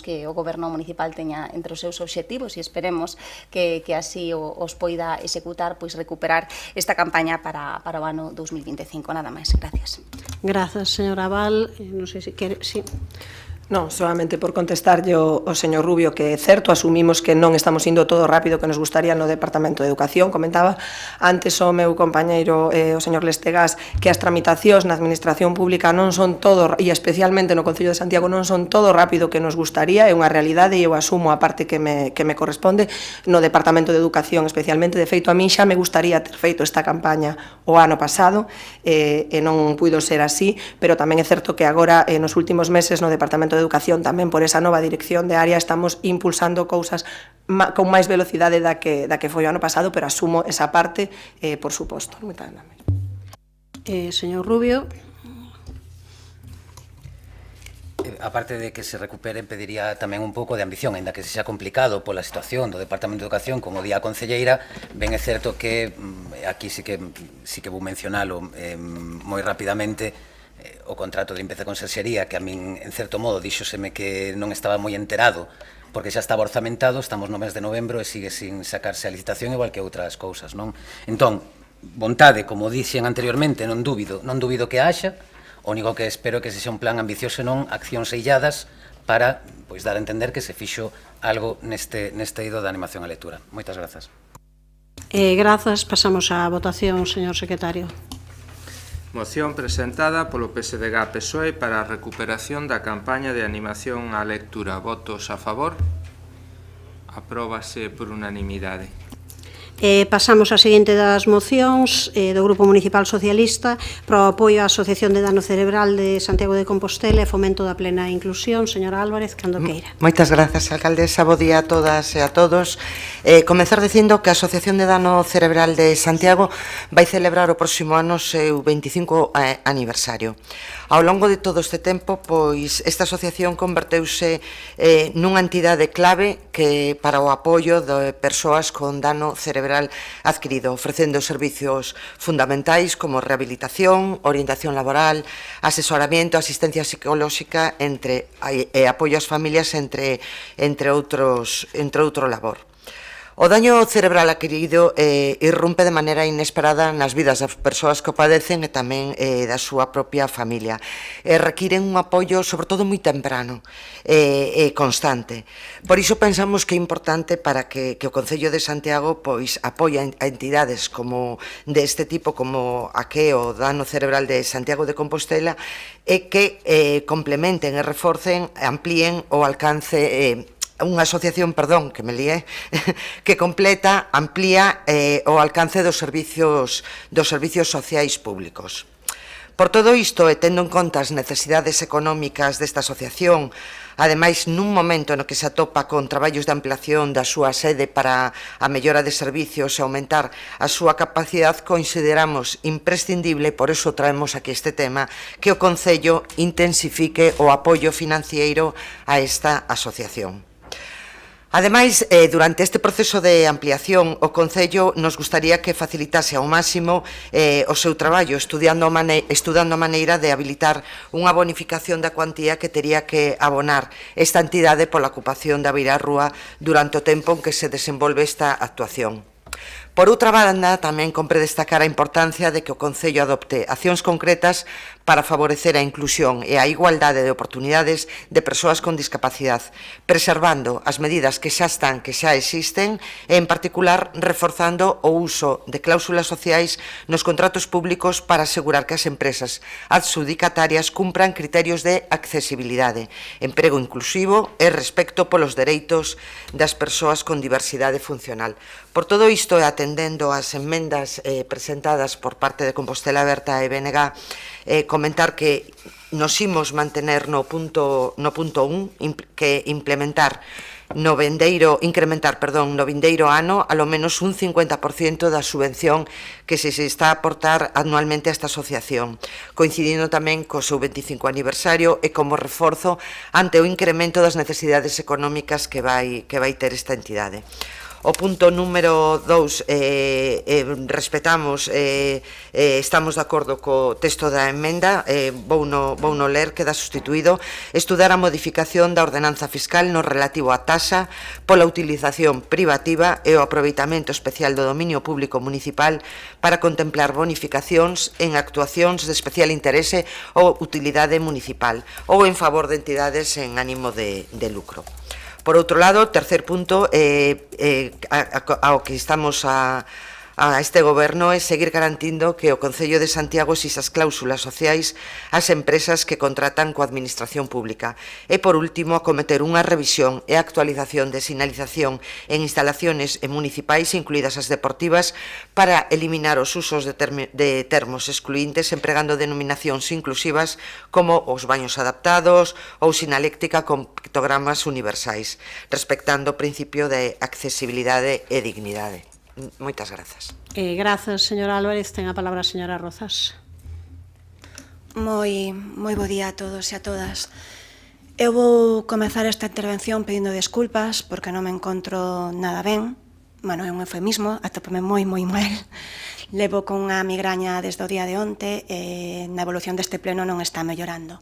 que o Goberno Municipal teña entre os seus obxectivos e esperemos que así os poida executar, pois recuperar esta campaña para o ano 2025. Nada máis, gracias. Grazas, señora Val. Non sei se quere... Sí. Non, solamente por contestarlle ao señor Rubio que é certo, asumimos que non estamos indo todo rápido que nos gustaría no Departamento de Educación. Comentaba antes o meu compañeiro, o señor Lestegás, que as tramitacións na Administración Pública non son todo, e especialmente no Concello de Santiago, non son todo rápido que nos gustaría, é unha realidade e eu asumo a parte que me corresponde no Departamento de Educación especialmente. De feito, a mí xa me gustaría ter feito esta campaña o ano pasado e non puido ser así, pero tamén é certo que agora, nos últimos meses, no Departamento de Educación, tamén por esa nova dirección de área, estamos impulsando cousas con máis velocidade da que foi o ano pasado, pero asumo esa parte, por suposto. Señor Rubio. Aparte de que se recupere, pediría tamén un pouco de ambición, ainda que se xa complicado pola situación do Departamento de Educación, como di a concelleira. Ben é certo que aquí sí que vou mencionalo moi rapidamente, o contrato de limpeza e conserxería, que a min, en certo modo, díxoseme que non estaba moi enterado, porque xa estaba orzamentado, estamos no mes de novembro e sigue sin sacarse a licitación, igual que outras cousas, non? Entón, vontade, como dixen anteriormente, non dubido que haxa, o único que espero que sexa un plan ambicioso e non accións eilladas para dar a entender que se fixo algo neste eido da animación á lectura. Moitas grazas. Grazas. Pasamos á votación, señor secretario. Moción presentada polo PSDG-PSOE para a recuperación da campaña de animación á lectura. Votos a favor? Apróbase por unanimidade. Pasamos á seguinte das mocións do Grupo Municipal Socialista para o apoio á Asociación de Dano Cerebral de Santiago de Compostela e fomento da plena inclusión. Señora Álvarez, cando queira. Moitas grazas, alcaldesa. Bo día a todas e a todos. Comezar dicindo que a Asociación de Dano Cerebral de Santiago vai celebrar o próximo ano o seu 25 aniversario. Ao longo de todo este tempo, pois, esta asociación converteuse nunha entidade clave que para o apoio de persoas con dano cerebral adquirido, ofrecendo servicios fundamentais como rehabilitación, orientación laboral, asesoramento, asistencia psicolóxica e apoio ás familias, entre outro labor. O daño cerebral adquirido irrumpe de maneira inesperada nas vidas das persoas que o padecen e tamén da súa propia familia. Requiren un apoio, sobre todo, moi temprano e constante. Por iso pensamos que é importante para que o Concello de Santiago apoie a entidades deste tipo como a que o Dano Cerebral de Santiago de Compostela e que complementen e reforcen, amplíen o alcance unha asociación, que me lié, que completa, amplía o alcance dos servicios sociais públicos. Por todo isto, e tendo en conta as necesidades económicas desta asociación, ademais nun momento no que se atopa con traballos de ampliación da súa sede para a mellora de servicios e aumentar a súa capacidade, consideramos imprescindible, por iso traemos aquí este tema, que o Concello intensifique o apoio financiero a esta asociación. Ademais, durante este proceso de ampliación, o Concello nos gustaría que facilitase ao máximo o seu traballo, estudando a maneira de habilitar unha bonificación da cuantía que tería que abonar esta entidade pola ocupación da beirarrúa durante o tempo en que se desenvolve esta actuación. Por outra banda, tamén compre destacar a importancia de que o Concello adopte accións concretas para favorecer a inclusión e a igualdade de oportunidades de persoas con discapacidade, preservando as medidas que xa existen e, en particular, reforzando o uso de cláusulas sociais nos contratos públicos para asegurar que as empresas adxudicatarias cumpran criterios de accesibilidade, emprego inclusivo e respecto polos dereitos das persoas con diversidade funcional. Por todo isto, e atendendo ás enmendas presentadas por parte de Compostela Aberta e BNG, comentar que nos imos mantener no punto 1, que incrementar no vindeiro ano alo menos un 50% da subvención que se está a aportar anualmente a esta asociación, coincidindo tamén co seu 25 aniversario e como reforzo ante o incremento das necesidades económicas que vai ter esta entidade. O punto número 2, respetamos, estamos de acordo co texto da emenda, vouno ler, queda sustituído, estudar a modificación da ordenanza fiscal no relativo á taxa pola utilización privativa e o aproveitamento especial do dominio público municipal para contemplar bonificacións en actuacións de especial interese ou utilidade municipal ou en favor de entidades en ánimo de lucro. Por outro lado, tercer punto, ao que estamos a este goberno é seguir garantindo que o Concello de Santiago exixa as cláusulas sociais ás empresas que contratan coa administración pública. E, por último, acometer unha revisión e actualización de sinalización en instalaciones municipais, incluídas as deportivas, para eliminar os usos de termos excluíntes empregando denominacións inclusivas como os baños adaptados ou sinaléctica con pictogramas universais, respectando o principio de accesibilidade e dignidade. Moitas grazas. Grazas, señora Álvarez. Ten a palabra a señora Rozas. Moi bo día a todos e a todas. Eu vou comezar esta intervención pedindo desculpas porque non me encontro nada ben. Bueno, é un eufemismo, atópome moi mal. Levo con unha migraña desde o día de onte e na evolución deste pleno non está mellorando.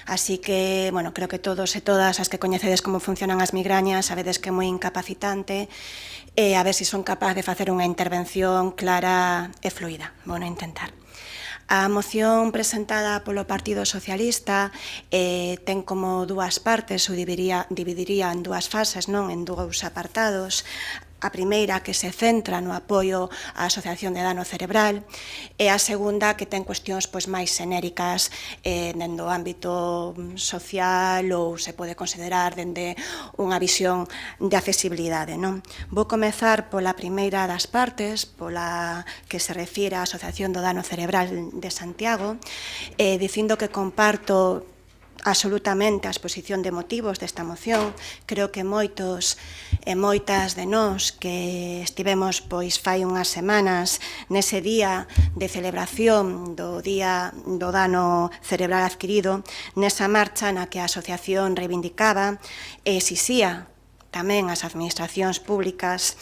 Así que, bueno, creo que todos e todas as que coñecedes como funcionan as migrañas sabedes que é moi incapacitante e a ver se son capaz de facer unha intervención clara e fluida. Bueno, intentar. A moción presentada polo Partido Socialista ten como dúas partes, ou dividiría en dúas fases, non en dous apartados. A primeira, que se centra no apoio á Asociación de Dano Cerebral, e a segunda, que ten cuestións máis xenéricas dende o ámbito social ou se pode considerar dende unha visión de accesibilidade. Vou comezar pola primeira das partes, pola que se refire á Asociación do Dano Cerebral de Santiago, dicindo que comparto absolutamente a exposición de motivos desta moción. Creo que moitos e moitas de nós que estivemos fai unhas semanas nese día de celebración do Día do Dano Cerebral Adquirido, nesa marcha na que a asociación reivindicaba e exixía tamén as administracións públicas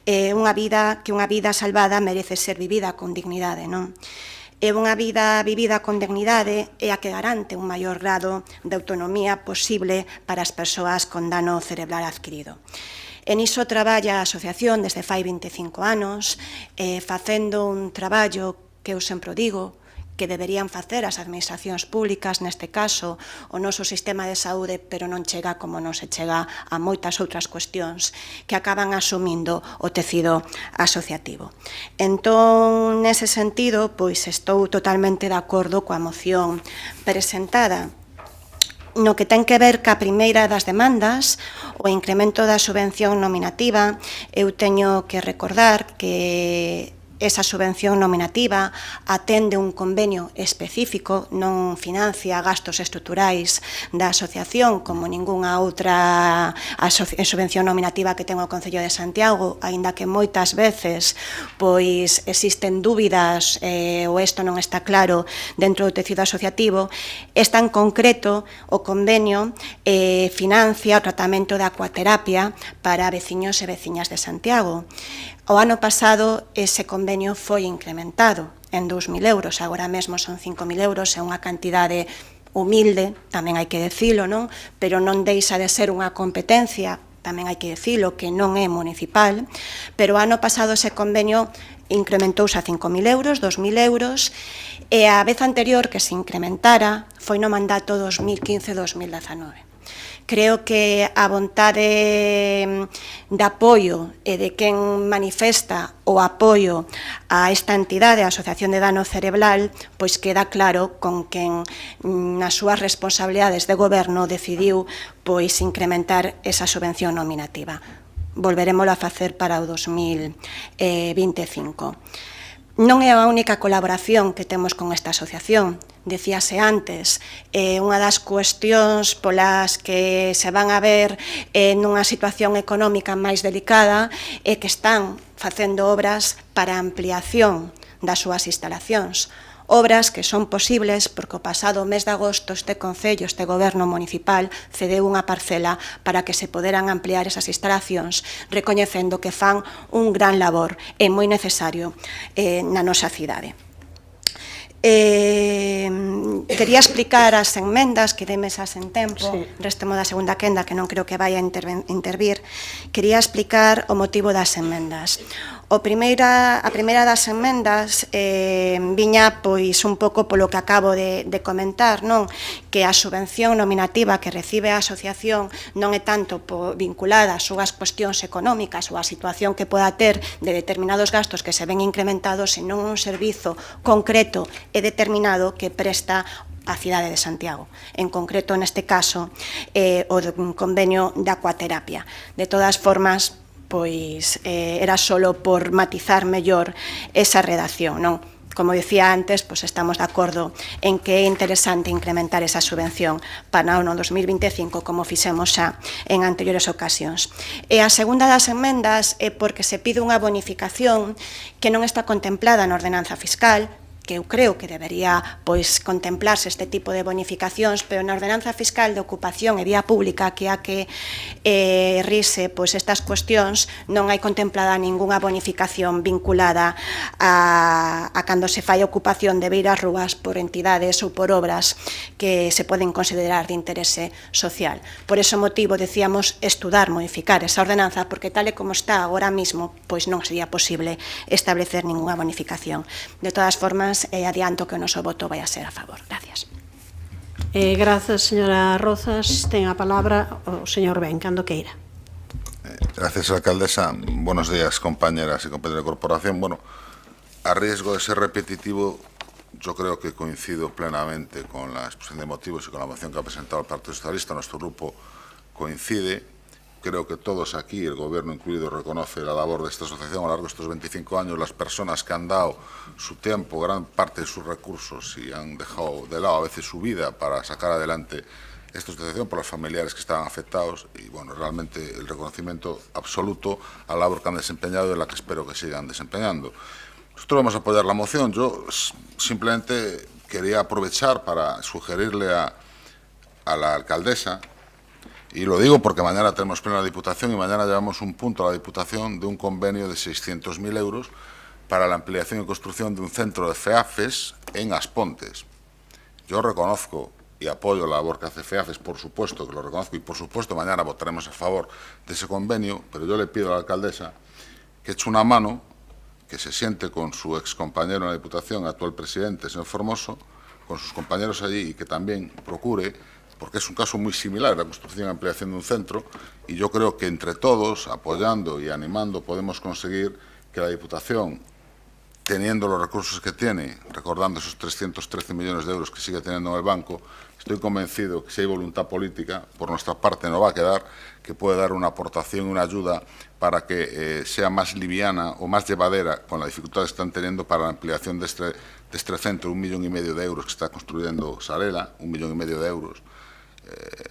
que unha vida salvada merece ser vivida con dignidade, non? E unha vida vivida con dignidade é a que garante un maior grado de autonomía posible para as persoas con dano cerebral adquirido. E niso traballa a asociación desde fai 25 anos, facendo un traballo que eu sempre digo, que deberían facer as administracións públicas, neste caso o noso sistema de saúde, pero non chega como non se chega a moitas outras cuestións que acaban asumindo o tecido asociativo. Entón, nese sentido, estou totalmente de acordo coa moción presentada. No que ten que ver ca primeira das demandas, o incremento da subvención nominativa, eu teño que recordar que esa subvención nominativa atende un convenio específico, non financia gastos estruturais da asociación como ningunha outra subvención nominativa que ten o Concello de Santiago, aínda que moitas veces existen dúbidas ou isto non está claro dentro do tecido asociativo. Esta en concreto, o convenio financia o tratamento da acuaterapia para veciños e veciñas de Santiago. O ano pasado ese convenio foi incrementado en 2.000 euros, agora mesmo son 5.000 euros, é unha cantidade humilde, tamén hai que dicilo, non? Pero non deixa de ser unha competencia, tamén hai que dicilo, que non é municipal, pero o ano pasado ese convenio incrementouse a 5.000 euros, 2.000 euros, e a vez anterior que se incrementara foi no mandato 2015-2019. Creo que a vontade de apoio e de quen manifesta o apoio a esta entidade, a Asociación de Dano Cerebral, queda claro con quen nas súas responsabilidades de goberno decidiu incrementar esa subvención nominativa. Volverémolo a facer para o 2025. Non é a única colaboración que temos con esta asociación. Decíase antes, unha das cuestións polas que se van a ver nunha situación económica máis delicada é que están facendo obras para ampliación das súas instalacións. Obras que son posibles porque o pasado mes de agosto este Concello, este Goberno Municipal, cedeu unha parcela para que se poderan ampliar esas instalacións, recoñecendo que fan un gran labor e moi necesario na nosa cidade. Quería explicar as enmendas, que dei mesas en tempo, restemo da segunda quenda, que non creo que vai a intervir. Quería explicar o motivo das enmendas. A primeira das enmendas viña pois un pouco polo que acabo de comentar, non? Que a subvención nominativa que recibe a asociación non é tanto vinculada ás súas cuestións económicas ou á situación que poda ter de determinados gastos que se ven incrementados, senón un servizo concreto e determinado que presta a cidade de Santiago. En concreto, neste caso, o convenio de acuaterapia. De todas formas, pois era solo por matizar mellor esa redacción, non? Como dicía antes, pois estamos de acordo en que é interesante incrementar esa subvención para o ano 2025, como fixemos xa en anteriores ocasións. E a segunda das enmendas é porque se pide unha bonificación que non está contemplada na ordenanza fiscal, que eu creo que debería pois contemplarse este tipo de bonificacións, pero na ordenanza fiscal de ocupación e vía pública, que é a que rise pois estas cuestións, non hai contemplada ningunha bonificación vinculada a cando se fai ocupación de beiras rúas por entidades ou por obras que se poden considerar de interese social. Por ese motivo decíamos estudar, modificar esa ordenanza, porque tal e como está agora mismo, pois non sería posible establecer ningunha bonificación. De todas formas, adianto que o noso voto vai a ser a favor. Gracias. Grazas, señora Rozas. Ten a palabra o señor Ben, cando queira. Gracias, alcaldesa. Buenos días, compañeras y compañeros de corporación. Bueno, a riesgo de ser repetitivo, yo creo que coincido plenamente con la exposición de motivos y con la moción que ha presentado el Partido Socialista. Nuestro grupo coincide. Creo que todos aquí, el Gobierno incluido, reconoce la labor de esta asociación a lo largo de estos 25 años, las personas que han dado su tiempo, gran parte de sus recursos y han dejado de lado a veces su vida para sacar adelante esta asociación por los familiares que estaban afectados y, bueno, realmente el reconocimiento absoluto a la labor que han desempeñado y la que espero que sigan desempeñando. Nosotros vamos a apoyar la moción. Yo simplemente quería aprovechar para sugerirle a la alcaldesa. Y lo digo porque mañana tenemos pleno la Diputación y mañana llevamos un punto a la Diputación de un convenio de 600.000 euros para la ampliación y construcción de un centro de FEAFES en Aspontes. Yo reconozco y apoyo la labor que hace FEAFES, por supuesto que lo reconozco y por supuesto mañana votaremos a favor de ese convenio, pero yo le pido a la alcaldesa que eche una mano, que se siente con su excompañero en la Diputación, actual presidente, señor Formoso, con sus compañeros allí y que también procure, porque es un caso muy similar, la construcción y ampliación de un centro, y yo creo que entre todos, apoyando y animando, podemos conseguir que la Diputación, teniendo los recursos que tiene, recordando esos 313 millones de euros que sigue teniendo en el banco, estoy convencido que si hay voluntad política, por nuestra parte no va a quedar, que puede dar una aportación y una ayuda para que sea más liviana o más llevadera con las dificultades que están teniendo para la ampliación de este centro, 1,5 millones de euros que está construyendo Sarela, 1,5 millones de euros.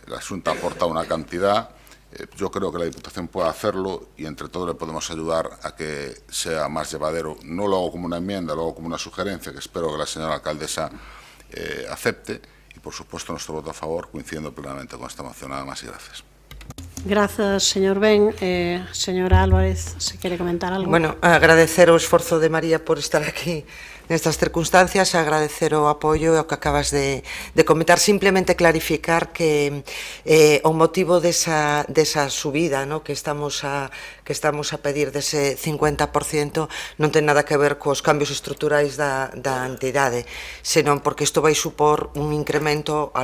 La Xunta aporta una cantidad, yo creo que la Diputación puede hacerlo y entre todos le podemos ayudar a que sea más llevadero. No lo hago como una enmienda, lo hago como una sugerencia que espero que la señora alcaldesa acepte y por supuesto nuestro voto a favor, coincidiendo plenamente con esta moción. Nada más y gracias. Gracias, señor Ben. Señora Álvarez, ¿se quiere comentar algo? Bueno, agradecer o esforzo de María por estar aquí nestas circunstancias, agradecer o apoio ao que acabas de comentar, simplemente clarificar que o motivo desa subida, ¿no?, que estamos a pedir dese 50% non ten nada que ver cos cambios estruturais da entidade, senón porque isto vai supor un incremento a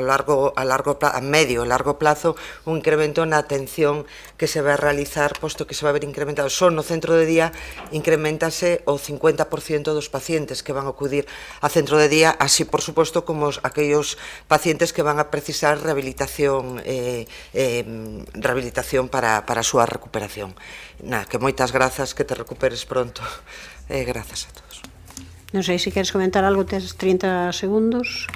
medio e largo plazo, un incremento na atención que se vai realizar, posto que se vai ver incrementado só no centro de día, incrementase o 50% dos pacientes que van a acudir a centro de día, así por suposto como aquellos pacientes que van a precisar rehabilitación para a súa recuperación. Que moitas grazas, que te recuperes pronto. Grazas a todos. Non sei se queres comentar algo, tes 30 segundos.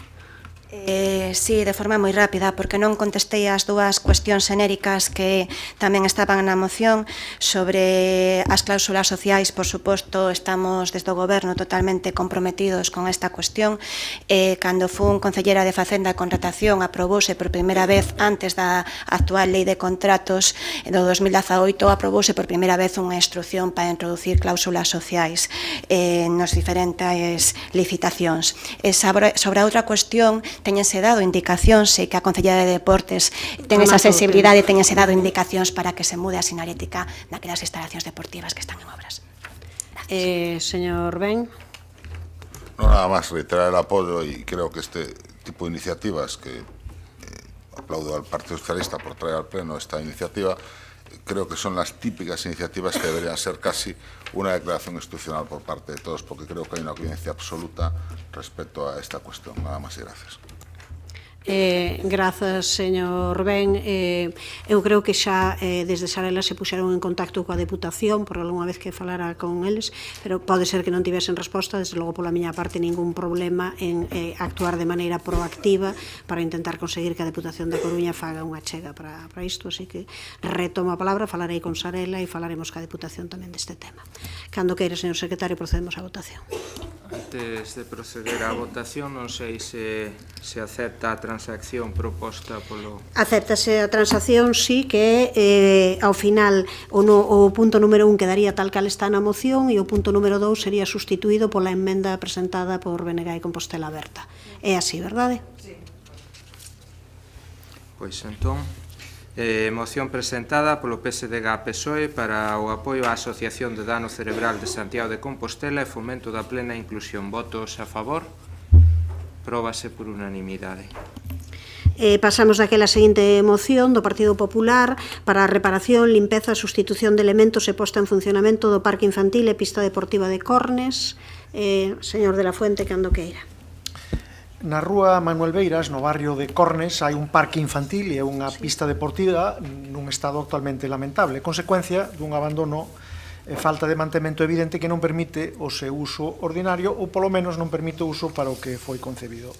Sí, de forma moi rápida, porque non contestei as dúas cuestións xenéricas que tamén estaban na moción sobre as cláusulas sociais. Por suposto, estamos desde o Goberno totalmente comprometidos con esta cuestión. Cando fun concellera de Facenda e Contratación, aprobouse por primeira vez, antes da actual lei de contratos do 2018, aprobouse por primeira vez unha instrucción para introducir cláusulas sociais nos diferentes licitacións. Sobre a outra cuestión, teñense dado indicacións, sei que a Concellería de Deportes ten esa sensibilidade, teñense dado indicacións para que se mude a sinalética daquelas instalacións deportivas que están en obras. Señor Ben. No, nada más reiterar el apoyo y creo que este tipo de iniciativas que aplaudo al Partido Socialista por traer al Pleno esta iniciativa, creo que son las típicas iniciativas que deberían ser casi una declaración institucional por parte de todos, porque creo que hay una coincidencia absoluta respecto a esta cuestión. Nada más y gracias. Grazas, señor Ben. Eu creo que xa desde Sarela se puxeron en contacto coa Deputación por algunha vez que falara con eles, pero pode ser que non tivesen resposta. Desde logo, pola miña parte, ningún problema en actuar de maneira proactiva para intentar conseguir que a Deputación da Coruña faga unha chega para isto, así que retomo a palabra, falarei con Sarela e falaremos ca Deputación tamén deste tema. Cando queira, señor secretario, procedemos á votación. Antes de proceder á votación, non sei se acepta a transacción proposta polo... Acéptase a transacción, sí, que ao final o punto número 1 quedaría tal cal está na moción e o punto número 2 sería sustituído pola emenda presentada por BNG e Compostela Aberta. É así, verdade? Sí. Pois entón, moción presentada polo PSDG-PSOE para o apoio á Asociación de Dano Cerebral de Santiago de Compostela e fomento da plena inclusión. Votos a favor? Próbase por unanimidade. Pasamos daquela seguinte moción do Partido Popular para a reparación, limpeza, sustitución de elementos e posta en funcionamento do Parque Infantil e Pista Deportiva de Cornes. Señor de la Fuente, cando queira. Na rúa Manuel Beiras, no barrio de Cornes, hai un parque infantil e unha pista deportiva nun estado actualmente lamentable, consecuencia dun abandono e falta de mantemento evidente que non permite o seu uso ordinario ou polo menos non permite o uso para o que foi concebido.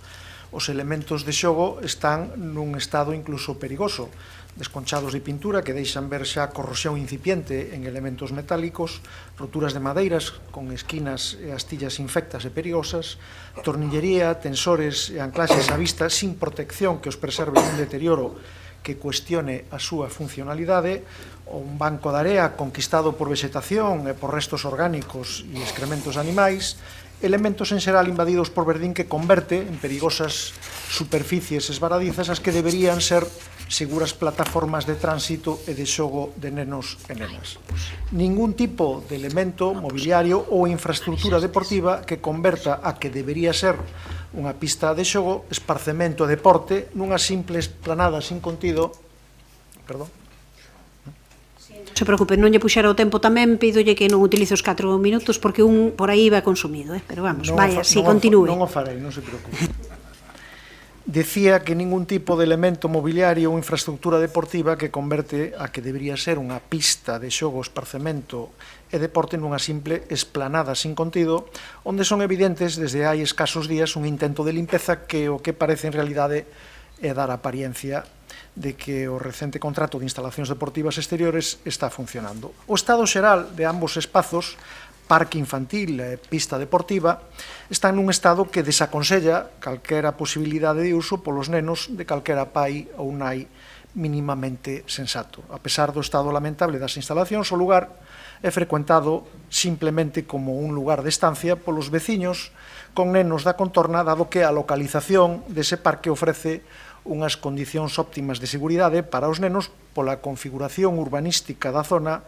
Os elementos de xogo están nun estado incluso perigoso, desconchados de pintura que deixan ver xa corrosión incipiente en elementos metálicos, roturas de madeiras con esquinas e astillas infectas e perigosas, tornillería, tensores e anclaxes á vista sin protección que os preserve un deterioro que cuestione a súa funcionalidade, un banco de area conquistado por vegetación e por restos orgánicos e excrementos animais, elementos en xeral invadidos por verdín que converte en perigosas superficies esvaradizas as que deberían ser seguras plataformas de tránsito e de xogo de nenos e nenas. Ningún tipo de elemento mobiliario ou infraestructura deportiva que converta a que debería ser unha pista de xogo, esparcemento e deporte nunha simple esplanada sin contido. Perdón. Non se preocupe, non lle puxera o tempo tamén, pídolle que non utilice os 4 minutos porque un por aí va consumido, pero vamos, vaya, si continúe. Non o farei, non se preocupe. Decía que ningún tipo de elemento mobiliario ou infraestructura deportiva que converte a que debería ser unha pista de xogo, esparcemento e deporte nunha simple esplanada sin contido, onde son evidentes desde hai escasos días un intento de limpeza que o que parece en realidade é dar apariencia de que o recente contrato de instalacións deportivas exteriores está funcionando. O estado xeral de ambos espazos, parque infantil e pista deportiva, están nun estado que desaconsella calquera posibilidade de uso polos nenos de calquera pai ou nai mínimamente sensato. A pesar do estado lamentable das instalacións, o lugar é frecuentado simplemente como un lugar de estancia polos veciños con nenos da contorna, dado que a localización dese parque ofrece unhas condicións óptimas de seguridade para os nenos pola configuración urbanística da zona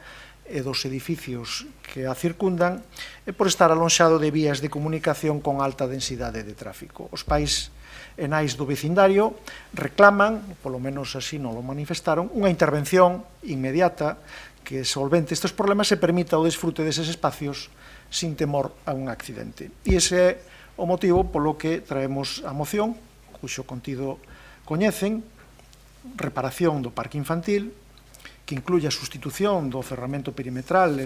e dos edificios que a circundan e por estar alonxado de vías de comunicación con alta densidade de tráfico. Os pais e nais do vecindario reclaman, polo menos así non lo manifestaron, unha intervención inmediata que solvente estes problemas e permita o desfrute deses espacios sin temor a un accidente. E ese é o motivo polo que traemos a moción, cuxo contido coñecen, reparación do parque infantil, que incluye a sustitución do cerramento perimetral e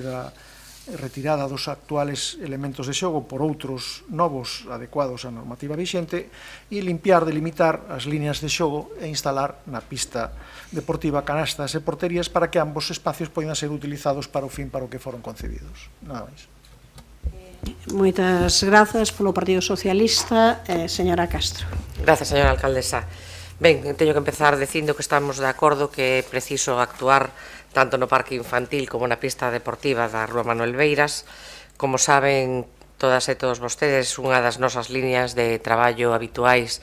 retirada dos actuales elementos de xogo por outros novos adecuados á normativa vixente e limpiar, delimitar as líneas de xogo e instalar na pista deportiva canastas e porterías para que ambos espacios poidan ser utilizados para o fin para o que foron concebidos. Nada máis. Moitas grazas polo Partido Socialista, señora Castro. Gracias, señora alcaldesa. Ben, teño que empezar dicindo que estamos de acordo que é preciso actuar tanto no parque infantil como na pista deportiva da Rúa Manuel Beiras. Como saben todas e todos vostedes, unha das nosas líneas de traballo habituais,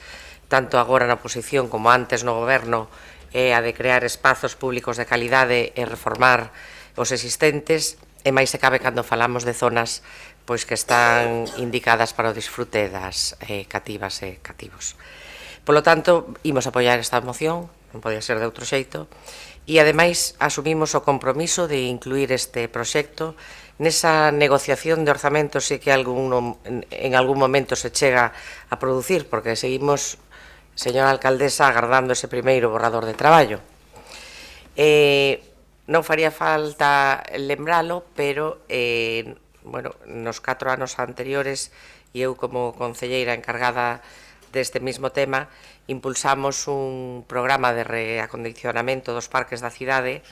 tanto agora na oposición como antes no goberno, é a de crear espazos públicos de calidade e reformar os existentes, e máis se cabe cando falamos de zonas pois que están indicadas para o disfrute das cativas e cativos. Polo tanto, imos apoiar esta moción, non podía ser de outro xeito, e ademais asumimos o compromiso de incluir este proxecto nesa negociación de orzamentos e que en algún momento se chega a producir, porque seguimos, señora alcaldesa, agardando ese primeiro borrador de traballo. Non faría falta lembralo, pero nos 4 anos anteriores, e eu como concelleira encargada deste mismo tema, impulsamos un programa de reacondicionamento dos parques da cidade.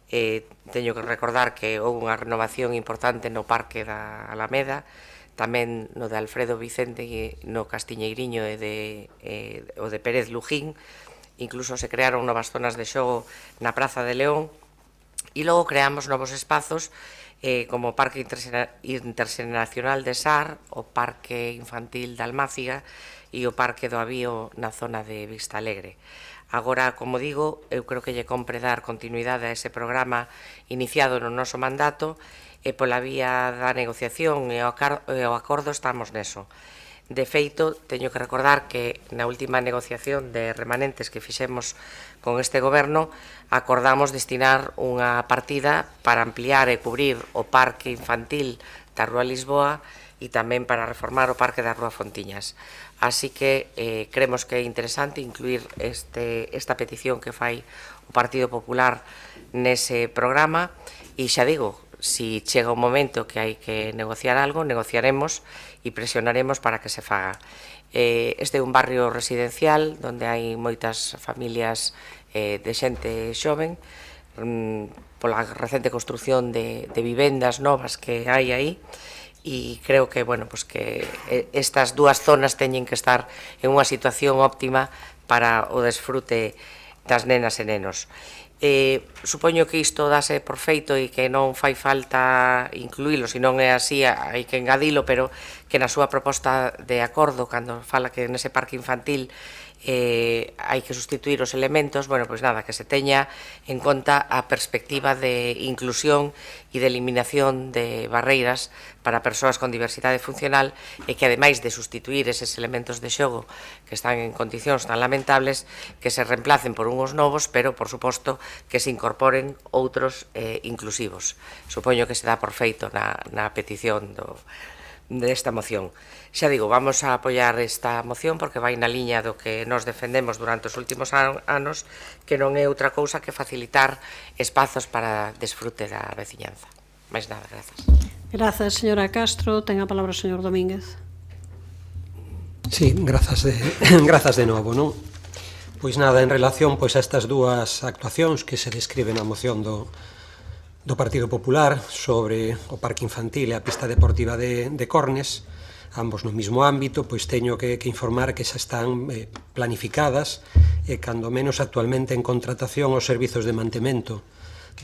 Teño que recordar que houve unha renovación importante no Parque da Alameda, tamén no de Alfredo Vicente e no Castiñeiriño e o de Pérez Lujín. Incluso se crearon novas zonas de xogo na Praza de León, e logo creamos novos espazos como o Parque Interxeneracional de Sar, o Parque Infantil de Almáciga e o Parque do Avío na zona de Vista Alegre. Agora, como digo, eu creo que lle compre dar continuidade a ese programa iniciado no noso mandato e pola vía da negociación e o acordo estamos neso. De feito, teño que recordar que na última negociación de remanentes que fixemos con este goberno acordamos destinar unha partida para ampliar e cubrir o Parque Infantil da Rúa Lisboa e tamén para reformar o Parque da Rúa Fontiñas. Así que creemos que é interesante incluir esta petición que fai o Partido Popular nese programa e xa digo, si chega un momento que hai que negociar algo, negociaremos e presionaremos para que se faga. Este é un barrio residencial onde hai moitas familias de xente xoven pola recente construción de vivendas novas que hai aí, e creo que, que estas dúas zonas teñen que estar en unha situación óptima para o desfrute das nenas e nenos. Supoño que isto dase por feito e que non fai falta incluílo, se non é así hai que engadilo, pero que na súa proposta de acordo, cando fala que nese parque infantil hai que sustituir os elementos, que se teña en conta a perspectiva de inclusión e de eliminación de barreiras para persoas con diversidade funcional e que, ademais de sustituir eses elementos de xogo que están en condicións tan lamentables, que se reemplacen por unhos novos, pero, por suposto, que se incorporen outros inclusivos. Supoño que se dá por feito na petición desta moción. Xa digo, vamos a apoiar esta moción porque vai na liña do que nos defendemos durante os últimos anos, que non é outra cousa que facilitar espazos para desfrute da veciñanza. Mais nada, grazas. Grazas, señora Castro. Ten a palabra o señor Domínguez. Sí, grazas de novo, non? Pois nada, en relación a estas dúas actuacións que se describen na moción do Partido Popular sobre o Parque Infantil e a pista deportiva de Cornes, ambos no mesmo ámbito, pois teño que informar que xa están planificadas e cando menos actualmente en contratación os servizos de mantemento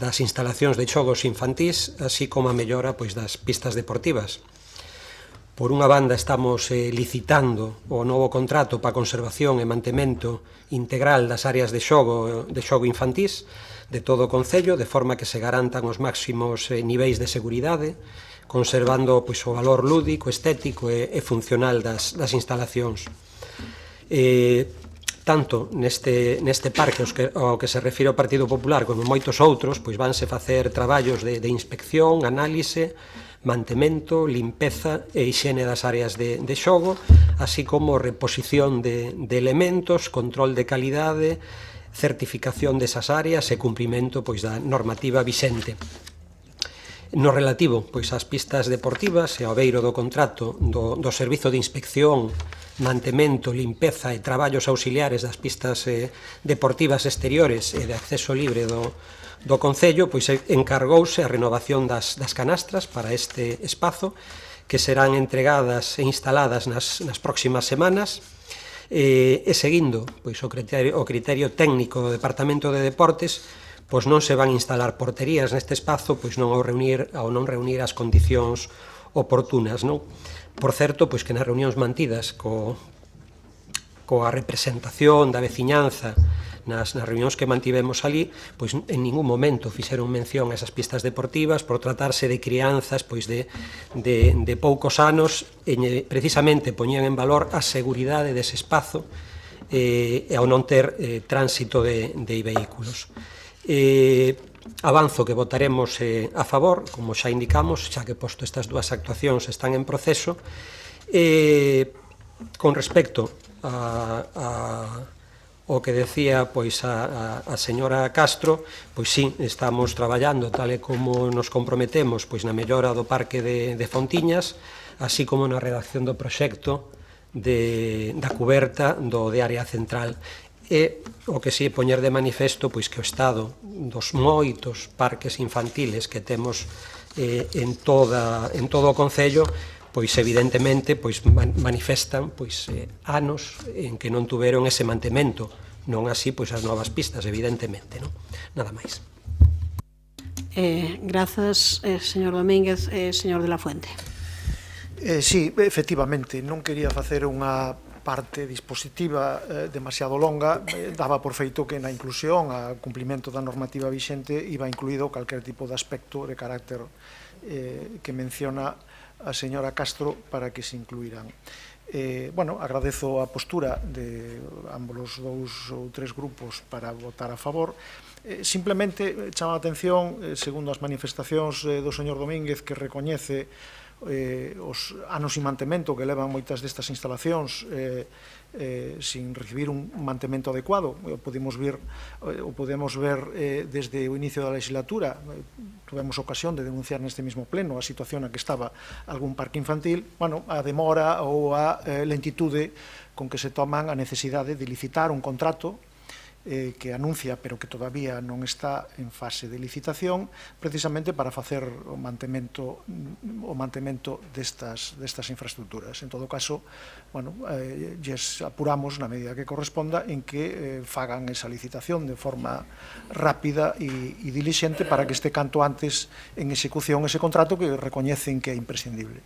das instalacións de xogos infantís, así como a mellora das pistas deportivas. Por unha banda estamos licitando o novo contrato para a conservación e mantemento integral das áreas de xogo infantís de todo o Concello, de forma que se garantan os máximos niveis de seguridade, conservando o valor lúdico, estético e funcional das instalacións. Tanto neste parque ao que se refire o Partido Popular como moitos outros, vanse facer traballos de inspección, análise, mantemento, limpeza e hixiene das áreas de xogo, así como reposición de elementos, control de calidade, certificación desas áreas e cumprimento da normativa vixente. No relativo pois ás pistas deportivas e ao beiro do contrato do Servizo de Inspección, Mantemento, Limpeza e Traballos Auxiliares das pistas deportivas exteriores e de acceso libre do Concello, pois encargouse a renovación das canastras para este espazo, que serán entregadas e instaladas nas próximas semanas, e seguindo pois o criterio técnico do Departamento de Deportes, pois non se van instalar porterías neste espazo, pois non ao non reunir as condicións oportunas, non? Por certo, pois que nas reunións mantidas coa representación da veciñanza, nas reunións que mantivemos ali, pois en ningún momento fixeron mención a esas pistas deportivas por tratarse de crianzas pois de poucos anos, e precisamente poñían en valor a seguridade dese espazo e ao non ter tránsito de vehículos. Avanzo que votaremos a favor, como xa indicamos, xa que posto estas dúas actuacións están en proceso. Con respecto ao que decía pois a señora Castro, pois sí, estamos traballando tal e como nos comprometemos pois na mellora do parque de Fontiñas, así como na redacción do proxecto da cuberta de área central. E o que si poñer de manifesto pois que o estado dos moitos parques infantiles que temos en todo o Concello, pois evidentemente pois manifestan pois anos en que non tuveron ese mantemento, non así pois as novas pistas, evidentemente, non? Nada máis. Grazas, señor Domínguez. Señor de la Fuente. Sí, efectivamente, non quería facer unha parte dispositiva demasiado longa, daba por feito que na inclusión, a cumplimento da normativa vixente, iba incluído calquer tipo de aspecto de carácter que menciona a señora Castro para que se incluíran. Bueno, agradezo a postura de ambos os dous ou tres grupos para votar a favor. Simplemente chama a atención, segundo as manifestacións do señor Domínguez, que recoñece os anos sin mantemento que levan moitas destas instalacións sin recibir un mantemento adecuado. O podemos ver desde o inicio da legislatura. Tuvemos ocasión de denunciar neste mesmo pleno a situación na que estaba algún parque infantil, bueno, a demora ou a lentitude con que se toman a necesidade de licitar un contrato que anuncia, pero que todavía non está en fase de licitación, precisamente para facer o mantemento destas infraestructuras. En todo caso, bueno, lles apuramos na medida que corresponda en que fagan esa licitación de forma rápida e dilixente para que este canto antes en execución ese contrato que recoñecen que é imprescindible.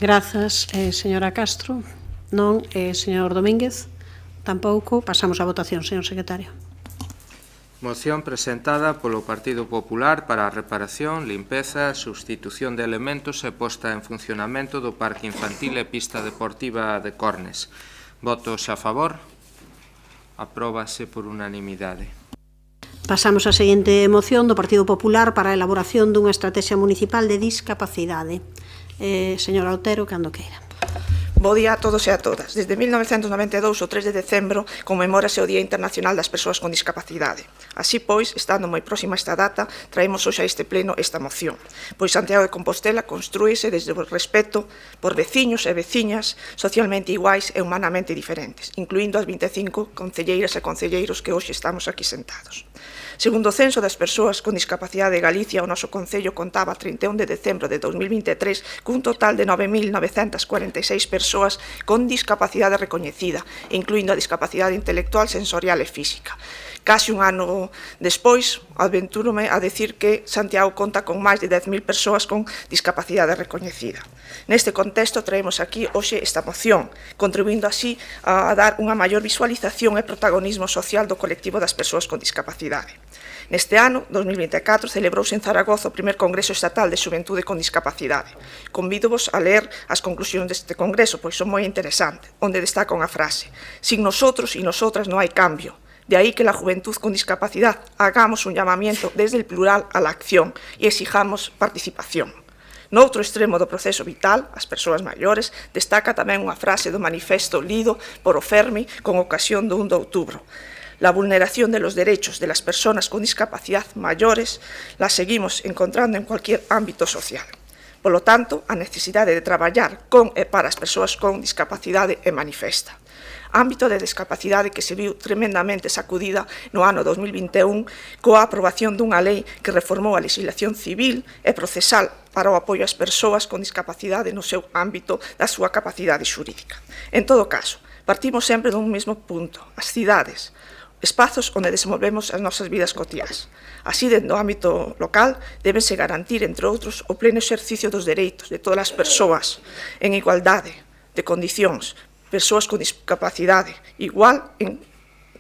Grazas, señora Castro. Non, señor Domínguez. Tampouco. Pasamos á votación, señor secretario. Moción presentada polo Partido Popular para a reparación, limpeza, substitución de elementos e posta en funcionamento do Parque Infantil e Pista Deportiva de Cornes. Votos a favor. Apróbase por unanimidade. Pasamos á seguinte moción do Partido Popular para a elaboración dunha estrategia municipal de discapacidade. Señora Otero, cando queira. Bo día a todos e a todas. Desde 1992, o 3 de decembro, conmemórase o Día Internacional das Persoas con Discapacidade. Así, pois, estando moi próxima a esta data, traemos hoxe a este pleno esta moción. Pois Santiago de Compostela construíse desde o respeto por veciños e veciñas socialmente iguais e humanamente diferentes, incluindo as 25 concelleiras e concelleiros que hoxe estamos aquí sentados. Segundo o censo das persoas con discapacidade de Galicia, o noso Concello contaba a 31 de decembro de 2023 cun total de 9.946 persoas con discapacidade recoñecida, incluindo a discapacidade intelectual, sensorial e física. Casi un ano despois, aventúrome a decir que Santiago conta con máis de 10.000 persoas con discapacidade recoñecida. Neste contexto, traemos aquí hoxe esta moción, contribuindo así a dar unha maior visualización e protagonismo social do colectivo das persoas con discapacidade. Neste ano, 2024, celebrouse en Zaragoza o primer Congreso Estatal de Xuventude con Discapacidade. Convídovos a ler as conclusións deste congreso, pois son moi interesantes, onde destaca unha frase: sin nosotros y nosotras no hay cambio. De ahí que la juventud con discapacidad hagamos un llamamiento desde el plural a la acción y exijamos participación. Noutro extremo do proceso vital, as persoas maiores, destaca tamén unha frase do manifesto lido por o Fermi con ocasión do 1 de outubro. La vulneración de los derechos de las personas con discapacidad mayores la seguimos encontrando en cualquier ámbito social. Polo tanto, a necesidade de traballar con e para as persoas con discapacidade é manifesta. Ámbito de discapacidade que se viu tremendamente sacudida no ano 2021 coa aprobación dunha lei que reformou a legislación civil e procesal para o apoio ás persoas con discapacidade no seu ámbito da súa capacidade xurídica. En todo caso, partimos sempre dun mesmo punto, as cidades, espazos onde desenvolvemos as nosas vidas cotiás. Así, dentro do ámbito local, débense garantir, entre outros, o pleno exercicio dos dereitos de todas as persoas en igualdade de condicións, persoas con discapacidade, igual en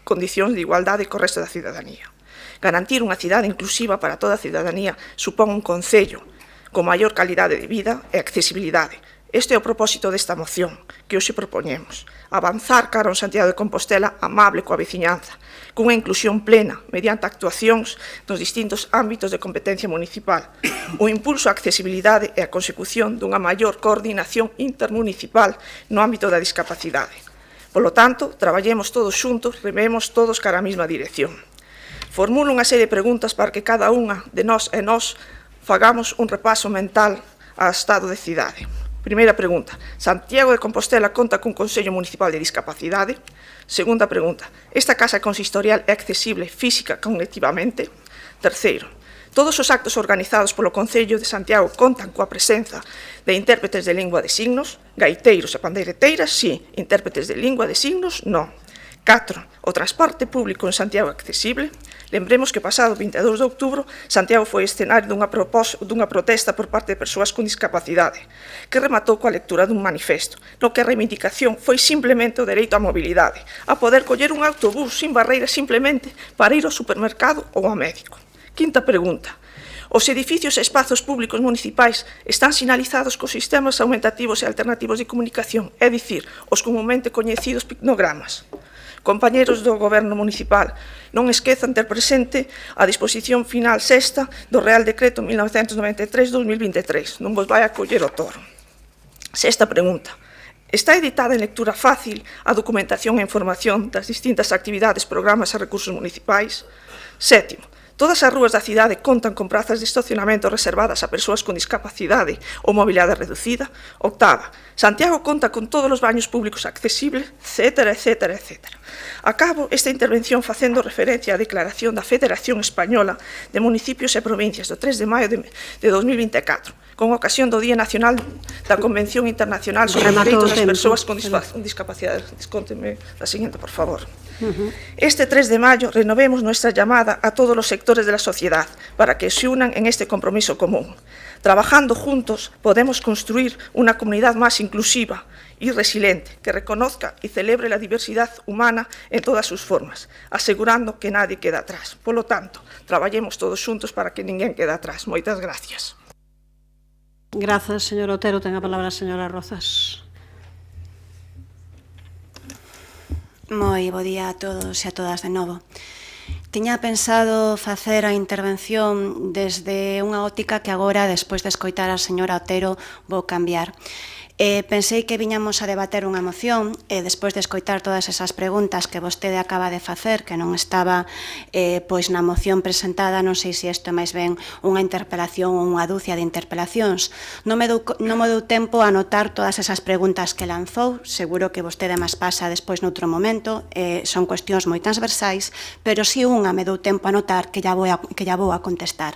condicións de igualdade co resto da cidadanía. Garantir unha cidade inclusiva para toda a cidadanía supón un concello con maior calidade de vida e accesibilidade. Este é o propósito desta moción que hoxe propoñemos. Avanzar cara a un Santiago de Compostela amable coa veciñanza, cunha inclusión plena mediante actuacións nos distintos ámbitos de competencia municipal, o impulso á accesibilidade e a consecución dunha maior coordinación intermunicipal no ámbito da discapacidade. Polo tanto, traballemos todos xuntos, rememos todos cara a mesma dirección. Formulo unha serie de preguntas para que cada unha de nós e nós fagamos un repaso mental ao estado de cidade. Primeira pregunta, Santiago de Compostela conta cun Consello Municipal de Discapacidade? Segunda pregunta, esta casa consistorial é accesible física conectivamente? Terceiro, todos os actos organizados polo Concello de Santiago contan coa presenza de intérpretes de lingua de signos, gaiteiros e pandeireteiras? Sí. Intérpretes de lingua de signos? Non. 4. O transporte público en Santiago é accesible? Lembremos que pasado 22 de outubro, Santiago foi escenario dunha protesta por parte de persoas con discapacidade, que rematou coa lectura dun manifesto, no que a reivindicación foi simplemente o dereito á mobilidade, a poder coller un autobús sin barreiras simplemente para ir ao supermercado ou ao médico. Quinta pregunta. Os edificios e espazos públicos municipais están sinalizados cos sistemas aumentativos e alternativos de comunicación, é dicir, os comumente coñecidos pictogramas. Compañeros do Goberno Municipal, non esquezan ter presente a disposición final sexta do Real Decreto 1993-2023. Non vos vai a coller o toro. Sexta pregunta. Está editada en lectura fácil a documentación e información das distintas actividades, programas e recursos municipais? Sétimo. Todas as rúas da cidade contan con prazas de estacionamento reservadas a persoas con discapacidade ou mobilidade reducida? Octava. Santiago conta con todos os baños públicos accesibles, etcétera, etcétera, etcétera. Acabo esta intervención facendo referencia á declaración da Federación Española de Municipios e Provincias do 3 de maio de 2024, con ocasión do Día Nacional da Convención Internacional sobre os Dereitos das Persoas con Discapacidade. Descónteme la siguiente, por favor. Este 3 de mayo renovemos nuestra llamada a todos los sectores de la sociedad para que se unan en este compromiso común. Trabajando juntos podemos construir una comunidad más inclusiva y resiliente, que reconozca y celebre la diversidad humana en todas sus formas, asegurando que nadie queda atrás. Por lo tanto, traballemos todos juntos para que ninguén quede atrás. Moitas gracias. Grazas, señor Otero. Ten a palabra a señora Rozas. Moi bo día a todos e a todas de novo. Tiña pensado facer a intervención desde unha óptica que agora, despois de escoitar a señora Otero, vou cambiar. Pensei que viñamos a debater unha moción e despois de escoitar todas esas preguntas que vostede acaba de facer, que non estaba pois na moción presentada, non sei se isto é máis ben unha interpelación ou unha dúcia de interpelacións. Non me dou tempo a anotar todas esas preguntas que lanzou, seguro que vostede máis pasa despois noutro momento, son cuestións moi transversais, pero si unha me dou tempo a anotar que ya vou a contestar.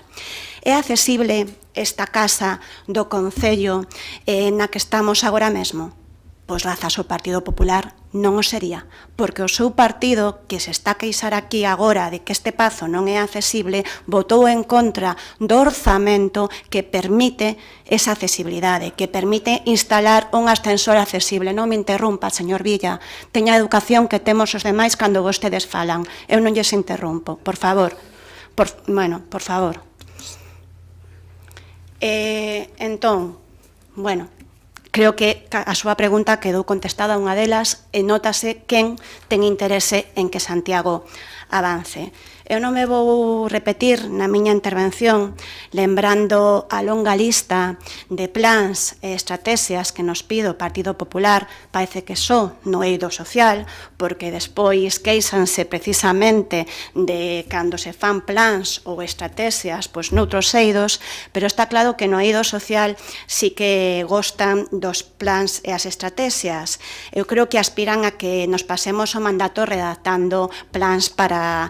É accesible esta casa do Concello na que estamos agora mesmo? Pois grazas ao Partido Popular non o sería, porque o seu partido, que se está a queixar aquí agora de que este pazo non é accesible, votou en contra do orzamento que permite esa accesibilidade, que permite instalar un ascensor accesible. Non me interrumpa, señor Villa, teña a educación que temos os demais cando vostedes falan. Eu non lles interrumpo, por favor. Por favor. Entón, bueno, creo que a súa pregunta quedou contestada unha delas e nótase quen ten interese en que Santiago avance. Eu non me vou repetir na miña intervención lembrando a longa lista de plans e estrategias que nos pido o Partido Popular, parece que só no eido social, porque despois queixanse precisamente de cando se fan plans ou estrategias pois noutros eidos, pero está claro que no eido social sí que gostan dos plans e as estrategias. Eu creo que aspiran a que nos pasemos o mandato redactando plans para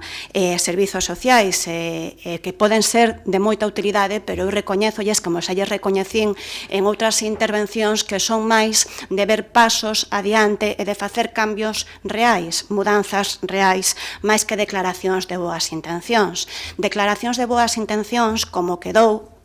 servizos sociais que poden ser de moita utilidade, pero eu recoñezolles, como xa lles recoñecín en outras intervencións, que son máis de ver pasos adiante e de facer cambios reais, mudanzas reais, máis que declaracións de boas intencións. Declaracións de boas intencións como quedou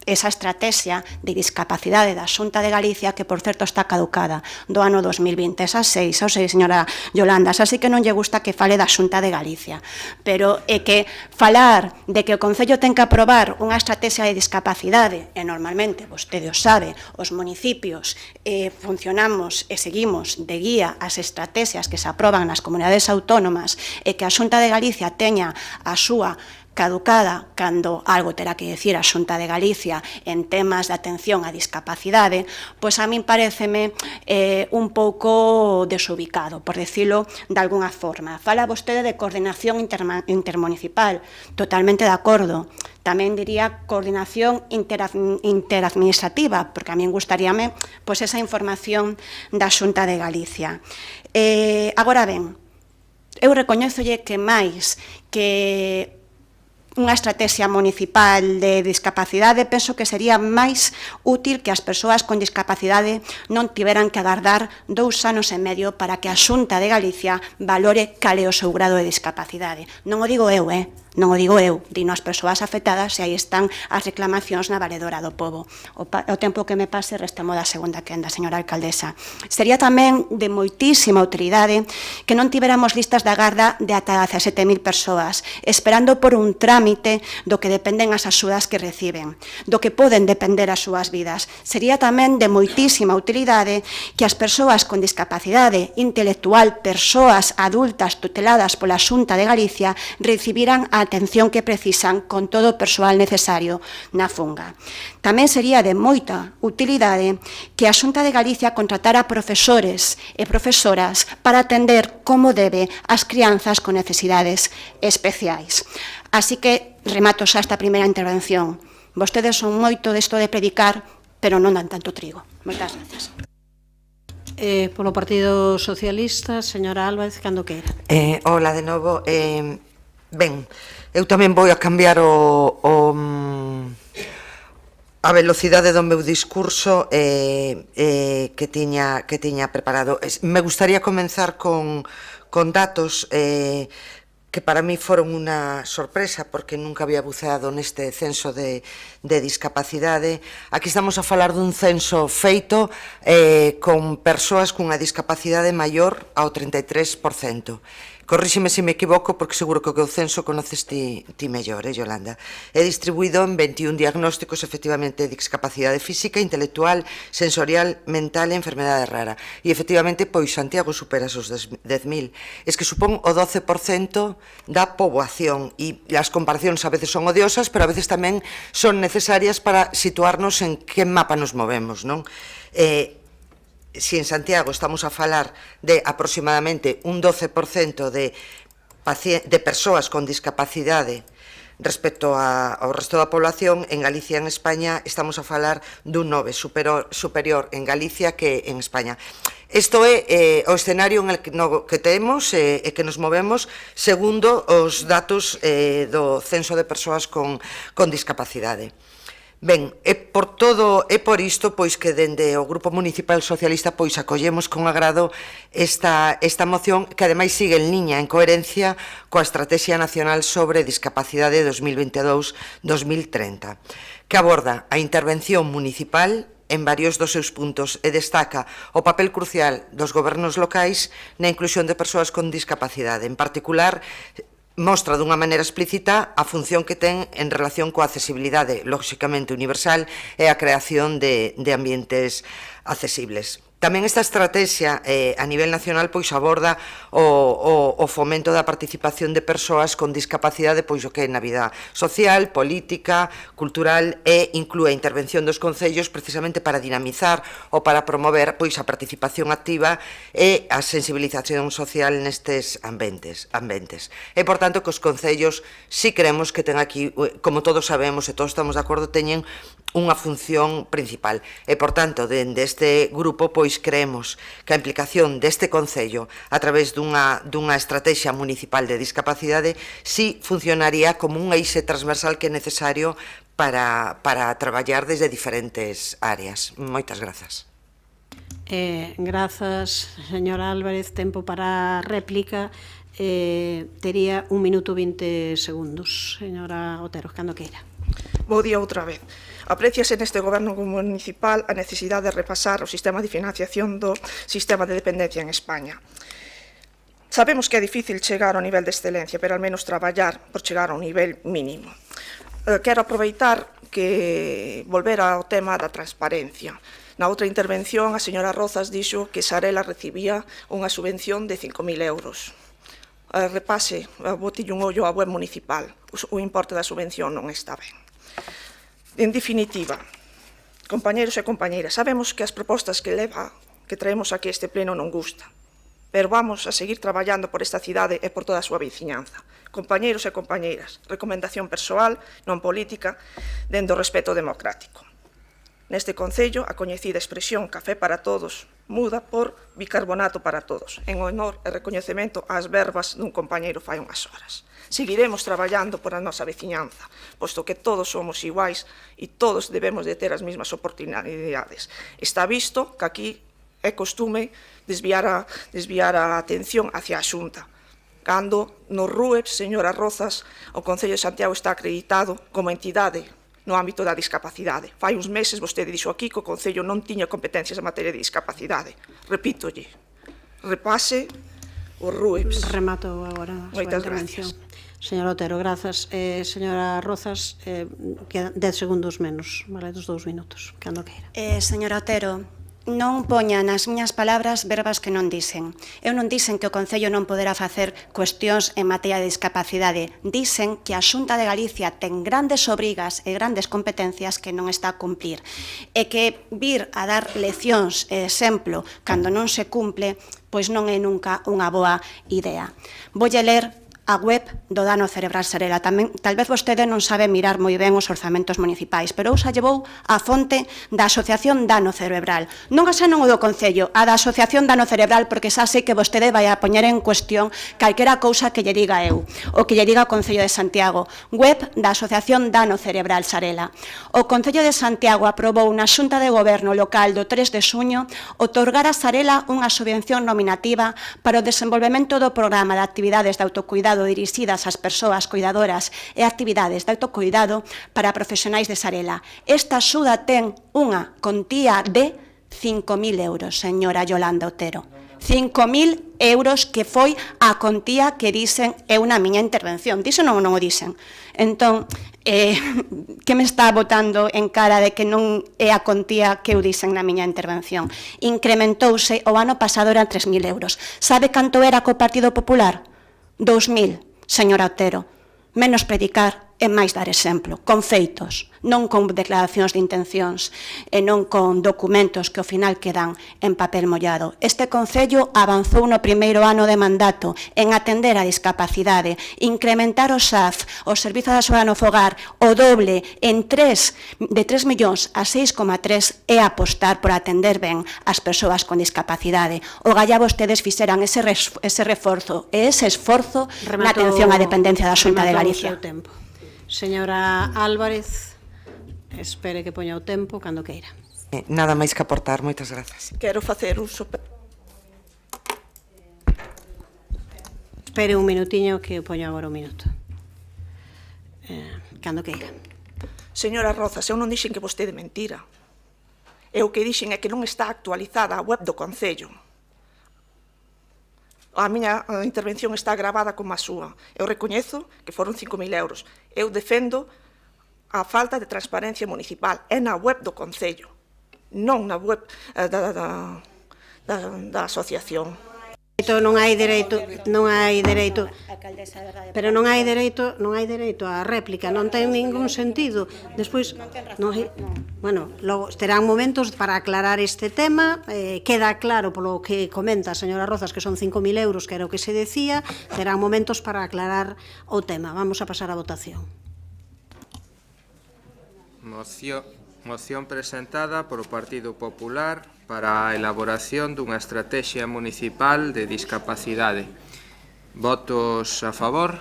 esa estrategia de discapacidade da Xunta de Galicia, que, por certo, está caducada do ano 2020. Esa sei, señora Yolanda, xa sei que non lle gusta que fale da Xunta de Galicia, pero é que falar de que o Concello ten que aprobar unha estrategia de discapacidade, e normalmente, vostede o sabe, os municipios funcionamos e seguimos de guía as estrategias que se aproban nas comunidades autónomas, e que a Xunta de Galicia teña a súa caducada cando algo terá que decir a Xunta de Galicia en temas de atención á discapacidade, pois a min pareceme un pouco desubicado, por decirlo de alguna forma. Fala vostede de coordinación intermunicipal, totalmente de acordo. Tamén diría coordinación interadministrativa, porque a min gustaríame pois esa información da Xunta de Galicia. Agora ben, eu recoñézolle que máis que unha estrategia municipal de discapacidade, penso que sería máis útil que as persoas con discapacidade non tiveran que agardar 2 anos e medio para que a Xunta de Galicia valore cal é o seu grado de discapacidade. Non o digo eu, non o digo eu, dino as persoas afectadas, e aí están as reclamacións na valedora do pobo. O tempo que me pase restemo da segunda quenda, señora alcaldesa. Sería tamén de moitísima utilidade que non tiveramos listas de agarda de ata 17.000 persoas, esperando por un trámite do que dependen as axudas que reciben, do que poden depender as súas vidas. Sería tamén de moitísima utilidade que as persoas con discapacidade intelectual, persoas adultas tuteladas pola Xunta de Galicia, recibiran a atención que precisan con todo o persoal necesario na funga. Tamén sería de moita utilidade que a Xunta de Galicia contratara profesores e profesoras para atender como debe as crianzas con necesidades especiais. Así que remato xa esta primeira intervención. Vostedes son moito desto de predicar, pero non dan tanto trigo. Moitas gracias. Polo Partido Socialista, señora Álvarez, cando queira. Hola de novo. Ben, eu tamén vou a cambiar a velocidade do meu discurso que tiña preparado. Me gustaría comenzar con datos que para mí foron unha sorpresa, porque nunca había buceado neste censo de discapacidade. Aquí estamos a falar dun censo feito con persoas cunha discapacidade maior ao 33%. Corríxeme se me equivoco, porque seguro que o censo conoces ti mellor, Yolanda. É distribuído en 21 diagnósticos, efectivamente, de discapacidade física, intelectual, sensorial, mental e enfermedade rara. E, efectivamente, pois Santiago supera os 10.000. Es que supón o 12% da poboación. E as comparacións a veces son odiosas, pero a veces tamén son necesarias para situarnos en que mapa nos movemos, non? Si en Santiago estamos a falar de aproximadamente un 12% de persoas con discapacidade respecto ao resto da población, en Galicia e en España estamos a falar dun 9 superior en Galicia que en España. Isto é o escenario que temos e que nos movemos segundo os datos do censo de persoas con discapacidade. Ben, é por isto pois que dende o Grupo Municipal Socialista pois acollemos con agrado esta moción, que ademais sigue en liña, en coherencia coa Estrategia Nacional sobre Discapacidade 2022-2030, que aborda a intervención municipal en varios dos seus puntos e destaca o papel crucial dos gobernos locais na inclusión de persoas con discapacidade. En particular, mostra dunha maneira explícita a función que ten en relación coa accesibilidade lóxicamente universal e a creación de ambientes accesibles. Tamén esta estrategia a nivel nacional pois aborda o fomento da participación de persoas con discapacidade pois o que é na vida social, política, cultural e inclúe a intervención dos concellos precisamente para dinamizar ou para promover pois a participación activa e a sensibilización social nestes ambientes. E, por tanto, que os concellos si creemos que ten aquí, como todos sabemos e todos estamos de acordo, teñen unha función principal. E, por tanto, dende este grupo, pois creemos que a implicación deste Concello a través dunha estrategia municipal de discapacidade si funcionaría como un eixe transversal que é necesario para traballar desde diferentes áreas. Moitas grazas. Grazas, señora Álvarez. Tempo para a réplica. Tería 1 minuto 20 segundos. Señora Otero, cando queira. Bo día outra vez. Apreciase neste goberno municipal a necesidade de repasar o sistema de financiación do sistema de dependencia en España. Sabemos que é difícil chegar ao nivel de excelencia, pero al menos traballar por chegar ao nivel mínimo. Quero aproveitar que volver ao tema da transparencia. Na outra intervención, a señora Rozas dixo que Sarela recibía unha subvención de 5.000 euros. Repase, botille un ollo á web municipal. O importe da subvención non está ben. En definitiva, compañeros e compañeiras, sabemos que as propostas que traemos aquí a este pleno non gustan, pero vamos a seguir traballando por esta cidade e por toda a súa veciñanza. Compañeros e compañeiras, recomendación persoal, non política, dende o respeto democrático. Neste Concello, a coñecida expresión Café para Todos muda por bicarbonato para todos, en honor e recoñecemento ás verbas dun compañeiro fai unhas horas. Seguiremos traballando por a nosa veciñanza, posto que todos somos iguais e todos debemos de ter as mesmas oportunidades. Está visto que aquí é costume desviar a atención hacia a Xunta, cando no RUEPS, señora Rozas, o Concello de Santiago está acreditado como entidade no ámbito da discapacidade. Fai uns meses vostede dixo aquí que o Concello non tiña competencias en materia de discapacidade. Repítolle, repase o RUEPS. Remato agora a súa intervención. Señora Otero, grazas. Señora Rozas, quedan 10 segundos menos, vale, dos 2 minutos, cando queira. Señora Otero, non poña nas miñas palabras verbas que non dixen. Eu non dixen que o Concello non poderá facer cuestións en materia de discapacidade. Dixen que a Xunta de Galicia ten grandes obrigas e grandes competencias que non está a cumplir. E que vir a dar leccións e exemplo cando non se cumple, pois non é nunca unha boa idea. Voulle ler a web do dano cerebral Sarela. Tamén, tal vez vostede non sabe mirar moi ben os orzamentos municipais, pero eu xa llevou a fonte da Asociación Dano Cerebral. Non a xa non o do Concello, a da Asociación Dano Cerebral, porque xa sei que vostede vai a poñer en cuestión calquera cousa que lle diga eu, ou que lle diga o Concello de Santiago. Web da Asociación Dano Cerebral Sarela. O Concello de Santiago aprobou na Xunta de Goberno local do 3 de xuño outorgar a Sarela unha subvención nominativa para o desenvolvemento do programa de actividades de autocuidado dirixidas ás persoas cuidadoras e actividades de autocuidado para profesionais de Sarela. Esta axuda ten unha contía de 5.000 euros, señora Yolanda Otero. 5.000 euros que foi a contía que dixen eu na miña intervención. Dixen ou non o dixen? Entón, que me está botando en cara de que non é a contía que eu dixen na miña intervención? Incrementouse, o ano pasado eran 3.000 euros. Sabe canto era co Partido Popular? 2.000, señora Otero. Menos predicar e máis dar exemplo, con feitos, non con declaracións de intencións e non con documentos que ao final quedan en papel mollado. Este Concello avanzou no primeiro ano de mandato en atender a discapacidade, incrementar o SAF, o Servizo de Axuda no Fogar, o doble de 3 millóns a 6,3 e apostar por atender ben as persoas con discapacidade. O galla vostedes fixeran ese reforzo e ese esforzo na atención á dependencia da Xunta de Galicia. Señora Álvarez, espere que poña o tempo cando queira. Nada máis que aportar, moitas grazas. Quero facer uso... Espere un minutiño que poño agora un minuto. Cando queira. Señora Rozas, eu non dixen que vostede mentira. E o que dixen é que non está actualizada a web do Concello. A miña intervención está gravada como a súa. Eu recoñezo que foron 5.000 euros. Eu defendo a falta de transparencia municipal. É na web do Concello. non na web da asociación. Non hai dereito, pero non hai dereito á réplica, non ten ningún sentido. Despois, logo terán momentos para aclarar este tema, queda claro polo que comenta a señora Rozas que son 5.000 euros, que era o que se decía, terán momentos para aclarar o tema. Vamos a pasar a votación. Moción presentada polo Partido Popular para a elaboración dunha estrategia municipal de discapacidade. Votos a favor?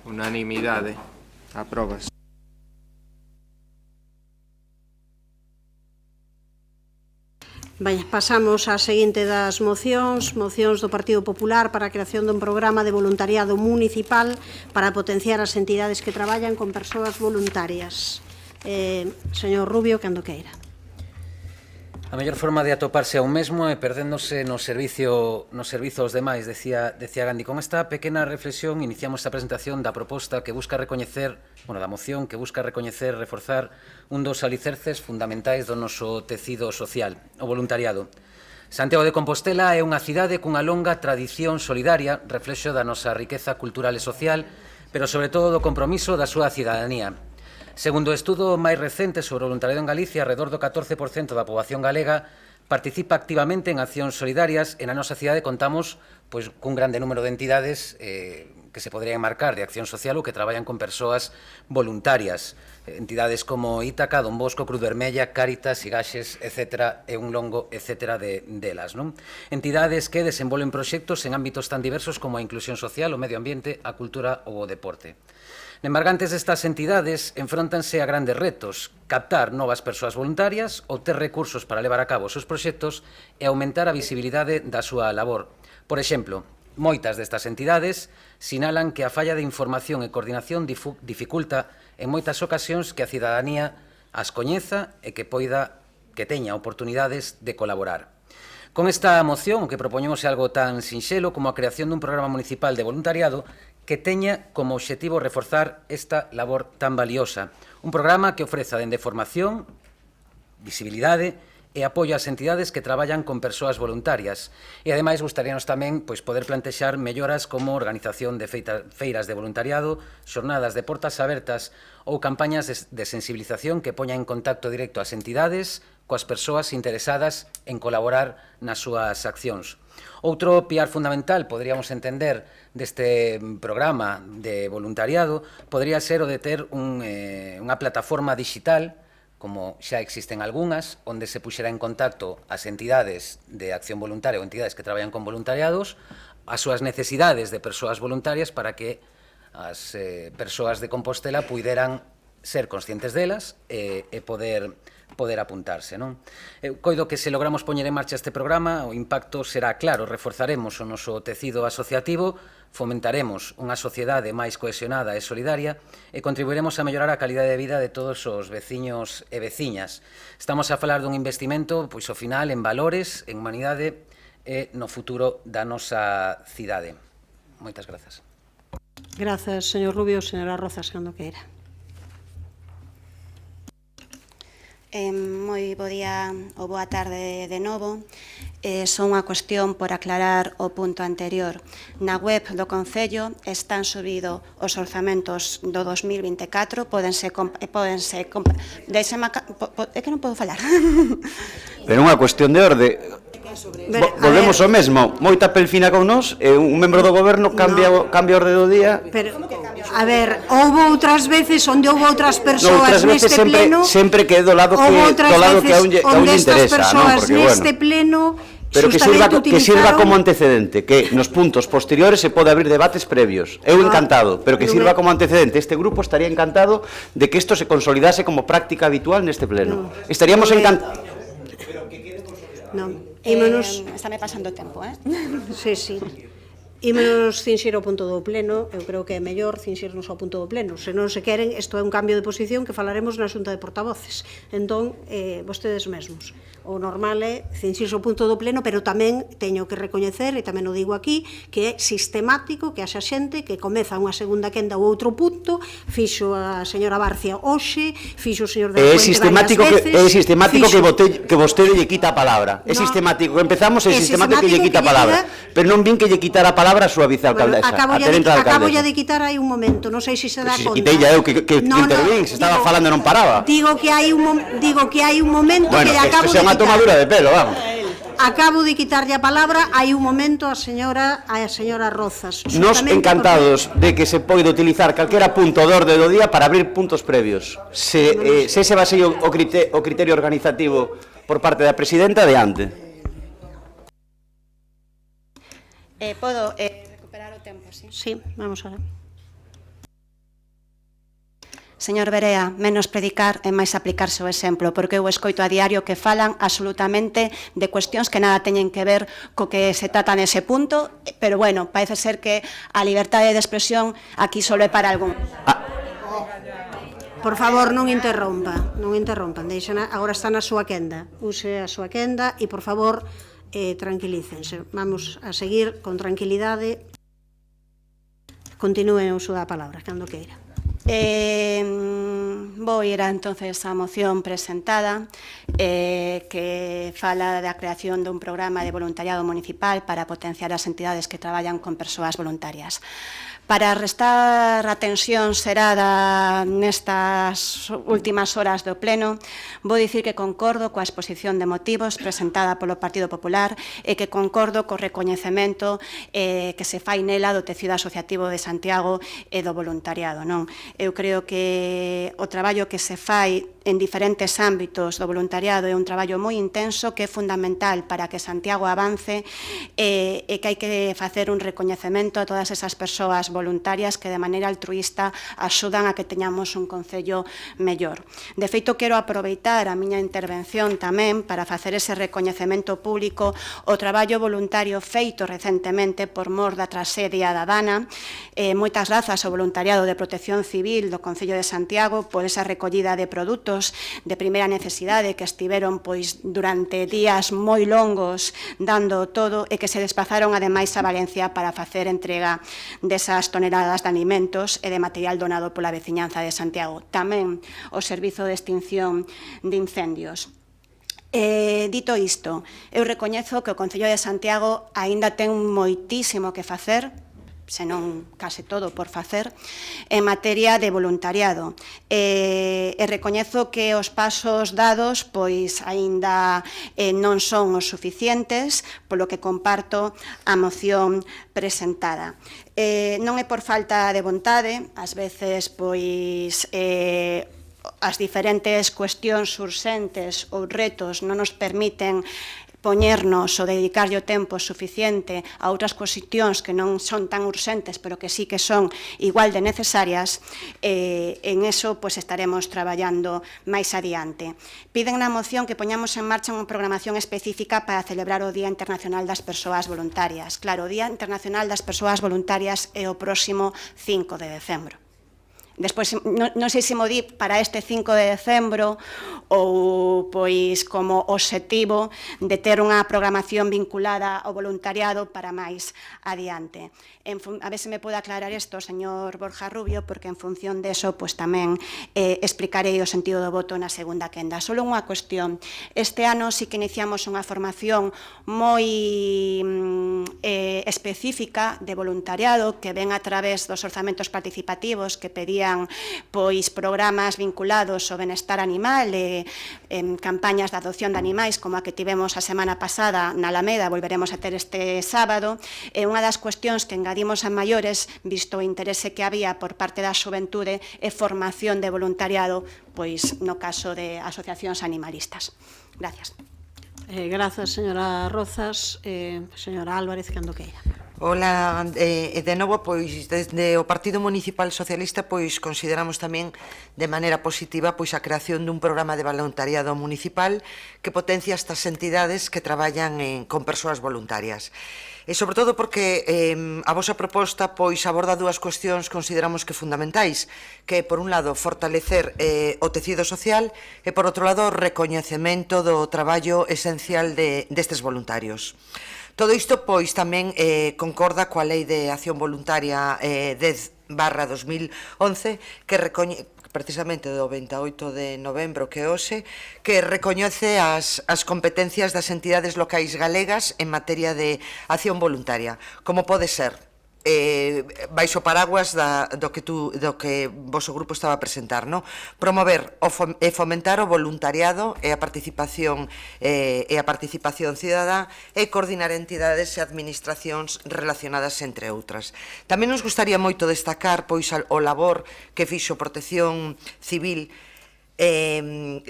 Unanimidade. Aprobas. Pasamos á seguinte das mocións do Partido Popular para a creación dun programa de voluntariado municipal para potenciar as entidades que traballan con persoas voluntarias. Señor Rubio, cando queira. A mellor forma de atoparse a un mesmo é perdéndose no servizo aos demais, decía Gandhi. Con esta pequena reflexión iniciamos esta presentación da proposta que busca recoñecer, da moción que busca recoñecer, reforzar un dos alicerces fundamentais do noso tecido social, o voluntariado. Santiago de Compostela é unha cidade cunha longa tradición solidaria, reflexo da nosa riqueza cultural e social, pero sobre todo do compromiso da súa cidadanía. Segundo o estudo máis recente sobre o voluntariado en Galicia, alrededor do 14% da poboación galega participa activamente en accións solidarias e na nosa cidade contamos cun grande número de entidades que se poderían marcar de acción social ou que traballan con persoas voluntarias. Entidades como Ítaca, Don Bosco, Cruz Vermella, Cáritas, Igaxes, etc. e un longo etcétera delas. Entidades que desenvolven proxectos en ámbitos tan diversos como a inclusión social, o medio ambiente, a cultura ou o deporte. Embargantes destas entidades enfróntanse a grandes retos: captar novas persoas voluntarias, obter recursos para levar a cabo os seus proxectos e aumentar a visibilidade da súa labor. Por exemplo, moitas destas entidades sinalan que a falla de información e coordinación dificulta en moitas ocasións que a cidadanía as coñeza e que teña oportunidades de colaborar. Con esta moción, o que propoñemos é algo tan sinxelo como a creación dun programa municipal de voluntariado que teña como obxectivo reforzar esta labor tan valiosa. Un programa que ofreza dende formación, visibilidade e apoio ás entidades que traballan con persoas voluntarias. E, ademais, gustaríanos tamén poder plantexar melloras como organización de feiras de voluntariado, xornadas de portas abertas ou campañas de sensibilización que poñan en contacto directo as entidades coas persoas interesadas en colaborar nas súas accións. Outro piar fundamental, poderíamos entender, deste programa de voluntariado podría ser o de ter unha plataforma digital, como xa existen algunhas, onde se puxera en contacto as entidades de acción voluntaria ou entidades que traballan con voluntariados, as súas necesidades de persoas voluntarias para que as persoas de Compostela puideran ser conscientes delas e poder apuntarse. Coido que se logramos poñer en marcha este programa, o impacto será claro: reforzaremos o noso tecido asociativo, fomentaremos unha sociedade máis cohesionada e solidaria e contribuiremos a mellorar a calidade de vida de todos os veciños e veciñas. Estamos a falar dun investimento, ao final, en valores, en humanidade e no futuro da nosa cidade. Moitas grazas. Grazas, señor Rubio. Señora Rozas, cando queira. Moi bo día ou boa tarde de novo. Só unha cuestión por aclarar o punto anterior. Na web do Concello están subidos os orzamentos do 2024, é que non podo falar. Pero unha cuestión de orde. Volvemos ao mesmo. Moita pelfina con nós e un membro do goberno cambia o orde do día. Pero, a ver, houve outras veces onde houve outras persoas neste pleno, sempre que é do lado que a un lle interesa, non? Porque, neste pleno, pero que sirva como antecedente, que nos puntos posteriores se pode abrir debates previos. Eu encantado, pero que sirva como antecedente. Este grupo estaría encantado de que isto se consolidase como práctica habitual neste pleno. Estaríamos encantados. Estáme pasando o tempo, Sí. Ímonos cinxir ao punto do pleno. Eu creo que é mellor cinxirnos ao punto do pleno. Se non se queren, isto é un cambio de posición que falaremos na Xunta de Portavoces. Entón, vostedes mesmos. o normal é cincirse o punto do pleno, pero tamén teño que recoñecer, e tamén o digo aquí, que é sistemático que haxa xente que comeza unha segunda quenda ou outro punto, fixo a señora Barcia hoxe, fixo o señor de la Fuente varias veces. É sistemático que vostede lle quita a palabra. É sistemático que empezamos, é sistemático que lle quita a palabra. Pero non vin que lle quitara a palabra a súa vicealcaldesa. Acabo ya de quitar aí un momento, non sei se se dá conta. Quitei ya eu que intervín, se estaba falando e non paraba. Digo que hai un momento que lle acabo de quitar. Bueno, unha tomadura de pelo, vamos. Acabo de quitarlle a palabra hai un momento a señora Rozas. Nos encantados de que se poida utilizar calquera punto de orde do día para abrir puntos previos. Se ese va a ser o criterio organizativo por parte da presidenta, adiante. Podo recuperar o tempo, sí? Sí, vamos a ver. Señor Berea, menos predicar e máis aplicarse o exemplo, porque eu escoito a diario que falan absolutamente de cuestións que nada teñen que ver co que se trata nese punto, pero bueno, parece ser que a liberdade de expresión aquí só é para algún. Por favor, non interrompan, agora está na súa quenda, use a súa quenda e, por favor, tranquilícense. Vamos a seguir con tranquilidade. Continúen o uso da palabra, cando queira. Vou ir entonces á moción presentada que fala da creación dun programa de voluntariado municipal para potenciar as entidades que traballan con persoas voluntarias. Para restar a tensión xerada nestas últimas horas do pleno, vou dicir que concordo coa exposición de motivos presentada polo Partido Popular e que concordo co recoñecemento que se fai nela do tecido asociativo de Santiago e do voluntariado. Eu creo que o traballo que se fai en diferentes ámbitos do voluntariado é un traballo moi intenso que é fundamental para que Santiago avance e que hai que facer un recoñecemento a todas esas persoas voluntarias que de maneira altruista axudan a que teñamos un concello mellor. De feito, quero aproveitar a miña intervención tamén para facer ese recoñecemento público o traballo voluntario feito recentemente por mor da traxedia da Dana. Moitas grazas ao voluntariado de Protección Civil do Concello de Santiago por esa recollida de produtos de primeira necesidade que estiveron durante días moi longos dando todo e que se desplazaron ademais a Valencia para facer entrega desas toneladas de alimentos e de material donado pola veciñanza de Santiago. Tamén o Servizo de Extinción de Incendios. Dito isto, eu recoñezo que o Concello de Santiago aínda ten moitísimo que facer, senón case todo por facer, en materia de voluntariado. E recoñezo que os pasos dados pois aínda non son os suficientes, polo que comparto a moción presentada. Non é por falta de vontade, ás veces pois as diferentes cuestións urxentes ou retos non nos permiten poñernos ou dedicarlle o tempo suficiente a outras cuestións que non son tan urxentes, pero que sí que son igual de necesarias, en eso estaremos traballando máis adiante. Piden na moción que poñamos en marcha unha programación específica para celebrar o Día Internacional das Persoas Voluntarias. Claro, o Día Internacional das Persoas Voluntarias é o próximo 5 de decembro. Despois, non sei se mo di para este 5 de decembro ou pois como obxectivo de ter unha programación vinculada ao voluntariado para máis adiante. A ver se me pode aclarar isto, señor Borja Rubio, porque en función de eso tamén explicarei o sentido do voto na segunda quenda. Solo unha cuestión. Este ano sí que iniciamos unha formación moi específica de voluntariado que ven a través dos orzamentos participativos que pedían programas vinculados ao benestar animal e campañas de adopción de animais como a que tivemos a semana pasada na Alameda, volveremos a ter este sábado. Unha das cuestións que engadimos a maiores, visto o interese que había por parte da xuventude, é formación de voluntariado, pois no caso de asociacións animalistas. Gracias. Grazas, señora Rozas. Señora Álvarez, cando queira. Ola, de novo, pois, desde o Partido Municipal Socialista, pois, consideramos tamén de maneira positiva pois a creación dun programa de voluntariado municipal que potencia estas entidades que traballan con persoas voluntarias. E sobre todo porque a vosa proposta pois aborda dúas cuestións consideramos que fundamentais, que por un lado fortalecer o tecido social e por outro lado o recoñecemento do traballo esencial destes voluntarios. Todo isto, pois, tamén concorda coa Lei de Acción Voluntaria 10/2011, que recoñece, precisamente do 28 de novembro que hoxe, que recoñece as competencias das entidades locais galegas en materia de acción voluntaria, como pode ser baixo paraguas do que vosso grupo estaba a presentar, no? Promover e fomentar o voluntariado e a participación cidadá e coordinar entidades e administracións relacionadas entre outras. Tamén nos gustaría moito destacar pois o labor que fixo Protección Civil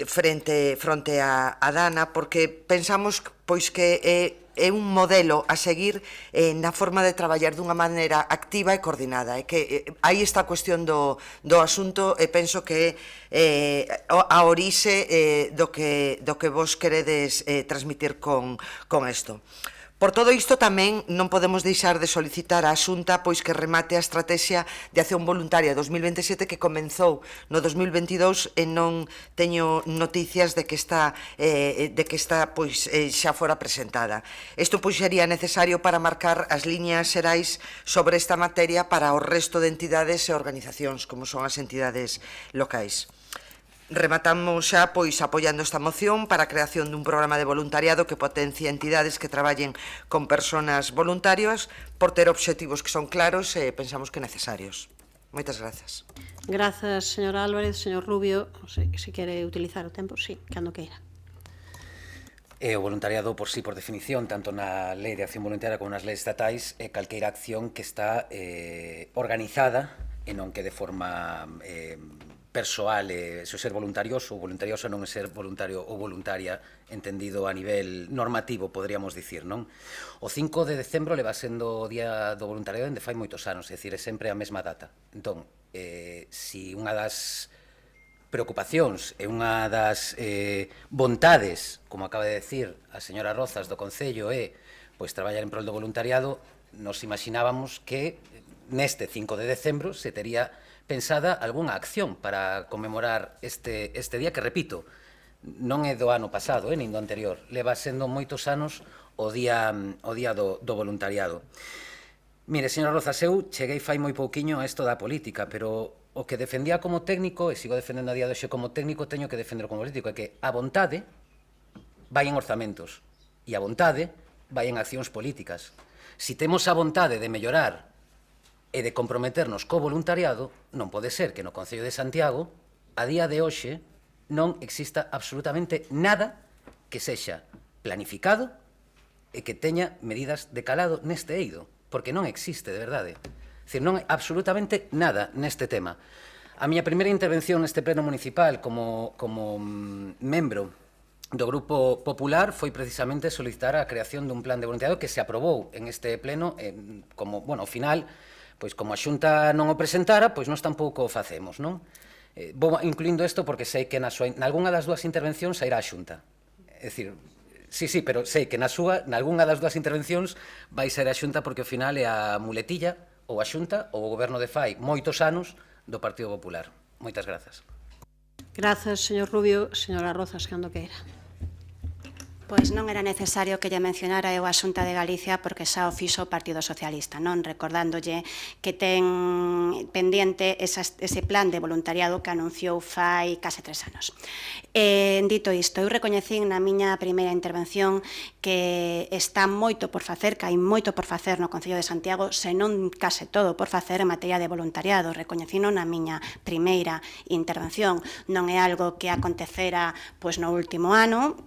fronte a Dana, porque pensamos pois que é un modelo a seguir na forma de traballar dunha maneira activa e coordinada, e que aí está a cuestión do asunto, e penso que a orixe do que vos queredes transmitir con isto. Por todo isto tamén non podemos deixar de solicitar á Xunta pois que remate a Estrategia de Acción Voluntaria 2027 que comenzou no 2022 e non teño noticias de que está pois xa fora presentada. Isto pois sería necesario para marcar as liñas xerais sobre esta materia para o resto de entidades e organizacións como son as entidades locais. Rematamos xa pois apoiando esta moción para a creación dun programa de voluntariado que potencie entidades que traballen con persoas voluntarias por ter obxectivos que son claros e pensamos que necesarios. Moitas grazas. Grazas, señora Álvarez. Señor Rubio, se quere utilizar o tempo, sí, cando queira. O voluntariado por sí, por definición, tanto na Lei de Acción Voluntaria como nas leis estatais, é calqueira acción que está organizada e non que de forma persoal, se ser voluntarioso ou voluntarioso non é ser voluntario ou voluntaria entendido a nivel normativo, podríamos dicir, non? O 5 de decembro leva sendo o Día do Voluntariado dende fai moitos anos, é dicir, é sempre a mesma data. Entón, si unha das preocupacións e unha das vontades, como acaba de decir a señora Rozas do Concello, é pois traballar en prol do voluntariado, nos imaginábamos que neste 5 de decembro se tería pensada algunha acción para conmemorar este día que, repito, non é do ano pasado, nin do anterior, leva sendo moitos anos o día do voluntariado. Mire, señora Rozas, eu cheguei fai moi pouquiño a isto da política, pero o que defendía como técnico, e sigo defendendo a día de hoxe como técnico, teño que defender como político, é que a vontade vai en orzamentos e a vontade vai en accións políticas. Si temos a vontade de mellorar e de comprometernos co voluntariado, non pode ser que no Concello de Santiago, a día de hoxe, non exista absolutamente nada que sexa planificado e que teña medidas de calado neste eido, porque non existe, de verdade. É dicir, non hai absolutamente nada neste tema. A miña primeira intervención neste pleno municipal como membro do Grupo Popular foi precisamente solicitar a creación dun plan de voluntariado que se aprobou en este pleno como, bueno, ao final, pois como a Xunta non o presentara, pois nós tampouco o facemos, non? Vou incluindo isto porque sei que nalgúnha das dúas intervencións sairá a Xunta. É dicir, sí, pero sei que nalgúnha das dúas intervencións vai ser a Xunta porque ao final é a muletilla ou a Xunta ou o goberno de fai moitos anos do Partido Popular. Moitas grazas. Grazas, señor Rubio. Señora Rozas, cando queira. Pois non era necesario que lle mencionara eu a Xunta de Galicia porque xa o fixo o Partido Socialista, non? Recordándolle que ten pendiente ese plan de voluntariado que anunciou fai case 3 anos. Dito isto, eu recoñecín na miña primeira intervención que está moito por facer, que hai moito por facer no Concello de Santiago, se non case todo por facer en materia de voluntariado. Recoñecino na miña primeira intervención. Non é algo que acontecera pois no último ano,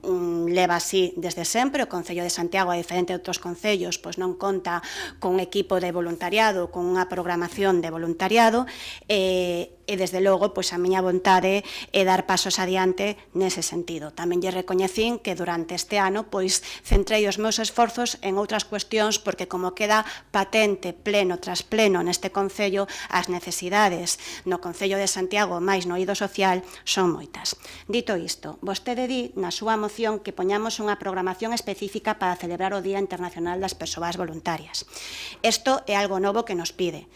levase así desde sempre. O Concello de Santiago, a diferente de outros concellos, pois non conta con un equipo de voluntariado, con unha programación de voluntariado, e desde logo, pois a miña vontade é dar pasos adiante nese sentido. Tamén lle recoñecín que durante este ano, pois centrei os meus esforzos en outras cuestións, porque como queda patente pleno tras pleno neste concello, as necesidades no Concello de Santiago máis no eido social son moitas. Dito isto, vostede di na súa moción que poñamos unha programación específica para celebrar o Día Internacional das Persoas Voluntarias. Isto é algo novo que nos pide.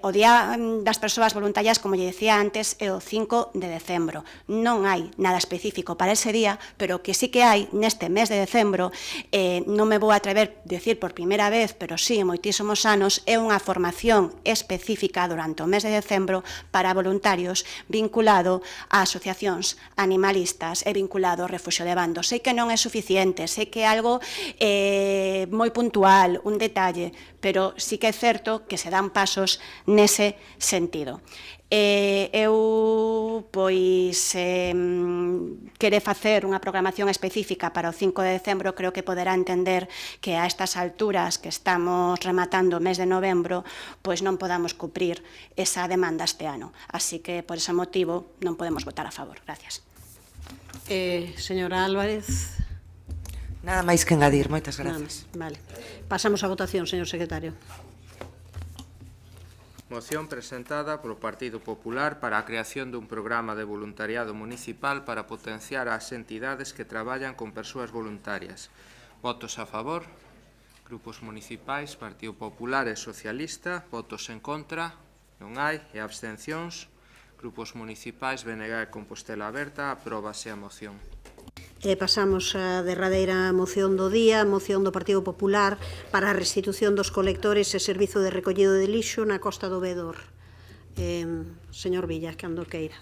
O Día das Persoas Voluntarias, como lle decía antes, é o 5 de decembro. Non hai nada específico para ese día, pero que sí que hai neste mes de decembro, non me vou a atrever a decir por primeira vez, pero sí, moitísimos anos, é unha formación específica durante o mes de decembro para voluntarios vinculado a asociacións animalistas e vinculado ao Refuxio de Bando. Sei que non é suficiente, sei que é algo moi puntual, un detalle, pero sí que é certo que se dan pasos nese sentido. Eu, pois, quere facer unha programación específica para o 5 de decembro, creo que poderá entender que a estas alturas que estamos rematando o mes de novembro, pois non podamos cumprir esa demanda este ano. Así que, por ese motivo, non podemos votar a favor. Gracias. Señora Álvarez. Nada máis que engadir, moitas gracias. Vale. Pasamos a votación, señor secretario. Moción presentada polo Partido Popular para a creación dun programa de voluntariado municipal para potenciar as entidades que traballan con persoas voluntarias. Votos a favor. Grupos municipais, Partido Popular e Socialista. Votos en contra. Non hai. E abstencións. Grupos municipais, BNG e Compostela Aberta. Apróbase a moción. Pasamos á derradeira moción do día, moción do Partido Popular para a restitución dos colectores e servizo de recollido de lixo na Costa do Vedor. Señor Villas, cando queira.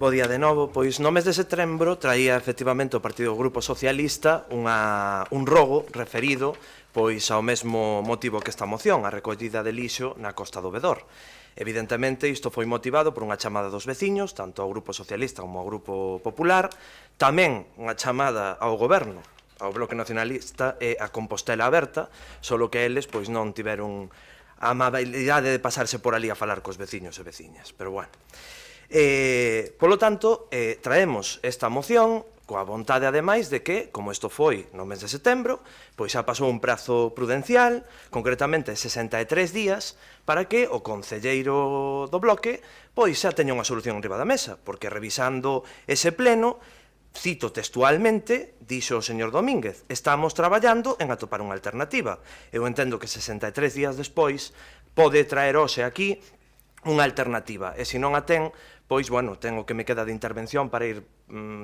Bo día de novo. Pois no mes de setembro traía efectivamente o Partido Grupo Socialista un rogo referido pois ao mesmo motivo que esta moción, a recollida de lixo na Costa do Vedor. Evidentemente, isto foi motivado por unha chamada dos veciños, tanto ao Grupo Socialista como ao Grupo Popular, tamén unha chamada ao Goberno, ao Bloque Nacionalista e a Compostela Aberta, solo que eles pois non tiveron a amabilidade de pasarse por ali a falar cos veciños e veciñas, pero bueno. Polo tanto, traemos esta moción coa vontade, ademais, de que, como isto foi no mes de setembro, pois xa pasou un prazo prudencial, concretamente 63 días, para que o concelleiro do bloque pois xa teña unha solución enriba da mesa, porque revisando ese pleno, cito textualmente, dixo o señor Domínguez, estamos traballando en atopar unha alternativa. Eu entendo que 63 días despois pode traer hoxe aquí unha alternativa, e se non a ten, pois, bueno, ten o que me queda de intervención para ir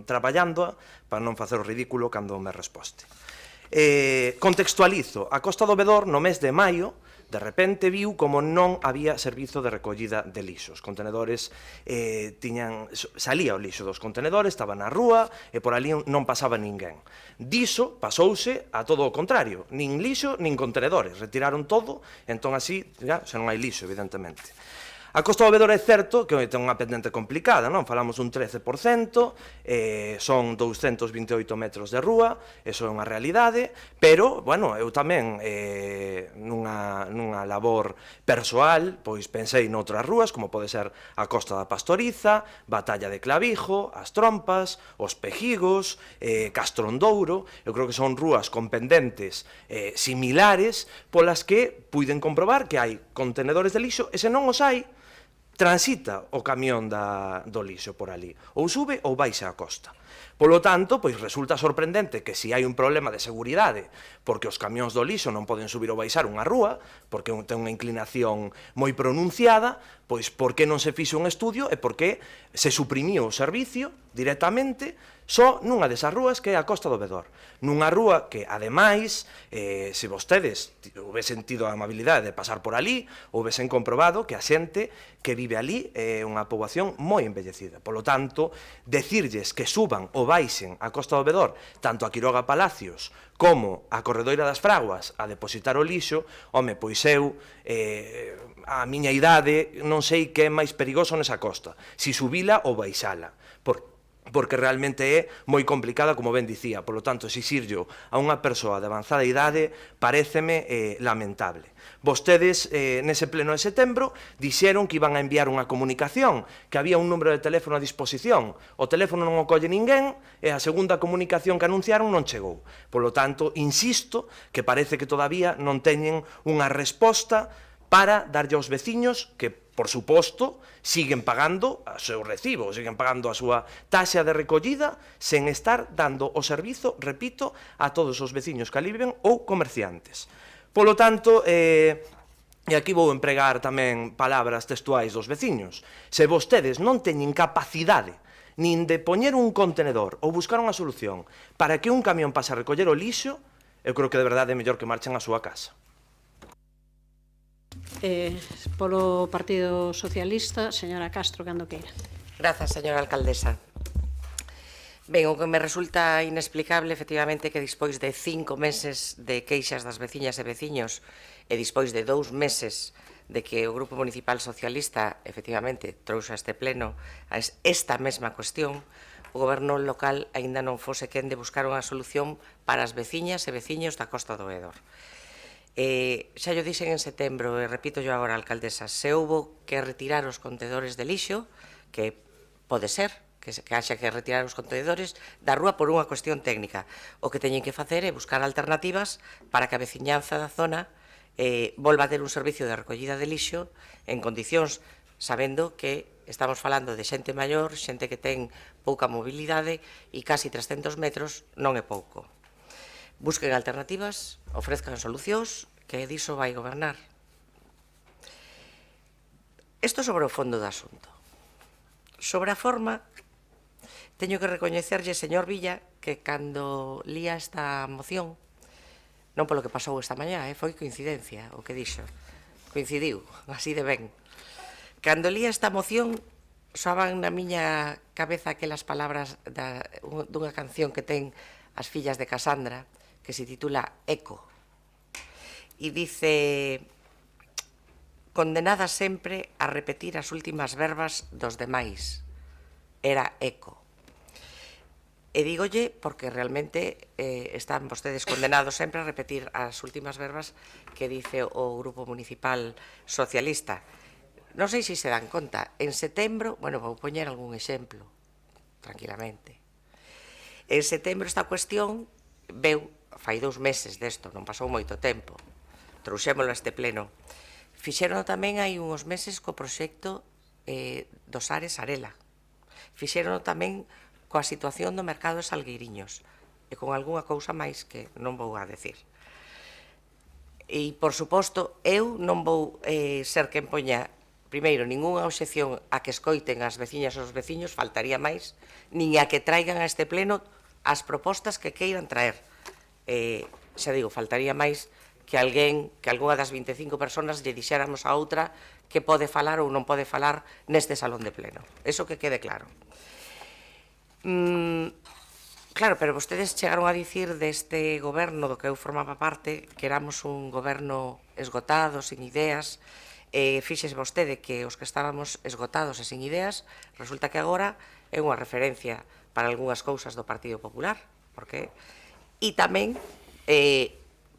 traballando, para non facer o ridículo cando me resposte. Contextualizo, a Costa do Vedor, no mes de maio, de repente viu como non había servizo de recollida de lixo. Os contenedores salía o lixo dos contenedores, estaba na rúa e por ali non pasaba ninguén. Diso pasouse a todo o contrario, nin lixo nin contenedores, retiraron todo, entón así xa non hai lixo, evidentemente. A Costa do Vedor é certo que ten unha pendente complicada, non? Falamos dun 13%, son 228 metros de rúa, eso é unha realidade, pero, bueno, eu tamén, nunha labor persoal, pois pensei noutras rúas, como pode ser a Costa da Pastoriza, Batalla de Clavijo, As Trompas, Os Pejigos, Castrondouro, eu creo que son rúas con pendentes similares, polas que puiden comprobar que hai contenedores de lixo, e se non os hai, transita o camión do lixo por ali, ou sube ou baixa a costa. Polo tanto, pois resulta sorprendente que se hai un problema de seguridade, porque os camións do lixo non poden subir ou baixar unha rúa, porque ten unha inclinación moi pronunciada, pois por que non se fixo un estudio e por que se suprimiu o servicio directamente só nunha desas rúas que é a Costa do Vedor. Nunha rúa que, ademais, se vostedes houvesen tido a amabilidade de pasar por ali, houvesen comprobado que a xente que vive ali é unha poboación moi envellecida. Polo tanto, decirlles que suban ou baixen a Costa do Vedor, tanto a Quiroga Palacios como a Corredoira das Fraguas a depositar o lixo, home, pois eu, a miña idade, non sei que é máis perigoso nesa costa, si subila ou baixala. porque realmente é moi complicada, como ben dicía. Por lo tanto, exixirlo a unha persoa de avanzada idade pareceme lamentable. Vostedes, nese pleno de setembro, dixeron que iban a enviar unha comunicación, que había un número de teléfono a disposición. O teléfono non o colle ninguén e a segunda comunicación que anunciaron non chegou. Por lo tanto, insisto que parece que todavía non teñen unha resposta para darlle aos veciños que, por suposto, siguen pagando o seu recibo, siguen pagando a súa taxa de recollida sen estar dando o servizo, repito, a todos os veciños que ali viven ou comerciantes. Polo tanto, e aquí vou empregar tamén palabras textuais dos veciños, se vostedes non teñen capacidade nin de poñer un contenedor ou buscar unha solución para que un camión pase a recoller o lixo, eu creo que de verdade é mellor que marchen á súa casa. Polo Partido Socialista, señora Castro, cando queira. Grazas, señora alcaldesa. Ben, o que me resulta inexplicable, efectivamente, que despois de 5 meses de queixas das veciñas e veciños e despois de 2 meses de que o Grupo Municipal Socialista, efectivamente, trouxe a este pleno esta mesma cuestión, o goberno local aínda non fose quen de buscar unha solución para as veciñas e veciños da Costa do Edor. Xa yo dixen en setembro, e repito yo agora, alcaldesa, se houbo que retirar os contedores de lixo, que pode ser, que haxa que retirar os contenedores da rúa por unha cuestión técnica. O que teñen que facer é buscar alternativas para que a veciñanza da zona volva a ter un servicio de recollida de lixo en condicións, sabendo que estamos falando de xente maior, xente que ten pouca mobilidade e casi 300 metros non é pouco. Busquen alternativas, ofrezcan solucións, que diso vai gobernar. Isto sobre o fondo do asunto. Sobre a forma, teño que recoñecerlle, señor Villa, que cando lía esta moción, non polo que pasou esta mañá, foi coincidencia o que dixo, coincidiu, así de ben. Cando lía esta moción, soaban na miña cabeza aquelas palabras dunha canción que ten as fillas de Casandra, que se titula Eco, e dice: condenada sempre a repetir as últimas verbas dos demais, era eco. E dígolle porque realmente están vostedes condenados sempre a repetir as últimas verbas que dice o Grupo Municipal Socialista. Non sei se se dan conta, en setembro, bueno, vou poñer algún exemplo, tranquilamente. En setembro esta cuestión veu, fai 2 meses desto, non pasou moito tempo, trouxémolo a este pleno. Fixeron tamén hai uns meses co proxecto dos Ares Arela. Fixeron tamén coa situación do mercado de Salgueiriños e con algunha cousa máis que non vou a decir. E, por suposto, eu non vou ser quen poña, primeiro, ningunha obxección a que escoiten as veciñas e os veciños, faltaría máis, nin a que traigan a este pleno as propostas que queiran traer. Xa digo, faltaría máis que alguén, que algunha das 25 personas lle dixéramos a outra que pode falar ou non pode falar neste salón de pleno. Eso que quede claro. Claro, pero vostedes chegaron a dicir deste goberno do que eu formaba parte que éramos un goberno esgotado, sin ideas. Fíxese vostede que os que estábamos esgotados e sin ideas resulta que agora é unha referencia para algunhas cousas do Partido Popular, porque e tamén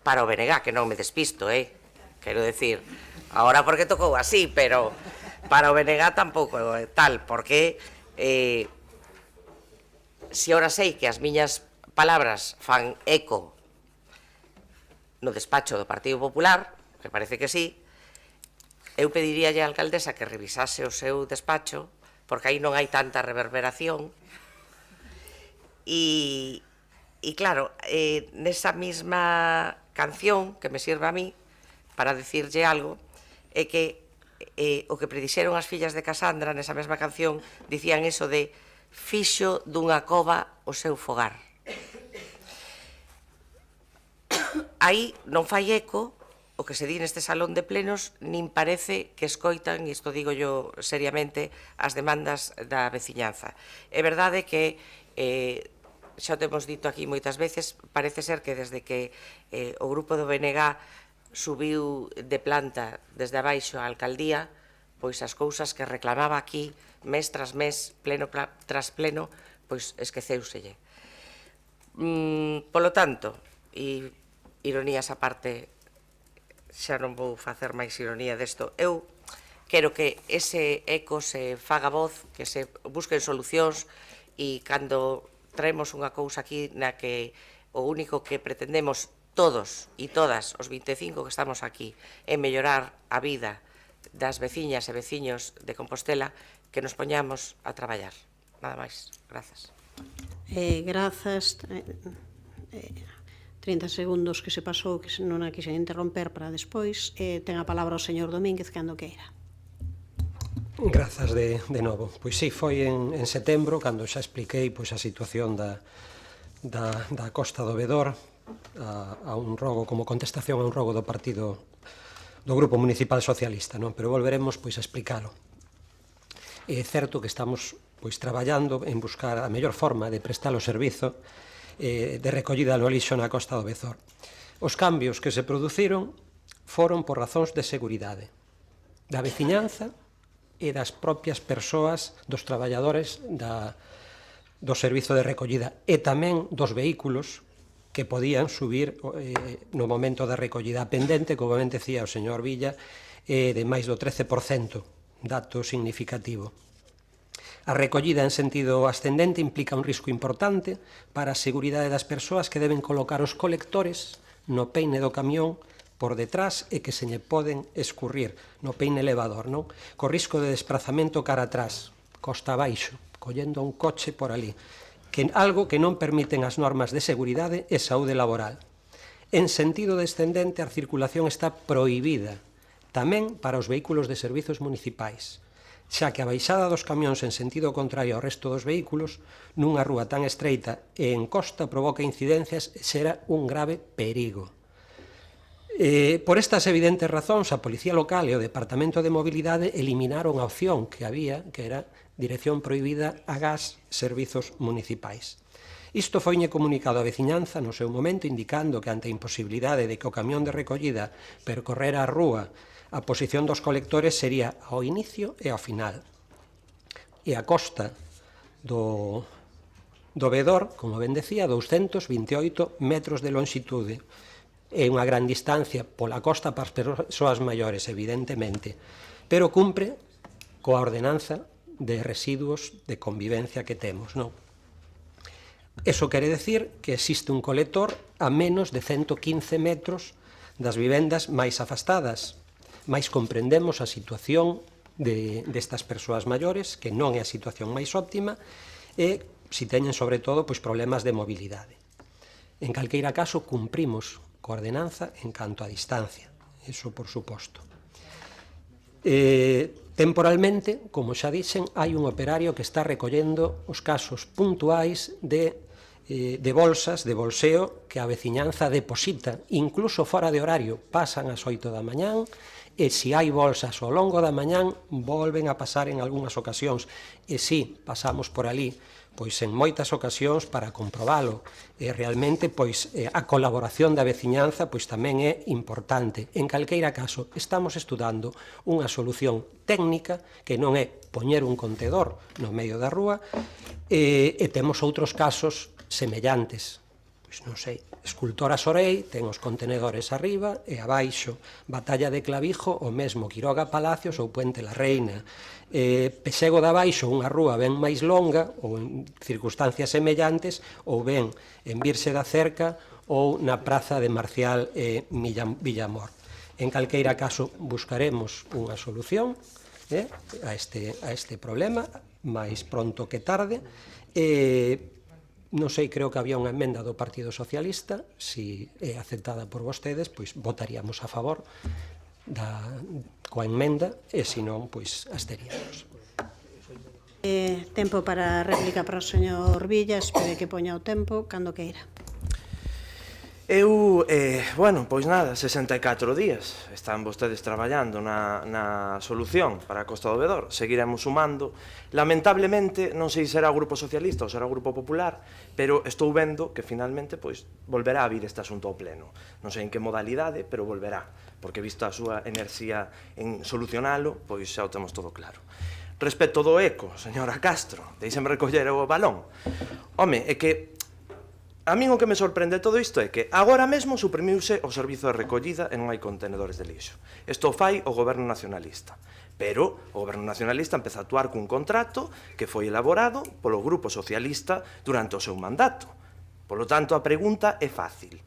para o BNG, que non me despisto, quero decir, agora porque tocou así, pero para o BNG tampouco tal, porque se ora sei que as miñas palabras fan eco no despacho do Partido Popular, que parece que sí, eu pediríalle á alcaldesa que revisase o seu despacho, porque aí non hai tanta reverberación, e claro, nesa mesma canción que me sirve a mí para dicirlle algo, é que o que predixeron as fillas de Casandra nesa mesma canción dicían eso de fixo dunha cova o seu fogar. Aí non fai eco o que se di neste salón de plenos, nin parece que escoitan, e isto digo yo seriamente, as demandas da veciñanza. É verdade que xa o temos dito aquí moitas veces, parece ser que desde que o grupo do BNG subiu de planta desde abaixo á alcaldía, pois as cousas que reclamaba aquí mes tras mes, pleno tras pleno, pois esqueceuselle. Polo tanto, e ironías aparte, xa non vou facer máis ironía desto, eu quero que ese eco se faga voz, que se busquen solucións, e cando traemos unha cousa aquí na que o único que pretendemos todos e todas os 25 que estamos aquí é mellorar a vida das veciñas e veciños de Compostela, que nos poñamos a traballar. Nada máis. Grazas. Grazas. 30 segundos que se pasou, que non a quixen interromper para despois. Ten a palabra o señor Domínguez cando queira. Grazas de novo. Pois sí, foi en setembro cando xa expliquei pois a situación da Costa do Vedor a un rogo, como contestación a un rogo do partido do Grupo Municipal Socialista, non? Pero volveremos pois a explicalo. É certo que estamos pois traballando en buscar a mellor forma de prestar o servizo de recollida no lixo na Costa do Vedor. Os cambios que se produciron foron por razóns de seguridade da veciñanza e das propias persoas, dos traballadores do servizo de recollida e tamén dos vehículos que podían subir no momento da recollida. A pendente, como ben decía o señor Villa, de máis do 13%, dato significativo. A recollida en sentido ascendente implica un risco importante para a seguridade das persoas que deben colocar os colectores no peine do camión por detrás e que se lle poden escurrir no peine elevador, non? Co risco de desplazamento cara atrás, costa abaixo, collendo un coche por ali, que algo que non permiten as normas de seguridade e saúde laboral. En sentido descendente, a circulación está prohibida, tamén para os vehículos de servizos municipais, xa que a baixada dos camións en sentido contrario ao resto dos vehículos, nunha rúa tan estreita e en costa, provoca incidencias e xera un grave perigo. Por estas evidentes razóns, a Policía Local e o Departamento de Mobilidade eliminaron a opción que había, que era dirección prohibida a gas servizos municipais. Isto foiñe comunicado á veciñanza no seu momento, indicando que ante a imposibilidade de que o camión de recollida percorrera a rúa, a posición dos colectores sería ao inicio e ao final. E a costa do Vedor, como ben decía, 228 metros de longitude. É unha gran distancia pola costa para as persoas maiores, evidentemente, pero cumpre coa ordenanza de residuos de convivencia que temos, non? Eso quere decir que existe un colector a menos de 115 metros das vivendas máis afastadas, mais comprendemos a situación destas persoas maiores, que non é a situación máis óptima, e si teñen, sobre todo, problemas de mobilidade. En calqueira caso, cumprimos coa ordenanza en canto a distancia, eso por suposto. Temporalmente, como xa dixen, hai un operario que está recollendo os casos puntuais de bolsas, de bolseo, que a veciñanza deposita, incluso fora de horario, pasan ás 8 da mañán, e se hai bolsas ao longo da mañán, volven a pasar en algunhas ocasións, e si pasamos por ali, pois en moitas ocasións para comprobalo, e realmente pois a colaboración da veciñanza pois tamén é importante. En calqueira caso, estamos estudando unha solución técnica que non é poñer un contedor no medio da rúa, e temos outros casos semellantes. Pois non sei, Escultora Sorei ten os contenedores arriba e abaixo, Batalla de Clavijo o mesmo, Quiroga Palacios ou Puente la Reina, Pesego de abaixo unha rúa ben máis longa ou en circunstancias semellantes, ou ben en Virxe da Cerca ou na Praza de Marcial e Villamor. En calqueira caso buscaremos unha solución a este problema máis pronto que tarde. Non sei, creo que había unha emenda do Partido Socialista, se é aceptada por vostedes, pois votaríamos a favor coa emenda, e se non, pois absteríamos. Tempo para réplica para o señor Villa, espere que poña o tempo, cando queira. Eu, pois nada, 64 días están vostedes traballando na solución para a Costa do Vedor. Seguiremos sumando. Lamentablemente, non sei se será o Grupo Socialista ou será o Grupo Popular, pero estou vendo que finalmente pois volverá a vir este asunto ao pleno. Non sei en que modalidade, pero volverá, porque visto a súa enerxía en solucionalo, pois xa o temos todo claro. Respecto do eco, señora Castro, deixeme recoller o balón. Home, é que a min o que me sorprende todo isto é que agora mesmo suprimiuse o servizo de recollida e non hai contenedores de lixo. Isto fai o goberno nacionalista. Pero o goberno nacionalista empeza a actuar cun contrato que foi elaborado polo Grupo Socialista durante o seu mandato. Polo tanto, a pregunta é fácil.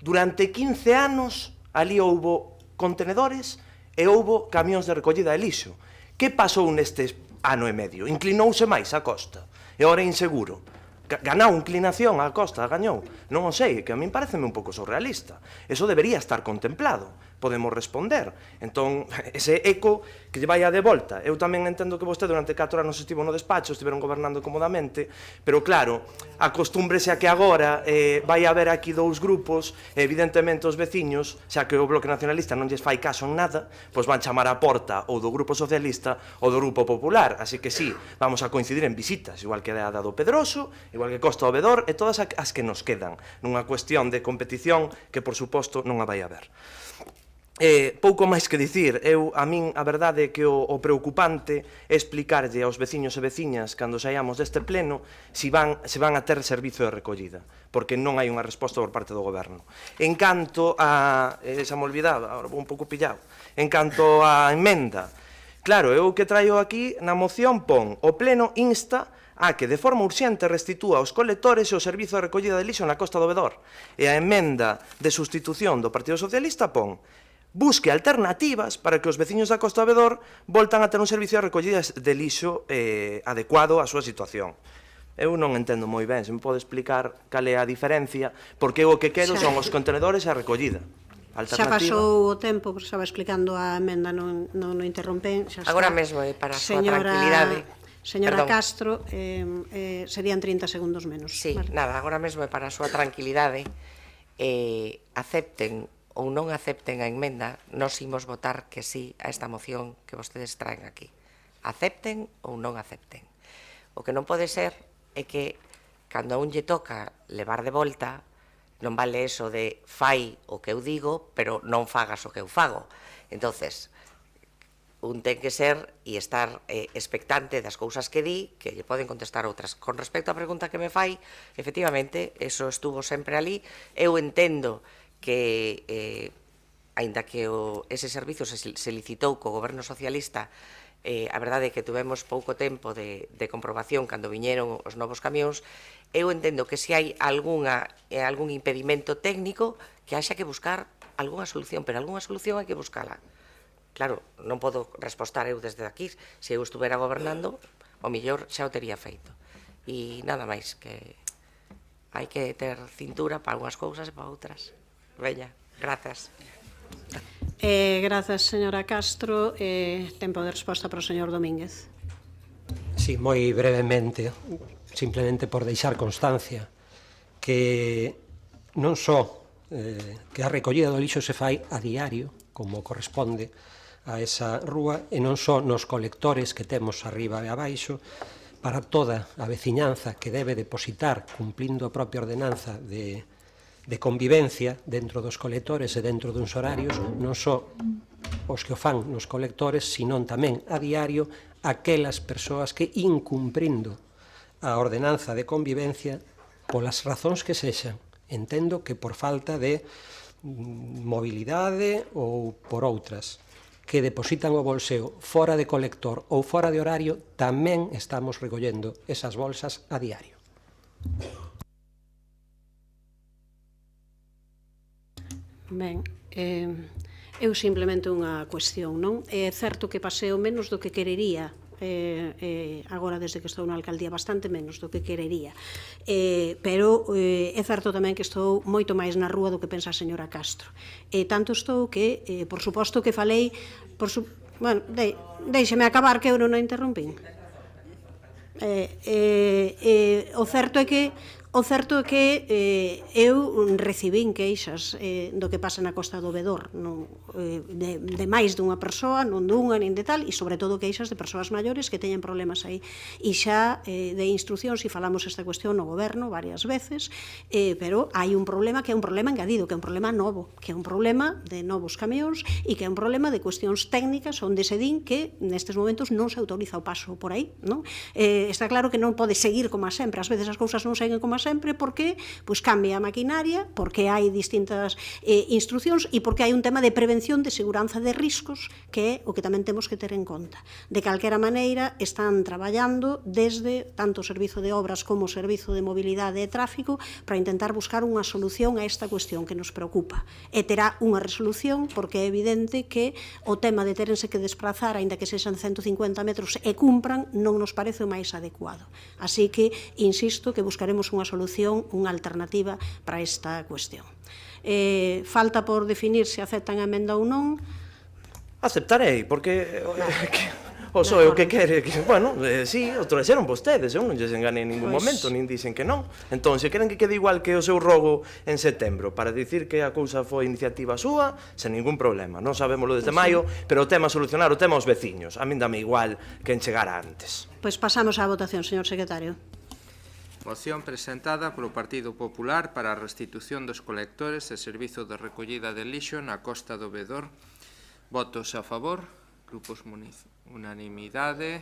Durante 15 anos ali houbo contenedores e houbo camións de recollida de lixo. Que pasou neste ano e medio? Inclinouse máis a costa. E ora é inseguro. Ganou inclinación a costa, gañou. Non o sei, que a min pareceme un pouco surrealista. Eso debería estar contemplado. Podemos responder. Entón, ese eco que lle vai a de volta. Eu tamén entendo que vostede durante 4 anos estivo no despacho, estiveron gobernando comodamente, pero claro, acostúmbrese a que agora vai haber aquí dous grupos, evidentemente os veciños, xa que o Bloque Nacionalista non lles fai caso en nada, pois van chamar a porta ou do Grupo Socialista ou do Grupo Popular. Así que sí, vamos a coincidir en visitas, igual que a da do Pedroso, igual que Costa do Vedor e todas as que nos quedan, nunha cuestión de competición que, por suposto, non a vai haber. Pouco máis que dicir, a min a verdade é que o preocupante é explicarlle aos veciños e veciñas cando saiamos deste pleno se van a ter servizo de recollida, porque non hai unha resposta por parte do goberno. En canto a... xa me olvidaba, agora vou un pouco pillado. En canto a emenda, claro, eu que traio aquí na moción pon o pleno insta a que de forma urxente restitúa aos colectores e o servizo de recollida de lixo na Costa do Vedor. E a emenda de sustitución do Partido Socialista pon busque alternativas para que os veciños da Costa do Vedor voltan a ter un servicio de recollida de lixo adecuado á súa situación. Eu non entendo moi ben, se me pode explicar cal é a diferencia, porque o que quero son os contenedores e a recollida. Xa pasou o tempo, porque estaba explicando a emenda, non interrompen. Agora mesmo, para a súa tranquilidade. Señora Castro, serían 30 segundos menos. Sí, nada, agora mesmo para a súa tranquilidade, acepten ou non acepten a emenda, nós imos votar que sí a esta moción que vostedes traen aquí. Acepten ou non acepten. O que non pode ser é que, cando a un lle toca levar de volta, non vale eso de fai o que eu digo, pero non fagas o que eu fago. Entonces, un ten que ser e estar expectante das cousas que di, que lle poden contestar outras. Con respecto á pregunta que me fai, efectivamente, eso estuvo sempre ali. Eu entendo que, aínda que ese servizo se licitou co goberno socialista, a verdade é que tuvemos pouco tempo de comprobación cando viñeron os novos camións. Eu entendo que se hai algún impedimento técnico, que haxa que buscar algunha solución, pero algunha solución hai que buscala. Claro, non podo respostar eu desde aquí. Se eu estuvera gobernando, o millor xa o tería feito. E nada máis, que hai que ter cintura para unhas cousas e para outras. Veña, grazas. Grazas, señora Castro. Tempo de resposta para o señor Domínguez. Sí, moi brevemente, simplemente por deixar constancia que non só que a recollida do lixo se fai a diario, como corresponde a esa rúa, e non só nos colectores que temos arriba e abaixo, para toda a veciñanza que debe depositar, cumplindo a propia ordenanza de convivencia dentro dos colectores e dentro duns horarios, non só os que o fan nos colectores, senón tamén a diario aquelas persoas que, incumprindo a ordenanza de convivencia, polas razóns que sexan, entendo que por falta de mobilidade ou por outras, que depositan o bolseo fora de colector ou fora de horario, tamén estamos recollendo esas bolsas a diario. Ben, eu simplemente unha cuestión, non? É certo que paseo menos do que querería, agora desde que estou na alcaldía bastante menos do que querería, pero é certo tamén que estou moito máis na rúa do que pensa a señora Castro. Tanto estou que, por suposto que falei, bueno, deixeme acabar que eu non a interrompín. O certo é que O certo é que eu recibín queixas do que pasa na Costa do Vedor, de máis dunha persoa, non dunha, nin de tal, e sobre todo queixas de persoas maiores que teñen problemas aí. E xa de instruccións, e falamos esta cuestión no goberno varias veces, pero hai un problema que é un problema engadido, que é un problema novo, que é un problema de novos camións e que é un problema de cuestións técnicas onde se din que nestes momentos non se autoriza o paso por aí, non? Está claro que non pode seguir como a sempre, ás veces as cousas non seguen como a sempre porque pois cambia a maquinaria, porque hai distintas instruccións e porque hai un tema de prevención de seguranza de riscos que é o que tamén temos que ter en conta. De calquera maneira están traballando desde tanto o Servizo de Obras como o Servizo de Mobilidade e Tráfico para intentar buscar unha solución a esta cuestión que nos preocupa. E terá unha resolución porque é evidente que o tema de terense que desplazar, aínda que sexan 150 metros e cumpran, non nos parece o máis adecuado. Así que, insisto, que buscaremos unha solución, unha alternativa para esta cuestión. Falta por definir se aceptan a emenda ou non. Aceptarei, porque o sou eu que quere, bueno, sí, o trouxeron vostedes, eu non lles enganei en ningún momento, nin dicen que non. Entón, se queren que quede igual que o seu rogo en setembro, para dicir que a cousa foi iniciativa súa, sen ningún problema. Non sabémoslo desde maio, pero o tema a solucionar, o tema aos veciños. A min dame igual que en chegara antes. Pois pasamos á votación, señor secretario. Moción presentada polo Partido Popular para a restitución dos colectores e servizo de recollida de lixo na Costa do Vedor. Votos a favor, grupos unanimidade,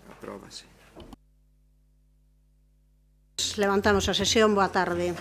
apróbase. Levantamos a sesión, boa tarde.